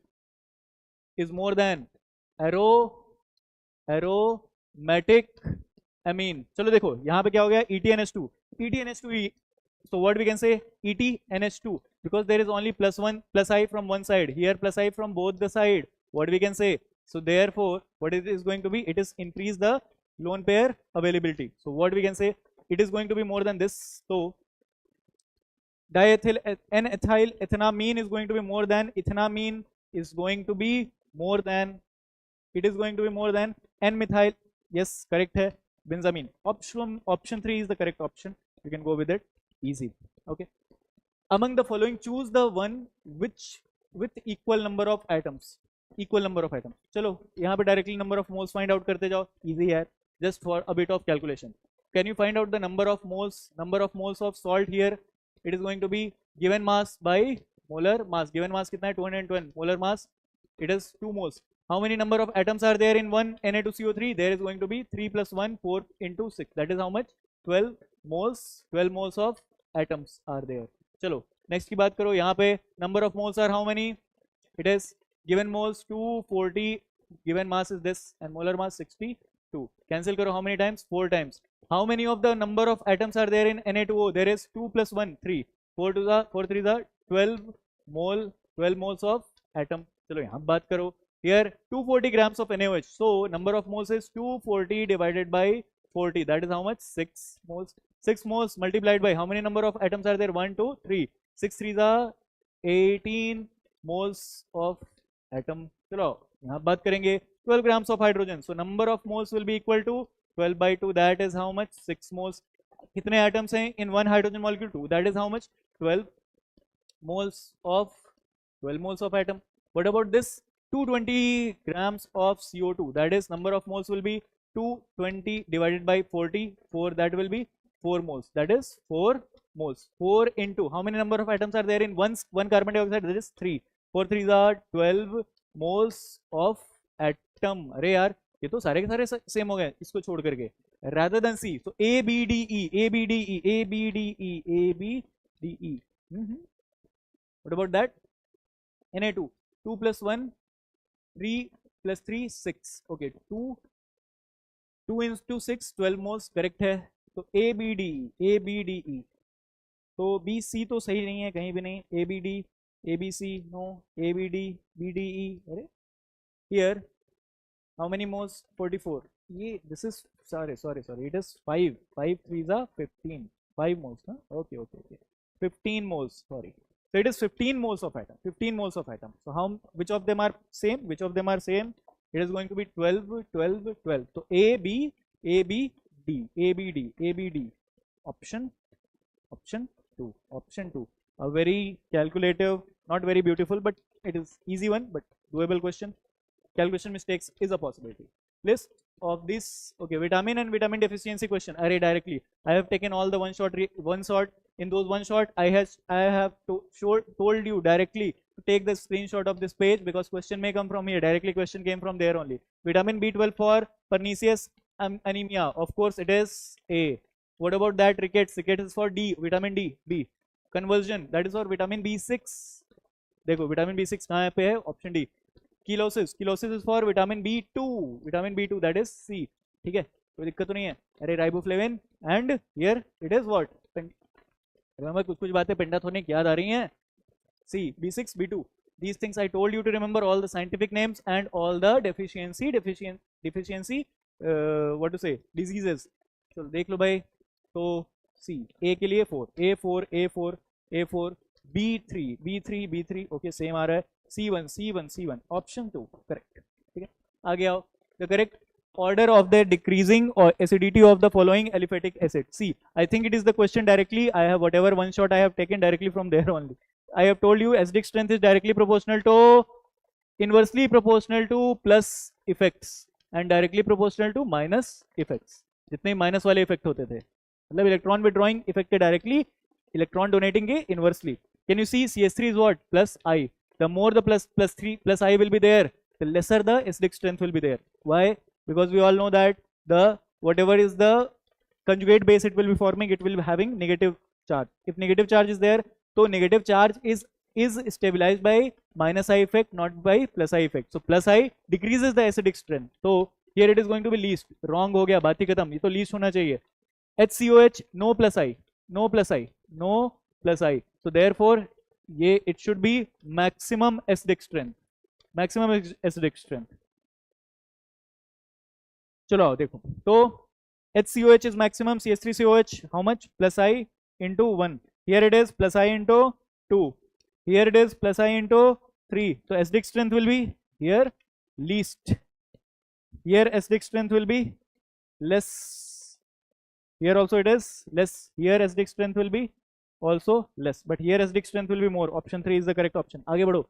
is more than aromatic amine. चलो देखो यहाँ पे क्या हो गया? ETNH2. So what we can say? ETNH2, because there is only plus I from one side. Here plus I from both the side. What we can say? So therefore, what it is going to be? It is increase the lone pair availability. So what we can say? It is going to be more than this. So Diethyl N-ethyl ethanamine is going to be more than, ethanamine is going to be more than, it is going to be more than N-methyl. Yes, correct hai. Benzamine. Option 3 is the correct option. You can go with it. Easy. Okay. Among the following, choose the one which with equal number of atoms. Equal number of atoms. चलो यहाँ पे directly number of moles find out करते जाओ. Easy है. Just for a bit of calculation. Can you find out the number of moles? Number of moles of salt here. It is going to be given mass by molar mass. Given mass कितना है? 210. Molar mass. It is 2 moles. How many number of atoms are there in one Na2CO3? There is going to be 3 plus 1, 4 into 6. That is how much? 12 moles. 12 moles of atoms are there. चलो next की बात करो. यहाँ पे number of moles are how many? It is given moles 240, given mass is this and molar mass 62. Cancel करो. How many times? 4 times. How many of the number of atoms are there in Na2O? There is 2 plus 1, 3. 4 3 12 mole, 12 moles of atom. चलो यहाँ बात करो. Here 240 grams of NaOH. So number of moles is 240 divided by 40. That is how much? 6 moles. 6 moles multiplied by how many number of atoms are there? 1, 2, 3. 6 3s are 18 moles of atom. चलो यहाँ बात करेंगे 12 grams of hydrogen. So number of moles will be equal to 12 by 2. That is how much? 6 moles. कितने atoms हैं in one hydrogen molecule? 2. That is how much? 12 moles of atom. What about this? 220 grams of CO2. That is number of moles will be 220 divided by 44. That will be 4 moles. That is 4 moles. 4 into how many number of atoms are there in one carbon dioxide? That is 3. 4 3s are 12 moles of atom. अरे यार ये तो सारे के सारे same हो गए इसको छोड़ करके. Rather than C, so A B D E, A B D E, A B D E, A B D E. What about that? Na2. 2 plus 1, 3 plus 3, 6. Okay, 2 into 6, 12 moles. Correct है. तो A B D E, A B D E. तो B C तो सही नहीं है कहीं भी नहीं. A B D, A B C, no. A B D, B D E. अरे here how many moles? 44. ये this is sorry. It is 5. 5 3s are 15. 5 moles. Huh? Okay. 15 moles. Sorry. So it is 15 moles of atom. 15 moles of atom. So how? Which of them are same? Which of them are same? It is going to be 12, 12, 12. So A B D, A B D, A B D. Option 2. Option 2. A very calculative, not very beautiful, but it is easy one, but doable question. Calculation mistakes is a possibility. List of this. Okay, vitamin and vitamin deficiency question. Array directly. I have taken all the one shot. In those one shot, I have told you directly to take the screenshot of this page because question may come from here. Directly question came from there only. Vitamin B12 for pernicious anemia. Of course, it is A. What about that? Rickets. Rickets is for D. Vitamin D. B. Conversion. That is for vitamin B6. देखो vitamin B6 कहाँ पे है? Option D. Chelosis. Chelosis is for vitamin B2. Vitamin B2. That is C. ठीक है? कोई दिक्कत तो नहीं है. अरे riboflavin and here it is what? Remember कुछ बातें pentatonic याद आ रही हैं? C, B6, B2. These things I told you to remember all the scientific names and all the deficiency what to say diseases. चलो देख लो भाई. तो C, A के लिए 4, A4, B3. Okay, same आ रहा है. C1. Option 2 correct. ठीक है? आगे आओ. The correct order of the decreasing or acidity of the following aliphatic acid. See, I think it is the question directly. I have whatever one shot I have taken directly from there only. I have told you acidic strength is directly proportional to, inversely proportional to plus effects and directly proportional to minus effects. जितने minus वाले effect होते थे, मतलब electron withdrawing effect के directly, electron donating के inversely. Can you see CS3 is what? Plus I. The more the plus I will be there, the lesser the acidic strength will be there. Why? Because we all know that the whatever is the conjugate base it will be forming, it will be having negative charge. If negative charge is there, so negative charge is stabilized by minus I effect, not by plus I effect. So plus I decreases the acidic strength. So here it is going to be least. Wrong हो गया, बात ही खत्म. ये तो least होना चाहिए. HCOH no plus I. So therefore it should be maximum acidic strength. चलो आओ देखो. तो HCOH is maximum, CH3COH how much? Plus I into 1. Here it is plus I into 2. Here it is plus I into 3. So acidic strength will be here least. Here acidic strength will be less. Here also it is less. Here acidic strength will be also less. But here acidic strength will be more. Option 3 is the correct option. आगे बढ़ो.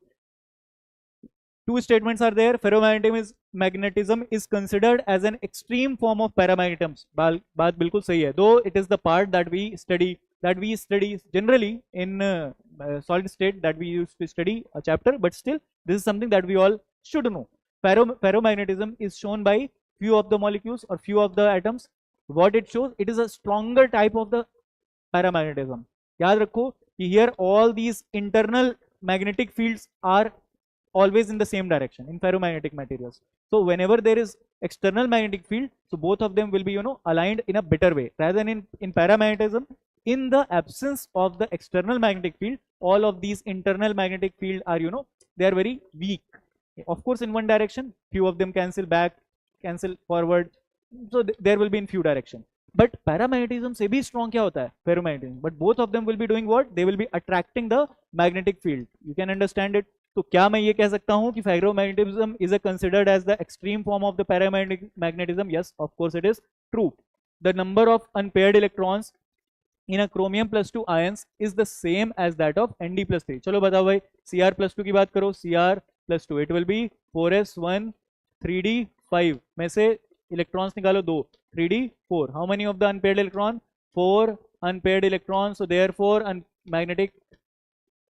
Two statements are there. Ferromagnetism is considered as an extreme form of paramagnetism. बात बिल्कुल सही है. Though it is the part that we study generally in solid state, that we used to study a chapter, but still this is something that we all should know. Ferromagnetism is shown by few of the molecules or few of the atoms. What it shows, it is a stronger type of the paramagnetism. याद रखो कि here all these internal magnetic fields are always in the same direction in ferromagnetic materials. So whenever there is external magnetic field, so both of them will be aligned in a better way, rather than in paramagnetism, in the absence of the external magnetic field, all of these internal magnetic field are they are very weak. Of course in one direction, few of them cancel back, cancel forward, so there will be in few direction. But paramagnetism से भी strong क्या होता है? Ferromagnetism. But both of them will be doing what? They will be attracting the magnetic field. You can understand it. तो क्या मैं ये कह सकता हूँ कि ferromagnetism is considered as the extreme form of the paramagnetism? Yes, of course it is true. The number of unpaired electrons in a chromium plus 2 ions is the same as that of Nd plus 3. चलो बताओ भाई, Cr plus 2 की बात करो. Cr plus 2, it will be 4s1 3d 5 में से electrons निकालो 2, 3d 4. How many of the unpaired electron? 4 unpaired electrons. So therefore magnetic,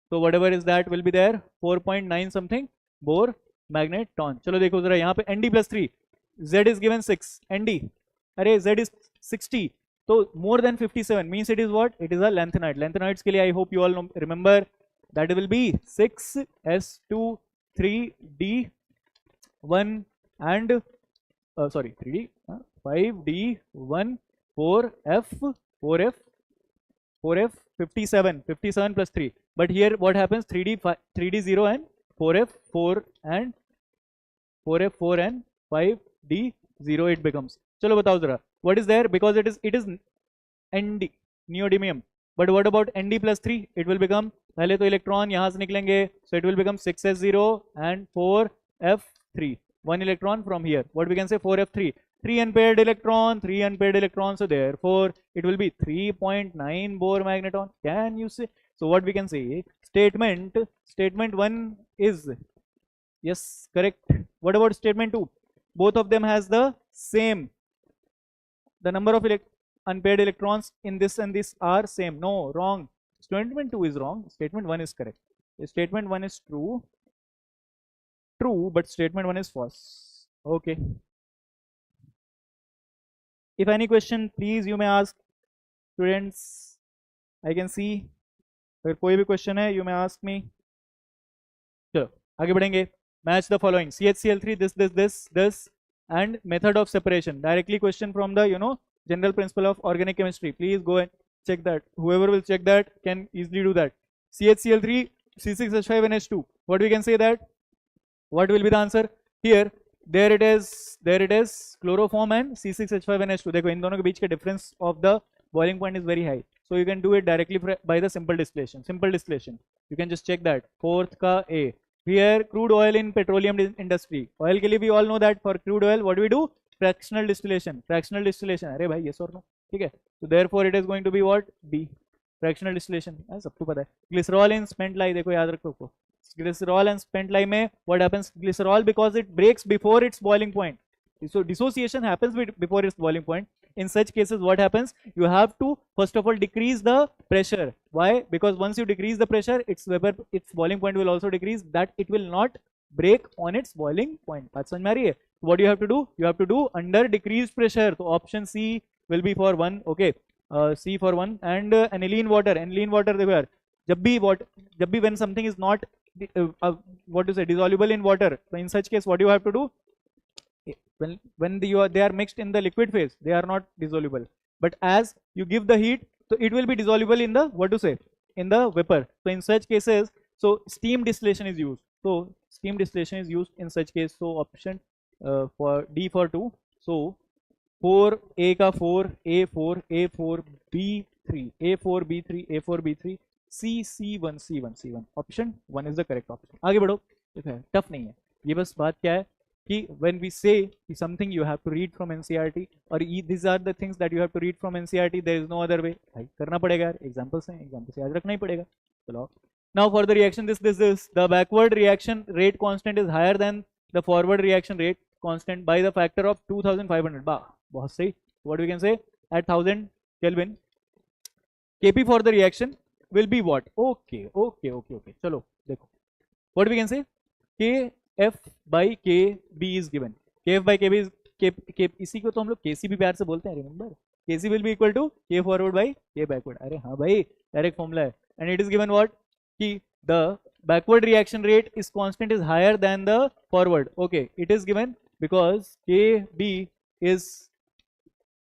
so whatever is that will be there, 4.9 something Bohr magneton. चलो देखो जरा यहाँ पे Nd plus 3, Z is given 6, Nd, अरे Z is 60, so more than 57 means it is what? It is a lanthanoid. Lanthanoids के लिए I hope you all know, remember that will be 6s2 3d1 and 3d 5d1 4f 57 plus 3. But here what happens? 3d 0 and 4f 4 and 5d 0 it becomes. चलो बताओ जरा, what is there? Because it is Nd, neodymium. But what about Nd plus 3? It will become, पहले तो electron यहाँ से निकलेंगे, so it will become 6s0 and 4f3. One electron from here. What we can say? 4f3. 3 unpaired electron, so therefore it will be 3.9 Bohr magneton. Can you say? So what we can say? Statement 1 is yes, correct. What about statement 2? Both of them has the same. The number of unpaired electrons in this and this are same. No, wrong. Statement 2 is wrong. Statement 1 is correct. Statement 1 is true, but statement 1 is false. Okay. If any question, please you may ask. Students, I can see. अगर कोई भी question है, you may ask me. चलो आगे बढ़ेंगे. Match the following: CHCl3, this, and method of separation. Directly question from the general principle of organic chemistry. Please go and check that. Whoever will check that can easily do that. CHCl3, C6H5NH2. What we can say that? What will be the answer here? There it is, chloroform and C6H5NH2. देखो इन दोनों के बीच के difference of the boiling point is very high, so you can do it directly by the simple distillation. You can just check that. Fourth का A. Here crude oil in petroleum industry. Oil के लिए भी all know that for crude oil what do we do? Fractional distillation. अरे भाई yes or no? ठीक है. So therefore it is going to be what? B. Fractional distillation. सबको पता है. Glycerol in spent lye. देखो याद रखो. Glycerol and spent lye में what happens? Glycerol, because it breaks before its boiling point, so dissociation happens before its boiling point. In such cases what happens? You have to first of all decrease the pressure. Why? Because once you decrease the pressure, its boiling point will also decrease, that it will not break on its boiling point. बात समझ में आ रही है? What you have to do? You have to do under decreased pressure. So option C will be for 1. Okay, C for 1. And aniline water देखो यार, जब भी when something is not dissoluble in water, so in such case what you have to do? When they are mixed in the liquid phase, they are not dissoluble. But as you give the heat, so it will be dissoluble in the in the vapor. So in such cases, so steam distillation is used. So steam distillation is used in such case. So option for D for 2. So 4 A का 4 A4 A4 B3 A4 B3 A4 B3 C1 C1 C1 option 1 is the correct option. आगे बढ़ो. Tough नहीं है ये, बस बात क्या है कि when we say something you have to read from NCERT और these are the things that you have to read from NCERT, there is no other way. भाई करना पड़ेगा यार, एग्जांपल्स हैं, एग्जांपल से याद रखना ही पड़ेगा. चलो. Now for the reaction, this the backward reaction rate constant is higher than the forward reaction rate constant by the factor of 2500. बहुत सही. What we can say at 1000 Kelvin Kp for the reaction will be what? Okay. चलो देखो. What we can say? Kf by Kb is given. Kf by Kb is K इसी को तो हम लोग Kc भी प्यार से बोलते हैं. Remember Kc will be equal to K forward by K backward. अरे हाँ भाई, डायरेक्ट फॉर्मूला है. And it is given what? कि the backward reaction rate is constant is higher than the forward. Okay, it is given because Kb is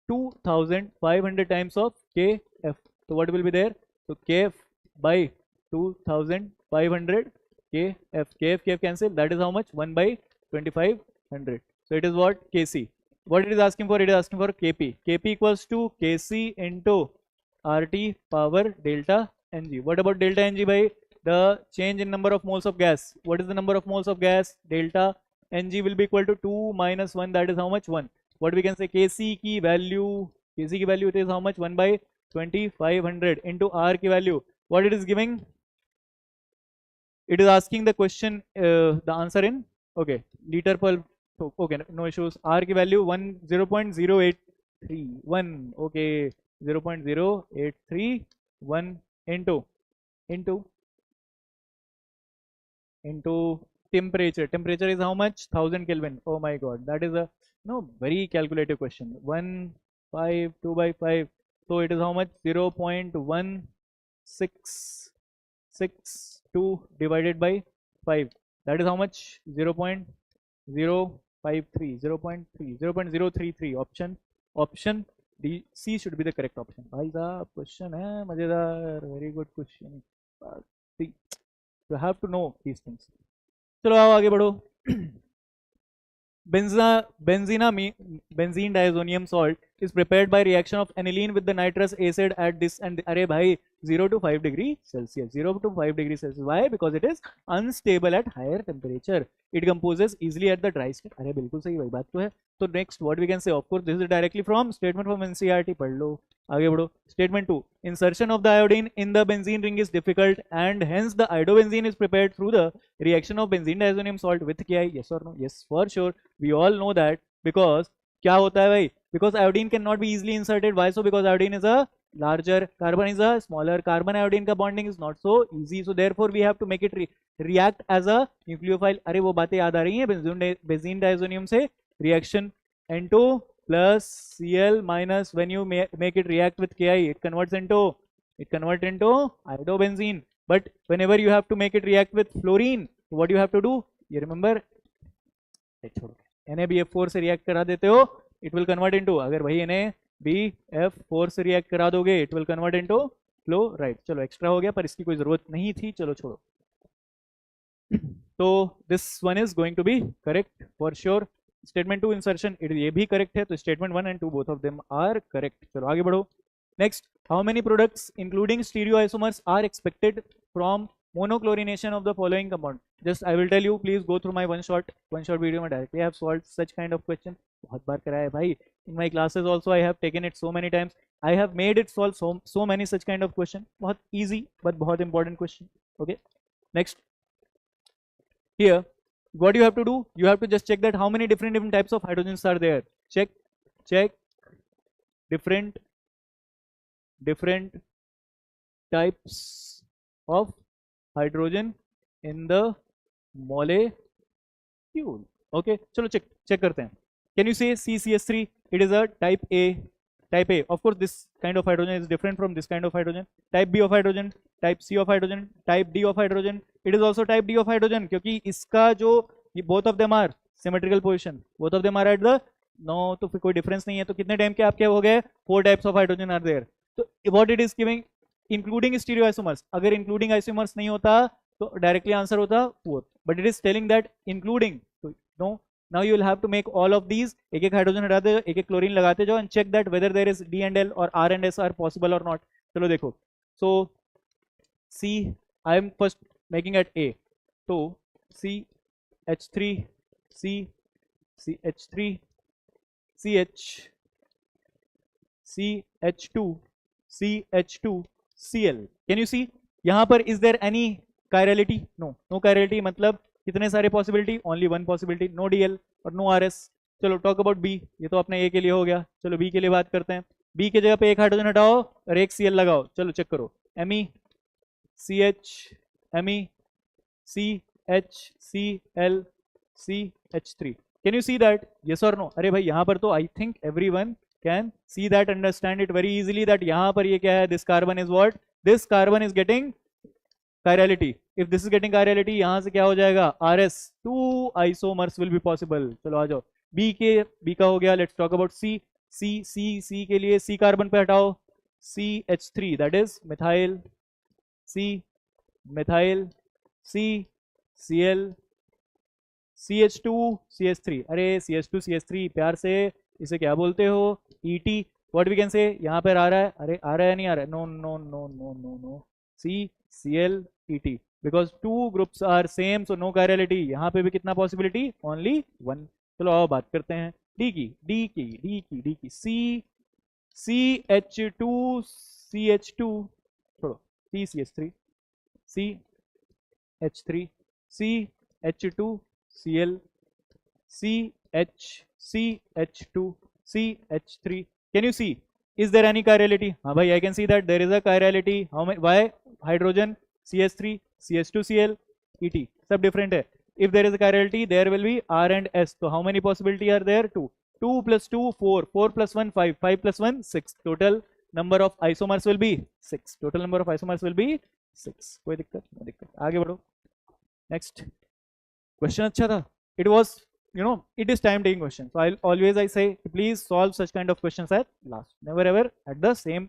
2500 times of Kf. So what will be there? So Kf by 2500 Kf cancel. That is how much? 1 by 2500. So it is what? Kc. What it is asking for? It is asking for Kp. Kp equals to Kc into RT power delta Ng. What about delta Ng by the change in number of moles of gas? What is the number of moles of gas? Delta Ng will be equal to 2 minus 1. That is how much? 1. What we can say? Kc की value it is how much? 1 by 2500 into R की value. What it is giving? It is asking the question, the answer in, okay, liter per, okay, no issues. R की value 0.0831, okay, 0.0831 into temperature. Temperature is how much? 1000 Kelvin. Oh my god, that is a very calculative question. 1 5 2 by 5, so it is how much? 0.1662 divided by 5. That is how much? 0.053, 0.033. Option D, C should be the correct option. भाई साहब question है मजेदार, very good question. See, you have to know these things. चलो आओ आगे बढ़ो. Benzene diazonium salt is prepared by reaction of aniline with the nitrous acid at this and अरे भाई 0 to 5 degree Celsius. 0 to 5 degree Celsius. Why? Because it is unstable at higher temperature. It composes easily at the dry state. अरे बिल्कुल सही भाई, बात तो है. So next what we can say, of course this is directly from statement from NCERT. पढ़ लो, आगे बढ़ो. Statement 2. Insertion of the iodine in the benzene ring is difficult and hence the iodobenzene is prepared through the reaction of benzene diazonium salt with Ki. Yes or no? Yes, for sure. We all know that because क्या होता है भाई? Because iodine cannot be easily inserted. Why so? Because iodine is a larger, carbon is a smaller. Carbon iodine का bonding is not so easy. So therefore we have to make it react as a nucleophile. अरे वो बातें याद आ रही हैं benzene diazonium से reaction N2 plus Cl minus, when you make it react with Ki, it converts into iodobenzene. But whenever you have to make it react with fluorine, what you have to do? You remember? NaBF4 से react करा देते हो, it will convert into, अगर वही NaBF4 से react करा दोगे, it will convert into fluoride. चलो एक्स्ट्रा हो गया पर इसकी कोई जरूरत नहीं थी, चलो छोड़ो. तो this one is going to be correct for sure. Statement 2 insertion, ये भी correct है, तो statement 1 and 2 both of them are correct. चलो आगे बढ़ो. Next, how many products including stereoisomers are expected from monochlorination of the following compound? Just I will tell you, please go through my one shot video में directly I have solved such kind of question. बहुत बार कराया है भाई. In my classes also I have taken it so many times. I have made it solve so many such kind of question. बहुत easy but बहुत important question. Okay. Next, here what you have to do? You have to just check that how many different types of hydrogens are there. Check different types of hydrogen in the molecule. Okay, चलो check करते हैं. Can you say CCS3? It is a type A. Of course, this kind of hydrogen is different from this kind of hydrogen. Type B of hydrogen, type C of hydrogen, type D of hydrogen. It is also type D of hydrogen क्योंकि इसका जो both of them are symmetrical position. Both of them are at the no, तो फिर कोई difference नहीं है. तो कितने टाइम के आपके हो गए? 4 types of hydrogen are there. तो what it is giving? Including stereoisomers. अगर including isomers नहीं होता तो directly answer होता 4. But it is telling that including. So no, Now you will have to make all of these, एक एक hydrogen हटाते जाओ, एक एक क्लोरीन लगाते जाओ, and check that whether there is D and L or R and S are possible or not. चलो देखो, so C I am first making at A, so CH3 C CH3 CH CH2 CH2 Cl. Can you see यहाँ पर is there any chirality? No, no chirality मतलब कितने सारे possibility, only one possibility, no DL और no RS. चलो talk about B, ये तो अपने ए के लिए हो गया. चलो बी के लिए बात करते हैं. बी के जगह पे एक हाइड्रोजन हटाओ और एक सीएल लगाओ. चलो चेक करो, ME C H ME C H C L C H three. Can you see that? Yes और नो? अरे भाई यहाँ पर तो I think everyone can see that, understand it very easily that यहाँ पर ये क्या है, this carbon is what, this carbon is getting chirality. If this is getting chirality, यहाँ से क्या हो जाएगा, RS, 2 isomers will be possible. चलो आ जाओ, B का हो गया. Let's talk about C के लिए C कार्बन पे हटाओ, CH3 that is methyl, C methyl, C Cl, CH2 CH3. अरे CH2 CH3 प्यार से इसे क्या बोलते हो, ET. What we can say, यहाँ पर आ रहा है, अरे आ रहा है नहीं आ रहा है, no, C Cl ET, because two groups are same, so no chirality. यहाँ पे भी कितना possibility, only one. चलो आओ बात करते हैं D की CH2 CH2 छोड़ो, CH3 CH3 CH2 Cl CH2 CH3. Can you see, is there any chirality? हाँ भाई, I can see that there is a chirality. How many? Why? Hydrogen CH3 CH2 Cl ET सब different है. If there is a chirality, there will be R and S. So how many possibility are there? 2. 2 plus 2 4, 4 plus 1 5, 5 plus 1 6. Total number of isomers will be 6. Total number of isomers will be 6. कोई दिक्कत? no दिक्कत. आगे बढ़ो. Next question अच्छा था. It was, it is time taking question. So I say please solve such kind of questions at last. Never ever at the same.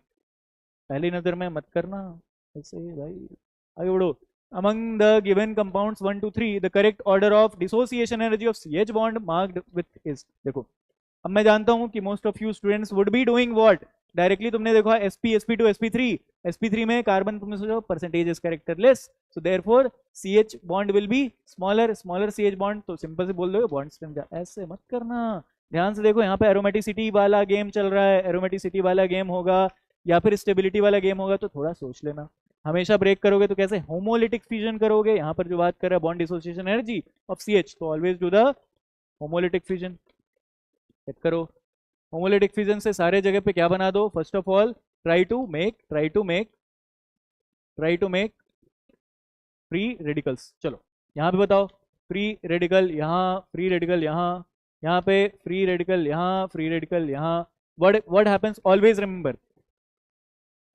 पहली नजर में मत करना ऐसे भाई. आगे बढ़ो. Among the given compounds 1 2 3, the correct order of dissociation energy of CH bond marked with is. देखो, अब मैं जानता हूं कि most of you students would be doing what? Directly तुमने देखा sp sp2 sp3 में कार्बन तुमने सोचो percentage is characterless, so therefore CH bond will be smaller CH bond. तो सिंपल से बोल दो बॉन्ड स्ट्रेंथ. ऐसे मत करना, ध्यान से देखो. यहाँ पे एरोमेटिसिटी वाला गेम चल रहा है, एरोमेटिसिटी वाला गेम होगा या फिर स्टेबिलिटी वाला गेम होगा, तो थोड़ा सोच लेना. हमेशा ब्रेक करोगे तो कैसे, होमोलिटिक फ्यूजन करोगे. यहाँ पर जो बात कर रहा है bond dissociation energy of CH, तो always do the homolytic fusion. Check करो, होमोलिटिक फ्यूजन से सारे जगह पे क्या बना दो. First of all try to make free radicals. चलो यहाँ पे बताओ, फ्री रेडिकल यहाँ, फ्री रेडिकल यहाँ पे फ्री रेडिकल यहाँ, फ्री रेडिकल यहाँ. व्हाट हैपेंस, ऑलवेज रिमेंबर,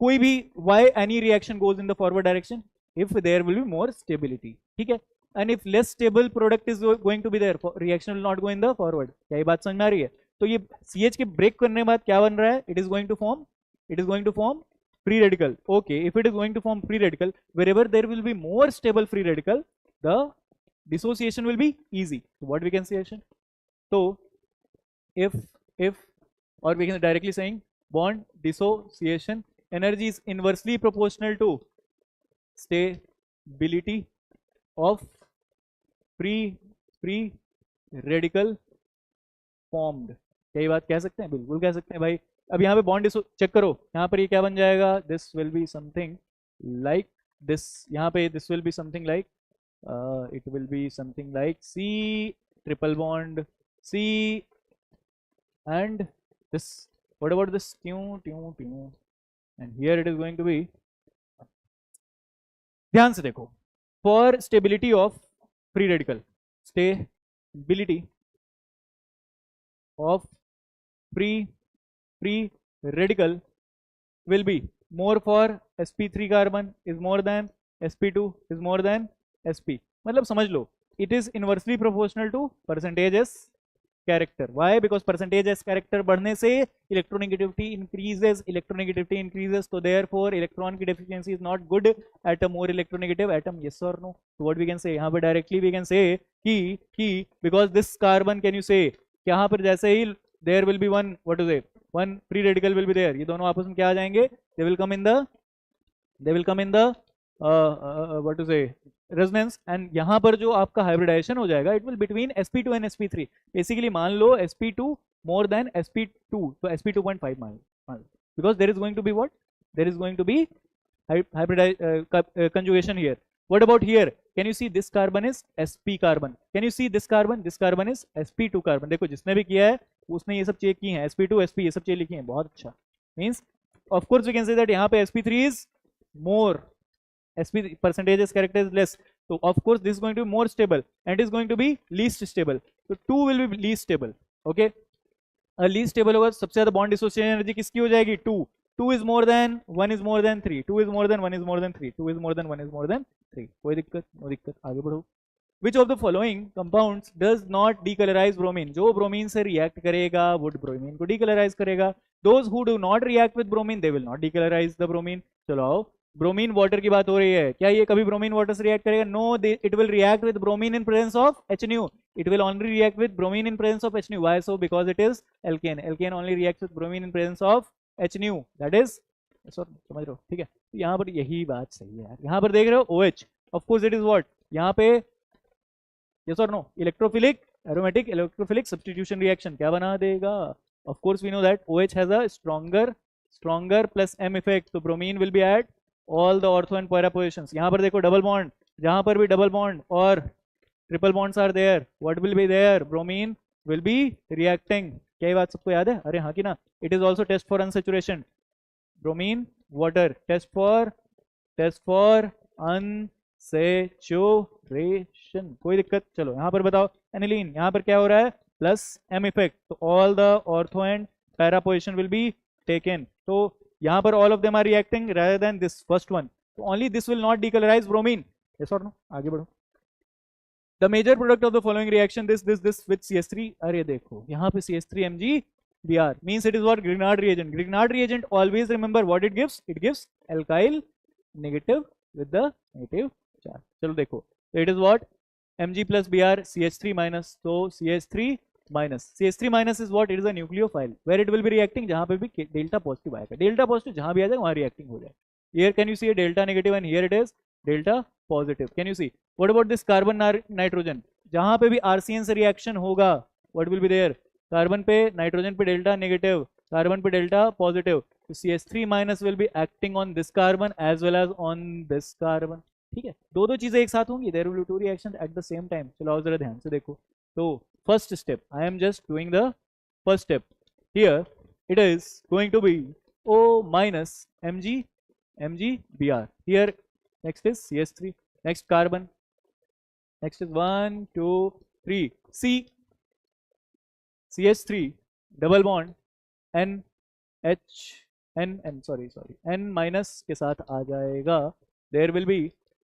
कोई भी why any reaction goes in the forward direction, if there will be more stability. ठीक है, and if less stable product is going to be there, reaction will not go in the forward. क्या ये बात समझ में आ रही है? तो ये CH के ब्रेक करने के बाद क्या बन रहा है, it is going to form free radical. Okay, if it is going to form free radical, wherever there will be more stable free radical, the dissociation will be easy. So what we can say, so if or we can directly saying bond dissociation energy is inversely proportional to stability of free radical formed. क्या ये बात कह सकते हैं? बिल्कुल कह सकते हैं भाई. अब यहाँ पे बॉन्ड चेक करो, यहाँ पर ये क्या बन जाएगा, this will be something like this. यहाँ पे this will be something like, it will be something like C triple bond C and this. What about this ट्यू and here it is going to be. ध्यान से देखो, for stability of free radical, stability of free radical will be more for sp3 carbon is more than sp2 is more than sp. मतलब समझ लो, it is inversely proportional to percentage character. Why? Because percentage S character बढ़ने से electronegativity increases, so therefore electron की deficiency is not good at a more electronegative atom. Yes or no? So what we can say, यहाँ पे directly we can say कि because this carbon, can you say कि यहाँ पर जैसे ही there will be one, what to say, one free radical will be there, ये दोनों आपस में क्या आ जाएंगे, they will come in the what to say, resonance, and यहाँ पर जो आपका हाइब्रिडाइजेशन हो जाएगा it will between sp2 and sp3. Basically मान लो sp2 मोर देन sp2, तो sp2.5 मान लो, because there is going to be what, there is going to be conjugation here. What about here? Can you see this carbon is sp carbon? Can you see this carbon? This carbon is sp2 carbon. देखो जिसने भी किया है उसने ये सब check किए हैं, sp2 sp ये सब चेक लिखे हैं, बहुत अच्छा. Means of course we can say that यहाँ पे sp3 is more, sp percentage character is less, so of course this is going to be more stable and is going to be least stable. So 2 will be least stable. Okay, least stable होगा, सबसे ज्यादा bond dissociation energy किसकी हो जाएगी? 2 is more than 1 is more than 3, 2 is more than 1 is more than 3, 2 is more than 1 is more than 3. कोई दिक्कत? No दिक्कत, आगे बढ़ो. Which of the following compounds does not decolorize bromine? जो bromine से react करेगा वो bromine को decolorize करेगा. Those who do not react with bromine, they will not decolorize the bromine. चलो आओ, ब्रोमीन वाटर की बात हो रही है, क्या ये कभी ब्रोमीन वाटर से रिएक्ट करेगा? No, it will react with bromine in presence of HNO. It will only react with bromine in presence of HNO. Why so? Because it is alkane. Alkane only reacts with bromine in presence of HNO. That is, समझ रहे हो? ठीक है, तो यहाँ पर यही बात सही है यार. यहाँ पर देख रहे हो OH, of course it is what, यहाँ पे यस और no, electrophilic aromatic electrophilic substitution reaction क्या बना देगा? Of course we know that OH has a stronger plus M effect, so bromine will be at all the ortho and para positions. यहाँ पर देखो double bond, जहाँ पर भी double bond और triple bonds are there, what will be there? Bromine will be reacting. क्या ये बात सबको याद है? अरे हाँ कि ना. It is also test for unsaturation, bromine water, test for unsaturation. कोई दिक्कत? चलो यहाँ पर बताओ, एनिलीन, यहाँ पर क्या हो रहा है? प्लस M इफेक्ट, तो all the ortho and para position will be taken. तो यहाँ पर all of them are reacting rather than this first one, so only this will not decolorize bromine. Yes or no? आगे बढ़ो. The major product of the following reaction, this with CH3. अरे देखो यहाँ पे CH3 MgBr means it is what? Grignard reagent. Grignard reagent, always remember what it gives. It gives alkyl negative with the negative charge. चलो देखो, it is what? Mg plus Br CH3 minus, so CH3 minus is what? It is a nucleophile where it will be reacting जहाँ पे भी delta positive आएगा. delta positive जहाँ भी आ जाए वहाँ reacting हो जाए. Here can you see a delta negative and here it is delta positive. Can you see? What about this carbon nitrogen? जहाँ पे भी RCN से reaction होगा, what will be there? Carbon पे nitrogen पे delta negative, carbon पे delta positive. So CH3 minus will be acting on this carbon as well as on this carbon. ठीक है, दो चीजें एक साथ होंगी. There will be two reactions at the same time. चलो आओ जरा ध्यान से देखो. तो first step, I am just doing the first step. Here it is going to be O minus MgBr. Here next is CH3, next carbon, next is 1 2 3 CH3 double bond N minus के साथ आ जाएगा. There will be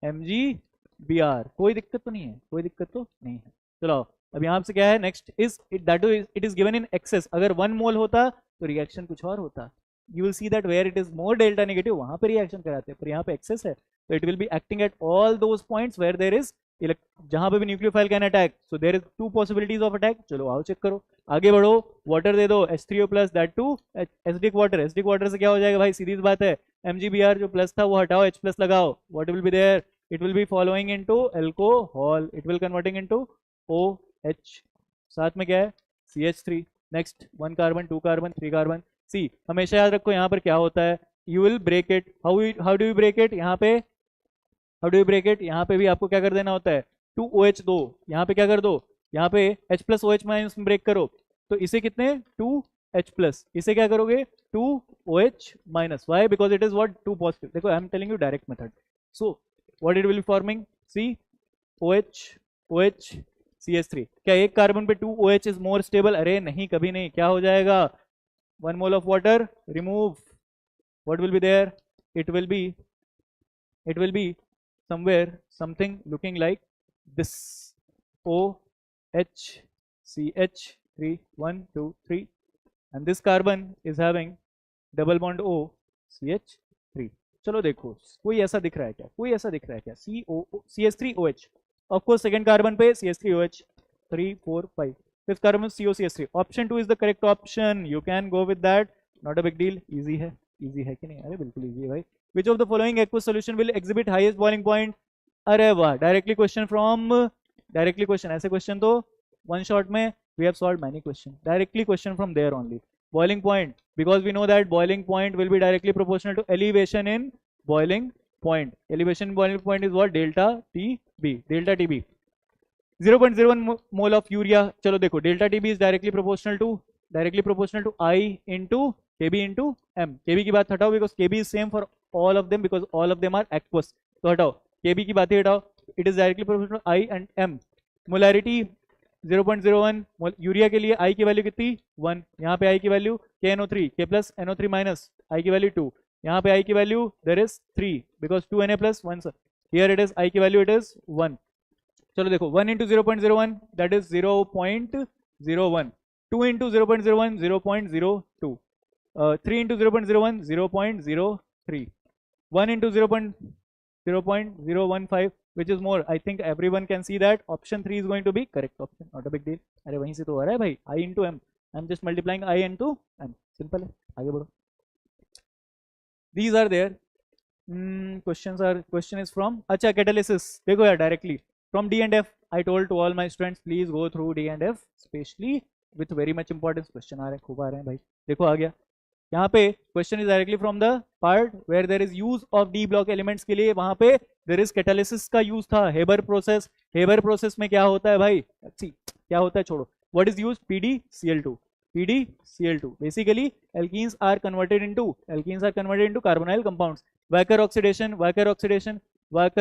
MgBr. कोई दिक्कत तो नहीं है? कोई दिक्कत तो नहीं है. चलो अब यहाँ से क्या है? Next is it is given in excess. अगर 1 मोल होता तो रिएक्शन कुछ और होता. You will see that where it is more delta negative वहां पे रिएक्शन कराते हैं, पर यहाँ पे एक्सेस है, तो it will be acting at all those points where there is जहां पे भी nucleophile can attack. So there is 2 possibilities of attack. चलो आओ चेक करो, आगे बढ़ो. वाटर दे दो H3O plus, that too acidic water. Acidic water से क्या हो जाएगा भाई? सीधी बात है, MgBr जो प्लस था वो हटाओ, H प्लस लगाओ. What will be there? It will be following into alcohol, it will converting into OH. साथ में क्या है? CH3. Next 1 carbon 2 carbon 3 carbon. See हमेशा याद रखो यहाँ पर क्या होता है, you will break it. How do you break it? यहाँ पे how do you break it? यहाँ पे भी आपको क्या कर देना होता है? 2OH दो, यहाँ पे क्या कर दो? यहाँ पे H प्लस OH माइनस में ब्रेक करो. तो इसे कितने? 2H plus. इसे क्या करोगे? 2OH minus. Why? Because it is what? 2 positive. देखो I am telling you direct method. So what it will be forming? C OH CH3. क्या एक कार्बन पे 2OH इज मोर स्टेबल? अरे नहीं, कभी नहीं. क्या हो जाएगा? 1 mole of water remove. What will be there? It will be somewhere something looking like this OH CH 3, 1, 2, 3, and this carbon is having double bond O CH3. चलो देखो कोई ऐसा दिख रहा है क्या, कोई ऐसा दिख रहा है क्या, CH3OH, of course second carbon पे CH3OH, 3, 4, 5, fifth carbon COCH3. Option 2 is the correct option. You can go with that. Not a big deal. Easy है, easy है कि नहीं, अरे बिल्कुल easy है भाई. Which of the following aqueous solution will exhibit highest boiling point? अरे वाह, directly question from directly question. ऐसे question तो one shot में we have solved many questions. Directly question from there only. Boiling point, because we know that boiling point will be directly proportional to elevation in boiling point. Elevation in boiling point is what? Delta TB. Delta TB. 0.01 mole of urea. चलो देखो, delta TB is directly proportional to I into Kb into M. Kb की बात हटाओ because Kb is same for all of them because all of them are aqueous. तो हटाओ, Kb की बात ही हटाओ. It is directly proportional to I and M. Molarity 0.01. Urea के लिए I की वैल्यू कितनी 1, यहाँ पे I की value KNO3, K plus NO3 minus, I की वैल्यू 2, यहाँ पे I की value there is 3 because 2Na plus 1, here it is I की वैल्यू it is 1. चलो देखो 1 into 0.01 that is 0.01, 2 into 0.01 0.02, 3 into 0.01 0.03, 1 into 0.015, which is more. I think everyone can see that option 3 is going to be correct option. Not a big deal. अरे वहीं से तो आ रहा है भाई, I into M. I'm just multiplying I into M. Simple है, आगे बढ़ो. These are there. Question is from अच्छा catalysis. देखो यार directly from D and F. I told to all my students please go through D and F, especially with very much importance. Question आ रहे हैं, खूब आ रहे हैं भाई. देखो आ गया. यहाँ पे question is directly from the part where there is use of D block elements के लिए, वहां पे देयर इज कैटालिसिस का यूज था. हेबर प्रोसेस में क्या होता है भाई, क्या होता है छोड़ो. What is used? PDCl2. Basically alkenes are converted into carbonyl compounds. Wacker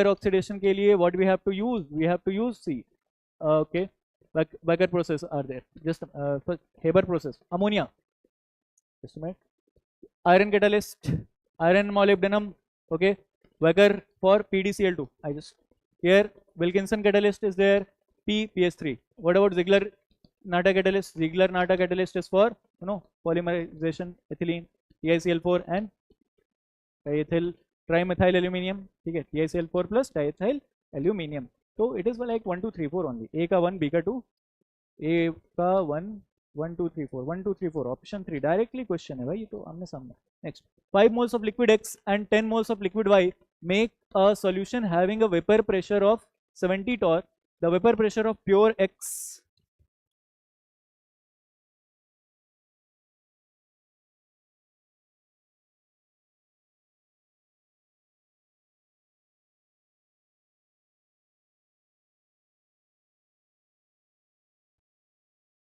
oxidation के लिए what we have to use see. Okay, Wacker process are there. Just Haber process. Ammonia, just a minute. Iron catalyst, iron molybdenum, okay. Wacker for PDCl2. I just here Wilkinson catalyst is there, PPS3. What about Ziegler-Natta catalyst? Ziegler-Natta catalyst is for polymerization ethylene, TiCl4 and trimethyl aluminium. ठीक है, TiCl4 plus triethyl aluminium. So it is like 1 2 3 4 only. A का 1, B का 2, A का 1 1 2 3 4 1 2 3 4. Option 3 directly question है भाई, ये तो आमने सामने. Next, 5 moles of liquid X and 10 moles of liquid Y make a solution having a vapor pressure of 70 torr. The vapor pressure of pure X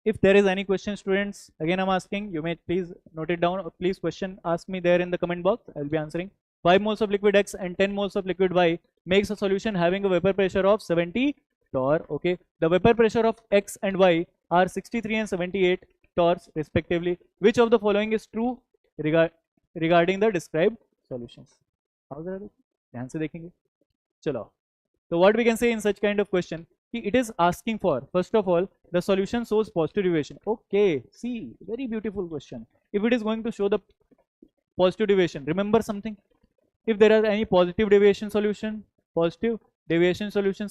if there is any question, students, again I'm asking, you may please note it down, or please question ask me there in the comment box, I'll be answering. 5 moles of liquid X and 10 moles of liquid Y makes a solution having a vapor pressure of 70 torr. Okay, the vapor pressure of X and Y are 63 and 78 torrs respectively. Which of the following is true regarding the described solutions? ध्यान से देखेंगे. चलो, so what we can say in such kind of question, it is asking for, first of all, the solution shows positive deviation. Okay, see, very beautiful question. If it is going to show the positive deviation, remember something, if there are any positive deviation solutions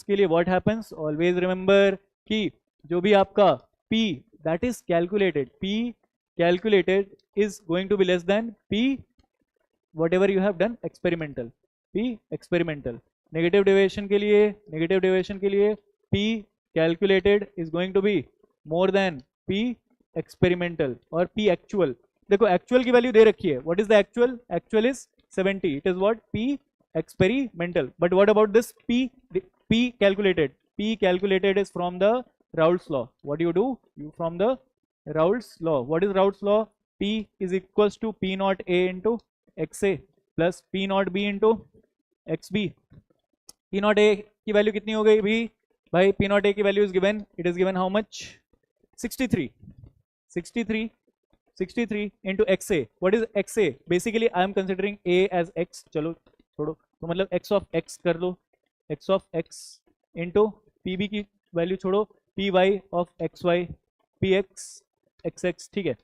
के लिए what happens, always remember कि जो भी आपका P that is calculated is going to be less than P whatever you have done experimental. P experimental. Negative deviation के लिए P calculated is going to be more than P experimental or P actual. देखो actual की value दे रखी है. What is the actual? Actual is 70. It is what? P experimental. But what about this P calculated? P calculated is from the Raoult's law. What do? You from the Raoult's law. What is Raoult's law? P is equals to P naught A into XA plus P naught B into XB. P naught A की value कितनी हो गई भी भाई? P naught A की value is given. It is given how much? 63 into XA. What is XA? Basically I am considering A as X. चलो छोड़ो, तो मतलब X of X कर लो, X of X into PB की value छोड़ो, PY of XY, PX xx, ठीक है.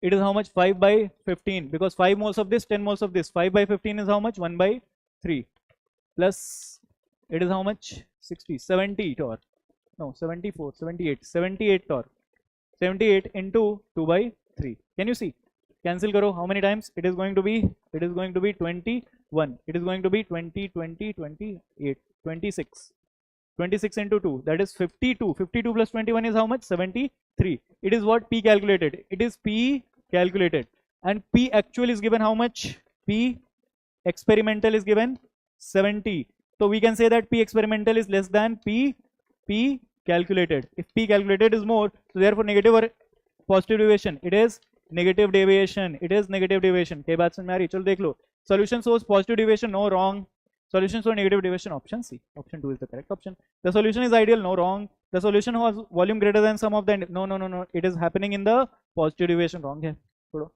It is how much? 5 by 15, because 5 moles of this, 10 moles of this. 5 by 15 is how much? 1 by 3, plus it is how much? 60, 70 torque. No, 74, 78, 78 torque. 78 into 2 by 3. Can you see? Cancel karo. How many times? It is going to be 21. It is going to be 20, 20, 28, 26. 26 into 2, that is 52. 52 plus 21 is how much? 73. It is what P calculated. It is P calculated. And P actual is given how much? P experimental is given 70. So we can say that P experimental is less than P calculated. If P calculated is more, so therefore negative or positive deviation, it is negative deviation. It is negative deviation. कई बात समझ में आ रही? चलो देख लो. Solution shows positive deviation, no, wrong. Solution shows negative deviation, option C. Option 2 is the correct option. The solution is ideal, no, wrong. The solution has volume greater than sum of the, no. It is happening in the positive deviation, wrong है. छोड़ो.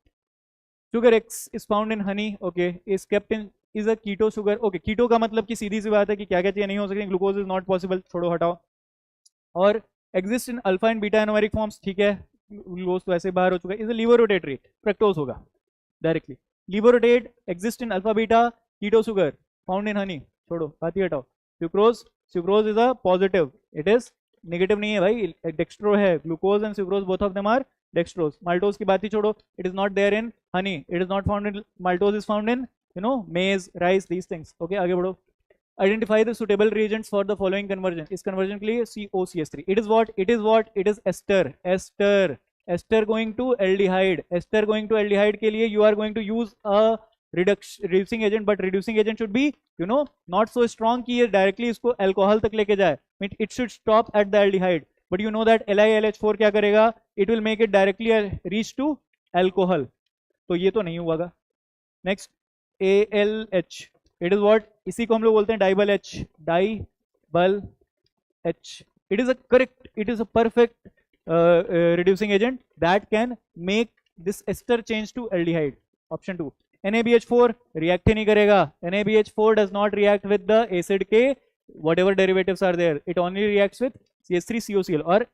Sugar X is found in honey, okay, is kept in, is a keto sugar, okay. Keto का मतलब कि सीधी सी बात है कि क्या क्या चीजें नहीं हो सकती. Glucose is not possible, छोड़ो हटाओ. और exist in alpha and beta anomeric forms, ठीक है. Glucose तो ऐसे बाहर हो चुका है. is a levo rotatory, fructose होगा directly. Levo rotate exist in alpha beta keto sugar found in honey, छोड़ो बात ही हटाओ. Sucrose is a positive, it is negative नहीं है भाई, dextro है. Glucose and sucrose both of them are dextrose. Maltose की बात ही छोड़ो, it is not there in honey, it is not found in, maltose is found in, you know, maize, rice, these things. Okay, आगे बढ़ो. Identify the suitable reagents for the following conversion. इस conversion के लिए COCH3. It is what? It is ester. Ester going to aldehyde. Ester going to aldehyde के लिए you are going to use a reducing agent, but reducing agent should be, you know, not so strong कि ये directly इसको alcohol तक लेके जाए. It should stop at the aldehyde. But you know that LiLH4 क्या करेगा? It will make it directly reach to alcohol. तो ये तो नहीं हुआ. Next, ALH. It is what? इसी को हम लोग बोलते हैं डाइबल H. डाइबल H. It is a perfect reducing agent that can make this ester change to aldehyde. Option 2. NaBH4 react ही नहीं करेगा. NaBH4 does not react with the acid के whatever derivatives are there. It only reacts with CH3COCl or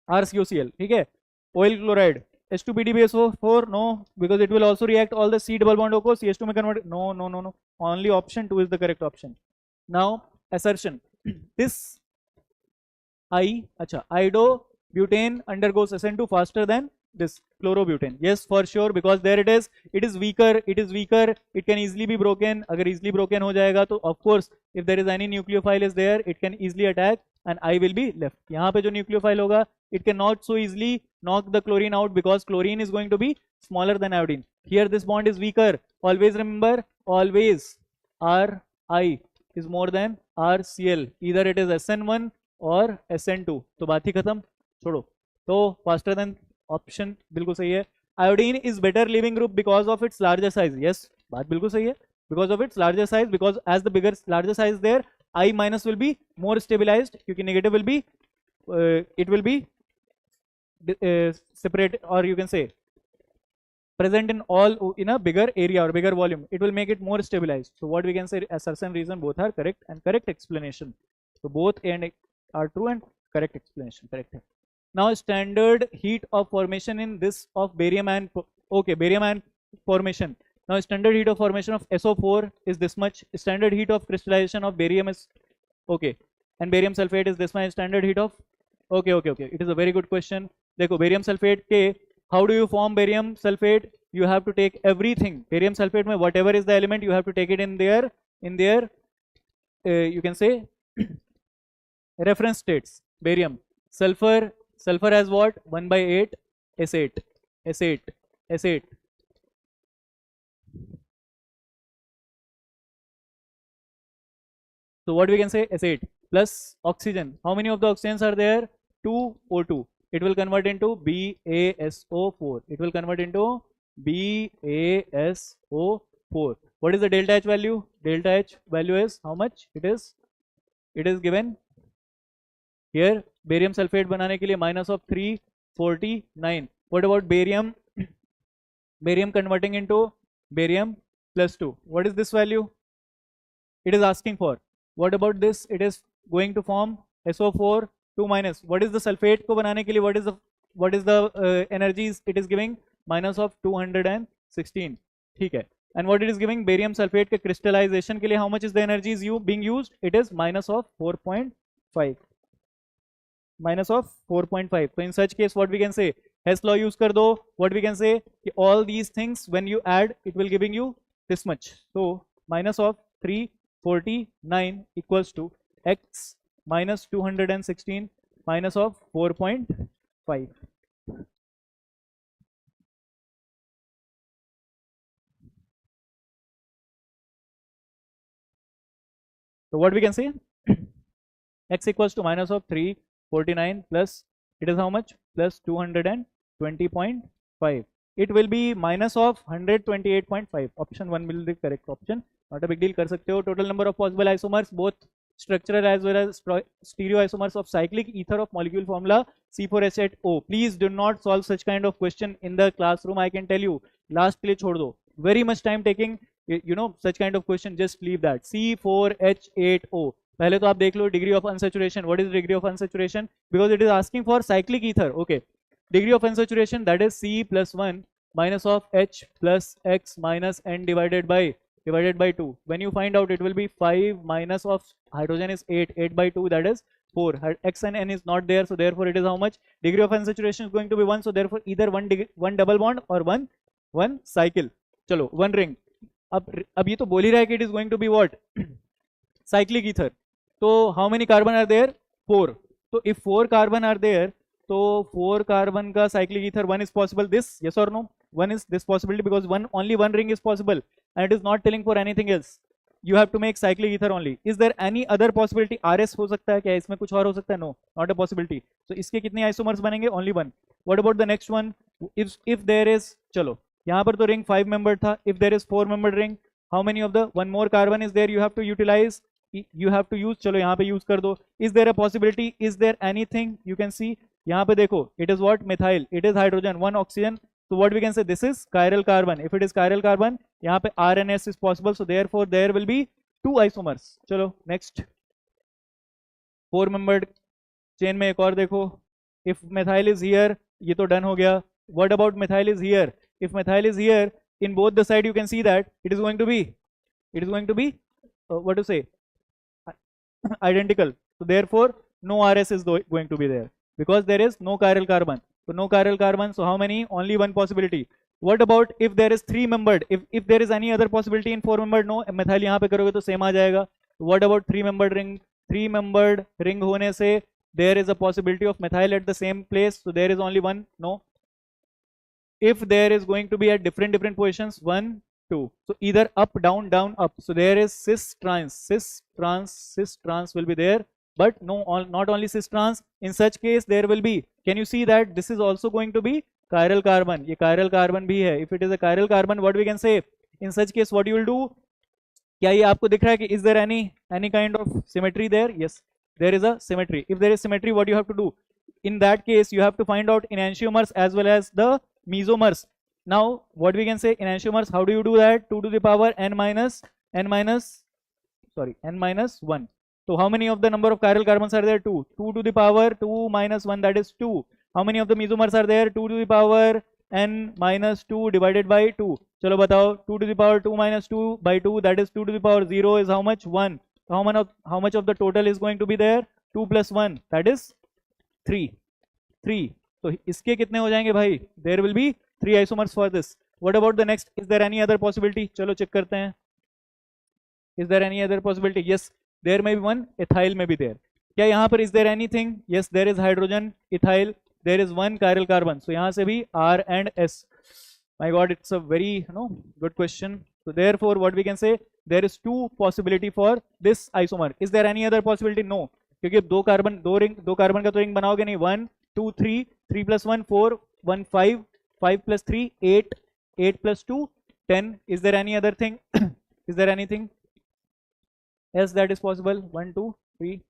RCOCl. ठीक है. Oil chloride. H2PDBSO4, no, because it will also react all the C double bond O को CH2 में convert. No. Only option 2 is the correct option. Now assertion. This iodobutane undergoes SN2 faster than this chlorobutane. Yes, for sure, because there it is weaker, it can easily be broken. अगर easily broken हो जाएगा तो of course if there is any nucleophile is there, it can easily attack and I will be left. यहाँ पे जो nucleophile होगा, it cannot so easily knock the chlorine out because chlorine is going to be smaller than iodine. Here this bond is weaker. Always remember, always Ri is more than RCl. Either it is SN1 or SN2. तो बात ही खत्म, छोड़ो. तो faster than option बिल्कुल सही है. Iodine is better leaving group because of its larger size. Yes, बात बिल्कुल सही है. Because of its larger size, because as the larger size there, I minus will be more stabilized. क्योंकि negative will be, it will be separate, or you can say present in a bigger area or bigger volume. It will make it more stabilized. So what we can say, assertion, reason, both are correct and correct explanation. So both A and A are true and correct explanation. Correct. Now standard heat of formation in this of barium ion. Okay, barium ion formation. Now standard heat of formation of SO4 is this much. Standard heat of crystallization of barium is okay, and barium sulfate is this much. Standard heat of okay. It is a very good question. देखो barium sulfate के, how do you form barium sulfate? You have to take everything. Barium sulfate में whatever is the element, you have to take it in their you can say reference states. Barium, sulfur has what? 1 by 8 S8. So what we can say, S8 plus oxygen. How many of the oxygens are there? 2 O2. It will convert into BaSO4. What is the delta H value? Delta H value is how much? It is given here. Barium sulfate बनाने के लिए minus of 349. What about barium? Barium converting into barium plus 2. What is this value? It is asking for. What about this? It is going to form SO4 2 minus. What is the sulfate को बनाने के लिए? What is the what is the energies it is giving? Minus of 216. ठीक है. And what it is giving? Barium sulfate के crystallization के लिए how much is the energy is being used? It is minus of 4.5. Minus of 4.5. So in such case, what we can say? Hess law use कर दो. What we can say? All these things when you add, it will giving you this much. So minus of 349 equals to x minus 216 minus of 4.5. So what we can say? X equals to minus of 349 plus, it is how much? Plus 220.5. It will be minus of 128.5. Option 1 will be the correct option. Not a big deal. कर सकते हो. Total number of possible isomers, both structural as well as stereoisomers of cyclic ether of molecule formula C4H8O. Please do not solve such kind of question in the classroom. I can tell you. Last के लिए छोड़ दो. Very much time taking. You know, such kind of question, just leave that. C4H8O. पहले तो आप देख लो degree of unsaturation. What is degree of unsaturation? Because it is asking for cyclic ether. Okay. Degree of unsaturation, that is C plus 1 minus of H plus X minus N divided by 2. When you find out, it will be 5 minus of hydrogen is 8. 8 by 2, that is 4. X and N is not there, so therefore it is how much? Degree of unsaturation is going to be 1. So therefore either one double bond or one cycle. चलो, one ring. अब ये तो बोल ही रहा है कि it is going to be what? Cyclic ether. So how many carbon are there? 4. So if 4 carbon are there, so 4 carbon का cyclic ether 1 is possible. This, yes or no? 1 is this possibility because only one ring is possible and it is not telling for anything else. You have to make cyclic ether only. Is there any other possibility? RS हो सकता है क्या? इसमें कुछ और हो सकता है? No, not a possibility. So इसके कितने isomers बनेंगे? Only one. What about the next one? If there is, चलो यहाँ पर तो ring 5 membered था. If there is 4 membered ring, how many of the one more carbon is there? You have to utilize. You have to use. चलो यहाँ पे use कर दो. Is there a possibility? Is there anything? You can see. यहाँ पे देखो. It is what? Methyl. It is hydrogen. One oxygen. So what we can say? This is chiral carbon. If it is chiral carbon, यहाँ पे R and S is possible. So therefore there will be 2 isomers. चलो next. 4 membered chain में एक और देखो. If methyl is here, ये तो done हो गया. What about methyl is here? If methyl is here, in both the side you can see that it is going to be what to say? Identical. So therefore no RS is going to be there because there is no chiral carbon. So no chiral carbon. So how many? Only one possibility. What about if there is 3 membered? If there is any other possibility in 4 membered, no. methyl यहाँ पे करोगे तो same आ जाएगा. What about 3 membered ring? 3 membered ring होने से there is a possibility of methyl at the same place. So there is only one. No. If there is going to be at different positions, 1, 2. So either up, down, down, up. So there is cis trans will be there. But no, not only cis trans. In such case, there will be. Can you see that this is also going to be chiral carbon? ये chiral carbon भी है. If it is a chiral carbon, what we can say? In such case, what you will do? क्या ये आपको दिख रहा है कि is there any kind of symmetry there? Yes, there is a symmetry. If there is symmetry, what you have to do? In that case, you have to find out enantiomers as well as the mesomers. Now, what we can say enantiomers? How do you do that? 2 to the power n minus 1. So how many of the number of chiral carbons are there? 2. 2 to the power 2 minus 1, that is 2. How many of the mesomers are there? 2 to the power n minus 2 divided by 2. चलो बताओ. 2 to the power 2 minus 2 by 2, that is 2 to the power 0 is how much? 1. So how much of the total is going to be there? 2 plus 1, that is 3. तो इसके कितने हो जाएंगे भाई? There will be 3 isomers for this. What about the next? Is there any other possibility? चलो check करते हैं. Is there any other possibility? Yes, there may be one. Ethyl may be there. क्या यहाँ पर is there anything? Yes, there is hydrogen, ethyl. There is one chiral carbon. So यहाँ से भी R and S. My God, it's a very good question. So therefore, what we can say? There is 2 possibility for this isomer. Is there any other possibility? No. क्योंकि 2 carbon का तो ring बनाओगे नहीं. 1, 2, 3, 3 plus 1, 4, 1, 5, 5 plus 3, 8, 8 plus 2, 10. Is there any other thing? Is there anything else that is possible? 1, 2, 3,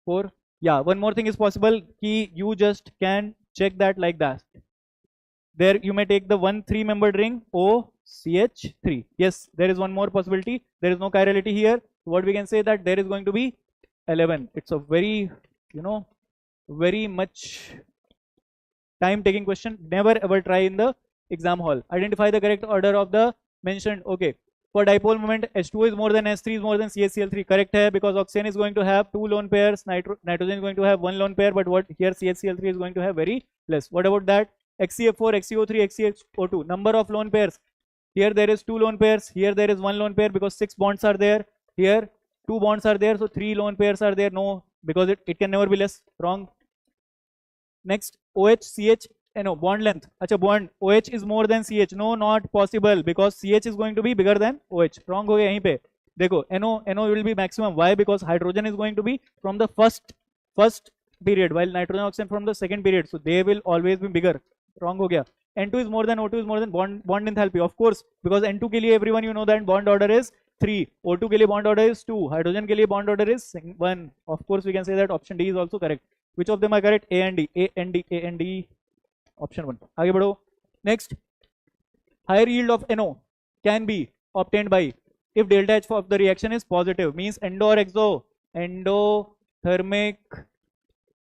4. Yeah, one more thing is possible. Ki you just can check that like that. There you may take the 1 3-membered ring OCH3. Yes, there is one more possibility. There is no chirality here. What we can say that there is going to be 11. It's a very very much time taking question. Never ever try in the exam hall. Identify the correct order of the mentioned. Okay. For dipole moment, H2 is more than S3 is more than CHCl3. Correct hai, because oxygen is going to have 2 lone pairs, nitrogen is going to have 1 lone pair, but what here CHCl3 is going to have very less. What about that? XCF4, XCO3, XCO2. Number of lone pairs. Here there is 2 lone pairs. Here there is 1 lone pair because 6 bonds are there. Here 2 bonds are there, so 3 lone pairs are there. No, because it can never be less. Wrong. Next, OH, CH, NO, bond length. Acha, bond, OH is more than CH. No, not possible, because CH is going to be bigger than OH. Wrong ho gaya yahin pe. Dekho, NO will be maximum. Why? Because hydrogen is going to be from the first period, while nitrogen oxygen from the second period. So they will always be bigger. Wrong ho gaya. N2 is more than O2 is more than bond enthalpy. Of course, because N2 ke liye everyone you know that bond order is 3. O2 ke liye bond order is 2. Hydrogen ke liye bond order is 1. Of course, we can say that option D is also correct. Which of them are correct? A and D. A and D. A and D. Option 1. आगे बढ़ो. Next, higher yield of NO can be obtained by if delta H of the reaction is positive, means endo or exo. Endothermic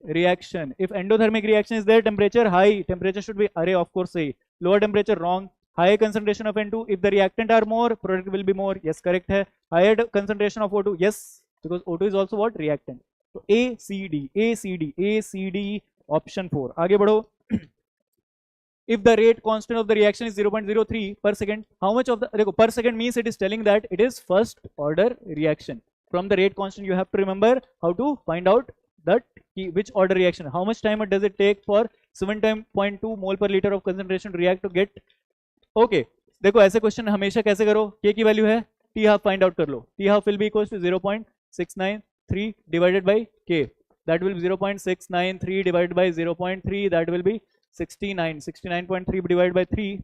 reaction. If endothermic reaction is there, temperature high. Temperature should be array, of course. Say lower temperature, wrong. Higher concentration of N2. If the reactant are more, product will be more. Yes, correct hai. Higher concentration of O2. Yes, because O2 is also what? Reactant. So A, C, D, A, C, D, A, C, D, option 4. आगे बढ़ो. If the rate constant of the reaction is 0.03 per second, how much of the, देखो, per second means it is telling that it is first order reaction. From the rate constant, you have to remember how to find out that which order reaction. How much time does it take for 7.2 mole per liter of concentration to react to get. Okay, देखो ऐसे question हमेशा कैसे करो. K की value है, T half find out कर लो. T half will be equals to 0.693 divided by K. That will be 0.693 divided by 0.3. That will be 69.3 divided by 3.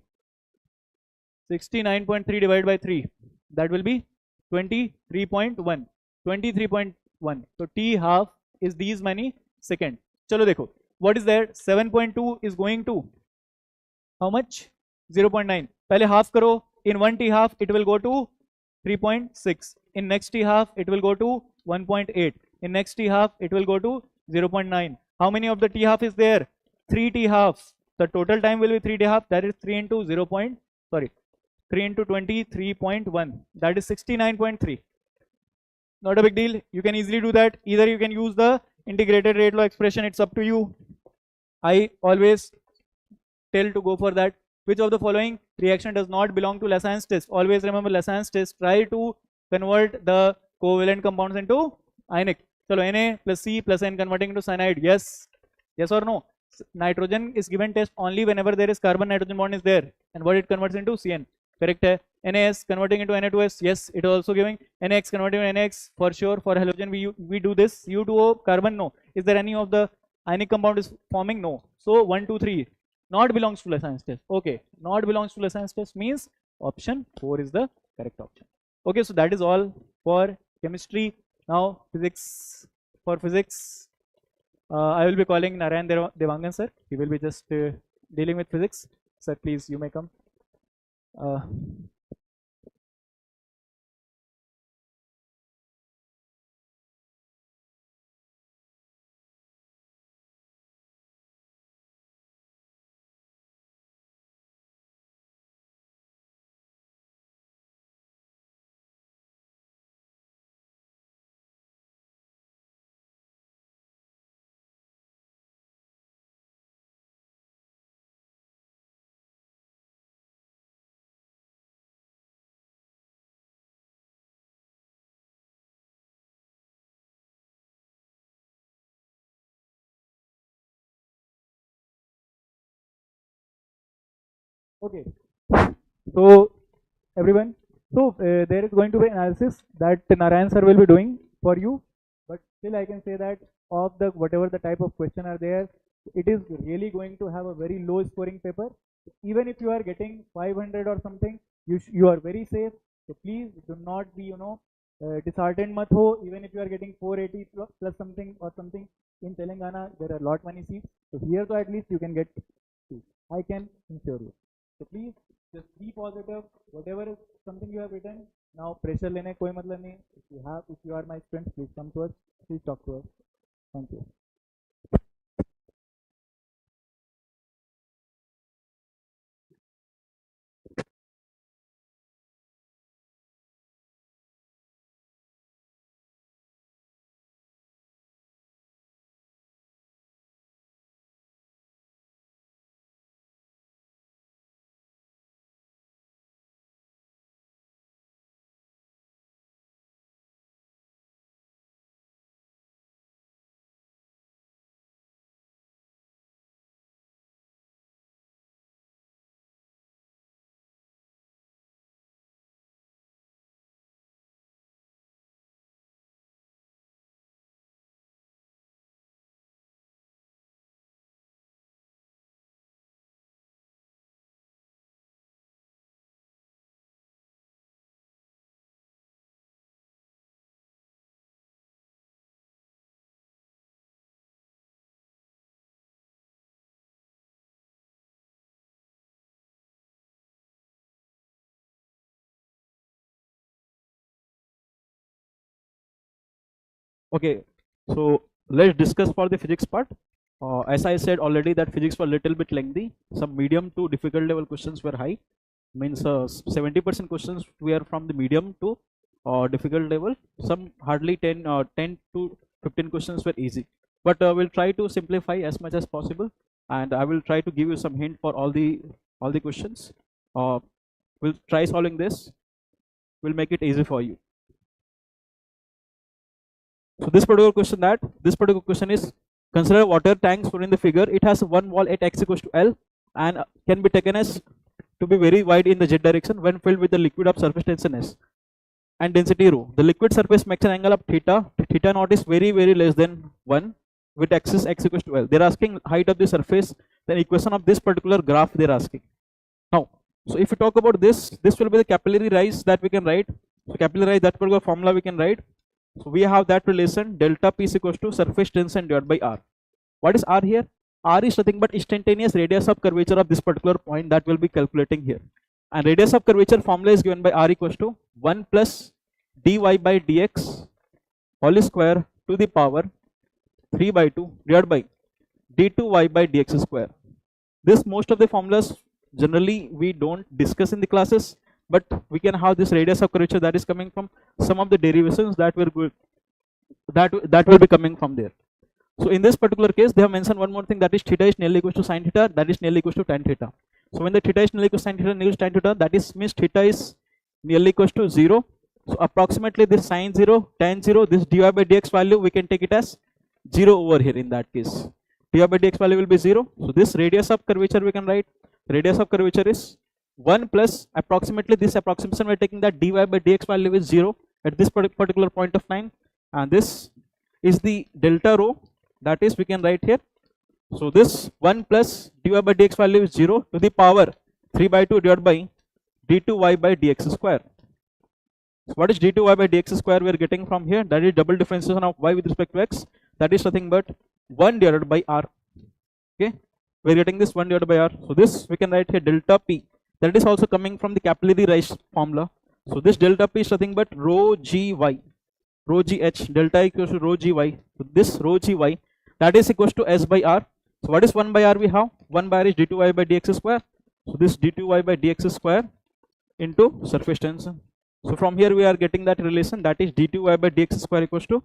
69.3 divided by 3. That will be 23.1. 23.1. So T half is these many second. चलो देखो. What is there? 7.2 is going to how much? 0.9. पहले half करो. In one T half it will go to 3.6. In next T half it will go to 1.8. In next T half it will go to 0.9. How many of the T half is there? 3 T halves. The total time will be 3 T half. That is 3 into 3 into 23.1. That is 69.3. Not a big deal. You can easily do that. Either you can use the integrated rate law expression. It's up to you. I always tell to go for that. Which of the following reaction does not belong to Lassane's test? Always remember Lassane's test. Try to convert the covalent compounds into ionic. So Na plus C plus N converting into cyanide. Yes. Yes or no? Nitrogen is given test only whenever there is carbon nitrogen bond is there. And what it converts into? Cn. Correct hai? NaS converting into Na2S. Yes, it is also giving. NX converting into NX for sure. For halogen we do this. U2O carbon, no. Is there any of the ionic compound is forming? No. So 1, 2, 3 not belongs to Lassane's test. Okay, not belongs to Lassane's test means option 4 is the correct option. Okay, so that is all for chemistry. Now physics. For physics, I will be calling Narayan Devangan sir. He will be just dealing with physics. Sir, please, you may come. Okay, so everyone, so there is going to be analysis that Narayan sir will be doing for you, but still I can say that of the whatever the type of question are there, it is really going to have a very low scoring paper. Even if you are getting 500 or something, you are very safe. So please do not be disheartened mat ho. Even if you are getting 480 plus something or something in Telangana, there are lot many seats. So here, so at least you can get seats. I can ensure you. So please just be positive. Whatever is something you have written, now pressure lene koi matlab nahi. If you are my friends, please come to us. Please talk to us. Thank you. Okay, so let's discuss for the physics part. As I said already that physics were little bit lengthy. Some medium to difficult level questions were high. Means 70% questions were from the medium to difficult level. Some hardly 10 to 15 questions were easy. But we'll try to simplify as much as possible, and I will try to give you some hint for all the questions. We'll try solving this. We'll make it easy for you. So this particular question is, consider water tanks shown in the figure. It has one wall at x equals to L and can be taken as to be very wide in the z direction when filled with the liquid of surface tension S and density rho. The liquid surface makes an angle of theta. Theta naught is very less than 1 with axis x equals to L. They're asking height of the surface, then equation of this particular graph they're asking. Now, so if you talk about this will be the capillary rise that we can write. So capillary rise, that particular formula we can write. So we have that relation, delta P is equals to surface tension divided by R. What is R here? R is nothing but instantaneous radius of curvature of this particular point that we'll be calculating here. And radius of curvature formula is given by R equals to 1 plus dy by dx whole square to the power 3 by 2 divided by d2y by dx square. This most of the formulas generally we don't discuss in the classes, but we can have this radius of curvature that is coming from some of the derivations that will be coming from there. So in this particular case, they have mentioned one more thing, that is theta is nearly equals to sin theta, that is nearly equals to tan theta. So when the theta is nearly equals to sin theta, nearly tan theta, that is means theta is nearly equals to 0. So approximately this sin 0, tan 0, this dy by dx value we can take it as 0 over here in that case. Dy by dx value will be 0. So this radius of curvature we can write, radius of curvature is 1 plus approximately this approximation we are taking that dy by dx value is 0 at this particular point of time, and this is the delta rho, that is we can write here. So this 1 plus dy by dx value is 0 to the power 3 by 2 divided by d2y by dx square. So what is d2y by dx square we are getting from here? That is double differentiation of y with respect to x, that is nothing but 1 divided by r. Okay, we are getting this 1 divided by r. So this we can write here delta p, that is also coming from the capillary rise formula. So this delta p is nothing but rho gy, rho gh, delta equals to rho gy. So this rho gy, that is equals to s by r. So what is 1 by r we have? 1 by r is d2y by dx square. So this d2y by dx square into surface tension. So from here we are getting that relation, that is d2y by dx square equals to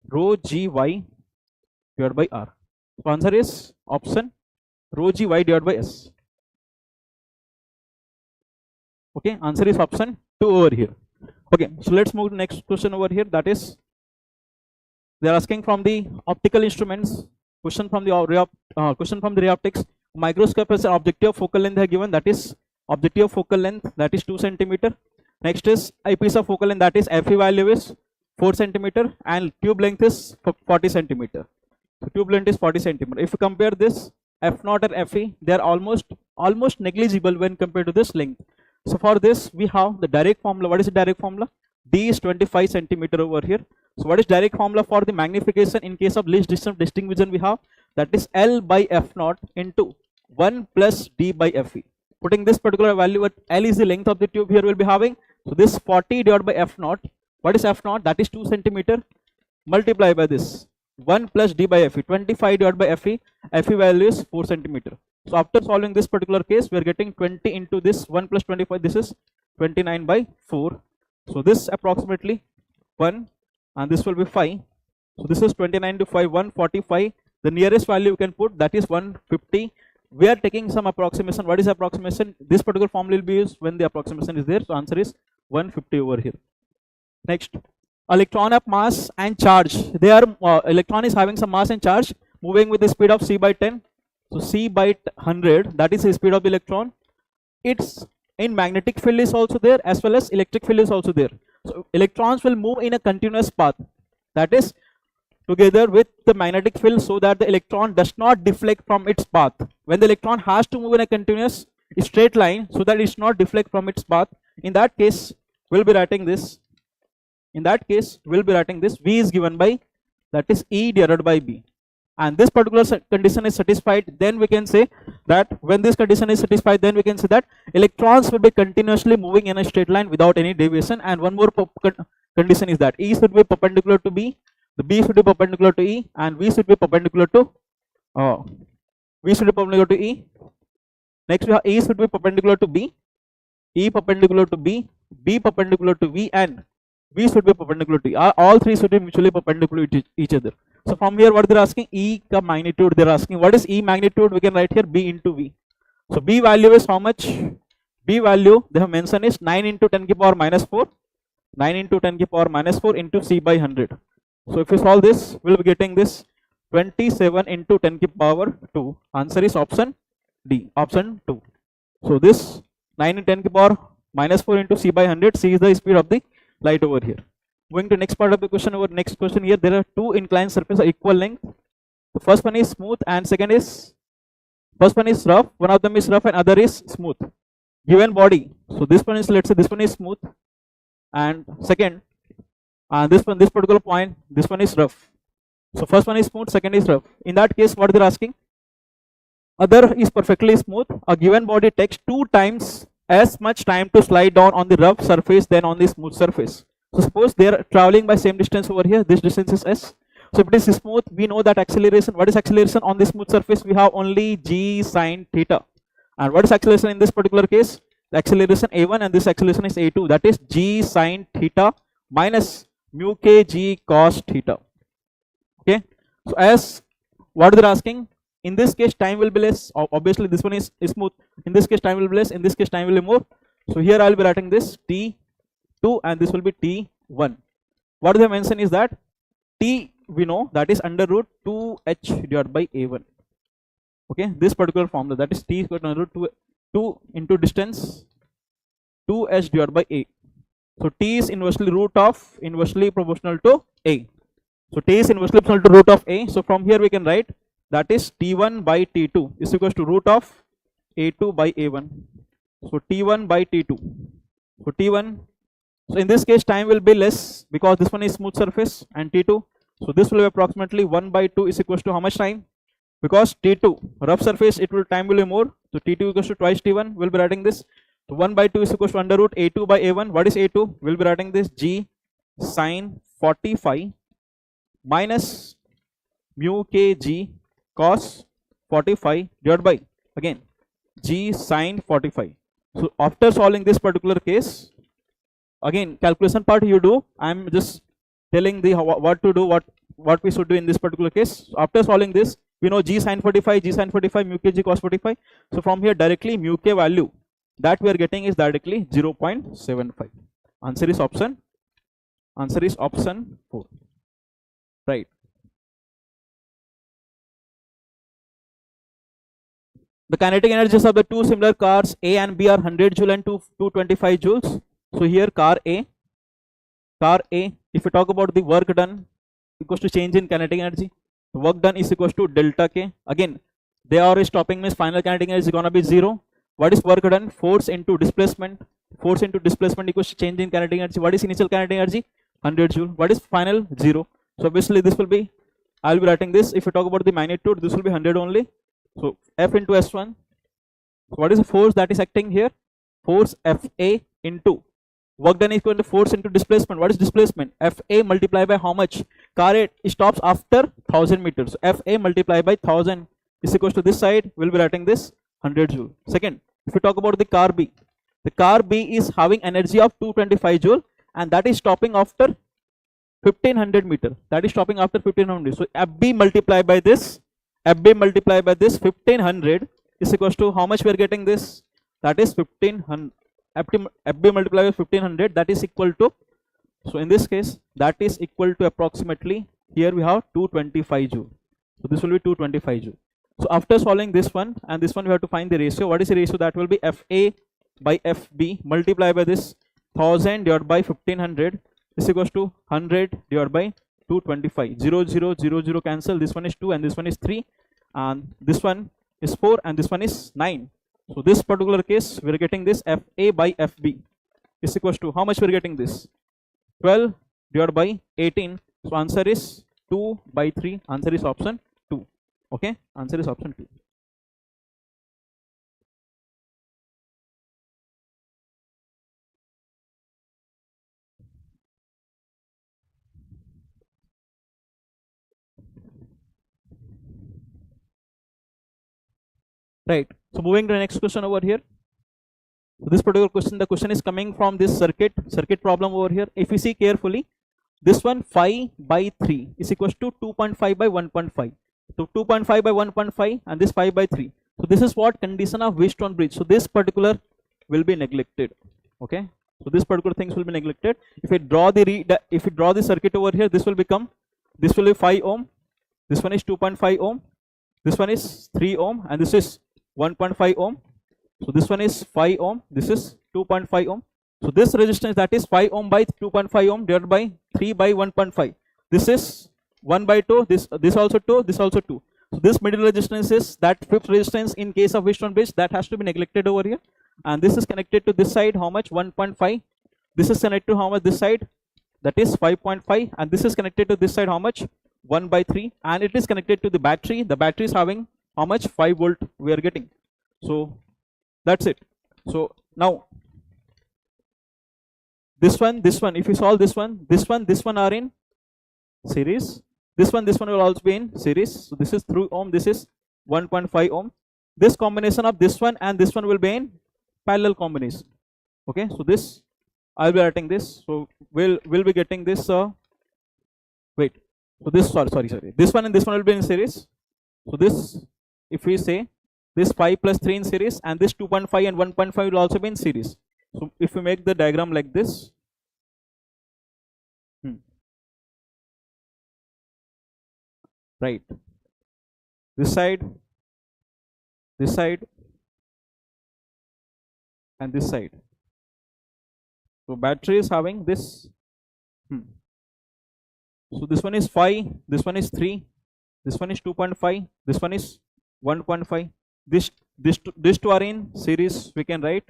rho gy divided by r. So answer is option rho gy divided by s. Okay, answer is option 2 over here. Okay, so let's move to next question over here. That is, they are asking from the optical instruments, question from the ray optics. Microscope has an objective focal length they have given, that is objective focal length, that is 2 centimeter. Next is eyepiece of focal length, that is Fe value is 4 centimeter, and tube length is 40 centimeter. So tube length is 40 centimeter. If you compare this F0 and Fe, they are almost negligible when compared to this length. So for this we have the direct formula. What is the direct formula? D is 25 centimeter over here. So what is direct formula for the magnification in case of least distance distinct vision? We have that is L by F0 into 1 plus D by Fe. Putting this particular value at L is the length of the tube here we'll be having. So this 40 divided by F0. What is F0? That is 2 centimeter. Multiply by this 1 plus D by Fe. 25 divided by Fe. Fe value is 4 centimeter. So after solving this particular case, we are getting 20 into this 1 plus 25. This is 29 by 4. So this approximately 1, and this will be 5. So this is 29 to 5, 145. The nearest value you can put, that is 150. We are taking some approximation. What is approximation? This particular formula will be used when the approximation is there. So answer is 150 over here. Next, electron of mass and charge. They are electron is having some mass and charge, moving with the speed of c by 10. So c by 100, that is the speed of the electron. Its in magnetic field is also there, as well as electric field is also there. So electrons will move in a continuous path, that is together with the magnetic field, so that the electron does not deflect from its path. When the electron has to move in a continuous straight line, so that it's not deflect from its path, in that case we'll be writing this. V is given by, that is E divided by B. And this particular condition is satisfied, then we can say that when this condition is satisfied, then we can say that electrons will be continuously moving in a straight line without any deviation. And one more condition is that E should be perpendicular to B. the B should be perpendicular to E, and V should be perpendicular to E. Next we have E should be perpendicular to B, E perpendicular to B, B perpendicular to V, and V should be perpendicular to E. All three should be mutually perpendicular to each other. So from here what they're asking, E ka magnitude they're asking. What is E magnitude? We can write here B into V. So B value is how much? B value they have mentioned is 9 into 10 to the power minus 4. 9 into 10 to the power minus 4 into C by 100. So if you solve this, we'll be getting this 27 into 10 to the power 2. Answer is option D, option 2. So this 9 into 10 to the power minus 4 into C by 100. C is the speed of the light over here. Going to next part of the question. Over next question here, there are two inclined surfaces of equal length. The first one is smooth and first one is rough. One of them is rough and other is smooth. Given body. So this one is, let's say this one is smooth, and second, this particular point, this one is rough. So first one is smooth, second is rough. In that case, what they're asking, other is perfectly smooth. A given body takes 2 times as much time to slide down on the rough surface than on the smooth surface. So suppose they are traveling by same distance over here. This distance is s. So if it is smooth, we know that acceleration. What is acceleration on the smooth surface? We have only g sine theta. And what is acceleration in this particular case? The acceleration a1, and this acceleration is a2. That is g sine theta minus mu k g cos theta. Okay. So as what they're asking, in this case time will be less. Obviously this one is smooth. In this case time will be less. In this case time will be more. So here I will be writing this t2 and this will be t1. What they mention is that t we know that is under root 2h divided by a1. Okay, this particular formula, that is t is equal to under root 2 into distance 2h divided by a. So t is inversely proportional to a. So t is inversely proportional to root of a. So from here we can write that is t1 by t2 is equal to root of a2 by a1. So t1 by t2. So t1. So in this case time will be less because this one is smooth surface, and t2. So this will be approximately 1 by 2 is equal to how much time? Because t2 rough surface, it will time will be more. So t2 equals to twice t1. We'll be writing this. So 1 by 2 is equal to under root a2 by a1. What is a2? We'll be writing this g sine 45 minus mu k g cos 45 divided by again g sine 45. So after solving this particular case, again calculation part you do. I'm just telling the what to do, what we should do in this particular case. So after solving this, we know g sine 45, mu k g cos 45. So from here directly mu k value that we are getting is directly 0.75. Answer is option 4. Right. The kinetic energies of the two similar cars A and B are 100 joule and 225 joules. So here car A, if we talk about the work done equals to change in kinetic energy, the work done is equals to delta K. Again, they are stopping means final kinetic energy is gonna be 0. What is work done? Force into displacement. Force into displacement equals to change in kinetic energy. What is initial kinetic energy? 100 joule. What is final? 0. So obviously this will be, I will be writing this. If you talk about the magnitude, this will be 100 only. So F into S1. So what is the force that is acting here? Force Fa into work done is equal to force into displacement. What is displacement? Fa multiplied by how much? Car A stops after 1000 meters. So Fa multiplied by 1000 is equal to this side. We'll be writing this 100 joule. Second, if we talk about the car B, the car B is having energy of 225 joule, and that is stopping after 1500 meter. That is stopping after 1500. So Fb multiplied by this 1500 is equals to how much we are getting this? That is 1500. Fb multiplied by 1500, that is equal to, so in this case that is equal to approximately, here we have 225 joule. So this will be 225 joule. So after solving this one and this one, we have to find the ratio. What is the ratio? That will be Fa by Fb multiplied by this 1000 divided by 1500 is equals to 100 divided by 225. 0 0 0 0 cancel. This one is 2 and this one is 3, and this one is 4 and this one is 9. So this particular case we are getting this Fa by Fb is equals to how much we are getting this? 12 divided by 18. So answer is 2 by 3. Answer is option 2. Okay, answer is option 2. Right. So moving to the next question over here. So this particular question, the question is coming from this circuit problem over here. If you see carefully, this one 5 by 3 is equals to 2.5 by 1.5. So 2.5 by 1.5 and this 5 by 3. So this is what condition of Wheatstone bridge. So this particular will be neglected. Okay. So this particular things will be neglected. If we draw the circuit over here, this will be 5 ohm. This one is 2.5 ohm. This one is 3 ohm and this is 1.5 ohm. So this one is 5 ohm. This is 2.5 ohm. So this resistance, that is 5 ohm by 2.5 ohm divided by 3 by 1.5. This is 1 by 2. This also 2. This also 2. So this middle resistance is that fifth resistance in case of Wheatstone bridge, that has to be neglected over here. And this is connected to this side, how much? 1.5. This is connected to how much? This side, that is 5.5. And this is connected to this side, how much? 1 by 3. And it is connected to the battery. The battery is having how much? 5 volt we are getting. So that's it. So now this one, if you solve this one are in series. This one will also be in series. So this is 3 ohm, this is 1.5 ohm. This combination of this one and this one will be in parallel combination. Okay, so this I'll be writing this. So we'll be getting this. Wait. So this sorry. This one and this one will be in series. So this, if we say this 5 plus 3 in series and this 2.5 and 1.5 will also be in series. So if we make the diagram like this, right, this side, and this side. So battery is having this. So this one is 5, this one is 3, this one is 2.5, this one is 1.5. These two are in series, we can write.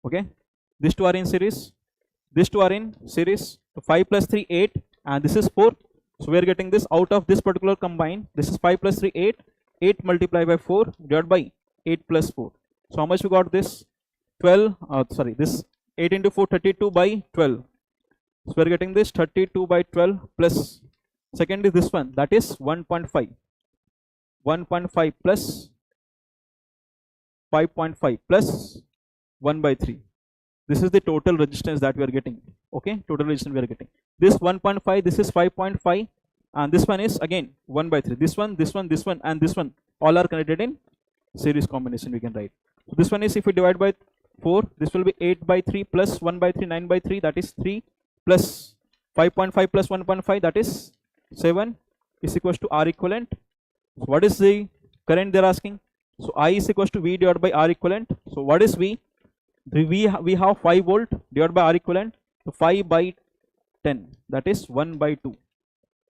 Okay, these two are in series, these two are in series. So 5 plus 3 8 and this is 4. So we are getting this out of this particular combine. This is 5 plus 3 8, 8 multiplied by 4 divided by 8 plus 4. So how much we got this? 12, this 8 into 4, 32 by 12. So we are getting this 32 by 12 plus, second is this one, that is 1.5. 1.5 plus 5.5 plus 1 by 3. This is the total resistance that we are getting. Okay, total resistance we are getting. This 1.5, this is 5.5, and this one is again 1 by 3. This one, and this one all are connected in series combination, we can write. So this one is, if we divide by 4, this will be 8 by 3 plus 1 by 3, 9 by 3, that is 3 plus 5.5 plus 1.5, that is 7, is equals to R equivalent. So what is the current they are asking? So I is equals to V divided by R equivalent. So what is V? We have 5 volt divided by R equivalent. So 5 by 10, that is 1 by 2.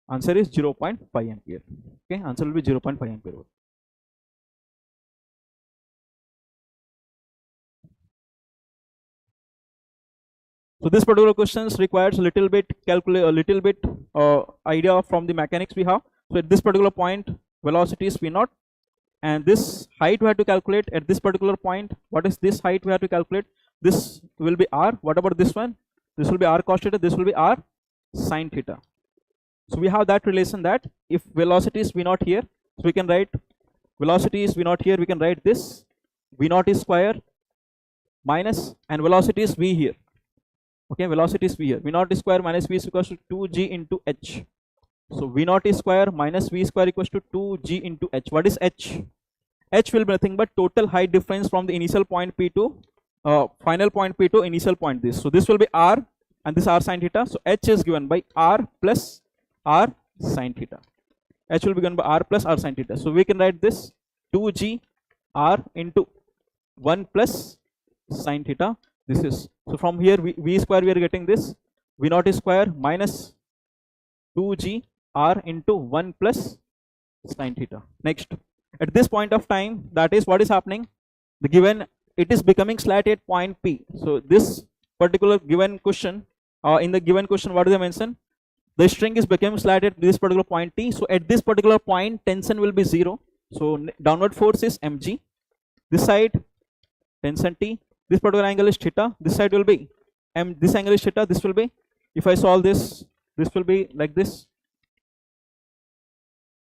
Answer is 0.5 ampere. Okay, answer will be 0.5 ampere. So this particular questions requires a little bit idea from the mechanics we have. So at this particular point, velocity is V0, and this height we have to calculate at this particular point. What is this height we have to calculate? This will be R. What about this one? This will be R cos theta. This will be R sin theta. So we have that relation that if velocity is V0 here, so we can write velocity is V0 here. We can write this V0 is square minus, and velocity is V here. Okay, velocity is V here. V0 is square minus V is equals to 2g into h. So V0 is square minus V square equals to 2g into h. What is h? H will be nothing but total height difference from the initial point P to final point P to initial point this. So this will be R, and this R sin theta. So h is given by R plus R sin theta. H will be given by R plus R sin theta. So we can write this 2g R into 1 plus sin theta. This is, so from here V square we are getting this V0 is square minus 2g R into 1 plus sin theta. Next, at this point of time, that is what is happening, the given, it is becoming slat at point P. So this particular given question, in the given question, what do they mention? The string is becoming slat at this particular point T. So at this particular point, tension will be 0. So downward force is mg. This side tension T. This particular angle is theta. This side will be m. This angle is theta. This will be, if I solve this, this will be like this.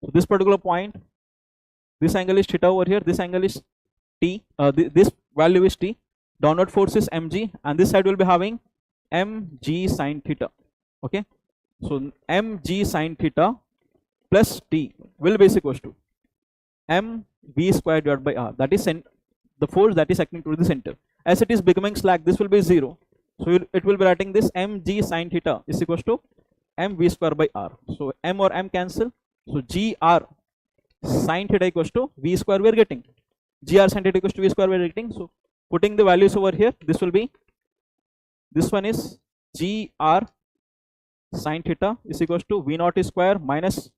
So this particular point, this angle is theta over here. This angle is T, this value is T, downward force is mg, and this side will be having mg sine theta. Okay, so mg sine theta plus T will be equals to mv square divided by r, that is the force that is acting to the center. As it is becoming slack, this will be 0, so it will be writing this mg sine theta is equals to mv square by r. So m or m cancel, so gr sine theta equals to v square we are getting, gr sine theta equals to v square we are getting. So putting the values over here, this will be, this one is gr sine theta is equals to v naught square minus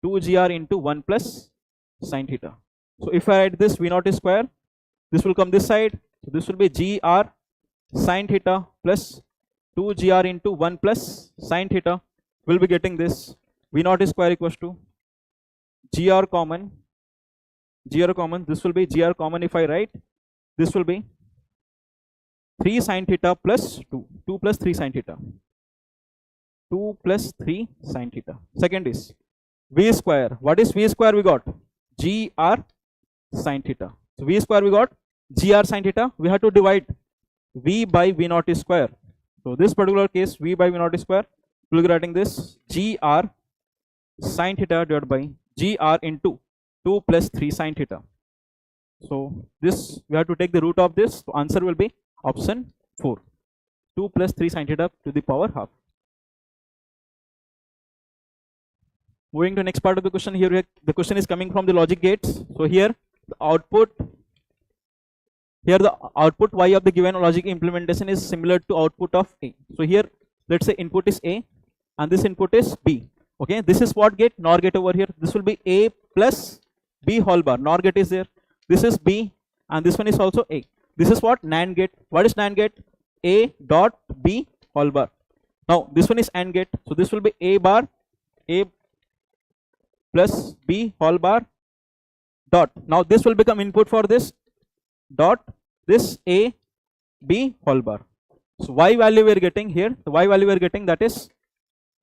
2gr into 1 plus sine theta. So if I write this v naught square, this will come this side, so this will be gr sine theta plus 2gr into 1 plus sine theta. We'll be getting this v naught square equals to gr common, this will be gr common. If I write, this will be 3 sine theta plus 2 plus 3 sine theta, 2 plus 3 sine theta. Second is v square. What is v square? We got gr sine theta. So v square we got gr sine theta. We have to divide v by v naught square. So this particular case, v by v naught square, we'll be writing this gr sine theta divided by gr into 2 plus 3 sine theta. So this we have to take the root of this. So answer will be option 4, 2 plus 3 sine theta to the power half. Moving to next part of the question, here the question is coming from the logic gates. So here the output, here the output y of the given logic implementation is similar to output of A. So here let's say input is A and this input is B. Okay, this is what gate? NOR gate over here. This will be A plus B whole bar. NOR gate is there. This is B and this one is also A. This is what? NAND gate. What is NAND gate? A dot B whole bar. Now this one is AND gate. So this will be A bar, A plus B whole bar dot. Now this will become input for this dot this A B whole bar. So y value we are getting here, the y value we are getting, that is,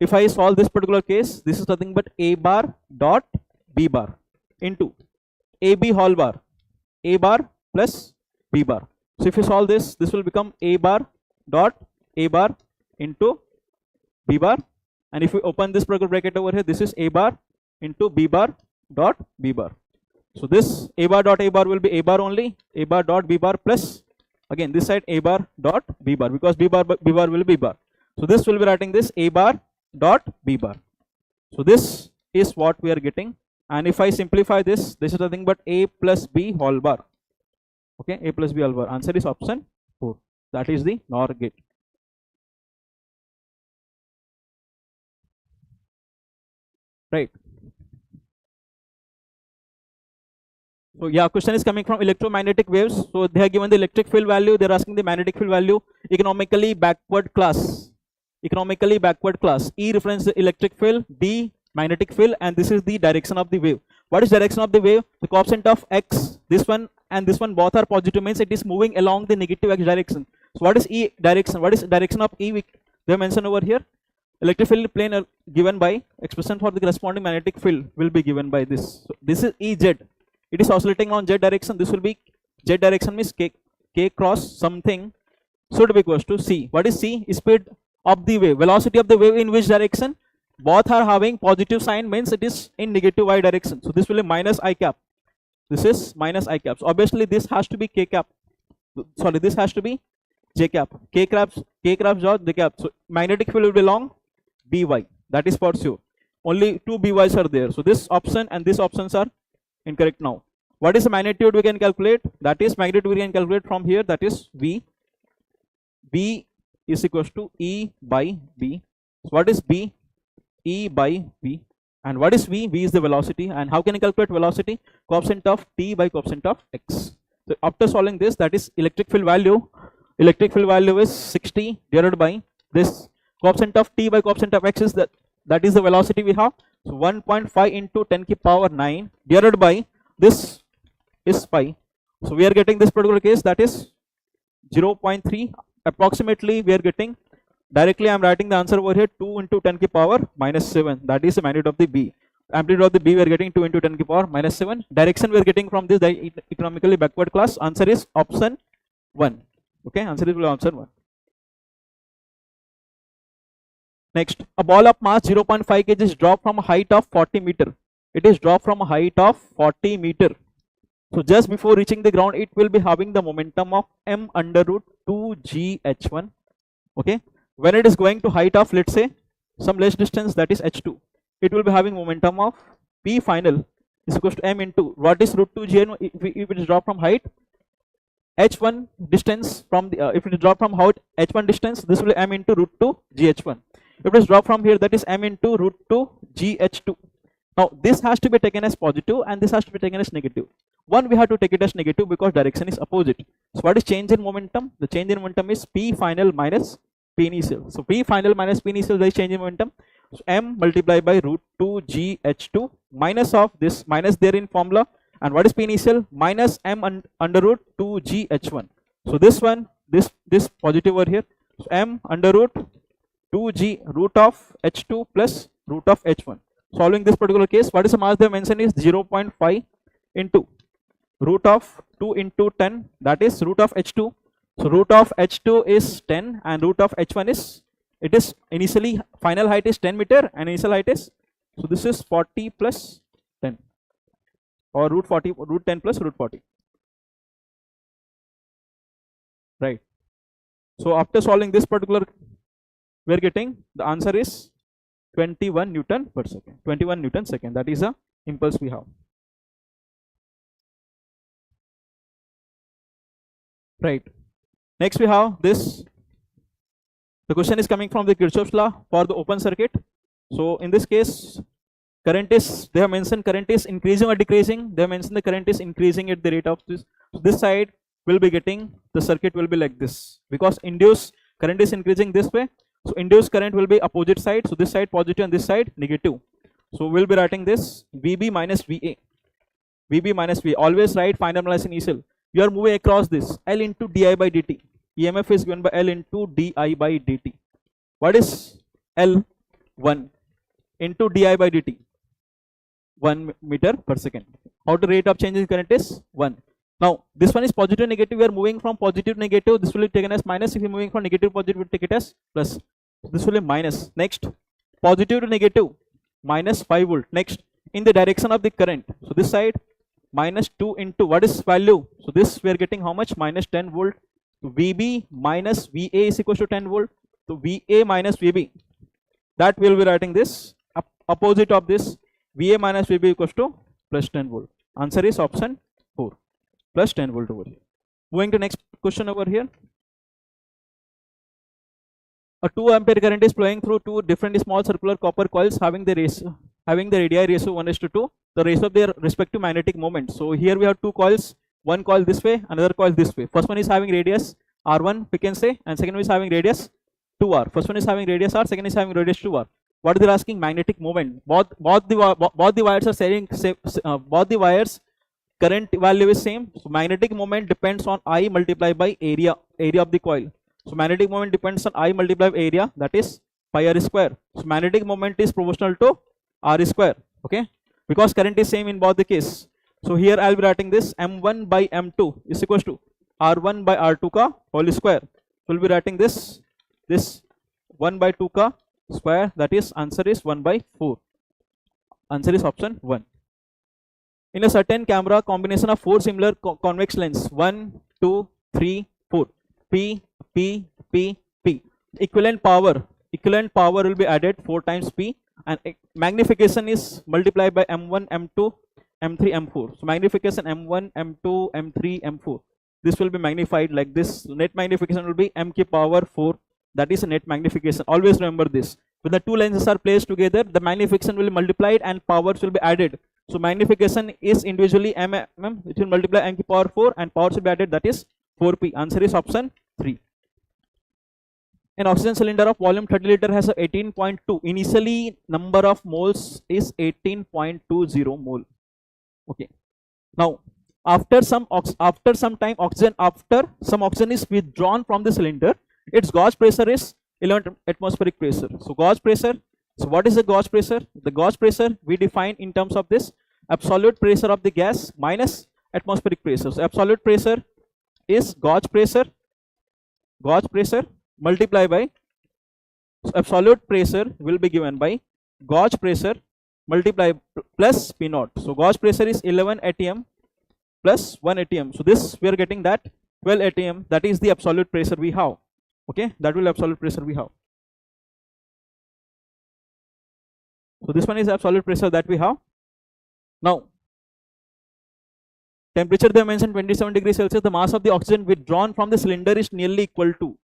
if I solve this particular case, this is nothing but A bar dot B bar into A B whole bar, A bar plus B bar. So if you solve this, this will become A bar dot A bar into B bar, and if we open this particular bracket over here, this is A bar into B bar dot B bar. So this A bar dot A bar will be A bar only, A bar dot B bar plus again this side A bar dot B bar, because B bar will be B bar. So this will be writing this A bar dot B bar. So this is what we are getting, and if I simplify this, this is nothing but A plus B whole bar. Okay, A plus B whole bar. Answer is option 4. That is the NOR gate. Right. So yeah, question is coming from electromagnetic waves. So they have given the electric field value. They're asking the magnetic field value. Economically backward class. Economically backward class. E reference the electric field. D magnetic field. And this is the direction of the wave. What is direction of the wave? The coefficient of x. This one and this one both are positive, means it is moving along the negative x direction. So what is E direction? What is direction of E? They mentioned over here. Electric field plane are given by expression for the corresponding magnetic field will be given by this. So this is Ez. It is oscillating on z direction. This will be z direction, means k cross something should be equals to c. What is c? Speed of the wave, velocity of the wave in which direction? Both are having positive sign, means it is in negative y direction. So this will be minus I cap. This is minus I cap. So obviously this has to be k cap. Sorry, this has to be j cap. K caps dot j cap. So magnetic field will belong by. That is for sure. Only two by's are there. So this option and this options are incorrect now. What is the magnitude we can calculate? That is magnitude we can calculate from here. That is V. V is equals to E by B. So what is B? E by V. And what is V? V is the velocity. And how can you calculate velocity? Coefficient of T by coefficient of X. So after solving this, that is electric field value. Electric field value is 60 divided by this coefficient of T by coefficient of X is that is the velocity we have. So 1.5 into 10 to the power 9 divided by this is pi. So we are getting this particular case, that is 0.3 approximately. We are getting directly, I am writing the answer over here, 2 into 10 to the power minus 7. That is the magnitude of the B. Amplitude of the B we are getting 2 into 10 to the power minus 7. Direction we are getting from this the economically backward class. Answer is option 1. Okay, answer is option 1. Next, a ball of mass 0.5 kg is dropped from a height of 40 meter. It is dropped from a height of 40 meter. So just before reaching the ground, it will be having the momentum of m under root 2 g h1. Okay, when it is going to height of, let's say, some less distance, that is h2, it will be having momentum of p final is equals to m into what is root 2 g1. If it is dropped from height h1 distance from the if it is dropped from height h1 distance, this will be m into root 2 gh1. If it is dropped from here, that is m into root 2 gh2. Now this has to be taken as positive and this has to be taken as negative. One we have to take it as negative because direction is opposite. So what is change in momentum? The change in momentum is p final minus p initial. So p final minus p initial is change in momentum. So m multiplied by root 2 gh2 minus of this minus there in formula. And what is p initial? Minus m under root 2 gh1. So this one, this positive over here. So m under root 2g root of h2 plus root of h1. Solving this particular case, what is the mass they mentioned is 0.5 into root of 2 into 10, that is root of h2. So root of h2 is 10 and root of h1 is, it is initially final height is 10 meter and initial height is, so this is 40 plus 10 or root 40, root 10 plus root 40. Right. So after solving this particular, we are getting the answer is 21 Newton per second. 21 Newton second. That is the impulse we have. Right. Next we have this. The question is coming from the Kirchhoff's law for the open circuit. So in this case, current is, they have mentioned current is increasing or decreasing. They have mentioned the current is increasing at the rate of this. So this side will be getting, the circuit will be like this because induced current is increasing this way. So induced current will be opposite side. So this side positive and this side negative. So we'll be writing this VB minus VA. VB minus VA. Always write final minus initial. You are moving across this L into di by dt. EMF is given by L into di by dt. What is L? 1 into di by dt. 1 meter per second. How the rate of change in current is 1. Now this one is positive negative. We are moving from positive to negative. This will be taken as minus. If you are moving from negative to positive, we will take it as plus. This will be minus. Next, positive to negative, minus 5 volt. Next, in the direction of the current. So this side minus 2 into what is value? So this we are getting how much? Minus 10 volt. So VB minus VA is equal to 10 volt. So VA minus VB. That we will be writing this. Opposite of this, VA minus VB equals to plus 10 volt. Answer is option 4. Plus 10 volt over here. Moving to next question over here. A 2 ampere current is flowing through two different small circular copper coils having the radii ratio 1:2, the ratio of their respective magnetic moment. So here we have two coils, one coil this way, another coil this way. First one is having radius R1, we can say, and second one is having radius 2R. First one is having radius R, second is having radius 2R. What is they asking? Magnetic moment. Both the wires are saying both the wires current value is same. So magnetic moment depends on I multiplied by area of the coil. So magnetic moment depends on I multiplied by area, that is pi r square. So magnetic moment is proportional to r square. Okay, because current is same in both the case. So here I will be writing this m1 by m2 is equals to r1 by r2 ka whole square. So we will be writing this 1 by 2 ka square, that is answer is 1 by 4. Answer is option 1. In a certain camera, combination of 4 similar convex lens 1, 2, 3, 4. P, P, P, P. Equivalent power will be added 4 times P, and magnification is multiplied by M1, M2, M3, M4. So magnification M1, M2, M3, M4. This will be magnified like this. Net magnification will be M ki power 4. That is a net magnification. Always remember this. When the two lenses are placed together, the magnification will be multiplied and powers will be added. So magnification is individually mm, it will multiply M ki power 4 and powers will be added, that is 4p. Answer is option 3. An oxygen cylinder of volume 30 liter has a 18.2. Initially number of moles is 18.20 mole. Okay. Now after some time oxygen is withdrawn from the cylinder, its gauge pressure is 11 atmospheric pressure. So gauge pressure So what is the gauge pressure? The gauge pressure we define in terms of this absolute pressure of the gas minus atmospheric pressure. So absolute pressure is gauge pressure multiplied by, so absolute pressure will be given by gauge pressure multiplied plus P naught. So gauge pressure is 11 atm plus 1 atm. So this we are getting that 12 atm, that is the absolute pressure we have. Okay, that will absolute pressure we have. So this one is absolute pressure that we have. Now temperature they mentioned 27 degrees Celsius. The mass of the oxygen withdrawn from the cylinder is nearly equal to.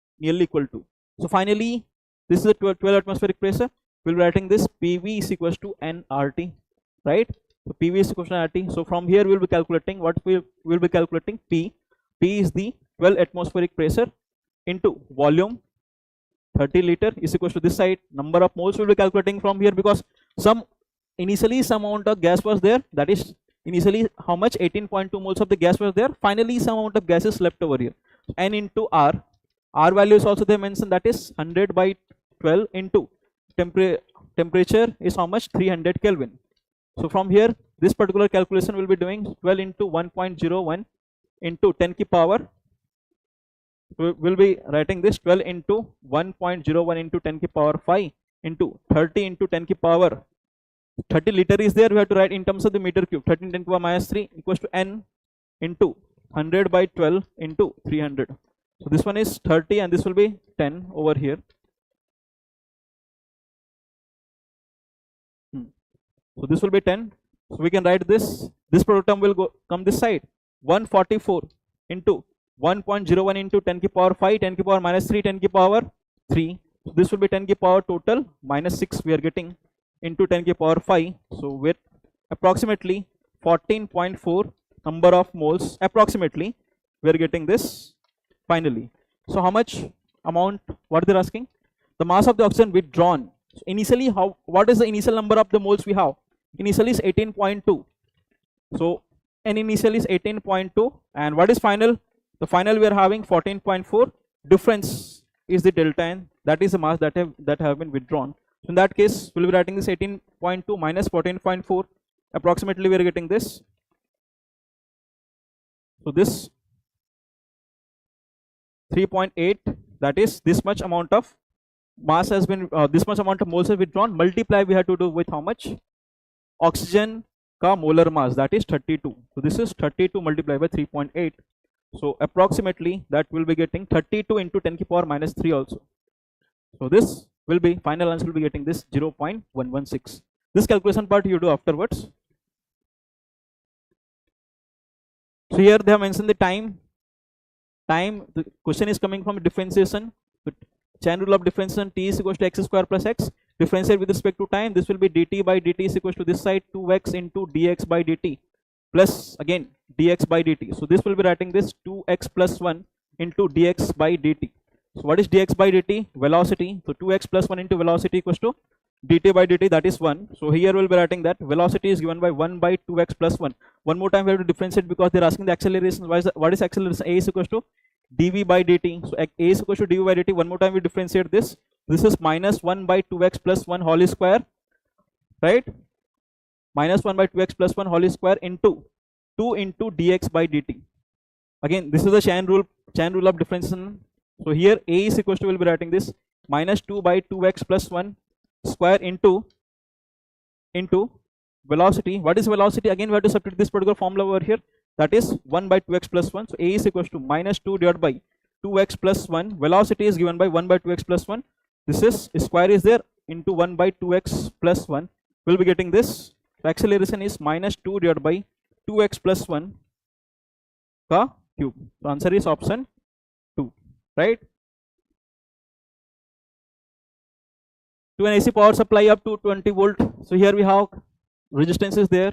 So finally this is a 12 atmospheric pressure. We'll be writing this PV is equals to nRT, right? So PV is equal to nRT. So from here we'll be calculating what we will be calculating P. P is the 12 atmospheric pressure into volume 30 liter is equals to this side. Number of moles we'll be calculating from here, because initially some amount of gas was there, that is initially how much 18.2 moles of the gas was there, finally some amount of gas is left over here. N into R value is also they mentioned, that is 100 by 12 into temperature is how much 300 Kelvin. So from here this particular calculation will be doing 12 into 1.01 into 10 ki power. So we'll be writing this 12 into 1.01 into 10 ki power 5 into 30 into 10 ki power 30 liter is there, we have to write in terms of the meter cube. 13 10 to the power minus 3 equals to n into 100 by 12 into 300. So this one is 30 and this will be 10 over here. So this will be 10. So we can write this product term will come this side. 144 into 1.01 into 10 ki power 5, 10 ki power minus 3, 10 ki power 3. So this will be 10 ki power total minus 6 we are getting into 10 ki power 5. So with approximately 14.4 number of moles approximately we are getting this finally. So how much amount, what they are asking? The mass of the oxygen withdrawn. So initially what is the initial number of the moles we have? Initially is 18.2. So n initial is 18.2 and what is final? The final we are having 14.4. Difference is the delta n, that is the mass that have been withdrawn. So in that case we will be writing this 18.2 minus 14.4, approximately we are getting this. So this 3.8, that is this much amount of mass has been this much amount of moles have withdrawn, multiply we have to do with how much? Oxygen ka molar mass, that is 32. So this is 32 multiplied by 3.8. So approximately that will be getting 32 into 10 ki power minus 3 also. So this will be final answer will be getting this 0.116. This calculation part you do afterwards. So here they have mentioned the time. The question is coming from differentiation. So chain rule of differentiation, t is equals to x square plus x. Differentiate with respect to time. This will be dt by dt is equals to this side 2x into dx by dt plus again dx by dt. So this will be writing this 2x plus 1 into dx by dt. So what is dx by dt? Velocity. So 2x plus 1 into velocity equals to dt by dt, that is 1. So here we'll be writing that velocity is given by 1 by 2x plus 1. One more time we have to differentiate because they're asking the acceleration. What is acceleration? A is equals to dv by dt. So a is equals to dv by dt. One more time we differentiate this. This is minus 1 by 2x plus 1 whole square, right? Minus 1 by 2x plus 1 whole square into 2 into dx by dt. Again this is the chain rule of differentiation. So here a is equals to, we'll be writing this minus 2 by 2x plus 1 square into velocity. What is velocity? Again we have to substitute this particular formula over here, that is 1 by 2x plus 1. So a is equals to minus 2 divided by 2x plus 1. Velocity is given by 1 by 2x plus 1. This is square is there into 1 by 2x plus 1. We'll be getting this. The acceleration is minus 2 divided by 2x plus 1 ka cube. The answer is option 2, right? To an AC power supply up to 20 volt. So here we have resistance is there,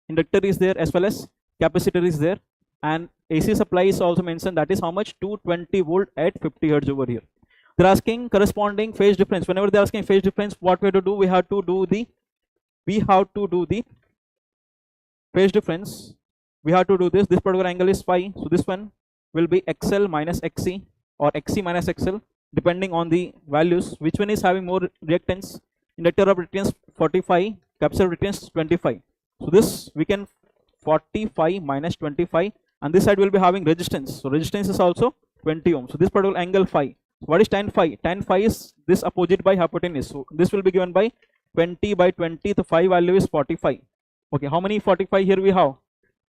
inductor is there, as well as capacitor is there, and AC supply is also mentioned, that is how much? 220 volt at 50 hertz over here. They're asking corresponding phase difference. Whenever they're asking phase difference, what we have to do? We have to do the phase difference. We have to do this. This particular angle is phi. So this one will be XL minus XC or XC minus XL, depending on the values. Which one is having more reactance? inductor of reactance 45, capacitor of reactance 25. So this we can 45 minus 25, and this side will be having resistance. So resistance is also 20 ohms. So this particular angle phi. What is tan phi? Tan phi is this opposite by hypotenuse. So this will be given by 20 by 20. The phi value is 45. Okay, how many 45 here we have?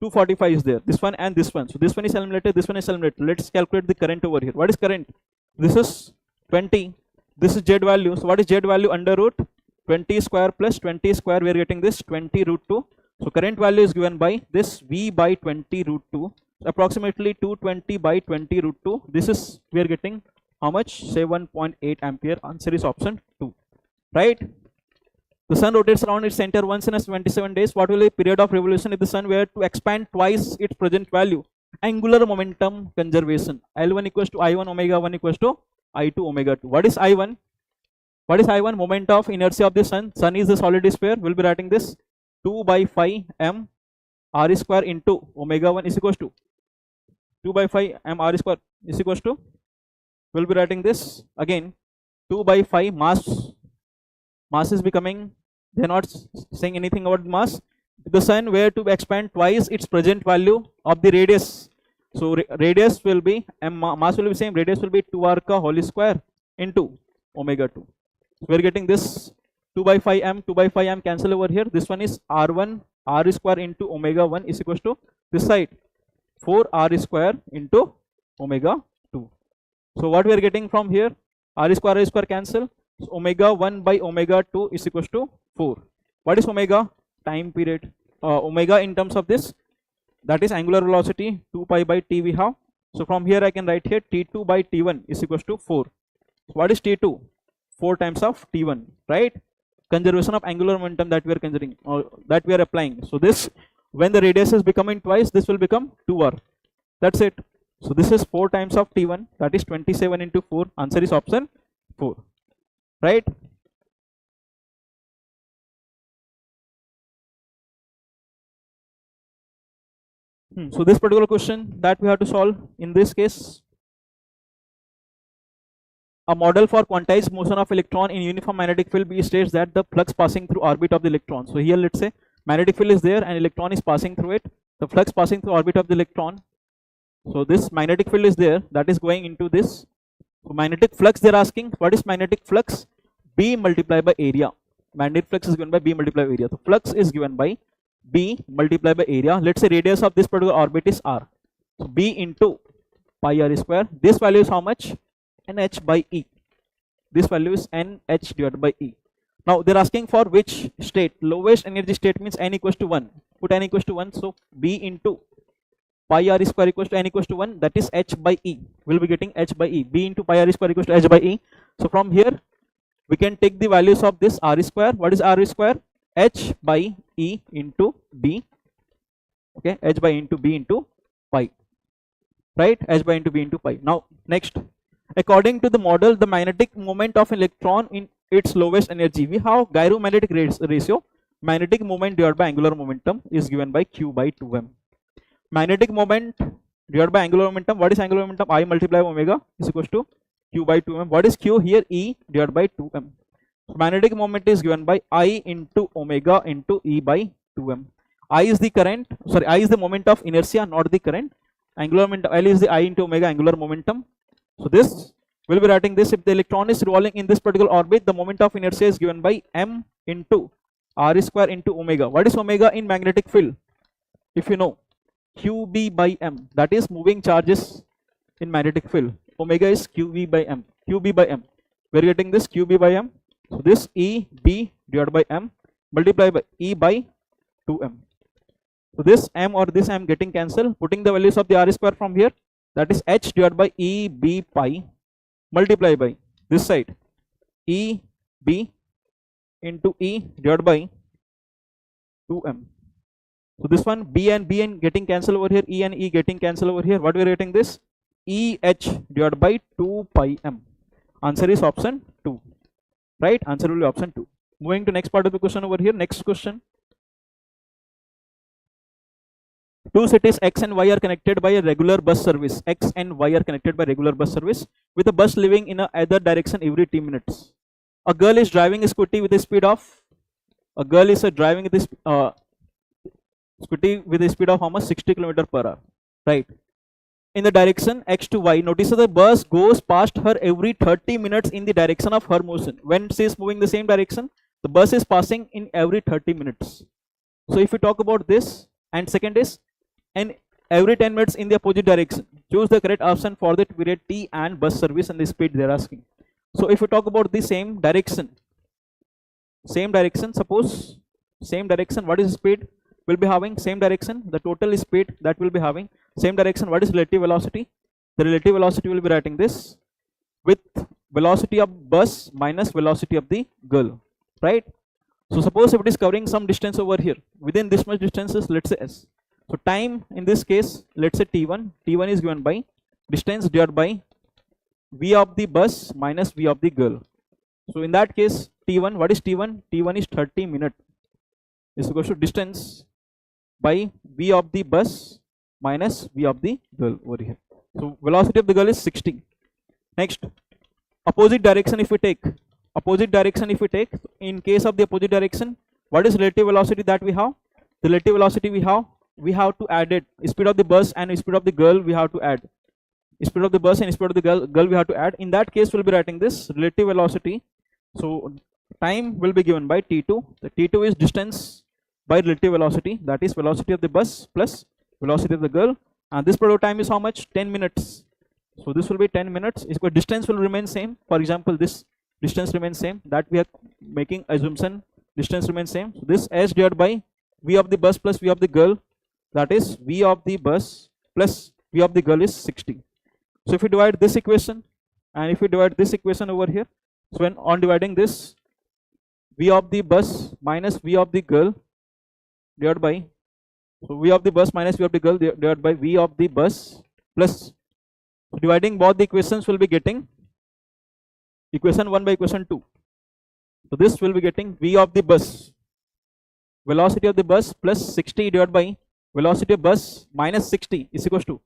245 is there. This one and this one. So this one is eliminated. This one is eliminated. Let's calculate the current over here. What is current? This is 20. This is Z value. So what is Z value? Under root 20 square plus 20 square. We are getting this 20 root 2. So current value is given by this V by 20 root 2. So approximately 220 by 20 root 2. This is we are getting how much? 7.8 ampere. Answer is option 2. Right? The sun rotates around its center once in a 27 days. What will be the period of revolution if the sun were to expand twice its present value? Angular momentum conservation. L1 equals to I1 omega 1 equals to I2 omega 2. What is I1? What is I1? Moment of inertia of the sun. Sun is the solid sphere. We'll be writing this 2 by 5 m r square into omega 1 is equals to 2 by 5 m r square is equals to, we'll be writing this again 2 by 5 mass is becoming, they're not saying anything about mass. If the sun were to expand twice its present value of the radius, so radius will be mass will be same, radius will be 2 r ka whole square into omega 2. So we're getting this 2 by 5 m, 2 by 5 m cancel over here. This one is r1 r square into omega 1 is equals to this side 4 r square into omega 2. So what we are getting from here, r square cancel. So omega 1 by omega 2 is equals to 4. What is omega? Time period. Omega in terms of this, that is angular velocity 2 pi by t we have. So from here I can write here t2 by t1 is equals to 4. So what is t2? 4 times of t1, right? Conservation of angular momentum that we are considering, or that we are applying. So this, when the radius is becoming twice, this will become 2r. That's it. So this is 4 times of t1, that is 27 into 4. Answer is option 4. Right? So this particular question that we have to solve in this case, a model for quantized motion of electron in uniform magnetic field B states that the flux passing through orbit of the electron. So here let's say magnetic field is there and electron is passing through it. The flux passing through orbit of the electron. So this magnetic field is there, that is going into this. So magnetic flux they're asking. What is magnetic flux? B multiplied by area. Magnetic flux is given by B multiplied by area. So flux is given by B multiplied by area. Let's say radius of this particular orbit is r. So B into pi r square. This value is how much? NH by E. This value is NH divided by E. Now they're asking for which state? Lowest energy state means n equals to 1. Put n equals to 1. So B into pi r square equals to n equals to 1. That is H by E. We'll be getting H by E. B into pi r square equals to H by E. So from here we can take the values of this r square. What is r square? H by E into B. Okay, H by E into B into pi. Right? H by into B into pi. Now next, according to the model, the magnetic moment of electron in its lowest energy, we have gyromagnetic ratio. Magnetic moment divided by angular momentum is given by Q by 2m. Magnetic moment divided by angular momentum. What is angular momentum? I multiply omega is equals to Q by 2m. What is Q? Here E divided by 2m. So magnetic moment is given by I into omega into E by 2m. I is the current, sorry, I is the moment of inertia, not the current. Angular momentum, L is the I into omega angular momentum. So this, we'll be writing this, if the electron is revolving in this particular orbit, the moment of inertia is given by m into r square into omega. What is omega in magnetic field? If you know, QB by m, that is moving charges in magnetic field. Omega is QB by m. QB by m. We're getting this QB by m. So this EB divided by m multiplied by E by 2m. So this m or this m getting cancelled. Putting the values of the r square from here, that is H divided by EB pi multiplied by this side EB into E divided by 2m. So this one B and getting cancelled over here, E and E getting cancelled over here. What we are getting this? EH divided by 2 pi m. Answer is option 2. Right? Answer will be option 2. Moving to next part of the question over here. Next question. Two cities X and Y are connected by a regular bus service. X and Y are connected by regular bus service with a bus leaving in either direction every 10 minutes. a girl is driving a scooty with a speed of, a girl is driving this scooty with a speed of how much? 60 km per hour, right? In the direction x to y. Notice that the bus goes past her every 30 minutes in the direction of her motion. When she is moving the same direction, the bus is passing in every 30 minutes. So if we talk about this, and second is, and every 10 minutes in the opposite direction. Choose the correct option for the period t and bus service and the speed they are asking. So if we talk about the same direction, suppose same direction, what is speed? Will be having same direction, the total speed that will be having same direction. What is relative velocity? The relative velocity will be writing this with velocity of bus minus velocity of the girl, right? So suppose if it is covering some distance over here, within this much distances, let's say s. So time in this case, let's say t1. T1 is given by distance divided by v of the bus minus v of the girl. So in that case, t1, what is t1? T1 is 30 minutes. Is equal to distance by v of the bus minus v of the girl over here. So velocity of the girl is 60. Next, opposite direction if we take, in case of the opposite direction, what is relative velocity that we have? The relative velocity we have to add it. Speed of the bus and speed of the girl we have to add. Speed of the bus and speed of the girl we have to add. In that case, we'll be writing this relative velocity. So time will be given by t2. The t2 is distance by relative velocity, that is velocity of the bus plus velocity of the girl, and this period of time is how much? 10 minutes. So this will be 10 minutes. Is equal, distance will remain same. For example, this distance remains same, that we are making assumption distance remains same. So this s divided by v of the bus plus v of the girl, that is v of the bus plus v of the girl is 60. So if we divide this equation and if we divide this equation over here, so when on dividing this, v of the bus minus v of the girl divided by, so v of the bus minus v of the girl divided by v of the bus plus, dividing both the equations will be getting equation 1 by equation 2. So this will be getting v of the bus, velocity of the bus plus 60 divided by velocity of bus minus 60 is equals to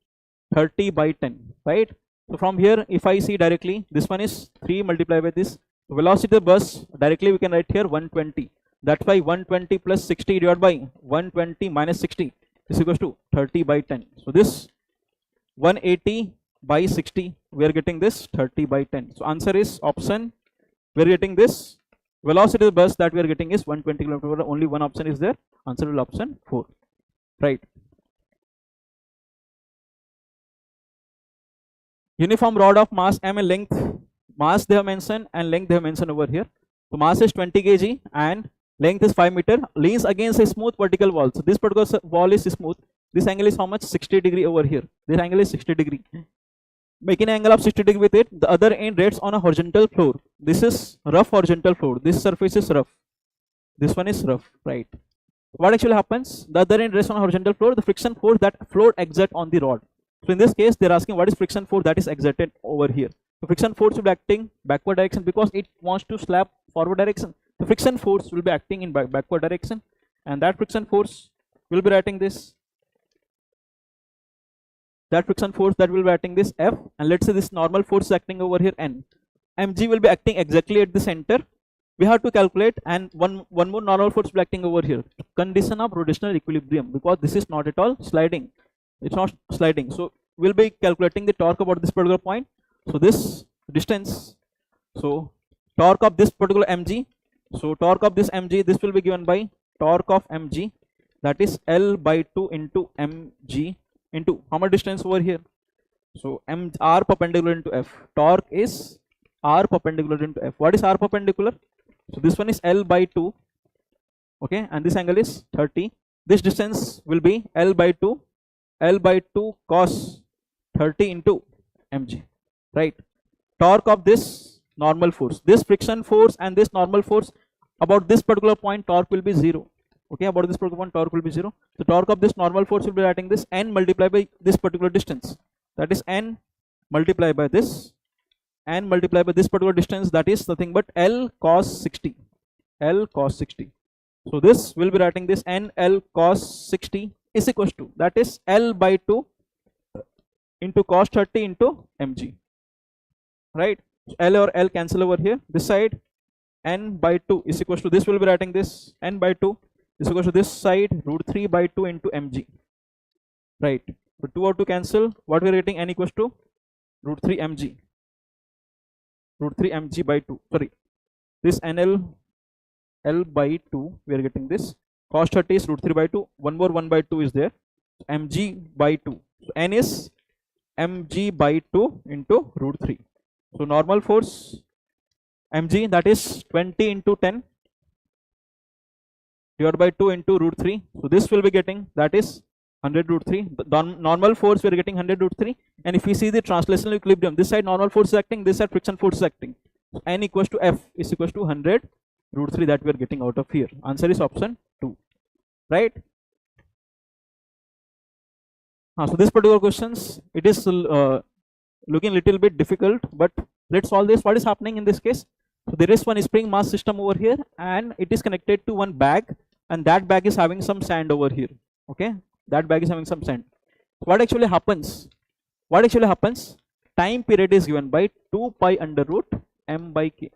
30 by 10, right? So from here, if I see directly, this one is 3 multiplied by this velocity of the bus, directly we can write here 120. That's why 120 plus 60 divided by 120 minus 60 is equals to 30 by 10. So this 180 by 60, we are getting this 30 by 10. So answer is option, we are getting this velocity of the bus that we are getting is 120 km. Only one option is there. Answer will option 4, right? Uniform rod of mass m and length, mass they have mentioned and length they have mentioned over here. So mass is 20 kg and length is 5 meter, leans against a smooth vertical wall. So this particular wall is smooth. This angle is how much? 60 degree over here. This angle is 60 degree. Making an angle of 60 degree with it, the other end rests on a horizontal floor. This is rough horizontal floor. This surface is rough. This one is rough, right? What actually happens? The other end rests on a horizontal floor. The friction force that floor exert on the rod. So in this case, they're asking what is friction force that is exerted over here. The friction force will be acting backward direction because it wants to slap forward direction. The friction force will be acting in backward direction, and that friction force will be writing this. That friction force that will be acting this F, and let's say this normal force is acting over here N. Mg will be acting exactly at the center. We have to calculate, and one more normal force will be acting over here. Condition of rotational equilibrium, because this is not at all sliding. It's not sliding. So we'll be calculating the torque about this particular point. So this distance, so torque of this particular mg, so torque of this mg, this will be given by torque of mg, that is L by 2 into mg into how much distance over here? So r perpendicular into f. Torque is r perpendicular into f. What is r perpendicular? So this one is L by 2, okay, and this angle is 30. This distance will be L by 2 cos 30 into mg, right? Torque of this normal force, this friction force and this normal force, about this particular point torque will be 0. Okay, about this particular point torque will be 0. The torque of this normal force will be writing this n multiplied by this particular distance, that is n multiplied by this, n multiplied by this particular distance, that is nothing but L cos 60. L cos 60. So this will be writing this n L cos 60 is equals to, that is L by 2 into cos 30 into mg, right? So L or L cancel over here. This side n by 2 is equals to, this will be writing this, n by 2 is equals to this side root 3 by 2 into mg, right? So 2 or 2 cancel, what we are getting, n equals to root 3 mg, root 3 mg by 2, sorry, this nl l by 2, we are getting this, cos 30 is root 3 by 2, one more 1 by 2 is there, mg by 2, so n is mg by 2 into root 3. So normal force mg, that is 20 into 10 divided by 2 into root 3, so this will be getting, that is 100 root 3. The normal force we are getting 100 root 3, and if we see the translational equilibrium, this side normal force is acting, this side friction force is acting, so n equals to f is equals to 100 root 3 that we are getting out of here. Answer is option 2, right? So this particular questions, it is looking little bit difficult, but let's solve this. What is happening in this case? So there is one spring mass system over here, and it is connected to one bag, and that bag is having some sand over here. Okay, that bag is having some sand. What actually happens? What actually happens? Time period is given by 2 pi under root m by k.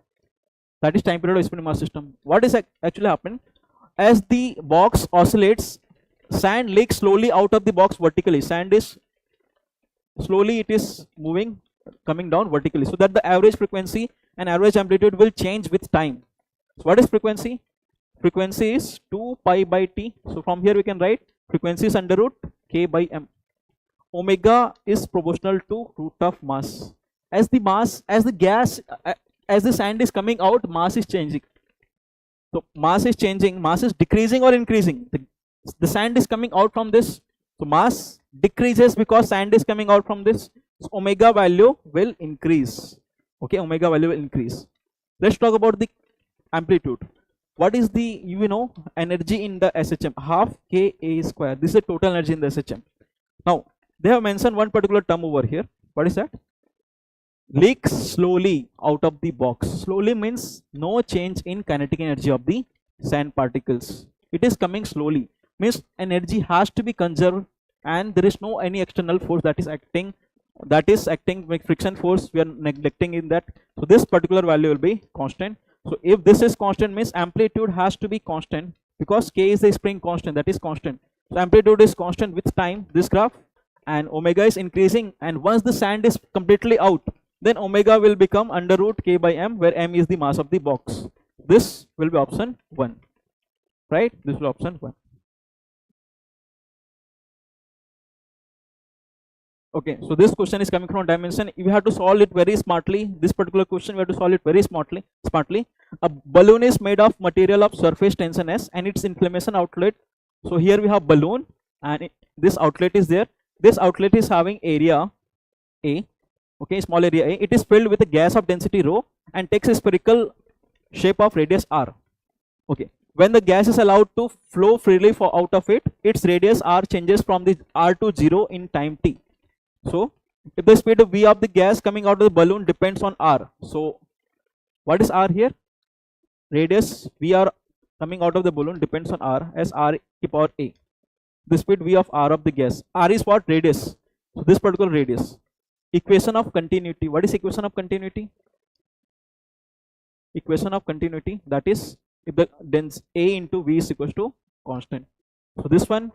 That is time period of spring mass system. What is actually happening? As the box oscillates, sand leaks slowly out of the box vertically. Sand is slowly, it is moving, coming down vertically, so that the average frequency and average amplitude will change with time. So what is frequency? Frequency is 2 pi by t. So from here we can write frequency is under root k by m. Omega is proportional to root of mass. As the mass, as the gas, as the sand is coming out, mass is changing. So mass is changing, mass is decreasing or increasing. The sand is coming out from this, so mass decreases because sand is coming out from this. So omega value will increase. Okay, omega value will increase. Let's talk about the amplitude. What is the, energy in the SHM? Half ka square. This is the total energy in the SHM. Now they have mentioned one particular term over here. What is that? Leaks slowly out of the box. Slowly means no change in kinetic energy of the sand particles. It is coming slowly, means energy has to be conserved, and there is no any external force that is acting like friction force we are neglecting in that. So this particular value will be constant. So if this is constant, means amplitude has to be constant, because k is the spring constant, that is constant. So amplitude is constant with time, this graph, and omega is increasing, and once the sand is completely out, then omega will become under root k by m, where m is the mass of the box. This will be option 1, right? This will be option 1. Okay, so this question is coming from dimension. You have to solve it very smartly. This particular question we have to solve it very smartly. A balloon is made of material of surface tension S, and its inflammation outlet. So here we have balloon, and this outlet is there. This outlet is having area A. Okay, small area A. It is filled with a gas of density rho and takes a spherical shape of radius r. Okay, when the gas is allowed to flow freely out of it, its radius r changes from the r to 0 in time t. So if the speed of v of the gas coming out of the balloon depends on r, so what is r here? Radius v r coming out of the balloon depends on r, as r to power a. The speed v of r of the gas, r is what? Radius. So this particular radius. Equation of continuity. What is equation of continuity? Equation of continuity, that is if the dense a into v is equals to constant. So this one,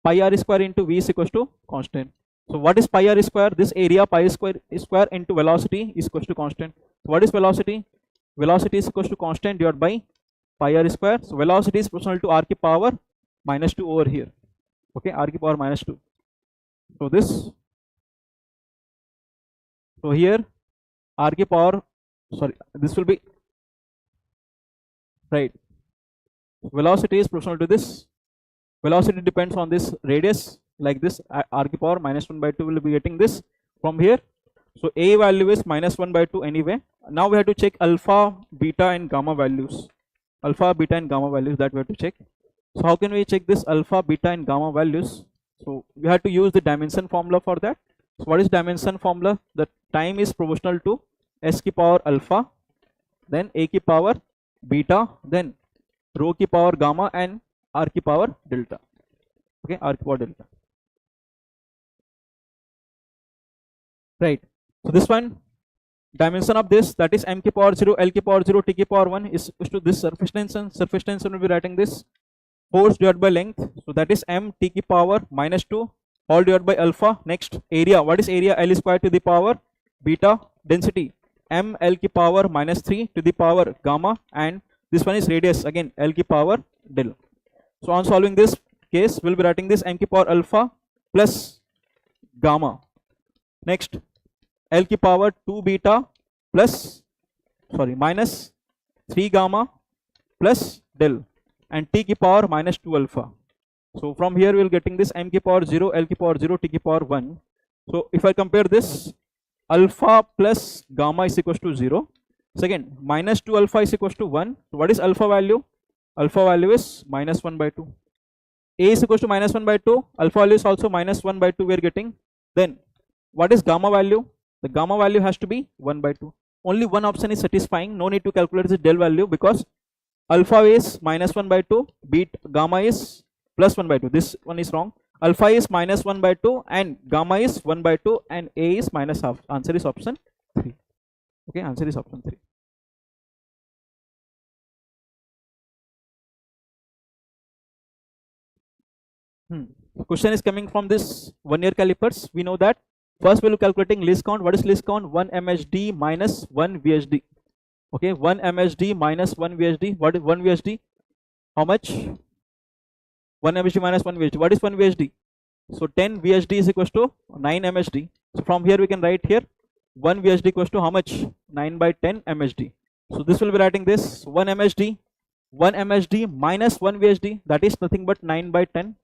pi r square into v is equals to constant. So what is pi r square? This area pi square into velocity is equals to constant. So what is velocity? Velocity is equals to constant divided by pi r square. So velocity is proportional to r ki power minus 2 over here. Okay, r ki power minus 2. So this, so here r ki power, sorry, this will be, right, velocity is proportional to this. Velocity depends on this radius, like this, r ki power minus 1 by 2 will be getting this from here. So a value is minus 1 by 2 anyway. Now we have to check alpha, beta and gamma values. Alpha, beta and gamma values, that we have to check. So how can we check this alpha, beta and gamma values? So we have to use the dimension formula for that. So what is dimension formula? The time is proportional to s ki power alpha, then a ki power beta, then rho ki power gamma, and r ki power delta. Okay, r ki power delta. Right. So this one, dimension of this, that is m ki power 0, l ki power 0, t ki power 1 is equal to this surface tension. Surface tension will be writing this force divided by length, so that is m t ki power minus 2 all divided by alpha. Next area, what is area? L square to the power beta. Density, m l ki power minus 3 to the power gamma, and this one is radius, again l ki power del. So on solving this case, we'll be writing this m ki power alpha plus gamma. Next l ki power 2 beta plus minus 3 gamma plus del, and t ki power minus 2 alpha. So from here we'll getting this m ki power 0, l ki power 0, t ki power 1. So if I compare this, alpha plus gamma is equals to 0. Second, minus 2 alpha is equals to 1. So what is alpha value? Alpha value is minus 1 by 2. A is equals to minus 1 by 2. Alpha value is also minus 1 by 2 we are getting. Then what is gamma value? The gamma value has to be 1 by 2. Only one option is satisfying. No need to calculate the del value, because alpha is minus 1 by 2, beta gamma is plus 1 by 2. This one is wrong. Alpha is minus 1 by 2 and gamma is 1 by 2 and A is minus half. Answer is option 3. Okay, answer is option 3. Question is coming from this 1 year calipers. We know that first we will calculating least count. What is least count? 1 MHD minus 1 VHD. Okay, 1 MHD minus 1 VHD. What is 1 VHD? How much? 1 MHD minus 1 VHD. What is 1 VHD? So 10 VHD is equals to 9 MHD. So from here we can write here 1 VHD equals to how much? 9 by 10 MHD. So this will be writing this 1 MHD minus 1 VHD, that is nothing but 9 by 10.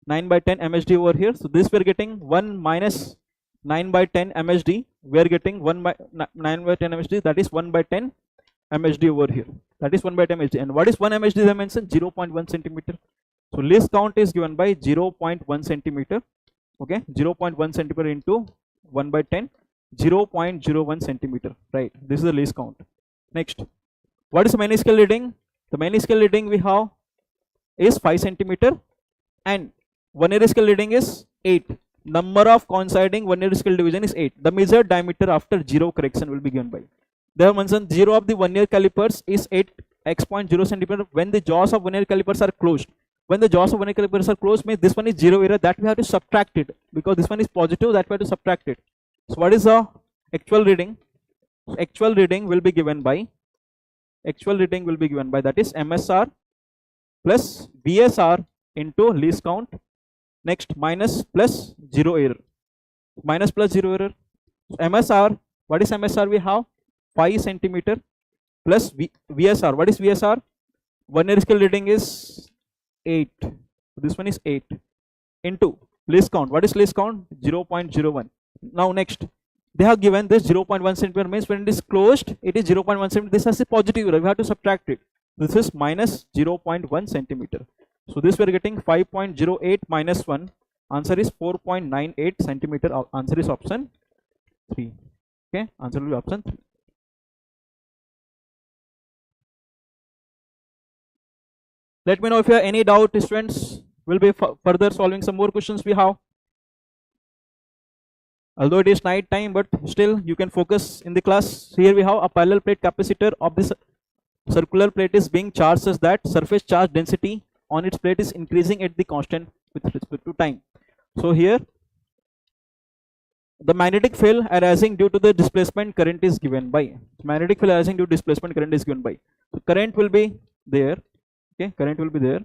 9 by 10 MHD over here. So this we are getting 1 minus 9 by 10 MHD. We are getting 1 by 9 by 10 MHD, that is 1 by 10 MHD over here. That is 1 by 10 MHD. And what is 1 MHD dimension? 0.1 centimeter. So least count is given by 0.1 centimeter. Okay, 0.1 centimeter into 1 by 10, 0.01 centimeter. Right, this is the least count. Next, what is the meniscal reading? The meniscal reading we have is 5 centimeter and 1 meniscal reading is 8. Number of coinciding 1 meniscal division is 8. The measured diameter after 0 correction will be given by. They have mentioned 0 of the 1 year calipers is 8 x.0 centimeter when the jaws of 1 year calipers are closed. When the jaws of 1 year calipers are closed, means this one is 0 error, that we have to subtract it, because this one is positive, that we have to subtract it. So what is the actual reading? So actual reading will be given by that is MSR plus VSR into least count. Next, minus plus 0 error. Minus plus 0 error. So MSR, what is MSR? We have 5 centimeter plus VSR. What is VSR? 1 year scale reading is 8. This one is 8 into least count. What is least count? 0.01. Now next, they have given this 0.1 centimeter, means when it is closed, it is 0.1 centimeter. This has a positive error. We have to subtract it. This is minus 0.1 centimeter. So this we are getting 5.08 minus 1. Answer is 4.98 centimeter. Answer is option 3. Okay, answer will be option 3. Let me know if you have any doubt, students. We'll be further solving some more questions we have. Although it is night time, but still you can focus in the class. Here we have a parallel plate capacitor of this circular plate is being charged such that surface charge density on its plate is increasing at the constant with respect to time. So here the magnetic field arising due to the displacement current is given by. Magnetic field arising due to displacement current is given by. So current will be there. Okay, current will be there.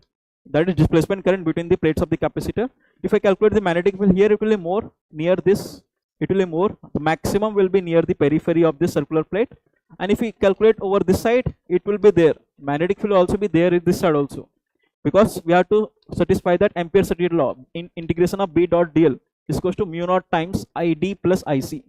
That is displacement current between the plates of the capacitor. If I calculate the magnetic field here, it will be more near this. It will be more. The maximum will be near the periphery of this circular plate. And if we calculate over this side, it will be there. Magnetic field will also be there in this side also. Because we have to satisfy that Ampere's second law. In integration of B dot dl is equals to mu naught times ID plus IC.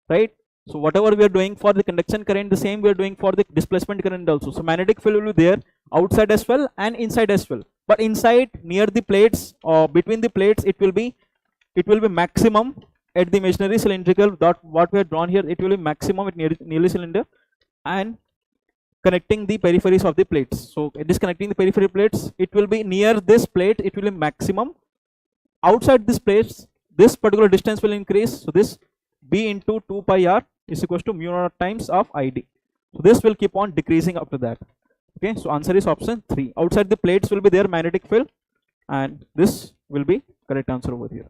Right? So whatever we are doing for the conduction current, the same we are doing for the displacement current also. So magnetic field will be there outside as well and inside as well. But inside, near the plates or between the plates, it will be maximum at the imaginary cylindrical dot what we have drawn here. It will be maximum at nearly cylinder and connecting the peripheries of the plates. So disconnecting the periphery plates, it will be near this plate. It will be maximum. Outside this plates, this particular distance will increase. So this B into 2 pi r is equals to mu naught times of ID. So this will keep on decreasing up to that. Okay, so answer is option 3. Outside the plates will be there magnetic field, and this will be correct answer over here.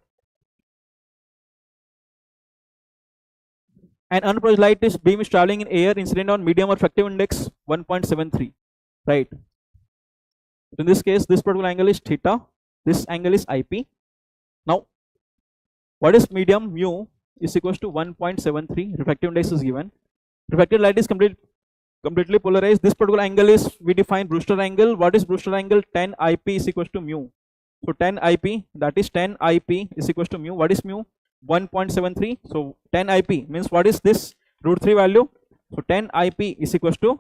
An unapproached light is beam is traveling in air, incident on medium or effective index 1.73, right? In this case, this particular angle is theta, this angle is IP. Now, what is medium? Mu is equals to 1.73, refractive index is given. Reflected light is completely polarized. This particular angle is, we define Brewster angle. What is Brewster angle? 10 IP is equals to mu. So 10 IP, that is 10 IP is equals to mu. What is mu? 1.73. So 10 IP means what is this? Root 3 value. So 10 IP is equals to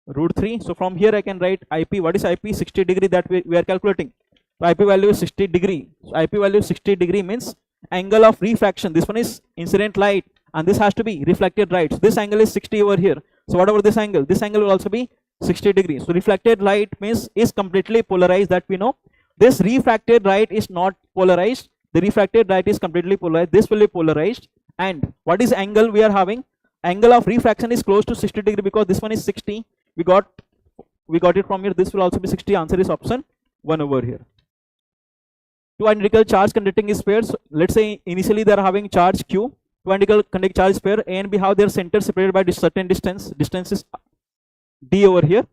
root 3. So from here I can write IP. What is IP? 60 degree that we are calculating. So IP value is 60 degree. So IP value 60 degree means angle of refraction. This one is incident light and this has to be reflected light. So this angle is 60 over here. So whatever this angle will also be 60 degrees. So reflected light means is completely polarized, that we know. This refracted light is not polarized. The refracted light is completely polarized. This will be polarized. And what is angle we are having? Angle of refraction is close to 60 degree because this one is 60. We got it from here. This will also be 60. Answer is option 1 over here. Two identical charge conducting spheres. Let's say initially they are having charge Q. Two identical conducting charge pair A and B have their center separated by this certain distance. Distance is D over here.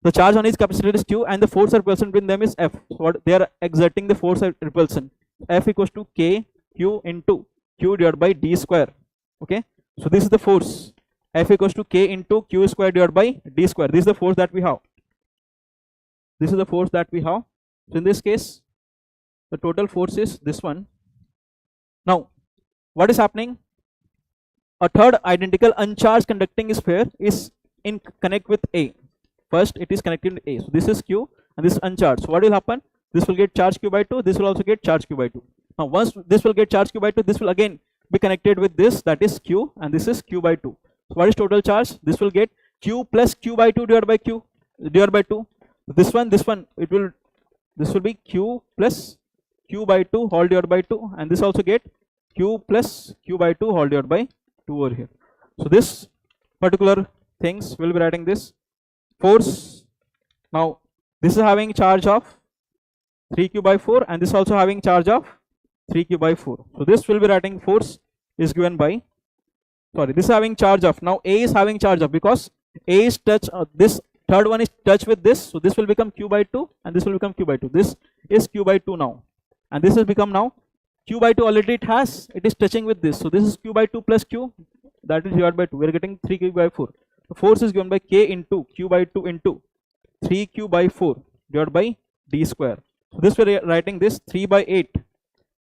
The charge on each capacitor is Q and the force of repulsion between them is F. So what they are exerting the force of repulsion. F equals to K Q into Q divided by D square. Okay. So this is the force. F equals to K into Q square divided by D square. This is the force that we have. This is the force that we have. So in this case, the total force is this one. Now, what is happening? A third identical uncharged conducting sphere is in connect with A. First, it is connected to A. So this is Q and this is uncharged. So what will happen? This will get charge Q by 2. This will also get charge Q by 2. Now, once this will get charge Q by 2, this will again be connected with this, that is Q, and this is Q by 2. So what is total charge? This will get Q plus Q by 2 divided by Q divided by 2. This one, this will be Q plus Q by 2 whole divided by 2, and this also get Q plus Q by 2 whole divided by 2 over here. So this particular things will be writing this force. Now this is having charge of 3Q by 4 and this also having charge of 3Q by 4. So this will be writing force is given by, sorry, this is having charge of, now A is having charge of, because A is touch, this third one is touch with this, so this will become Q by 2 and this will become Q by 2. This is Q by 2 now, and this has become now Q by 2 already it is touching with this, so this is Q by 2 plus Q, that is divided by 2. We are getting 3Q by 4. The force is given by K into Q by 2 into 3Q by 4 divided by D square. So this we are writing this 3 by 8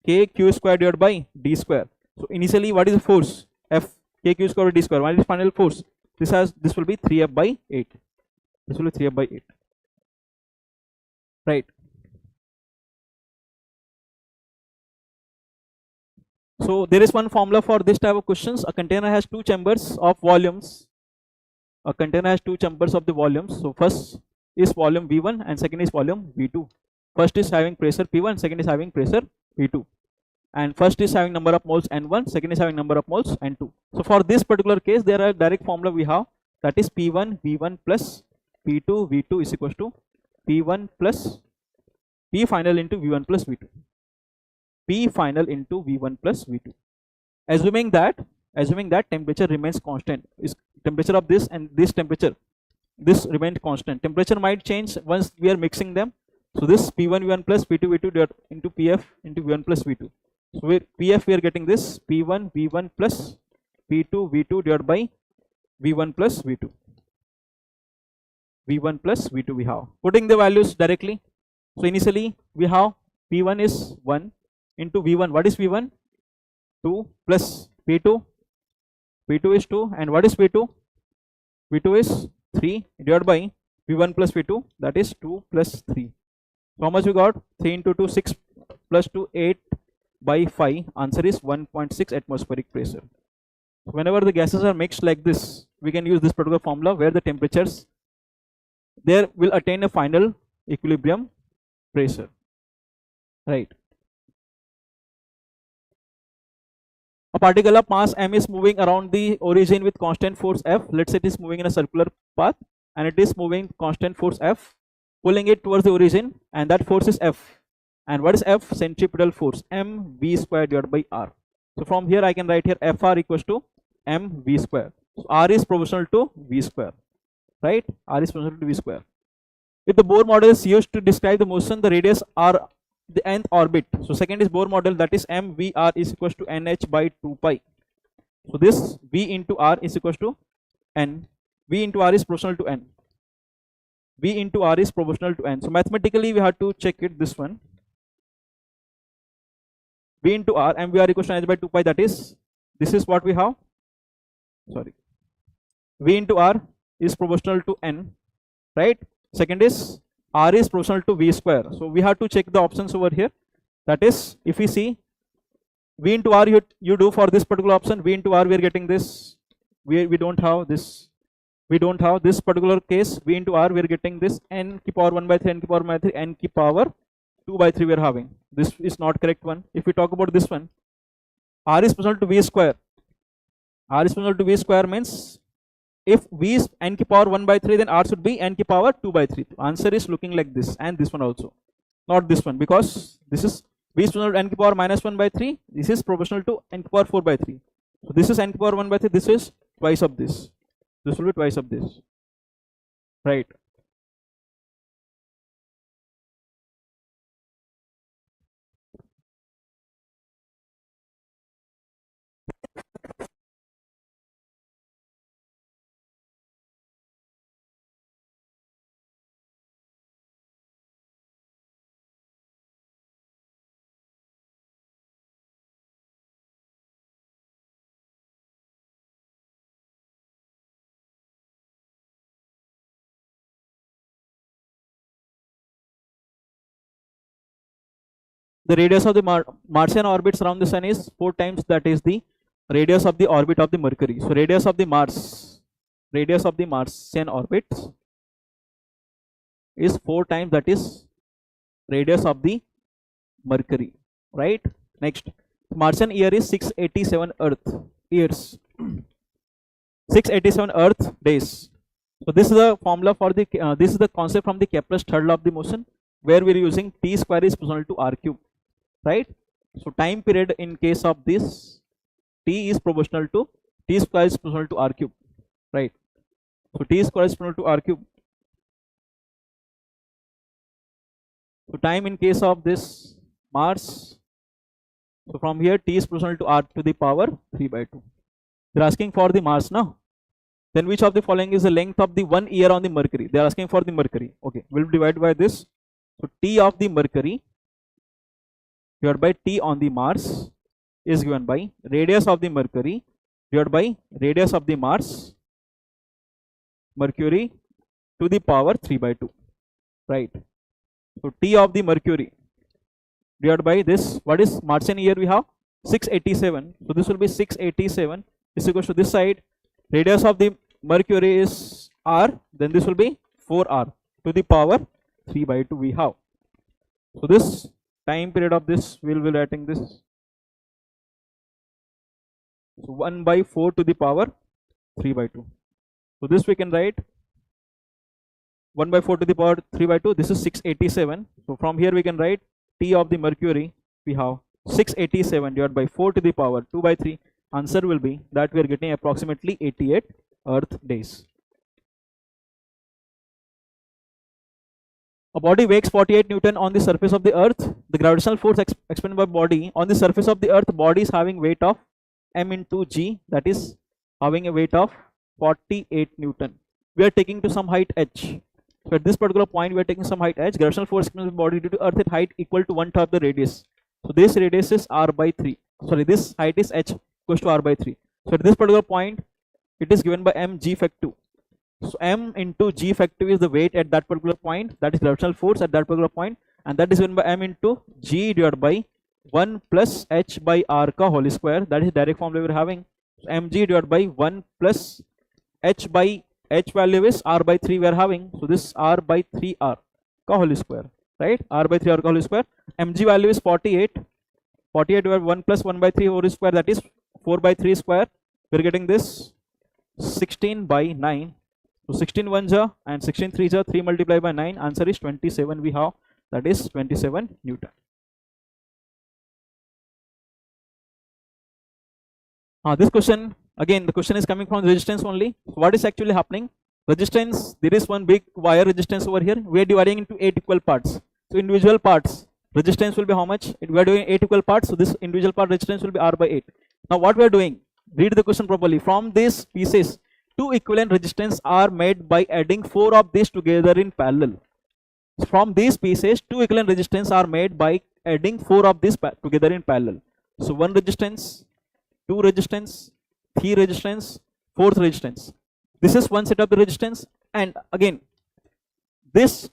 K Q square divided by D square. So initially what is the force? F K Q square by D square. What is final force? This will be 3F by 8. This will be 3F by 8. Right. So there is one formula for this type of questions. A container has two chambers of volumes. A container has two chambers of the volumes. So first is volume V1 and second is volume V2. First is having pressure P1, second is having pressure P2. And first is having number of moles N1, second is having number of moles N2. So for this particular case, there are direct formula we have, that is P1 V1 plus P2 V2 is equals to P1 plus P final into V1 plus V2. P final into V1 plus V2. Assuming that temperature remains constant, is temperature of this and this temperature, this remains constant. Temperature might change once we are mixing them. So this P1 V1 plus P2 V2 into PF into V1 plus V2. So PF we are getting this P1 V1 plus P2 V2 divided by V1 plus V2. V1 plus V2 we have. Putting the values directly. So initially we have P1 is 1 into V1. What is V1? 2 plus P2. P2 is 2 and what is P2? P2 is 3 divided by V1 plus V2, that is 2 plus 3. So how much we got? 3 into 2 6 plus 2 8 by 5. Answer is 1.6 atmospheric pressure. Whenever the gases are mixed like this, we can use this particular formula where the temperatures there will attain a final equilibrium pressure, right? A particle of mass m is moving around the origin with constant force F. Let's say it is moving in a circular path and it is moving constant force F, pulling it towards the origin, and that force is F. And what is F? Centripetal force, mv square divided by r. So from here I can write here Fr equals to mv square. So r is proportional to v square, right? R is proportional to v square. If the Bohr model is used to describe the motion, the radius r the nth orbit. So second is Bohr model, that is mvr is equals to nh by 2 pi. So this v into r is equals to n. V into r is proportional to n. V into r is proportional to n. So mathematically we have to check it, this one. V into r, mvr equals to nh by 2 pi, that is, this is what we have. Sorry. V into r is proportional to n, right? Second is r is proportional to v square. So we have to check the options over here. That is, if we see v into r, you do for this particular option, v into r we are getting this. We don't have this. We don't have this particular case. V into r we are getting this n ki power 1 by 3, n ki power 1 by 3, n ki power 2 by 3 we are having. This is not correct one. If we talk about this one, r is proportional to v square. R is proportional to v square means if v is n ki power 1 by 3, then r should be n ki power 2 by 3. Answer is looking like this, and this one also. Not this one, because this is v is proportional to n ki power minus 1 by 3. This is proportional to n ki power 4 by 3. So this is n ki power 1 by 3. This is twice of this. This will be twice of this. Right. The radius of the Martian orbits around the sun is 4 times that is the radius of the orbit of the Mercury. So radius of the Martian orbits is 4 times that is radius of the Mercury, right? Next, Martian year is 687 Earth years, 687 Earth days. So this is the formula for the this is the concept from the Kepler's third law of the motion, where we are using t square is proportional to r cube, right? So time period in case of this, t is proportional to t square is proportional to r cube, right? So t square is proportional to r cube. So time in case of this Mars, so from here t is proportional to r to the power 3 by 2. They are asking for the Mars now. Then which of the following is the length of the 1 year on the Mercury? They are asking for the Mercury. Okay, we'll divide by this. So t of the Mercury divided by t on the Mars is given by radius of the Mercury divided by radius of the Mars, Mercury to the power 3 by 2, right? So t of the Mercury divided by this, what is Martian year we have? 687. So this will be 687 is equals to this side, radius of the Mercury is r, then this will be 4r to the power 3 by 2 we have. So this time period of this, we will be writing this. So 1 by 4 to the power 3 by 2. So this we can write 1 by 4 to the power 3 by 2. This is 687. So from here we can write t of the Mercury, we have 687 divided by 4 to the power 2 by 3. Answer will be that we are getting approximately 88 Earth days. A body weighs 48 Newton on the surface of the Earth. The gravitational force expended by body on the surface of the Earth, body is having weight of m into g, that is having a weight of 48 Newton. We are taking to some height h. So at this particular point we are taking some height h. Gravitational force expended by body due to Earth at height equal to 1/3 of the radius. So this radius is r by 3. Sorry, this height is h equals to r by 3. So at this particular point it is given by mg effective. So m into g effective is the weight at that particular point, that is gravitational force at that particular point, and that is given by m into g divided by 1 plus h by r ka whole square. That is direct formula we are having. So mg divided by 1 plus h by h value is r by 3 we are having. So this r by 3r ka whole square, right? R by 3r ka whole square. Mg value is 48. 48 divided by 1 plus 1 by 3 whole square, that is 4 by 3 square, we're getting this 16 by 9. So 16 ones are and 16 threes are 3 multiplied by 9. Answer is 27 we have, that is 27 Newton. This question, again the question is coming from resistance only. So what is actually happening? Resistance, there is one big wire resistance over here. We are dividing into 8 equal parts. So individual parts, resistance will be how much? We are doing 8 equal parts. So this individual part resistance will be R by 8. Now what we are doing? Read the question properly. From these pieces, 2 equivalent resistance are made by adding 4 of these together in parallel. From these pieces, 2 equivalent resistance are made by adding 4 of these together in parallel. So 1 resistance, 2 resistance, 3 resistance, 4th resistance. This is one set of the resistance, and again this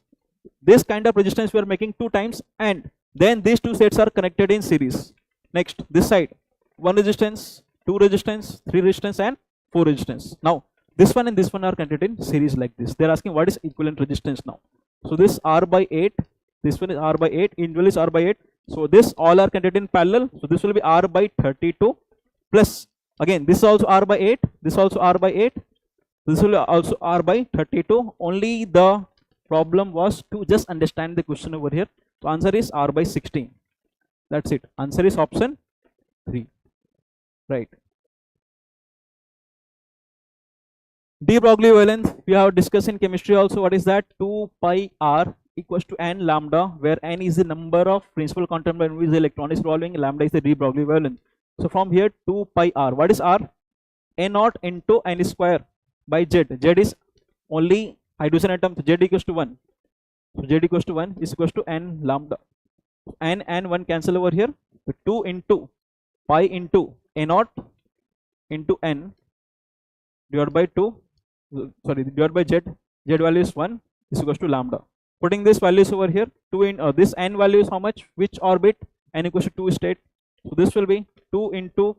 kind of resistance we are making 2 times, and then these 2 sets are connected in series. Next, this side, 1 resistance, 2 resistance, 3 resistance and 4 resistance. Now this one and this one are connected in series like this. They are asking what is equivalent resistance now. So this R by 8, this one is R by 8, individual is R by 8. So this all are connected in parallel. So this will be R by 32 plus, again this is also R by 8, this also R by 8, this will also R by 32. Only the problem was to just understand the question over here. So answer is R by 16. That's it. Answer is option 3. Right. De Broglie valence we have discussed in chemistry also. What is that? 2 pi r equals to n lambda, where n is the number of principal quantum in which the electron is revolving, lambda is the de Broglie valence. So from here 2 pi r, what is r? A naught into n square by z. Z is only hydrogen atom, so z equals to 1. So z equals to 1 is equals to n lambda. N and 1 cancel over here. So 2 into pi into a naught into n divided by 2, divided by z. Z value is 1 is equals to lambda. Putting this values over here, 2 in this n value is how much? Which orbit? N equals to 2 state. So this will be 2 into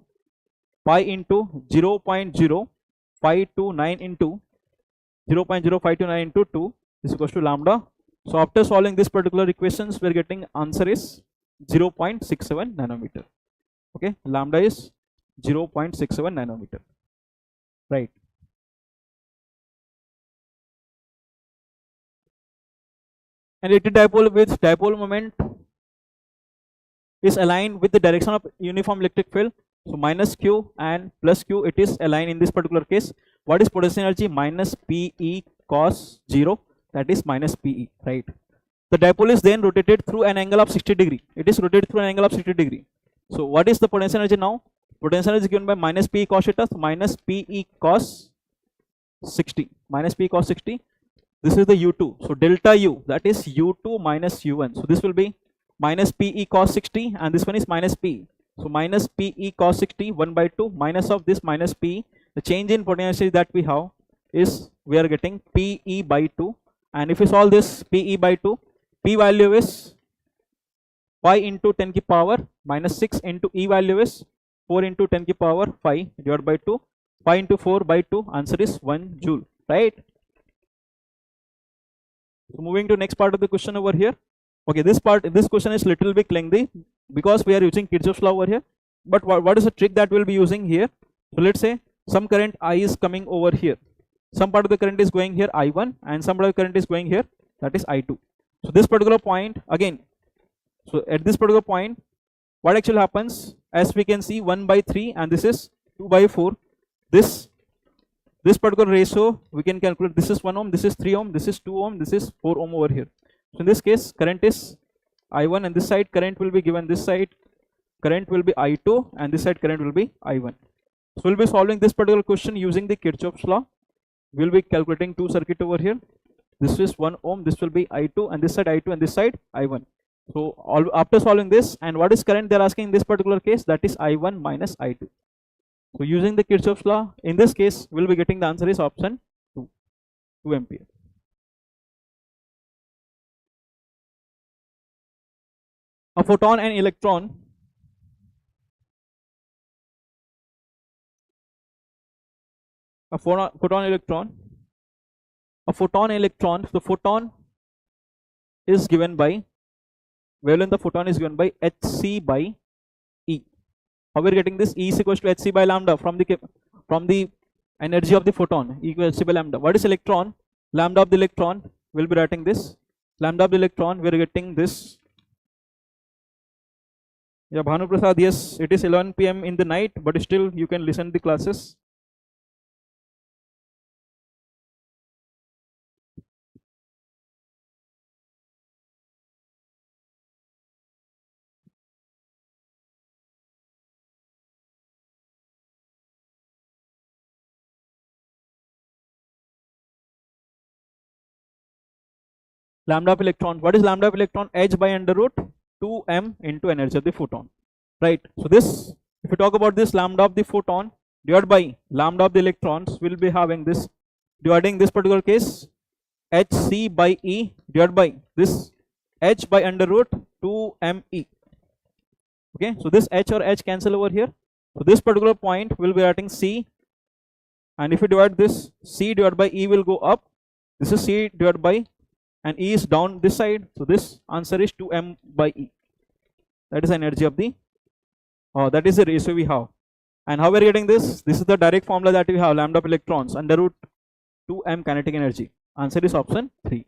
pi into 0.0529 into 0.0529 into 2 is equals to lambda. So after solving this particular equations, we are getting answer is 0.67 nanometer. Okay, lambda is 0.67 nanometer. Right. And electric dipole with dipole moment is aligned with the direction of uniform electric field. So minus q and plus q, it is aligned in this particular case. What is potential energy? Minus Pe cos 0, that is minus Pe, right? The dipole is then rotated through an angle of 60 degree. It is rotated through an angle of 60 degree. So what is the potential energy now? Potential energy is given by minus Pe cos theta, so minus Pe cos 60, minus P cos 60. This is the U2. So delta U, that is U2 minus U1. So this will be minus Pe cos 60, and this one is minus P. So minus Pe cos 60, 1 by 2, minus of this minus P. The change in potential that we have is we are getting Pe by 2. And if we solve this Pe by 2, P value is pi into 10 ki power minus 6 into E value is 4 into 10 ki power 5 divided by 2. 5 into 4 by 2, answer is 1 joule, right? So moving to next part of the question over here. Okay, this question is little bit lengthy because we are using Kirchhoff's law over here. But what is the trick that we'll be using here? So let's say some current I is coming over here. Some part of the current is going here I1, and some part of the current is going here, that is I2. So this particular point again. So at this particular point, what actually happens? As we can see, 1 by 3, and this is 2 by 4. This particular ratio we can calculate. This is 1 ohm, this is 3 ohm, this is 2 ohm, this is 4 ohm over here. So in this case, current is I1, and this side current will be given, this side current will be I2, and this side current will be I1. So we'll be solving this particular question using the Kirchhoff's law. We'll be calculating two circuit over here. This is 1 ohm, this will be I2, and this side I2, and this side I1. So after solving this, and what is current they are asking in this particular case, that is I1 minus I2. So using the Kirchhoff's law, in this case, we'll be getting the answer is option 2 ampere. A photon and electron a photon electron. The photon is given by wavelength. The photon is given by hc by E. How we are getting this? E is equals to hc by lambda from the energy of the photon, E equals hc by lambda. What is electron? Lambda of the electron, we'll be writing this. Lambda of the electron, we are getting this. Yeah, Bhanu Prasad, yes, it is 11 p.m. in the night, but still you can listen to the classes. Lambda of electron, what is lambda of electron? H by under root 2m into energy of the photon, right? So this, if you talk about this lambda of the photon divided by lambda of the electrons, we'll be having this, dividing this particular case, hc by E divided by this h by under root 2me. Okay, so this h or h cancel over here. So this particular point will be writing C, and if you divide this, C divided by E will go up. This is C divided by, and E is down this side. So this answer is 2m by E. That is energy of the, that is the ratio we have. And how we are getting this? This is the direct formula that we have, lambda of electrons under root 2m kinetic energy. Answer is option 3.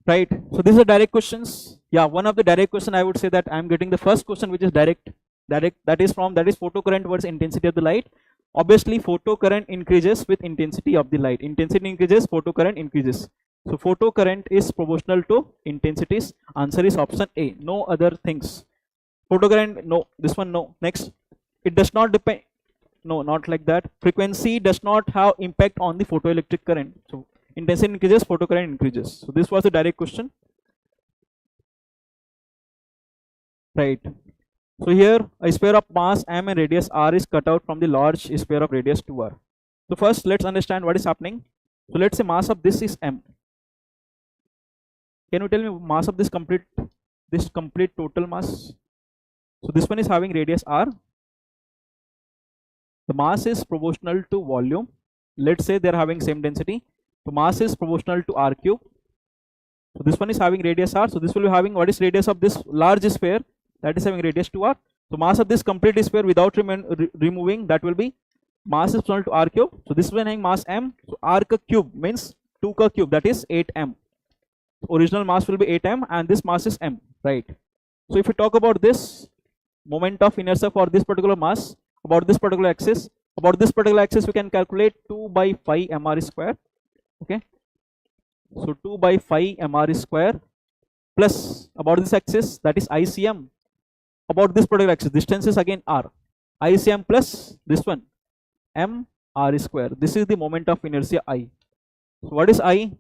Right, so these are direct questions. Yeah, one of the direct question I would say that I am getting the first question which is direct, that is photocurrent versus intensity of the light. Obviously photocurrent increases with intensity of the light. Intensity increases, photocurrent increases. So photocurrent is proportional to intensities. Answer is option A, no other things. Photocurrent, no, this one no. Next, it does not depend, no, not like that. Frequency does not have impact on the photoelectric current. So intensity increases, photocurrent increases. So this was the direct question. Right. So here a sphere of mass m and radius r is cut out from the large sphere of radius 2r. So first let's understand what is happening. So let's say mass of this is m. Can you tell me mass of this complete total mass? So this one is having radius r. The mass is proportional to volume. Let's say they are having same density. So mass is proportional to r cube. So this one is having radius r. So this will be having, what is radius of this large sphere? That is having radius 2r. So mass of this complete sphere without removing, that will be mass is proportional to r cube. So this one having mass m. So r ka cube means 2 ka cube, that is 8m. Original mass will be 8m and this mass is m, right? So if we talk about this moment of inertia for this particular mass, about this particular axis, we can calculate 2 by 5 mr square. Okay, so 2 by 5 mr square plus about this axis, that is ICM. About this particular axis, distance is again r. ICM plus this one m r square. This is the moment of inertia I. So what is I?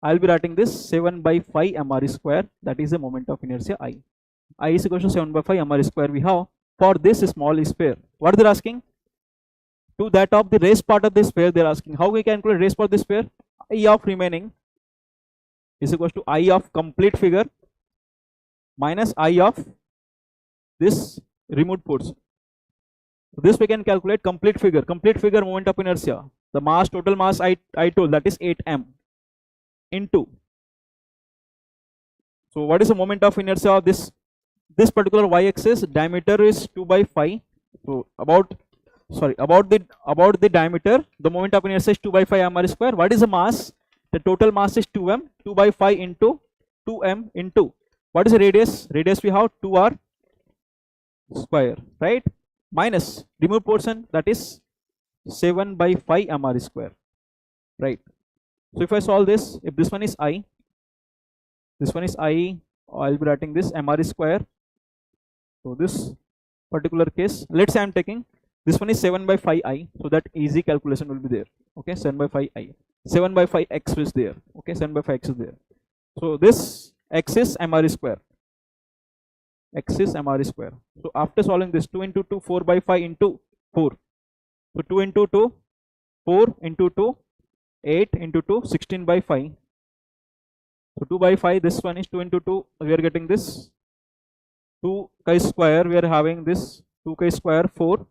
I will be writing this 7 by 5 mr square. That is the moment of inertia I. I is equal to 7 by 5 mr square we have for this small sphere. What they are asking? To that of the raised part of the sphere they are asking. How we can calculate raised part of the sphere? I of remaining is equal to I of complete figure minus I of this removed portion. So this we can calculate complete figure moment of inertia. The mass, total mass I told, that is 8m into. So what is the moment of inertia of this particular y-axis? Diameter is 2 by 5. So about the diameter, the moment of inertia is 2 by 5 mr square. What is the mass? The total mass is 2m. 2 by 5 into 2m into, what is the radius? Radius we have 2r square, right? Minus remove portion, that is 7 by 5 mr square, right? So if I solve this, if this one is I, I'll be writing this mr square. So this particular case, let's say I'm taking this one is 7 by 5 I, so that easy calculation will be there. Okay, 7 by 5 I, 7 by 5 x is there. Okay, 7 by 5 x is there. So this x is mr square. X is mr square. So after solving this, 2 into 2, 4 by 5 into 4. So 2 into 2, 4 into 2, 8 into 2, 16 by 5. So 2 by 5, this one is 2 into 2, we are getting this 2 chi square, we are having this 2 chi square, 4,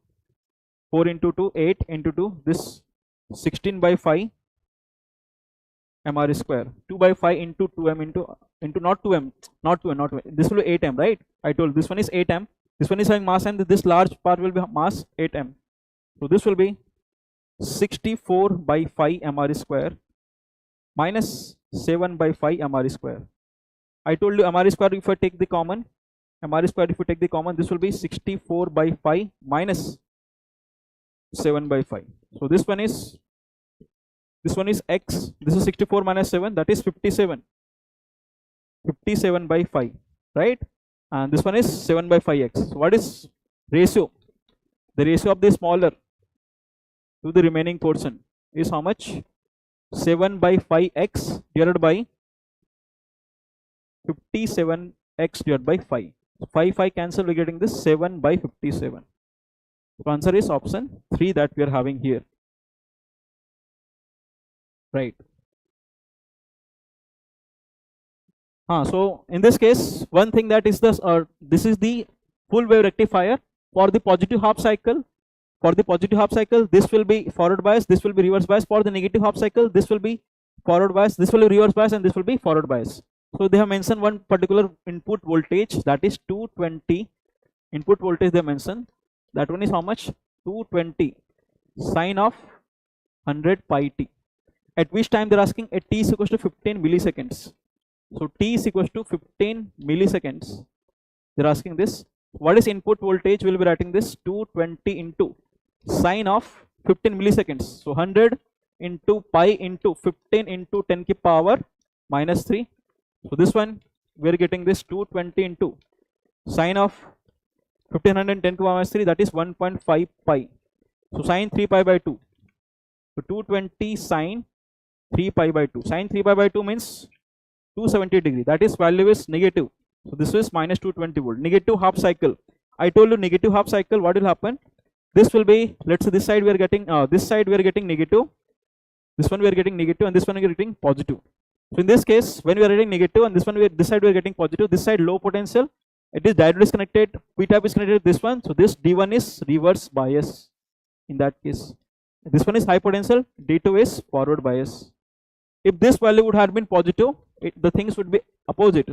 4 into 2, 8 into 2, this 16 by 5 mr square. 2 by 5 into 2m into not 2m, this will be 8m, right? I told this one is 8m. This one is having mass m, this large part will be mass 8m. So this will be 64 by 5 mr square minus 7 by 5 mr square. I told you mr square, if I take the common, mr square if you take the common, this will be 64 by 5 minus 7 by 5. So this one is x, this is 64 minus 7, that is 57 by 5, right? And this one is 7 by 5x. So what is ratio? The ratio of the smaller to the remaining portion is how much? 7 by 5x divided by 57x divided by 5. So 5 cancel, we are getting this 7 by 57. So answer is option 3 that we are having here, right? So in this case, one thing that is this is the full wave rectifier for the positive half cycle. For the positive half cycle, this will be forward bias, this will be reverse bias. For the negative half cycle, this will be forward bias, this will be reverse bias, and this will be forward bias. So they have mentioned one particular input voltage, that is 220 input voltage they mentioned. That one is how much? 220 sine of 100 pi t. At which time they're asking at t is equals to 15 milliseconds. So t is equals to 15 milliseconds. They're asking this. What is input voltage? We'll be writing this 220 into sine of 15 milliseconds. So 100 into pi into 15 into 10 ki power minus 3. So this one we're getting this 220 into sine of 1510 to minus 3, that is 1.5 pi. So sine 3 pi by 2. So 220 sine 3 pi by 2. Sine 3 pi by 2 means 270 degree. That is value is negative. So this is minus 220 volt. Negative half cycle. I told you negative half cycle, what will happen? This will be, let's say this side we are getting negative. This one we are getting negative, and this one we are getting positive. So in this case, when we are getting negative and this side we are getting positive, this side low potential, it is directly disconnected, P type is connected to this one. So this D1 is reverse bias in that case. This one is high potential, D2 is forward bias. If this value would have been positive, the things would be opposite.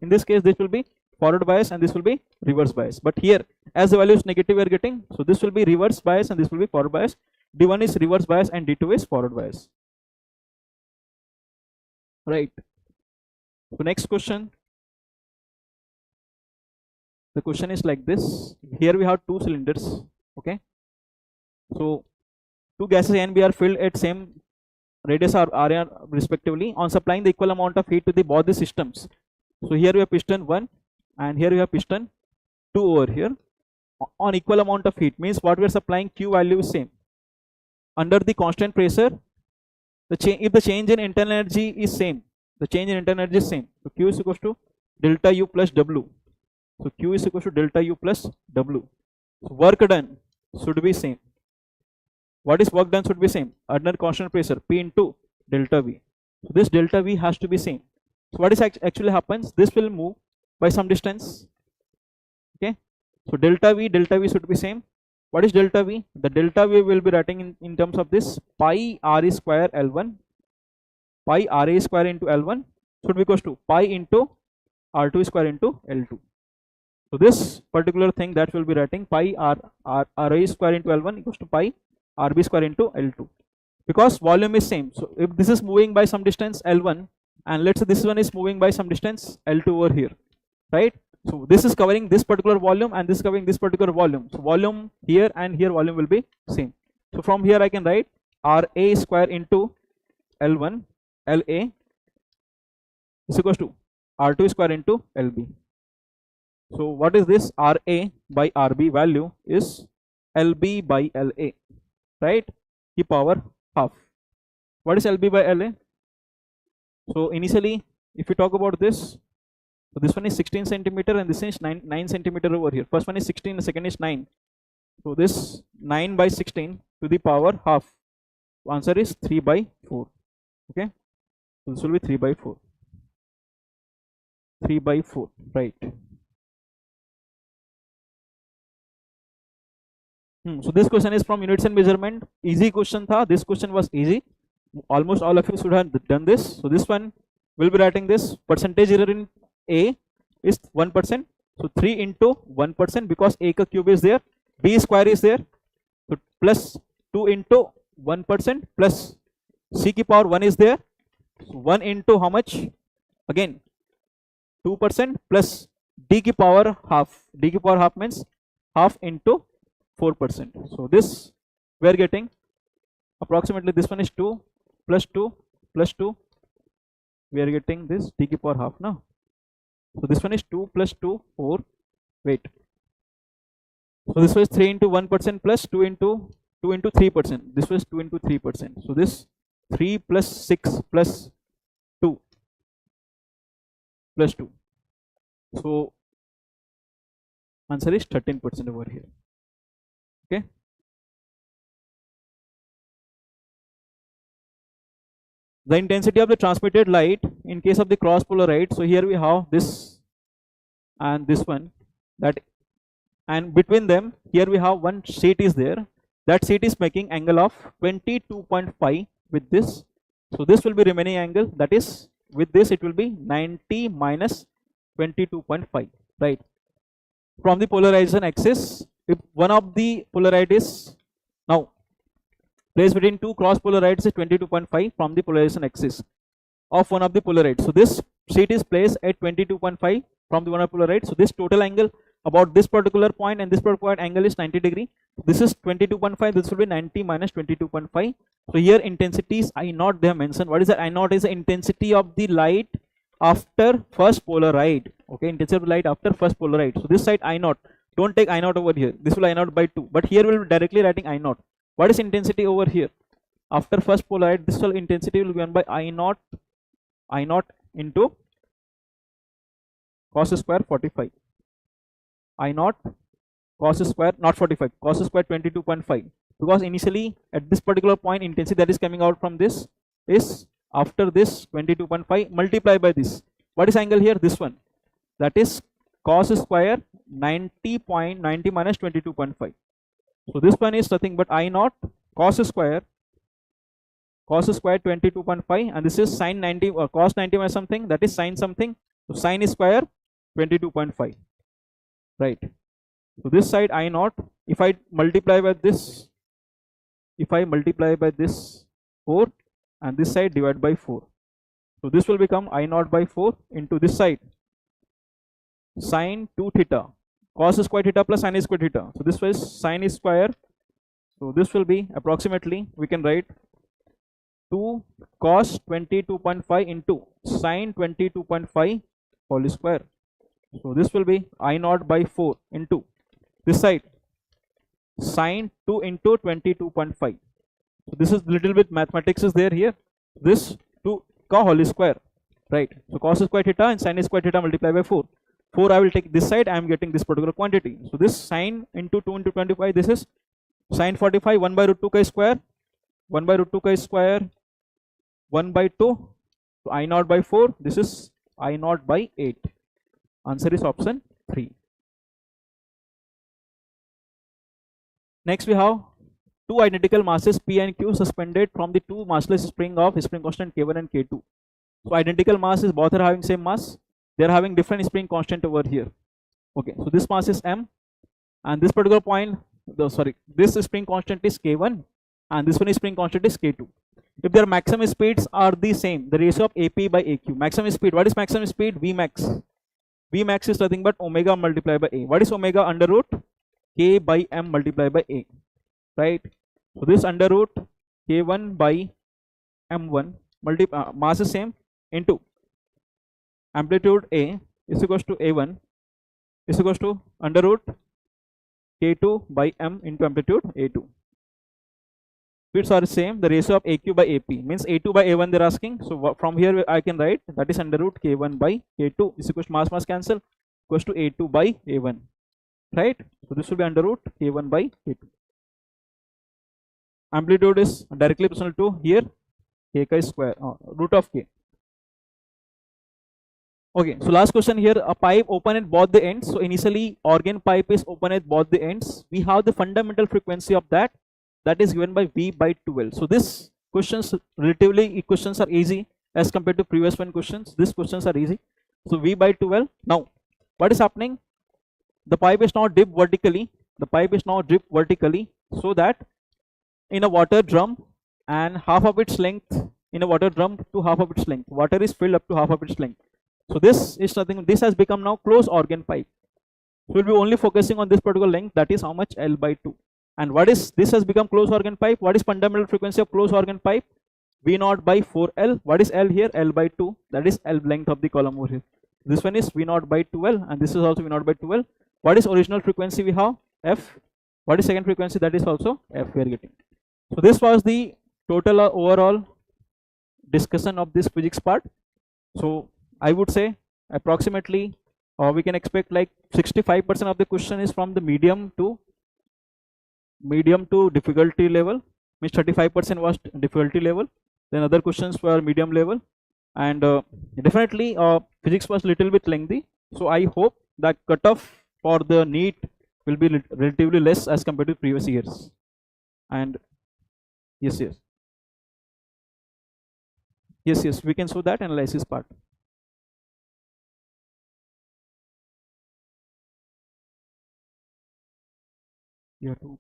In this case, this will be forward bias and this will be reverse bias. But here, as the value is negative, we are getting, so this will be reverse bias and this will be forward bias. D1 is reverse bias and D2 is forward bias. Right. So next question. The question is like this. Here we have two cylinders. Okay. So two gases A and B are filled at same radius or area respectively on supplying the equal amount of heat to the both the systems. So here we have piston 1 and here we have piston 2 over here on equal amount of heat, means what we are supplying Q value is same. Under the constant pressure, if the change in internal energy is same, the change in internal energy is same. So Q is equals to delta U plus W. So Q is equals to delta U plus W. So work done should be same. What is work done should be same under constant pressure, P into delta V. So this delta V has to be same. So what is actually happens? This will move by some distance. Okay. So delta V should be same. What is delta V? The delta V will be writing in terms of this pi R square L1. Pi RA square into L1 should be equals to pi into R2 square into L2. So this particular thing that will be writing pi RA square into L1 equals to pi RB square into L2, because volume is same. So if this is moving by some distance L1 and let's say this one is moving by some distance L2 over here, right? So this is covering this particular volume and this is covering this particular volume. So volume here and here volume will be same. So from here I can write RA square into L1 LA is equals to R2 square into LB. So what is this? RA by RB value is LB by LA, right? Ki power half. What is LB by LA? So initially, if you talk about this, so this one is 16 centimeter and this is 9 centimeter over here. First one is 16, the second is 9. So this 9 by 16 to the power half. So answer is 3 by 4. Okay. So this will be 3 by 4. 3 by 4, right? So this question is from units and measurement. Easy question tha. This question was easy. Almost all of you should have done this. So this one will be writing this percentage error in A is 1%. So 3 into 1% because A ka cube is there, B square is there. So plus 2 into 1% plus C ki power 1 is there. So 1 into how much? Again 2% plus D ki power half. D ki power half means half into 4%. So this we are getting approximately, this one is 2 plus 2 plus 2. We are getting this D ki power half now. So this one is 2 plus 2, 4. Wait. So this was 3 into 1% plus 2 into 3%. This was 2 into 3%. So this 3 plus 6 plus 2 plus 2. So answer is 13% over here. Okay. The intensity of the transmitted light in case of the cross polarized. So here we have this and this one, that, and between them here we have one sheet is there. That sheet is making angle of 22.5 with this. So this will be remaining angle, that is with this it will be 90 minus 22.5, right? From the polarization axis, if one of the polarized is now placed between two cross polarized is 22.5 from the polarization axis of one of the polarized. So this sheet is placed at 22.5 from the one of polarized. So this total angle about this particular point and this particular point angle is 90 degree. This is 22.5, this will be 90 minus 22.5. So here intensity is I naught they have mentioned. What is that? I naught is the intensity of the light after first polarized. Okay, intensity of light after first polarized. So this side I naught, don't take I naught over here, this will I naught by 2, but here we will be directly writing I naught. What is intensity over here after first polarized? This whole intensity will be given by I naught into cos square 45, I naught cos square, not 45, cos square 22.5, because initially at this particular point intensity that is coming out from this is after this 22.5 multiply by this. What is angle here? This one, that is cos square 90 minus 22.5. So this one is nothing but I naught cos square 22.5, and this is sin 90 or cos 90 minus something, that is sin something. So sin square 22.5, right? So this side I naught, if I multiply by this 4 and this side divide by 4, so this will become I naught by 4 into this side sin 2 theta cos square theta plus sin square theta. So this was sin square. So this will be approximately, we can write 2 cos 22.5 into sin 22.5 whole square. So this will be I naught by 4 into this side sin 2 into 22.5. So this is little bit mathematics is there here. This 2 ka whole square, right? So cos square theta and sin square theta multiply by 4. 4 I will take this side, I am getting this particular quantity. So this sin into 2 into 25, this is sin 45, 1 by root 2 ka square, 1 by root 2 ka square, 1 by 2. So I naught by 4, this is I naught by 8. Answer is option 3. Next we have two identical masses P and Q suspended from the two massless spring of spring constant K1 and K2. So identical mass is both are having same mass. They are having different spring constant over here. Okay, so this mass is M, and this particular point, this spring constant is K1, and this one is spring constant is K2. If their maximum speeds are the same, the ratio of AP by AQ, maximum speed, what is maximum speed? Vmax. Vmax is nothing but omega multiplied by A. What is omega? Under root K by M multiplied by A, right? So this under root K1 by M1 mass is same into amplitude A is equals to A1 is equals to under root K2 by M into amplitude A2. Speeds are same, the ratio of AQ by AP means A2 by A1 they're asking. So from here I can write that is under root K1 by K2 is equals to mass cancel equals to A2 by A1, right? So this will be under root K1 by K2. Amplitude is directly proportional to here K chi square root of K. Okay, so last question here, a pipe open at both the ends. So initially organ pipe is open at both the ends. We have the fundamental frequency of that is given by V by 12. So this questions relatively questions are easy as compared to previous one questions. These questions are easy. So V by 12. Now what is happening? the pipe is now dipped vertically. The pipe is now dipped vertically so that in a water drum and half of its length in a water drum to half of its length, water is filled up to half of its length. So this is nothing. This has become now closed organ pipe. So we'll be only focusing on this particular length, that is how much L by 2. And what is this has become closed organ pipe? What is fundamental frequency of closed organ pipe? V naught by 4L. What is L here? L by 2. That is L length of the column over here. This one is V naught by 2L, and this is also V naught by 2L. What is original frequency we have? F. What is second frequency? That is also F we are getting. So this was the total overall discussion of this physics part. So I would say approximately we can expect like 65% of the question is from the medium to difficulty level, means 35% was difficulty level, then other questions were medium level, and definitely physics was little bit lengthy. So I hope that cutoff for the NEET will be relatively less as compared to previous years. And yes, we can show that analysis part. Yeah, too.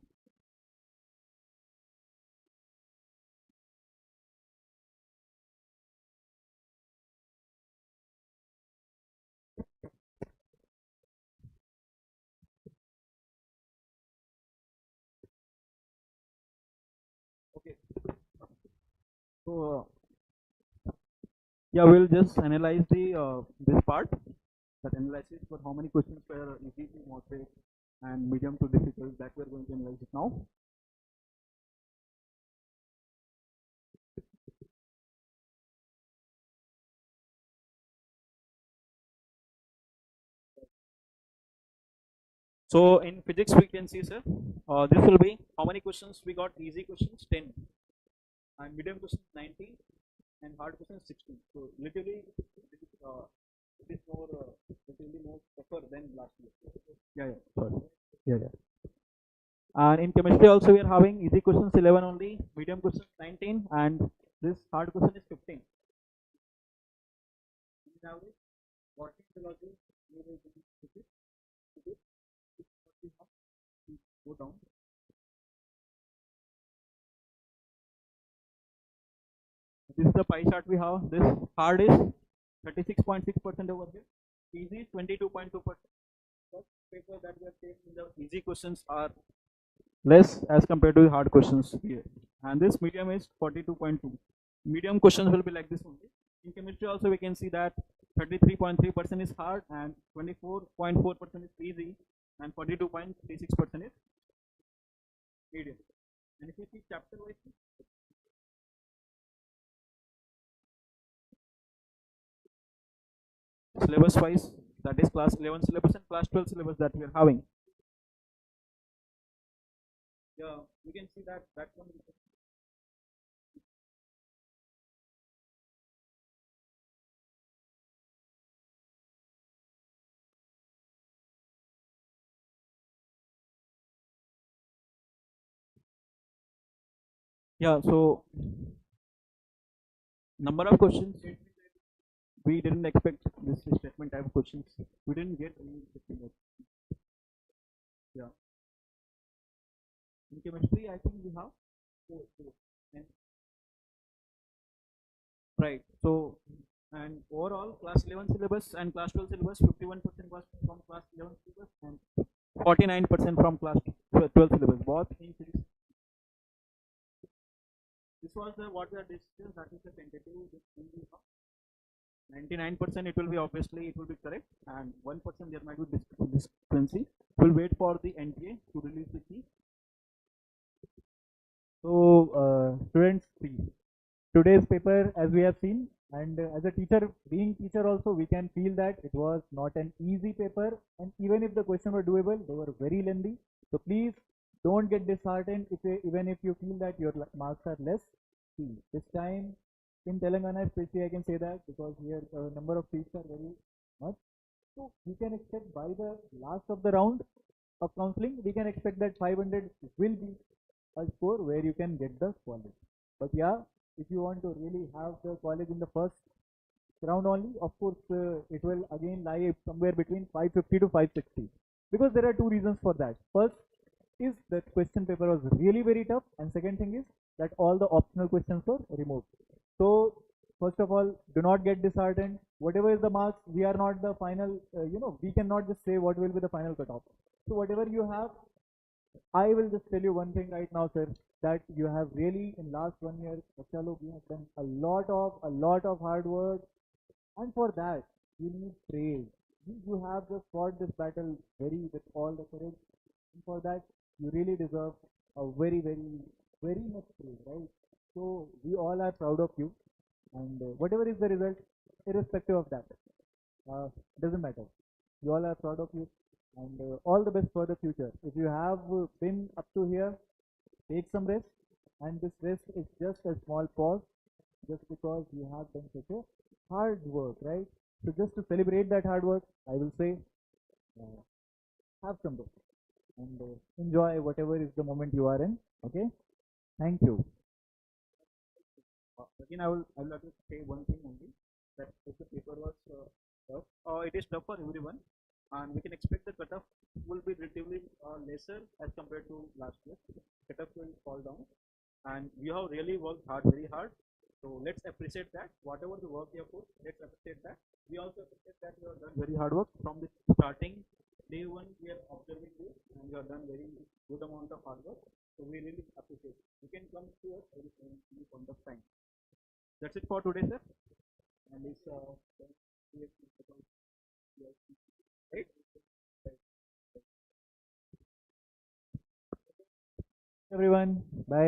Okay. So yeah, we'll just analyze the this part, that analysis for how many questions were easy to moderate and medium to difficult, that we're going to analyze it now. So in physics we can see, sir, this will be how many questions we got? Easy questions 10, and medium questions 19, and hard questions 16. So literally it is more relatively more tougher than last year. Yeah, sorry. Yeah. And in chemistry also we are having easy questions 11 only, medium questions 19, and this hard question is 15. Go down. This is the pie chart we have. This hard is 36.6% over here. Easy 22.2%. First paper that we are taking in the easy questions are less as compared to the hard questions here. And this medium is 42.2. Medium questions will be like this only. In chemistry also we can see that 33.3% is hard and 24.4% is easy and 42.36% is medium. And if you see chapter wise, syllabus wise, that is class 11 syllabus and class 12 syllabus that we are having. Yeah, you can see that one. Yeah, so number of questions, we didn't expect this statement type of questions. We didn't get any statement. Yeah. In chemistry, I think we have four. And right. So, and overall, class 11 syllabus and class 12 syllabus, 51% was from class 11 syllabus and 49% from class 12 syllabus. Both in physics. This was the what we are discussing. That is the tentative. 99% it will be obviously it will be correct, and 1% there might be discrepancy. We'll wait for the NTA to release the key. So students, today's paper, as we have seen, and as a teacher, being teacher also, we can feel that it was not an easy paper, and even if the questions were doable, they were very lengthy. So please don't get disheartened even if you feel that your marks are less. See, this time in Telangana especially, I can say that because here the number of seats are very much. So we can expect by the last of the round of counseling, we can expect that 500 will be a score where you can get the college. But yeah, if you want to really have the college in the first round only, of course, it will again lie somewhere between 550 to 560. Because there are two reasons for that. First is that question paper was really very tough, and second thing is that all the optional questions were removed. So first of all, do not get disheartened. Whatever is the marks, we are not the final. We cannot just say what will be the final cutoff. So whatever you have, I will just tell you one thing right now, sir, that you have really in last 1 year, Bachalo, we have done a lot of hard work, and for that you need praise. You have just fought this battle very with all the courage, and for that you really deserve a very, very, very much praise, right? So we all are proud of you, and whatever is the result, irrespective of that, doesn't matter. You all are proud of you, and all the best for the future. If you have been up to here, take some rest, and this rest is just a small pause, just because you have done such a hard work, right? So just to celebrate that hard work, I will say, uh, have some rest and enjoy whatever is the moment you are in. Okay, thank you. Again, I will have to say one thing only, that if the paper was tough, it is tough for everyone, and we can expect the cutoff will be relatively lesser as compared to last year. Cutoff will fall down, and you have really worked hard, very hard. So let's appreciate that. Whatever the work you have put, let's appreciate that. We also appreciate that you have done very hard work from the starting day one. We are observing you, and you have done very good amount of hard work. So we really appreciate it. You can come to us any point of time. That's it for today, sir. And this right? Everyone, bye.